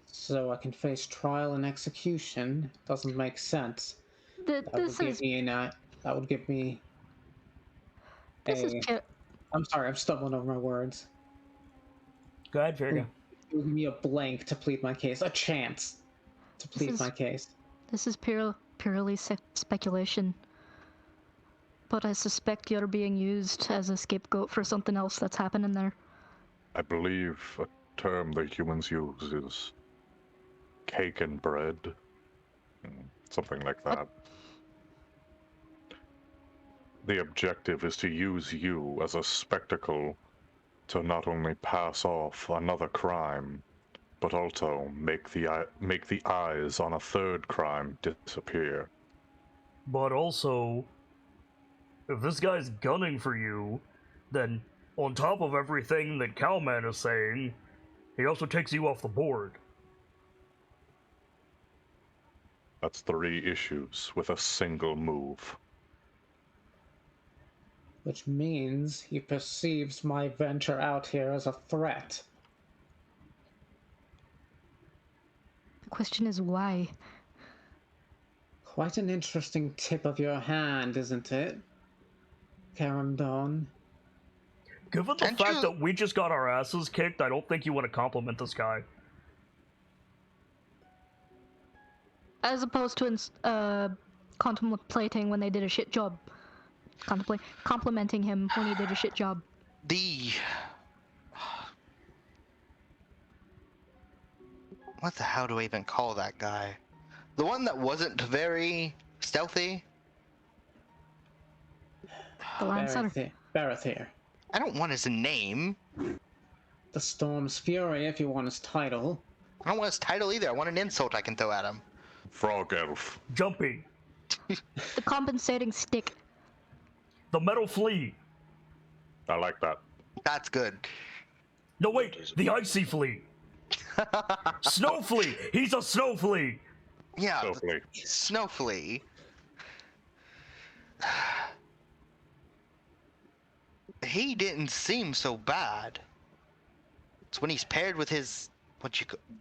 So I can face trial and execution. Doesn't make sense. That This would is give me that would give me this is a. Ker- I'm sorry, I'm stumbling over my words. Go ahead, Virgo. It would give me a blank to plead my case, a chance to plead is- my case. This is purely speculation. But I suspect you're being used as a scapegoat for something else that's happening there. I believe a term the humans use is cake and bread. Something like that. The objective is to use you as a spectacle to not only pass off another crime, but also make the eyes on a third crime disappear. But also, if this guy's gunning for you, then on top of everything that Cowman is saying, he also takes you off the board. That's 3 issues with a single move. Which means he perceives my venture out here as a threat. The question is why? Quite an interesting tip of your hand, isn't it, Kerymdon? Given the Can't fact you- that we just got our asses kicked, I don't think you want to compliment this guy. As opposed to contemplating when they did a shit job. Complimenting him when he did a shit job. What the hell do I even call that guy? The one that wasn't very stealthy? The Lancer. Barathir. I don't want his name. The Storm's Fury, if you want his title. I don't want his title either. I want an insult I can throw at him. Frog elf. Jumpy. The compensating stick. The metal flea. I like that. That's good. No, wait, the icy flea. Snow flea. He's a snow flea. Yeah, Hopefully. Snowflea. He didn't seem so bad. It's when he's paired with his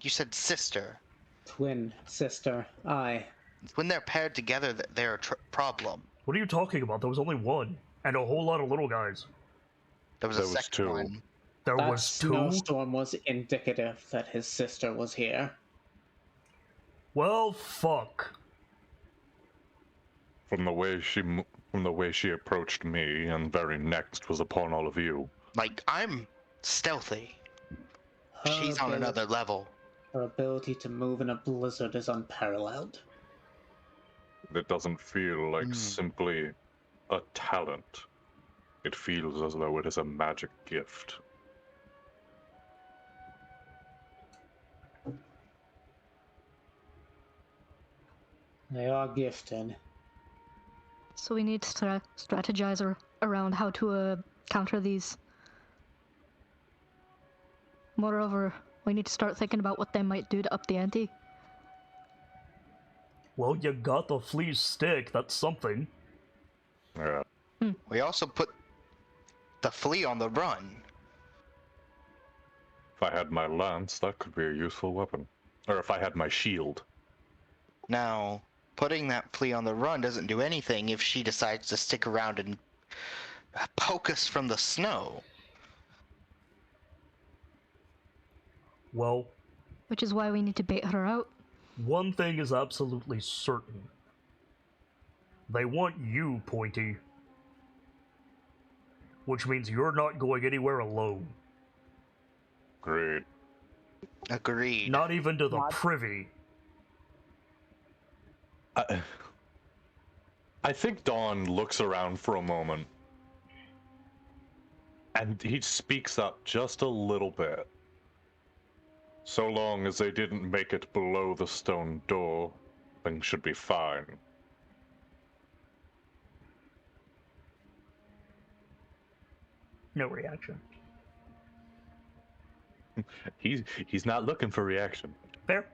you said sister. Twin sister. Aye. It's when they're paired together that they're a problem. What are you talking about? There was only one, and a whole lot of little guys. There was There a was second 2. one. There That was 2. snowstorm was indicative that his sister was here. Well, fuck. From the way she approached me, and very next was upon all of you. Like, I'm stealthy. She's on another level. Her ability to move in a blizzard is unparalleled. It doesn't feel like simply a talent. It feels as though it is a magic gift. They are gifted. So we need to strategize around how to counter these. Moreover, we need to start thinking about what they might do to up the ante. Well, you got the flea's stick. That's something. Yeah. We also put the flea on the run. If I had my lance, that could be a useful weapon. Or if I had my shield. Now, putting that flea on the run doesn't do anything if she decides to stick around and poke us from the snow. Well, Which is why we need to bait her out. one thing is absolutely certain. They want you, Pointy. Which means you're not going anywhere alone. Great. Agreed. Not even to the Not- privy. I think Dawn looks around for a moment. And he speaks up just a little bit. So long as they didn't make it below the stone door, things should be fine. No reaction. He's not looking for reaction. Fair.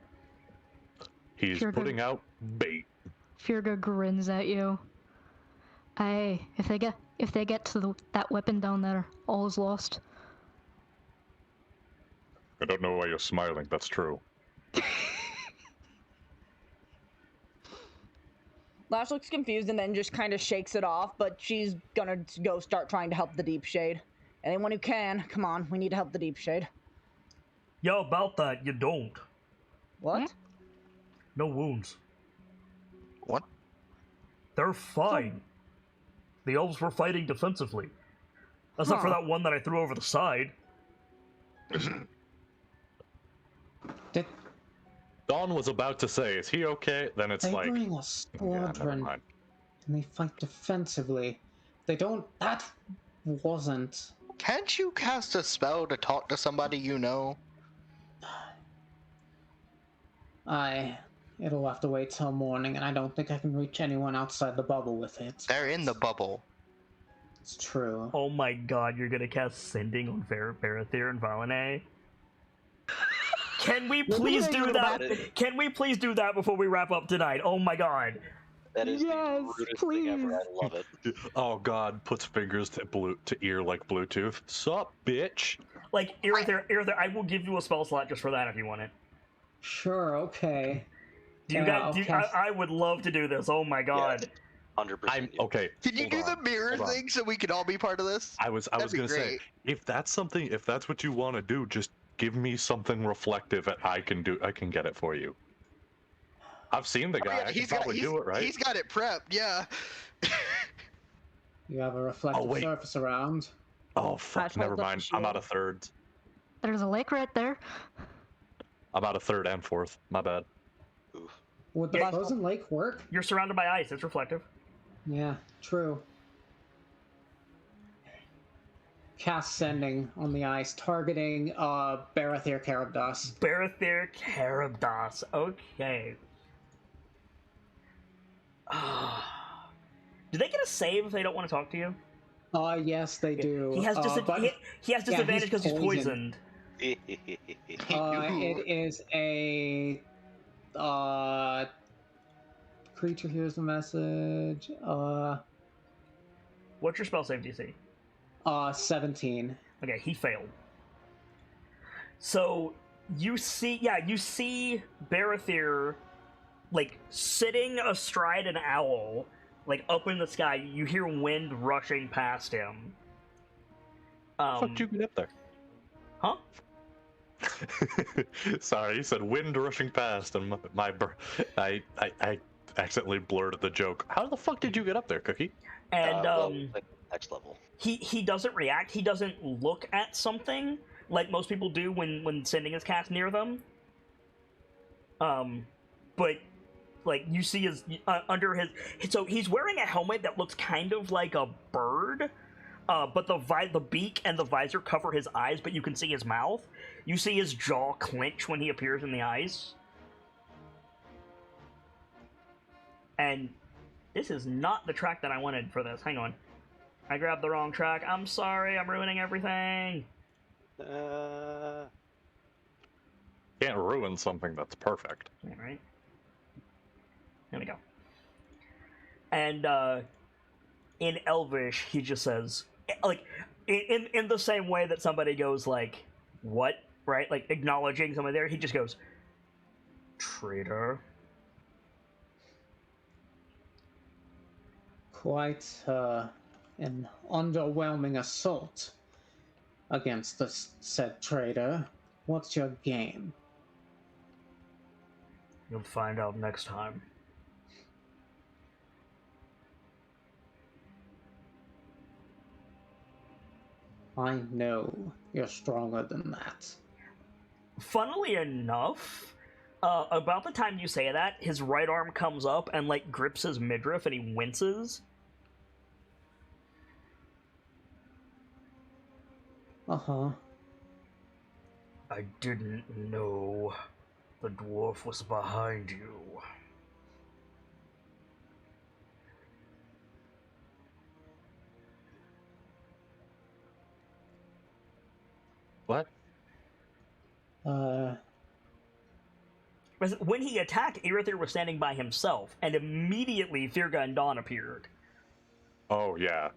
He's Sure, good. putting out bait. Furga grins at you. Aye, if they get to that weapon down there, all is lost. I don't know why you're smiling, that's true. Lash looks confused and then just kind of shakes it off, but she's gonna go start trying to help the Deep Shade. Anyone who can, come on, we need to help the Deep Shade. Yeah, about that, you don't. What? No wounds. What? They're fine. The elves were fighting defensively. Except for Huh. that one that I threw over the side. Did Dawn was about to say, is he okay? Then it's they like, bring a yeah, never squadron mind. and they fight defensively? They don't. That wasn't. Can't you cast a spell to talk to somebody you know? It'll have to wait till morning, and I don't think I can reach anyone outside the bubble with it. They're in the bubble. It's true. Oh my god, you're gonna cast Sending on Baratheer and Valene? Can we please gonna do go that? back- Can we please do that before we wrap up tonight? Oh my god. That is Yes, the rudest thing ever. I please. love it. Oh god, puts fingers to ear like Bluetooth. Sup, bitch? Like, Irither, I will give you a spell slot just for that if you want it. Sure, okay. Do you Yeah, guys? I'll cast- I would love to do this. Oh my god. 100%. I'm okay. Can you hold do on, the mirror hold on. thing so we can all be part of this? I was That'd be gonna say, great. if that's what you want to do, just give me something reflective and I can get it for you. I've seen the Oh, guy. yeah, I can probably do it, right? He's got it prepped, yeah. You have a reflective wait. surface around. Oh fuck, Ash never holds up mind. the I'm out shield. of thirds. There's a lake right there. I'm out of third and fourth. My bad. Oof. Would the Yeah. frozen lake work? You're surrounded by ice. It's reflective. Yeah, true. Cast sending on the ice, targeting Baratheer Kerymdon. Baratheer Kerymdon. Okay. Do they get a save if they don't want to talk to you? Yes, they do. He has but he has disadvantage because he's poisoned. poisoned. It is a creature hears the message. What's your spell save DC? 17. Okay, he failed. So you see Baratheer like sitting astride an owl, like up in the sky. You hear wind rushing past him. How the fuck did you get up there? Huh? Sorry, you said wind rushing past, and I accidentally blurted the joke. How the fuck did you get up there, Cookie? And like next level. he doesn't react. He doesn't look at something like most people do when sending is cast near them. But like you see his under his, so he's wearing a helmet that looks kind of like a bird. But the beak and the visor cover his eyes, but you can see his mouth. You see his jaw clench when he appears in the ice. And this is not the track that I wanted for this. Hang on. I grabbed the wrong track. I'm sorry, I'm ruining everything. Can't ruin something that's perfect. All right. There we go. And in Elvish, he just says, like, in the same way that somebody goes like, "What?" Right? Like acknowledging somebody there. He just goes, "Traitor." Quite an underwhelming assault against the said traitor. What's your game? You'll find out next time. I know you're stronger than that. Funnily enough, about the time you say that, his right arm comes up and, like, grips his midriff and he winces. Uh-huh. I didn't know the dwarf was behind you. What? When he attacked, Irithyr was standing by himself, and immediately Thirga and Dawn appeared. Oh, yeah.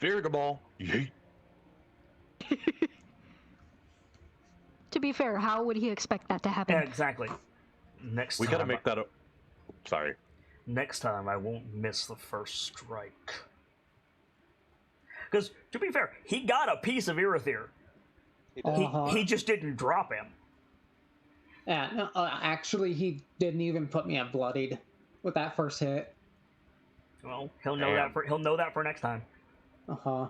Firgaball. Yeet. To be fair, how would he expect that to happen? Yeah, exactly. Next We time, gotta make that up. Sorry. Next time, I won't miss the first strike. Because, to be fair, he got a piece of Irithyr. He just didn't drop him. Yeah, no, actually, he didn't even put me at bloodied with that first hit. Well, he'll know that for next time. Uh-huh.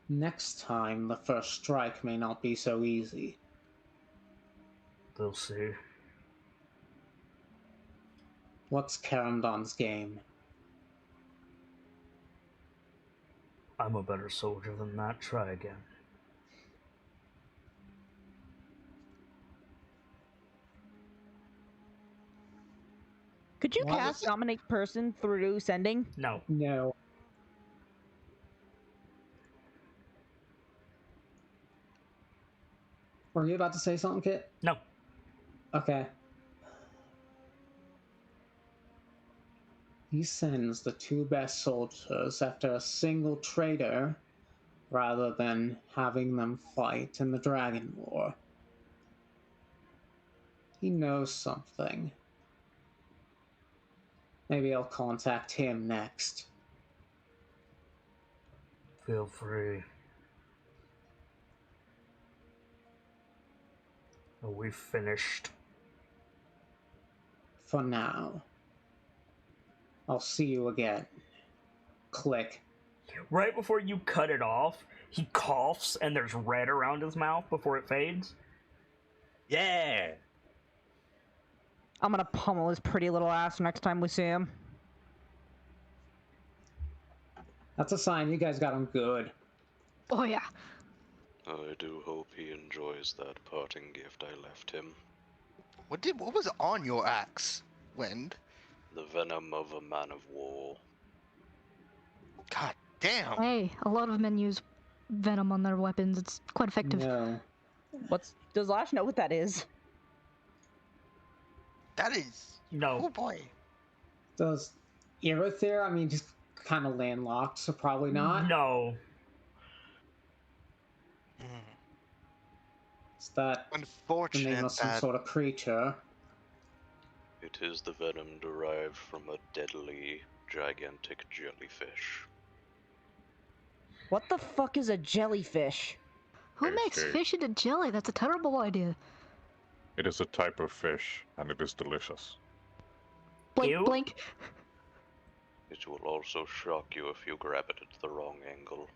Next time, the first strike may not be so easy. They'll see. What's Kerymdon's game? I'm a better soldier than that. Try again. Could you What cast is- Dominate Person through sending? No. No. Were you about to say something, Kit? No. Okay. He sends the two best soldiers after a single traitor rather than having them fight in the Dragon War. He knows something. Maybe I'll contact him next. Feel free. Are we finished? For now. I'll see you again. Click. Right before you cut it off, he coughs and there's red around his mouth before it fades. Yeah. I'm gonna pummel his pretty little ass next time we see him. That's a sign you guys got him good. Oh yeah. I do hope he enjoys that parting gift I left him. What was on your axe, Wind? The venom of a man of war. God damn. Hey, a lot of men use venom on their weapons. It's quite effective. No. Does Lash know what that is? That is. No. Oh boy. Does Irithyr, I mean, he's kind of landlocked, so probably not. No. Is that the Unfortunate name of some that sort of creature? It is the venom derived from a deadly, gigantic jellyfish. What the fuck is a jellyfish? Who Hey, makes Steve. fish into jelly? That's a terrible idea. It is a type of fish, and it is delicious. Blink, Ew. blink. It will also shock you if you grab it at the wrong angle.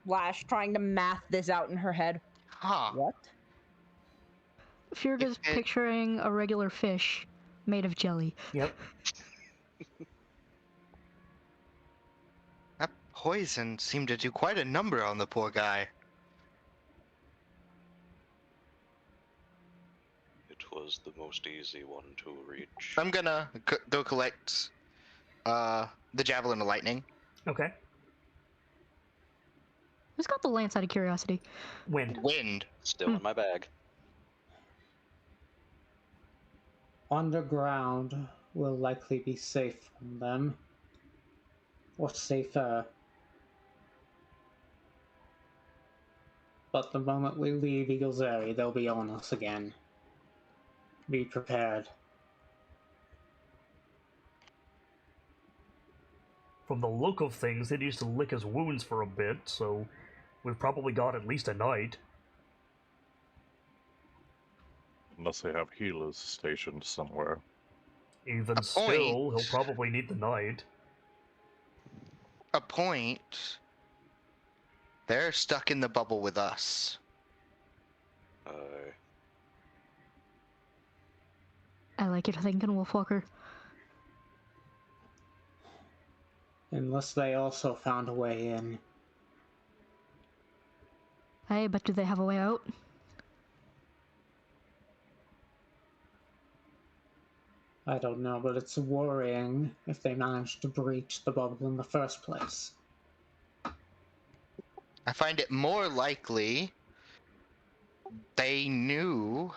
Lash trying to math this out in her head. Huh. What? If you're just it- picturing a regular fish made of jelly. Yep. That poison seemed to do quite a number on the poor guy. It was the most easy one to reach. I'm gonna go collect the Javelin of Lightning. Okay. Who's got the lance out of curiosity? Wind. Wind. Still in my bag. Underground will likely be safe from them. Or safer. But the moment we leave Eagle's Eyrie, they'll be on us again. Be prepared. From the look of things, they used to lick his wounds for a bit, so we've probably got at least a night. Unless they have healers stationed somewhere. Even still, he'll probably need the night. A point. They're stuck in the bubble with us. I like your thinking, Wolfwalker. Unless they also found a way in. Hey, but do they have a way out? I don't know, but it's worrying if they managed to breach the bubble in the first place. I find it more likely they knew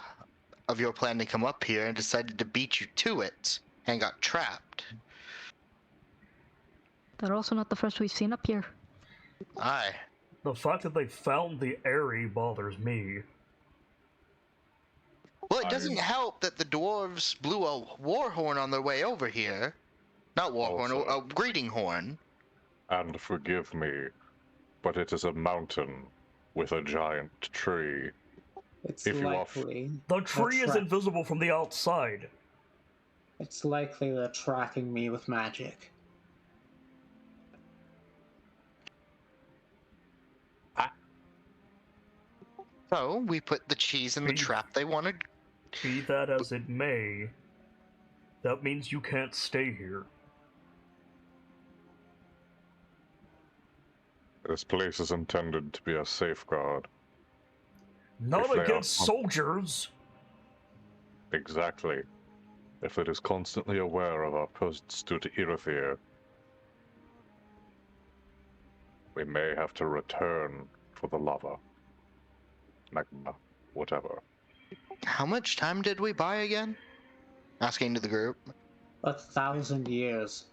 of your plan to come up here and decided to beat you to it and got trapped. They're also not the first we've seen up here. Aye. The fact that they found the Airy bothers me. Well, it doesn't help that the dwarves blew a war horn on their way over here. Not war horn, Also- a greeting horn. And forgive me, but it is a mountain with a giant tree. It's If you are likely. The tree is tra- invisible from the outside. It's likely they're tracking me with magic. So, we put the cheese in the trap they wanted. Be that as it may, that means you can't stay here. This place is intended to be a safeguard. Not If they are against con- soldiers! Exactly. If it is constantly aware of our posts to Irithyr, we may have to return for the lava. Magma, whatever. How much time did we buy again? Asking to the group. 1,000 years.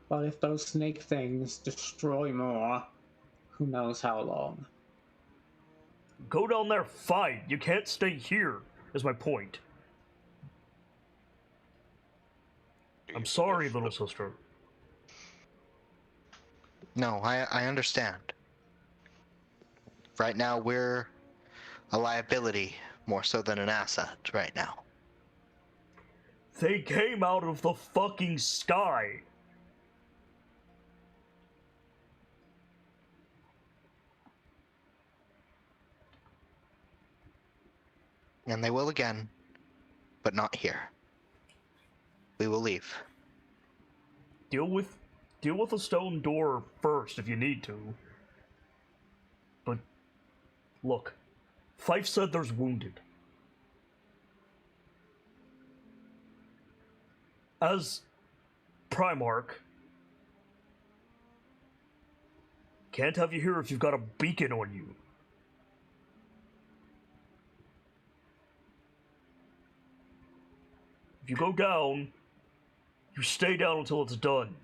But if those snake things destroy more, who knows how long. Go down there, fight! You can't stay here, is my point. I'm sorry, little sister. No, I understand. Right now, we're a liability more so than an asset right now. They came out of the fucking sky! And they will again, but not here. We will leave. Deal with a stone door first if you need to. But look, Fife said there's wounded. As Primarch, can't have you here if you've got a beacon on you. If you go down, you stay down until it's done.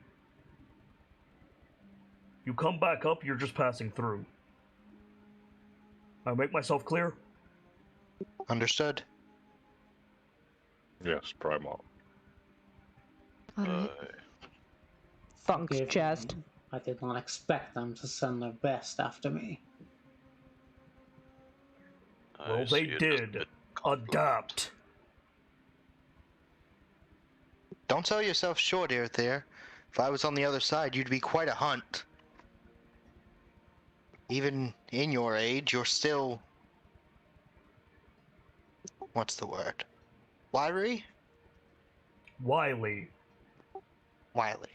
You come back up, you're just passing through. I make myself clear? Understood? Yes, Primal. Alright. Funk's Forgive chest. me. I did not expect them to send their best after me. Well, they did. Adapt. Don't sell yourself short, Irithyr. If I was on the other side, you'd be quite a hunt. Even in your age, you're still... What's the word? Wiry? Wily. Wily.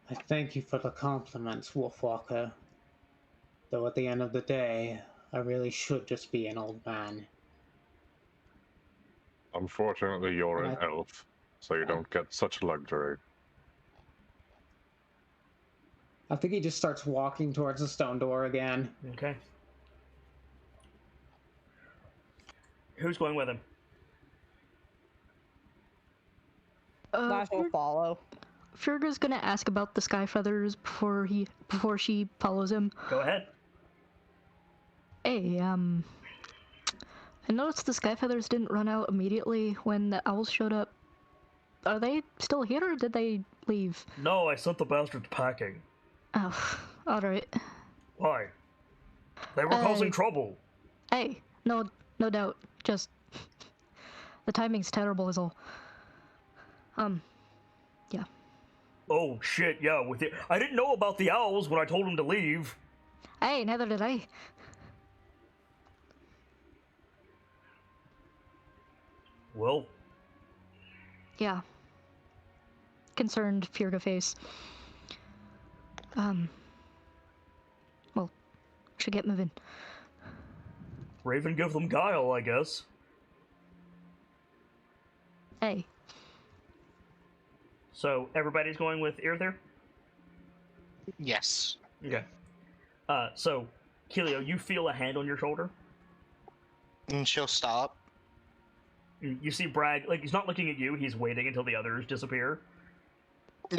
I thank you for the compliments, Wolfwalker. Though at the end of the day, I really should just be an old man. Unfortunately, you're an Right. elf, so you don't get such luxury. I think he just starts walking towards the stone door again. Okay. Who's going with him? Lash will follow. Furga's gonna ask about the sky feathers before she follows him. Go ahead. Hey, I noticed the sky feathers didn't run out immediately when the owls showed up. Are they still here, or did they leave? No, I sent the bastards packing. Oh, alright. Why? They were causing trouble. Hey, no doubt. Just the timing's terrible is all. Yeah. Oh shit, yeah, I didn't know about the owls when I told them to leave. Hey, neither did I. Well. Yeah. Concerned Furga face. Well, should get moving. Raven give them guile, I guess. Hey. So, everybody's going with Irther? Yes. Okay. So, Kelio, you feel a hand on your shoulder. And she'll stop. You see Bragg, like, he's not looking at you, he's waiting until the others disappear.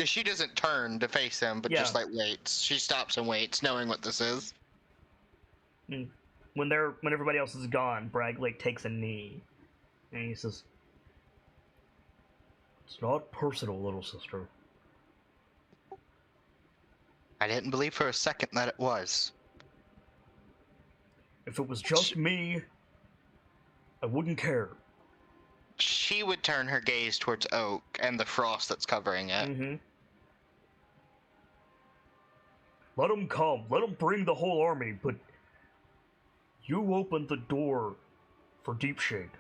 She doesn't turn to face him, but just, like, waits. She stops and waits, knowing what this is. When everybody else is gone, Bragg, like, takes a knee. And he says, "It's not personal, little sister." I didn't believe for a second that it was. If it was just me, I wouldn't care. She would turn her gaze towards Oak and the frost that's covering it. Mm-hmm. Let them come. Let them bring the whole army, but you opened the door for Deep Shade.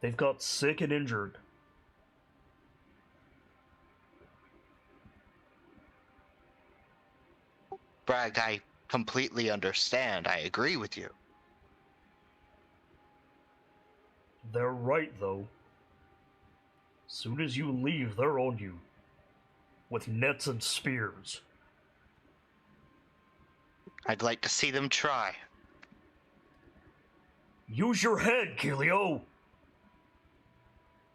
They've got sick and injured. Bragg, I completely understand. I agree with you. They're right, though. Soon as you leave, they're on you. With nets and spears. I'd like to see them try. Use your head, Kelio!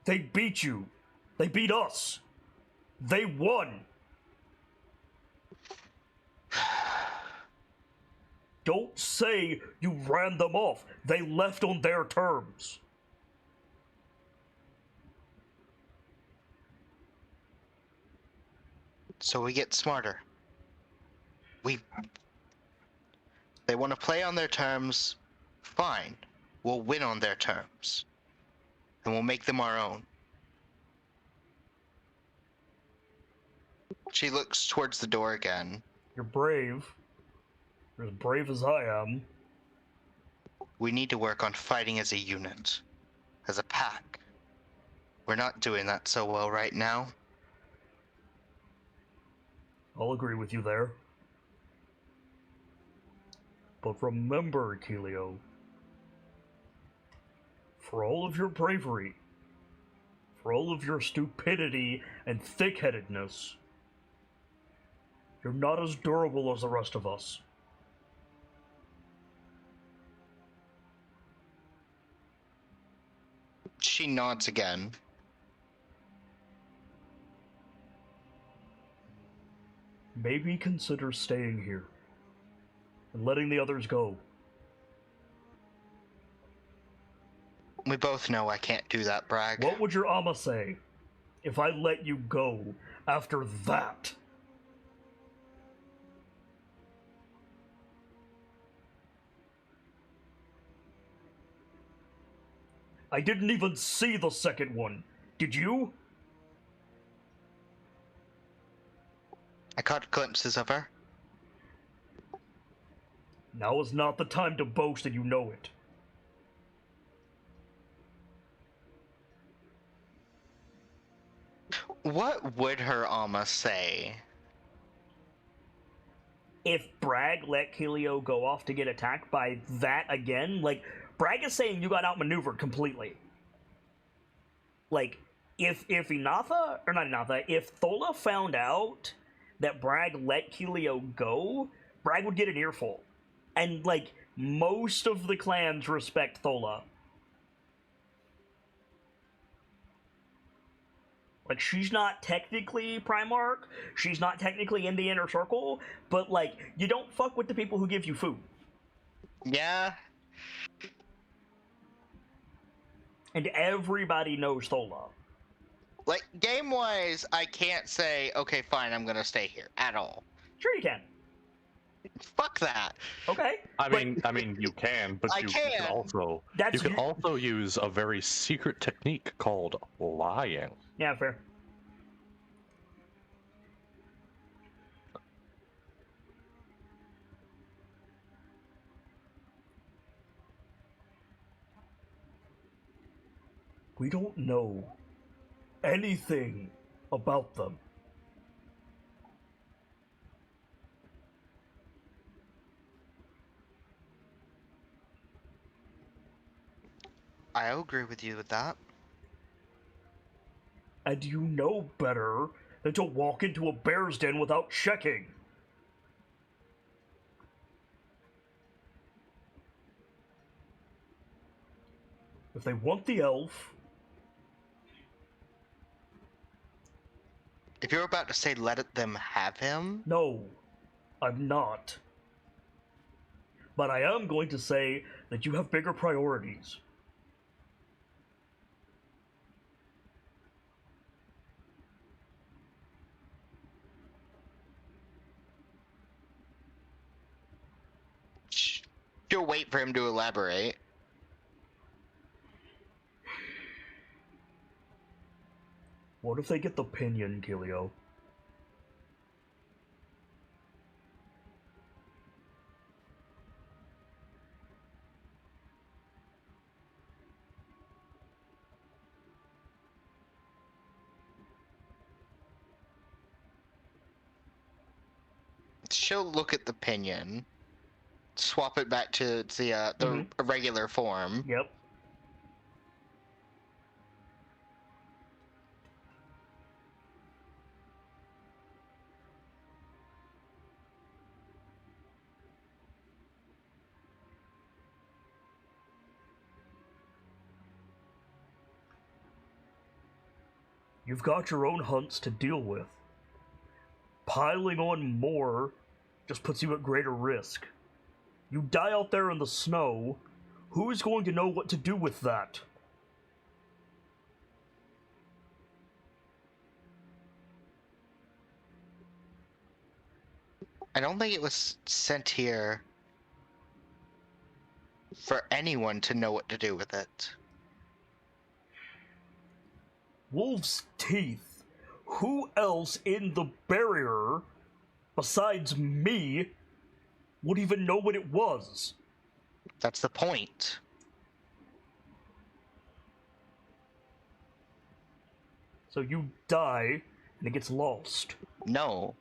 They beat you. They beat us. They won. Don't say you ran them off. They left on their terms. So we get smarter. They want to play on their terms, fine. We'll win on their terms. And we'll make them our own. She looks towards the door again. You're brave. You're as brave as I am. We need to work on fighting as a unit. As a pack. We're not doing that so well right now. I'll agree with you there. But remember, Kelio, for all of your bravery, for all of your stupidity and thick-headedness, you're not as durable as the rest of us. She nods again. Maybe consider staying here and letting the others go. We both know I can't do that, Bragg. What would your Amma say if I let you go after that? I didn't even see the second one. Did you? I caught glimpses of her. Now is not the time to boast and you know it. What would her Amma say? If Bragg let Kelio go off to get attacked by that again, like, Bragg is saying you got outmaneuvered completely. Like, if Inatha, or not Inatha, if Thola found out that Bragg let Kelio go, Bragg would get an earful. And, like, most of the clans respect Thola. Like, she's not technically Primarch, she's not technically in the inner circle, but, like, you don't fuck with the people who give you food. Yeah. And everybody knows Thola. Like, game-wise, I can't say, okay, fine, I'm gonna stay here, at all. Sure you can. Fuck that. Okay. I mean, you can, but I you can. can also That's you can you- also use a very secret technique called lying. Yeah, fair. We don't know anything about them. I agree with you with that. And you know better than to walk into a bear's den without checking. If they want the elf, If you're about to say them have him, no, I'm not. But I am going to say that you have bigger priorities. she'll wait for him to elaborate. What if they get the pinion, Kilio? She'll look at the pinion, swap it back to the regular form. Yep. You've got your own hunts to deal with. Piling on more just puts you at greater risk. You die out there in the snow, who's going to know what to do with that? I don't think it was sent here for anyone to know what to do with it. Wolf's teeth. Who else in the barrier, besides me, would even know what it was? That's the point. So you die, and it gets lost. No.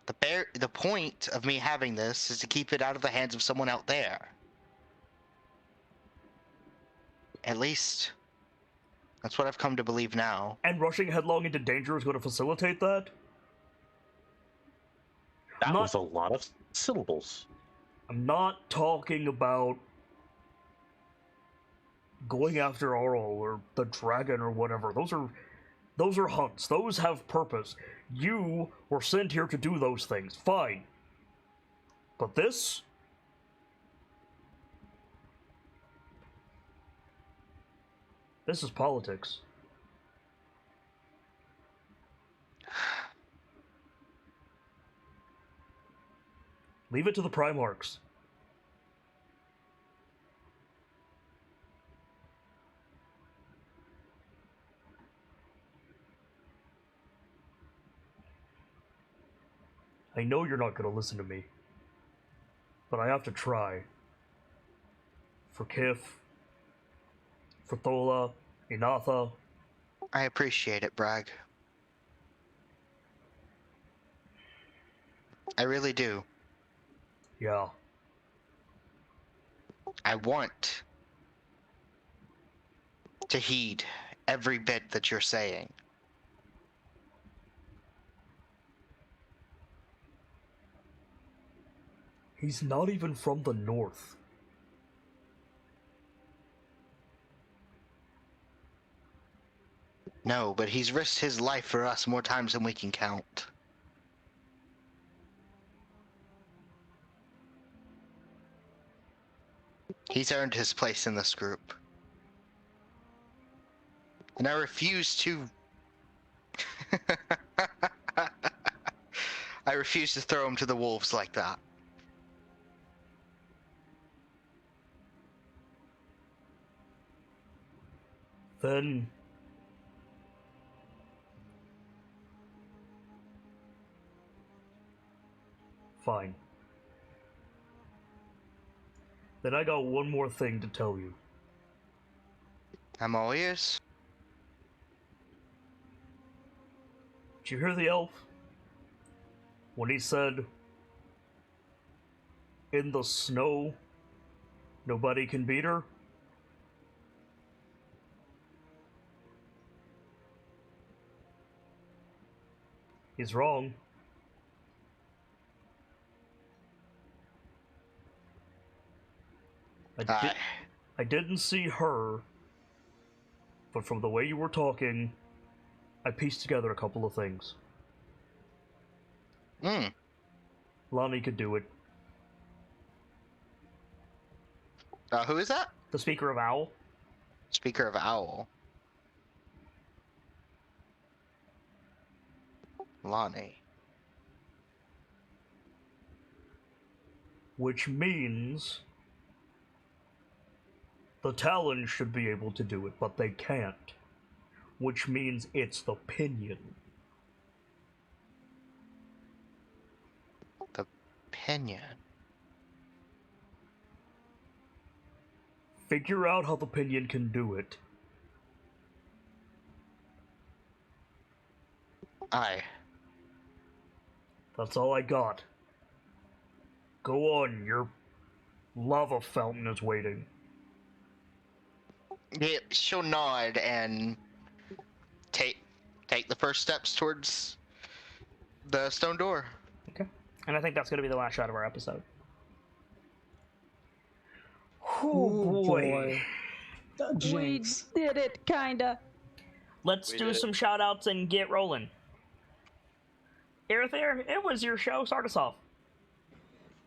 The point of me having this is to keep it out of the hands of someone out there. At least, that's what I've come to believe now. And rushing headlong into danger is going to facilitate that? That was a lot of syllables. I'm not talking about going after Arl or the dragon or whatever. Those are hunts. Those have purpose. You were sent here to do those things. Fine. But this? This is politics. Leave it to the Primarchs. I know you're not going to listen to me, but I have to try. For Kif, for Thola, Inatha. I appreciate it, Bragg. I really do. Yeah. I want to heed every bit that you're saying. He's not even from the north. No, but he's risked his life for us more times than we can count. He's earned his place in this group. And I refuse to... I refuse to throw him to the wolves like that. Then fine. Then I got one more thing to tell you. I'm all ears. Did you hear the elf? When he said, "In the snow, nobody can beat her"? He's wrong. I didn't see her, but from the way you were talking, I pieced together a couple of things. Lonnie could do it. Who is that? The Speaker of Owl. Speaker of Owl. Lonnie. Which means the Talon should be able to do it, but they can't. Which means it's the Pinion. The Pinion? Figure out how the Pinion can do it. Aye. That's all I got. Go on, your lava fountain is waiting. Yeah, she'll nod and take the first steps towards the stone door. Okay. And I think that's going to be the last shot of our episode. Oh boy. The jinx. We did it, kinda. Let's do some shout outs and get rolling. Aerothere, it was your show. Start us off.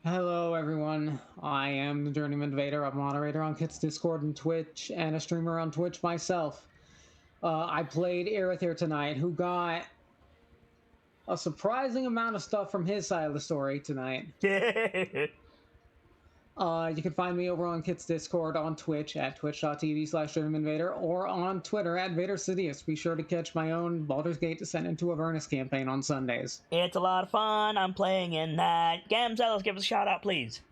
Hello, everyone. I am the Journeyman Vader. I'm a moderator on Kit's Discord and Twitch, and a streamer on Twitch myself. I played Aerothere tonight, who got a surprising amount of stuff from his side of the story tonight. You can find me over on Kit's Discord, on Twitch at twitch.tv/JourneymanVader, or on Twitter at VaderSidious. Be sure to catch my own Baldur's Gate Descent into Avernus campaign on Sundays. It's a lot of fun. I'm playing in that. Gamzella's, give us a shout out, please.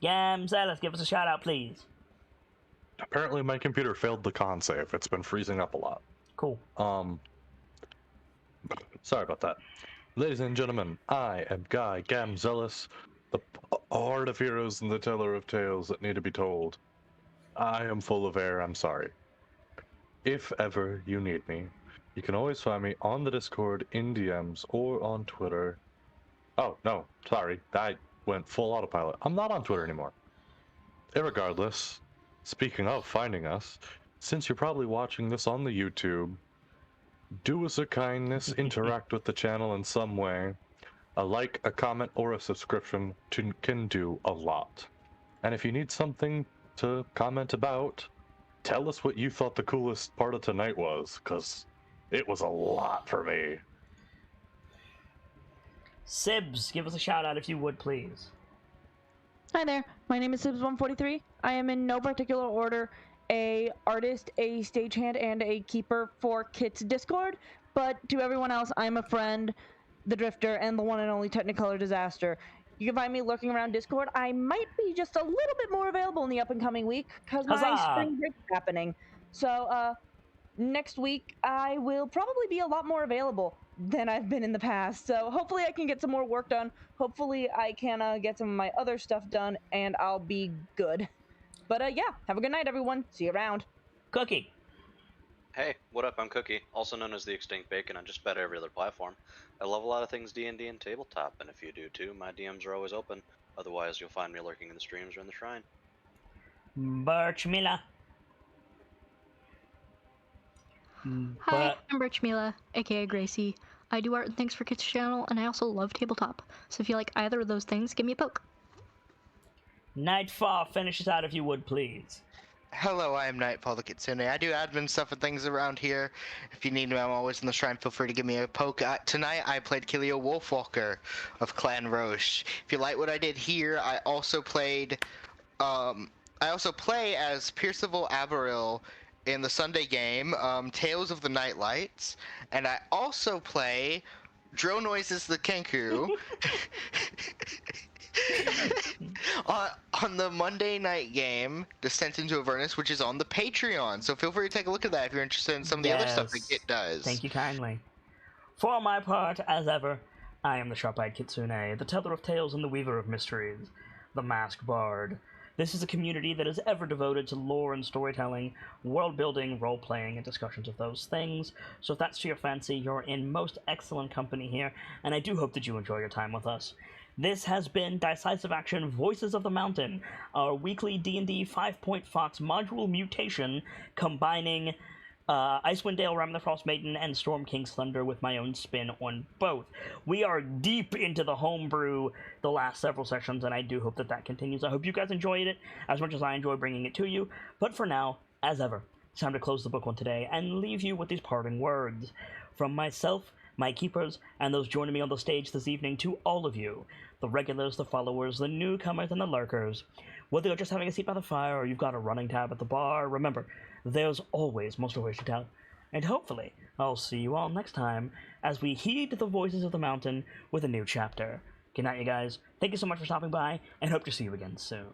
Gamzella's, give us a shout out, please. Apparently my computer failed the con save. It's been freezing up a lot. Cool. Sorry about that. Ladies and gentlemen, I am Guy Gamzella's, the heart of heroes and the teller of tales that need to be told. I am full of air, I'm sorry. If ever you need me, you can always find me on the Discord, in DMs, or on Twitter. Oh, no, sorry, I went full autopilot. I'm not on Twitter anymore. Irregardless, speaking of finding us, since you're probably watching this on the YouTube, do us a kindness, interact with the channel in some way. A like, a comment, or a subscription can do a lot. And if you need something to comment about, tell us what you thought the coolest part of tonight was, because it was a lot for me. Sibs, give us a shout out if you would, please. Hi there, my name is Sibs143. I am in no particular order a artist, a stagehand, and a keeper for Kit's Discord, but to everyone else, I'm a friend, the Drifter, and the one and only Technicolor Disaster. You can find me lurking around Discord. I might be just a little bit more available in the up-and-coming week, because my spring break is happening. So, next week, I will probably be a lot more available than I've been in the past. So hopefully I can get some more work done. Hopefully I can get some of my other stuff done, and I'll be good. But yeah, have a good night, everyone. See you around. Cookie. Hey, what up? I'm Cookie, also known as the Extinct Bacon on just about every other platform. I love a lot of things D&D and tabletop, and if you do too, my DMs are always open. Otherwise, you'll find me lurking in the streams or in the shrine. Birch Miller. Hi, But I'm Rich Mila, aka Gracie. I do art and things for Kids channel, and I also love tabletop. So if you like either of those things, give me a poke. Nightfall, finish us out if you would, please. Hello, I am Nightfall the Kitsune. I do admin stuff and things around here. If you need me, I'm always in the shrine. Feel free to give me a poke. Tonight, I played Kilio Wolfwalker of Clan Roche. If you like what I did here, I also played. I also play as Percival Averil in the Sunday game, Tales of the Nightlights, and I also play Dro Noises the Kenku. on the Monday night game, Descent into Avernus, which is on the Patreon. So feel free to take a look at that if you're interested in some of the other stuff that Git does. Thank you kindly. For my part, as ever, I am the Sharp-Eyed Kitsune, the teller of tales and the weaver of mysteries, the Masked Bard. This is a community that is ever devoted to lore and storytelling, world-building, role-playing, and discussions of those things. So if that's to your fancy, you're in most excellent company here, and I do hope that you enjoy your time with us. This has been Dice-Icive Action Voices of the Mountain, our weekly D&D 5-Point Fox module mutation combining Icewind Dale, Ram the Frost Maiden, and Storm King's Thunder with my own spin on both. We are deep into the homebrew the last several sessions, and I do hope that that continues. I hope you guys enjoyed it as much as I enjoy bringing it to you. But for now, as ever, it's time to close the book on today and leave you with these parting words. From myself, my keepers, and those joining me on the stage this evening, to all of you, the regulars, the followers, the newcomers, and the lurkers. Whether you're just having a seat by the fire or you've got a running tab at the bar, remember, there's always more stories to tell. And hopefully, I'll see you all next time as we heed the voices of the mountain with a new chapter. Good night, you guys. Thank you so much for stopping by, and hope to see you again soon.